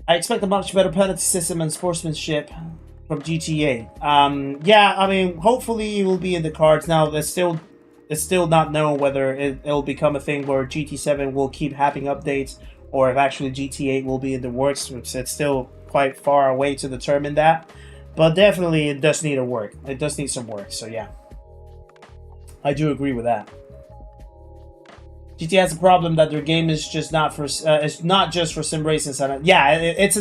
I expect a much better penalty system and sportsmanship from GTA. Yeah, I mean, hopefully it will be in the cards. Now, it's still not known whether it'll become a thing where GT7 will keep having updates, or if actually GT8 will be in the works. It's still quite far away to determine that. But definitely it does need work. It does need some work, so yeah. I do agree with that. GT has a problem that their game is just not for it's not just for sim racing. Yeah, it's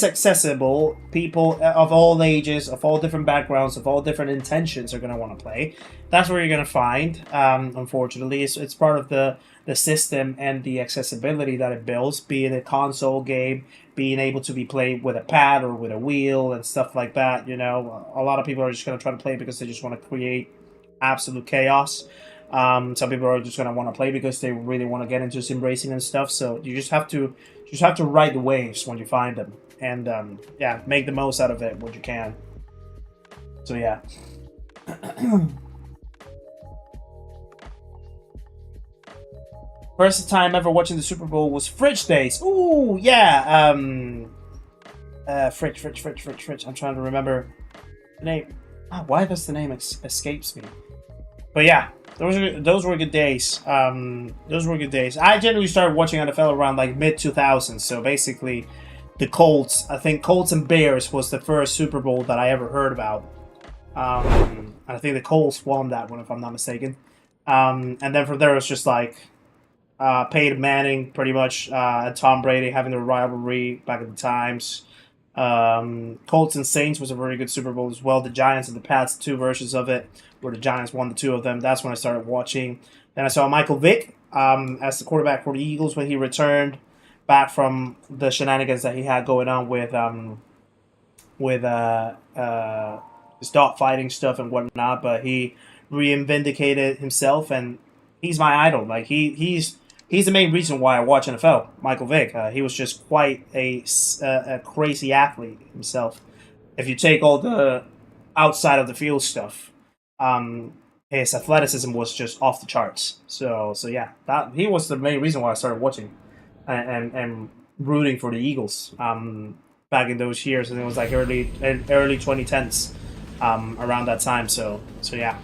accessible. People of all ages, of all different backgrounds, of all different intentions are going to want to play. That's where you're going to find. Unfortunately, it's part of the system and the accessibility that it builds, be it a console game, being able to be played with a pad or with a wheel and stuff like that. You know, a lot of people are just going to try to play because they just want to create absolute chaos. Some people are just gonna want to play because they really want to get into sim racing and stuff. So you just have to ride the waves when you find them, and yeah, make the most out of it what you can. So yeah. First time ever watching the Super Bowl was Fridge Days. Ooh, yeah. Fridge. I'm trying to remember the name. Why does the name escapes me? But yeah. Those were good days. Those were good days. I generally started watching NFL around like mid-2000s. So basically, the Colts. I think Colts and Bears was the first Super Bowl that I ever heard about. And I think the Colts won that one, if I'm not mistaken. And then from there, it was just like Peyton Manning, pretty much, and Tom Brady having the rivalry back at the times. Colts and Saints was a very good Super Bowl as well. The Giants and the Pats, 2 versions of it, where the Giants won the 2 of them. That's when I started watching. Then I saw Michael Vick as the quarterback for the Eagles when he returned back from the shenanigans that he had going on with his dog fighting stuff and whatnot. But he reinvindicated himself, and he's my idol. Like he's the main reason why I watch NFL. Michael Vick. He was just quite a crazy athlete himself. If you take all the outside of the field stuff, his athleticism was just off the charts. So yeah, that he was the main reason why I started watching and rooting for the Eagles back in those years, and it was like early 2010s around that time. So yeah.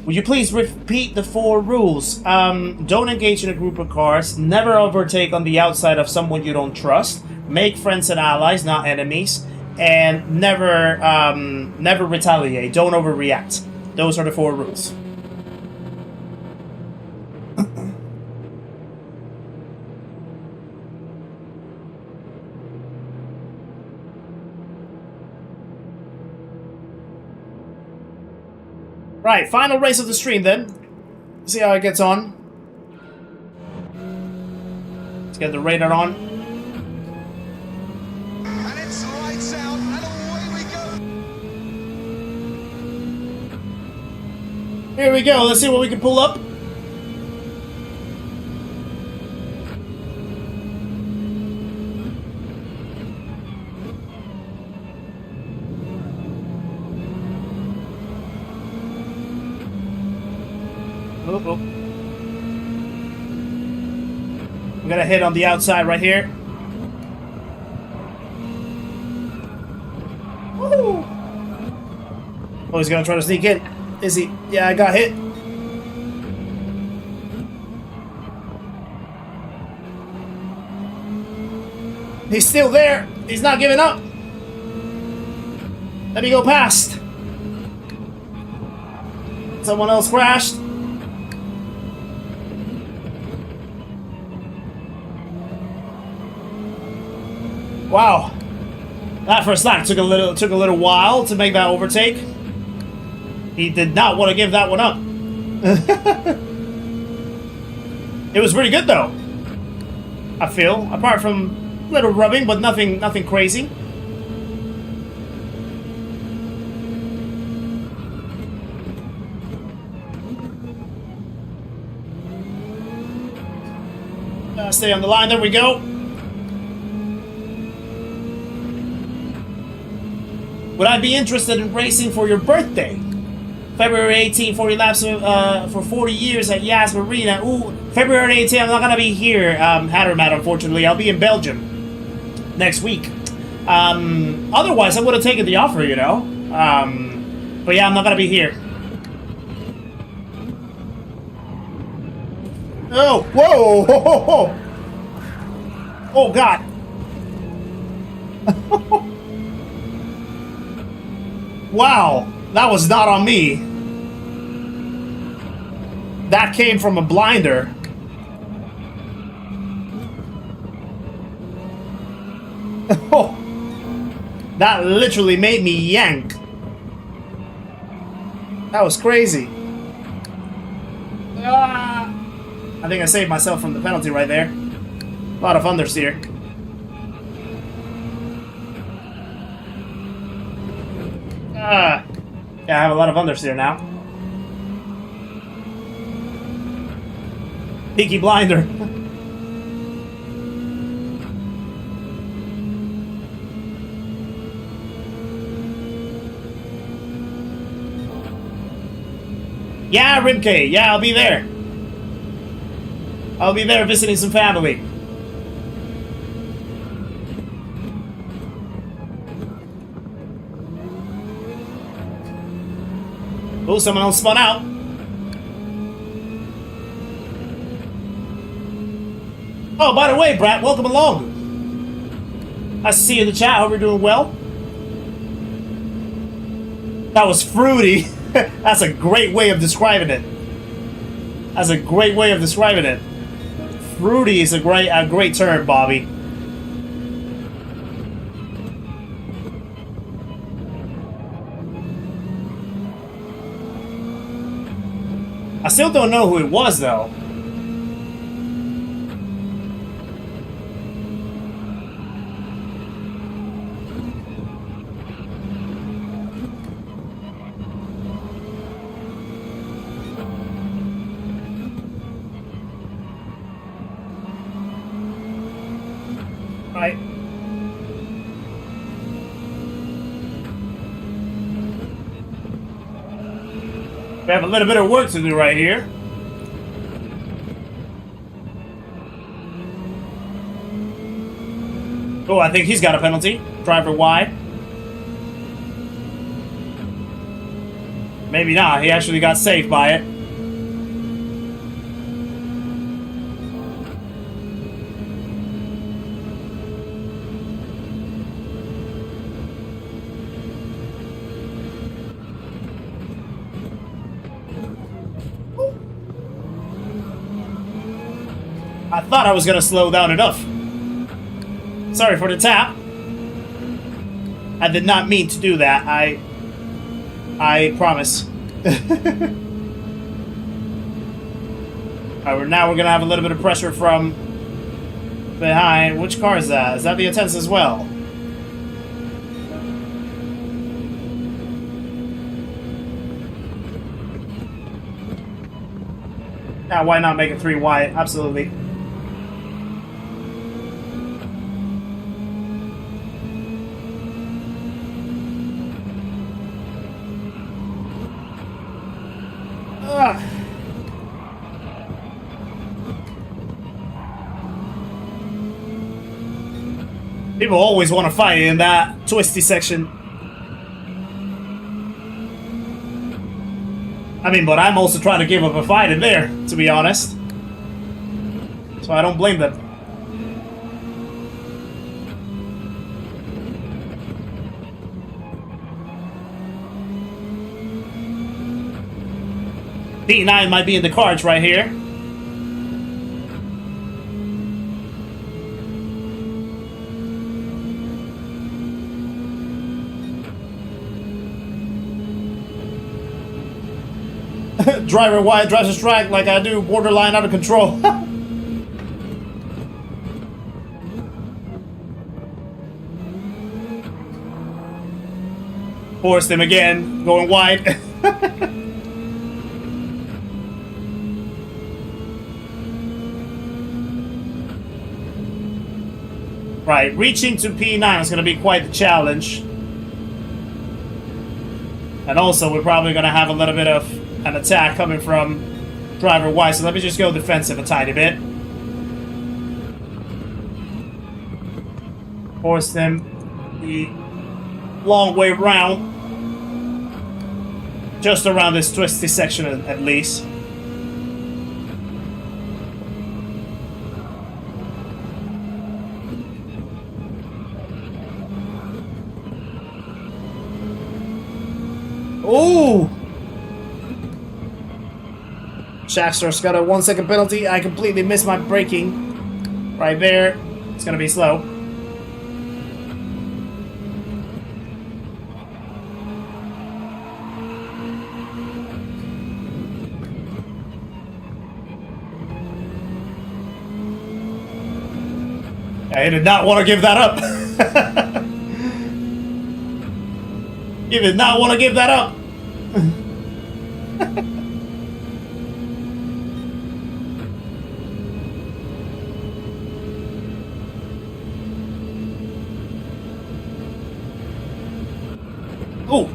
Would you please repeat the 4 rules? Don't engage in a group of cars. Never overtake on the outside of someone you don't trust. Make friends and allies, not enemies. And never retaliate. Don't overreact. Those are the 4 rules. Right, final race of the stream then. See how it gets on. Let's get the radar on. And it's lights out, and away we go. Here we go. Let's see what we can pull up. Oh. I'm gonna hit on the outside right here. Woo! Oh, he's gonna try to sneak in. Is he? Yeah, I got hit. He's still there. He's not giving up. Let me go past. Someone else crashed. Wow, that first lap took a little while to make that overtake. He did not want to give that one up. It was pretty good though, I feel, apart from a little rubbing, but nothing crazy. Stay on the line. There we go. Would I be interested in racing for your birthday? February 18th, 40 laps for 40 years at Yas Marina. Ooh, February 18th, I'm not gonna be here, Hattermat, unfortunately. I'll be in Belgium next week. Otherwise, I would have taken the offer, you know. But yeah, I'm not gonna be here. Oh, whoa, ho, ho, ho. Oh, God. Wow, that was not on me. That came from a blinder. Oh, that literally made me yank. That was crazy. Ah. I think I saved myself from the penalty right there. A lot of understeer. Yeah, I have a lot of understeer now. Peaky blinder. Yeah, Rimke. Yeah, I'll be there. I'll be there visiting some family. Oh, someone else spun out. Oh, by the way, Brat, welcome along. Nice to see you in the chat. Hope you're doing well. That was fruity. That's a great way of describing it. That's a great way of describing it. Fruity is a great term, Bobby. I still don't know who it was, though. Right. We have a little bit of work to do right here. Oh, I think he's got a penalty. Driver wide. Maybe not. He actually got saved by it. I thought I was gonna slow down enough. Sorry for the tap. I did not mean to do that. I promise. Alright, now we're gonna have a little bit of pressure from behind. Which car is that? Is that the Intense as well? Yeah, why not make it 3 wide? Absolutely. People always want to fight in that twisty section. I mean, but I'm also trying to give up a fight in there, to be honest. So I don't blame them. P9 might be in the cards right here. Driver wide drives a strike like I do, borderline out of control. Forced him again, going wide. Right, reaching to P9 is going to be quite the challenge. And also, we're probably going to have a little bit of an attack coming from driver Y, so let me just go defensive a tiny bit. Force them the long way round. Just around this twisty section at least. Ooh! Shackstar's got a 1 second penalty. I completely missed my braking. Right there. It's gonna be slow. I did not want to give that up. You did not want to give that up. Ooh.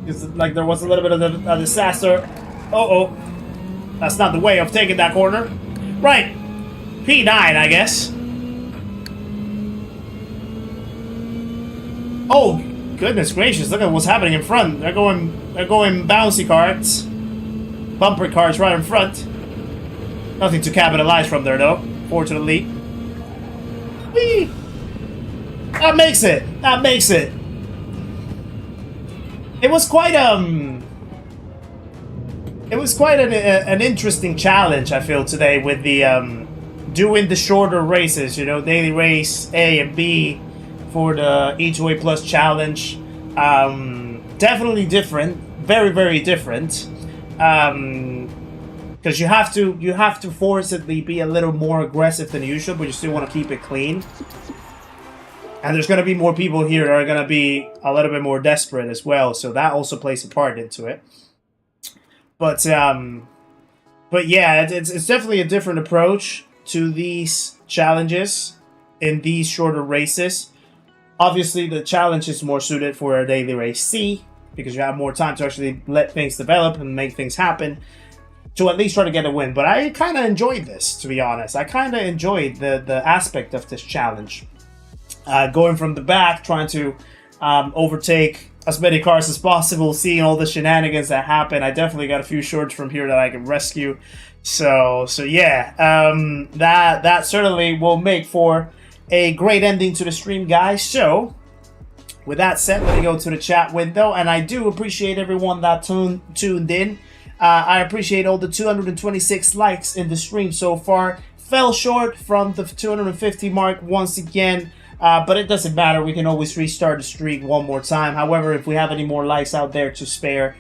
It's like there was a little bit of a disaster. Uh-oh. That's not the way of taking that corner. Right. P9, I guess. Oh, goodness gracious, look at what's happening in front. They're going bouncy carts. Bumper cars right in front. Nothing to capitalize from there though, fortunately. Whee! That makes it. That makes it. It was quite an interesting challenge, I feel, today with the doing the shorter races, you know, daily race A and B for the Each Way Plus challenge. Definitely different, very, very different. because you have to forcibly be a little more aggressive than usual, but you still want to keep it clean. And there's going to be more people here that are going to be a little bit more desperate as well, so that also plays a part into it. But yeah, it's definitely a different approach to these challenges in these shorter races. Obviously, the challenge is more suited for a daily race C, because you have more time to actually let things develop and make things happen to at least try to get a win. But I kind of enjoyed this, to be honest. I kind of enjoyed the aspect of this challenge. Going from the back, trying to overtake as many cars as possible, seeing all the shenanigans that happen. I definitely got a few shorts from here that I can rescue. So yeah, that certainly will make for a great ending to the stream, guys. So with that said, let me go to the chat window, and I do appreciate everyone that tuned in. I appreciate all the 226 likes in the stream so far. Fell short from the 250 mark once again. But it doesn't matter. We can always restart the streak one more time. However, if we have any more likes out there to spare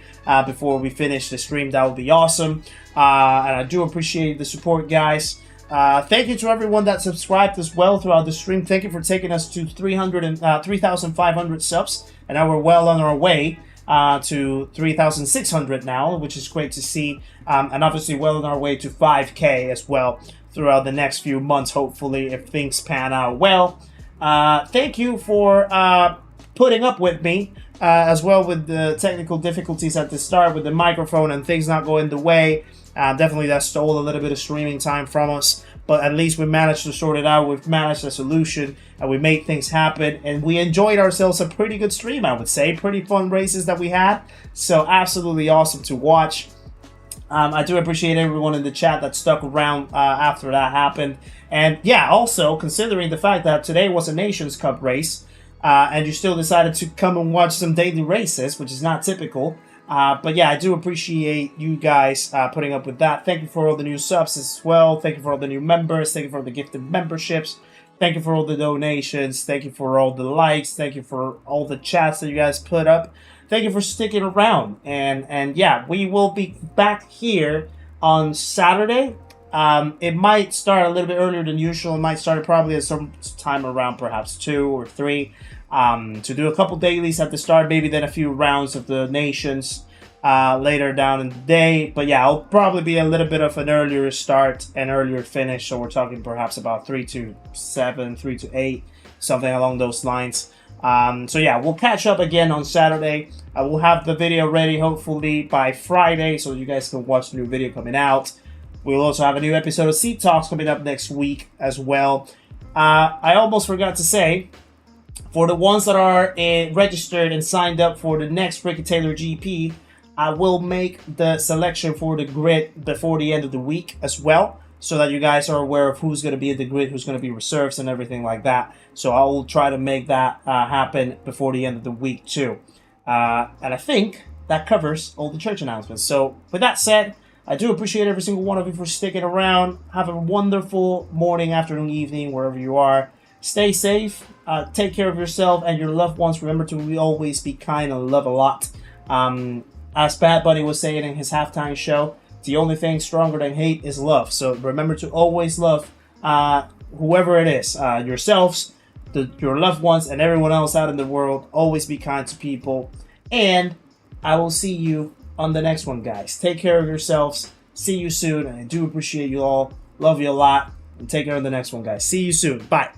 before we finish the stream, that would be awesome. And I do appreciate the support, guys. Thank you to everyone that subscribed as well throughout the stream. Thank you for taking us to 3,500 subs. And now we're well on our way to 3,600 now, which is great to see. And obviously well on our way to 5K as well throughout the next few months, hopefully, if things pan out well. Thank you for putting up with me as well with the technical difficulties at the start with the microphone and things not going the way. Definitely that stole a little bit of streaming time from us, but at least we managed to sort it out. We've managed a solution and we made things happen, and we enjoyed ourselves a pretty good stream, I would say. Pretty fun races that we had, so absolutely awesome to watch. I do appreciate everyone in the chat that stuck around after that happened. And yeah, also considering the fact that today was a Nations Cup race, and you still decided to come and watch some daily races, which is not typical. But yeah, I do appreciate you guys putting up with that. Thank you for all the new subs as well. Thank you for all the new members. Thank you for the gifted memberships. Thank you for all the donations. Thank you for all the likes. Thank you for all the chats that you guys put up. Thank you for sticking around. And yeah, we will be back here on Saturday. It might start a little bit earlier than usual. It might start probably at some time around perhaps 2 or 3 to do a couple dailies at the start, maybe then a few rounds of the nations later down in the day. But yeah, it'll probably be a little bit of an earlier start and earlier finish. So we're talking perhaps about 3 to 7, 3 to 8, something along those lines. So yeah, we'll catch up again on Saturday. I will have the video ready hopefully by Friday so you guys can watch the new video coming out. We'll also have a new episode of Seat Talks coming up next week as well. I almost forgot to say, for the ones that are registered and signed up for the next Ricky Taylor GP, I will make the selection for the grid before the end of the week as well, so that you guys are aware of who's going to be in the grid, who's going to be reserves and everything like that. So I will try to make that happen before the end of the week too. And I think that covers all the church announcements. So with that said, I do appreciate every single one of you for sticking around. Have a wonderful morning, afternoon, evening, wherever you are. Stay safe. Take care of yourself and your loved ones. Remember to always be kind and love a lot. As Bad Bunny was saying in his halftime show, the only thing stronger than hate is love. So remember to always love whoever it is, yourselves, your loved ones, and everyone else out in the world. Always be kind to people. And I will see you on the next one, guys. Take care of yourselves. See you soon. And I do appreciate you all. Love you a lot. And take care of the next one, guys. See you soon. Bye.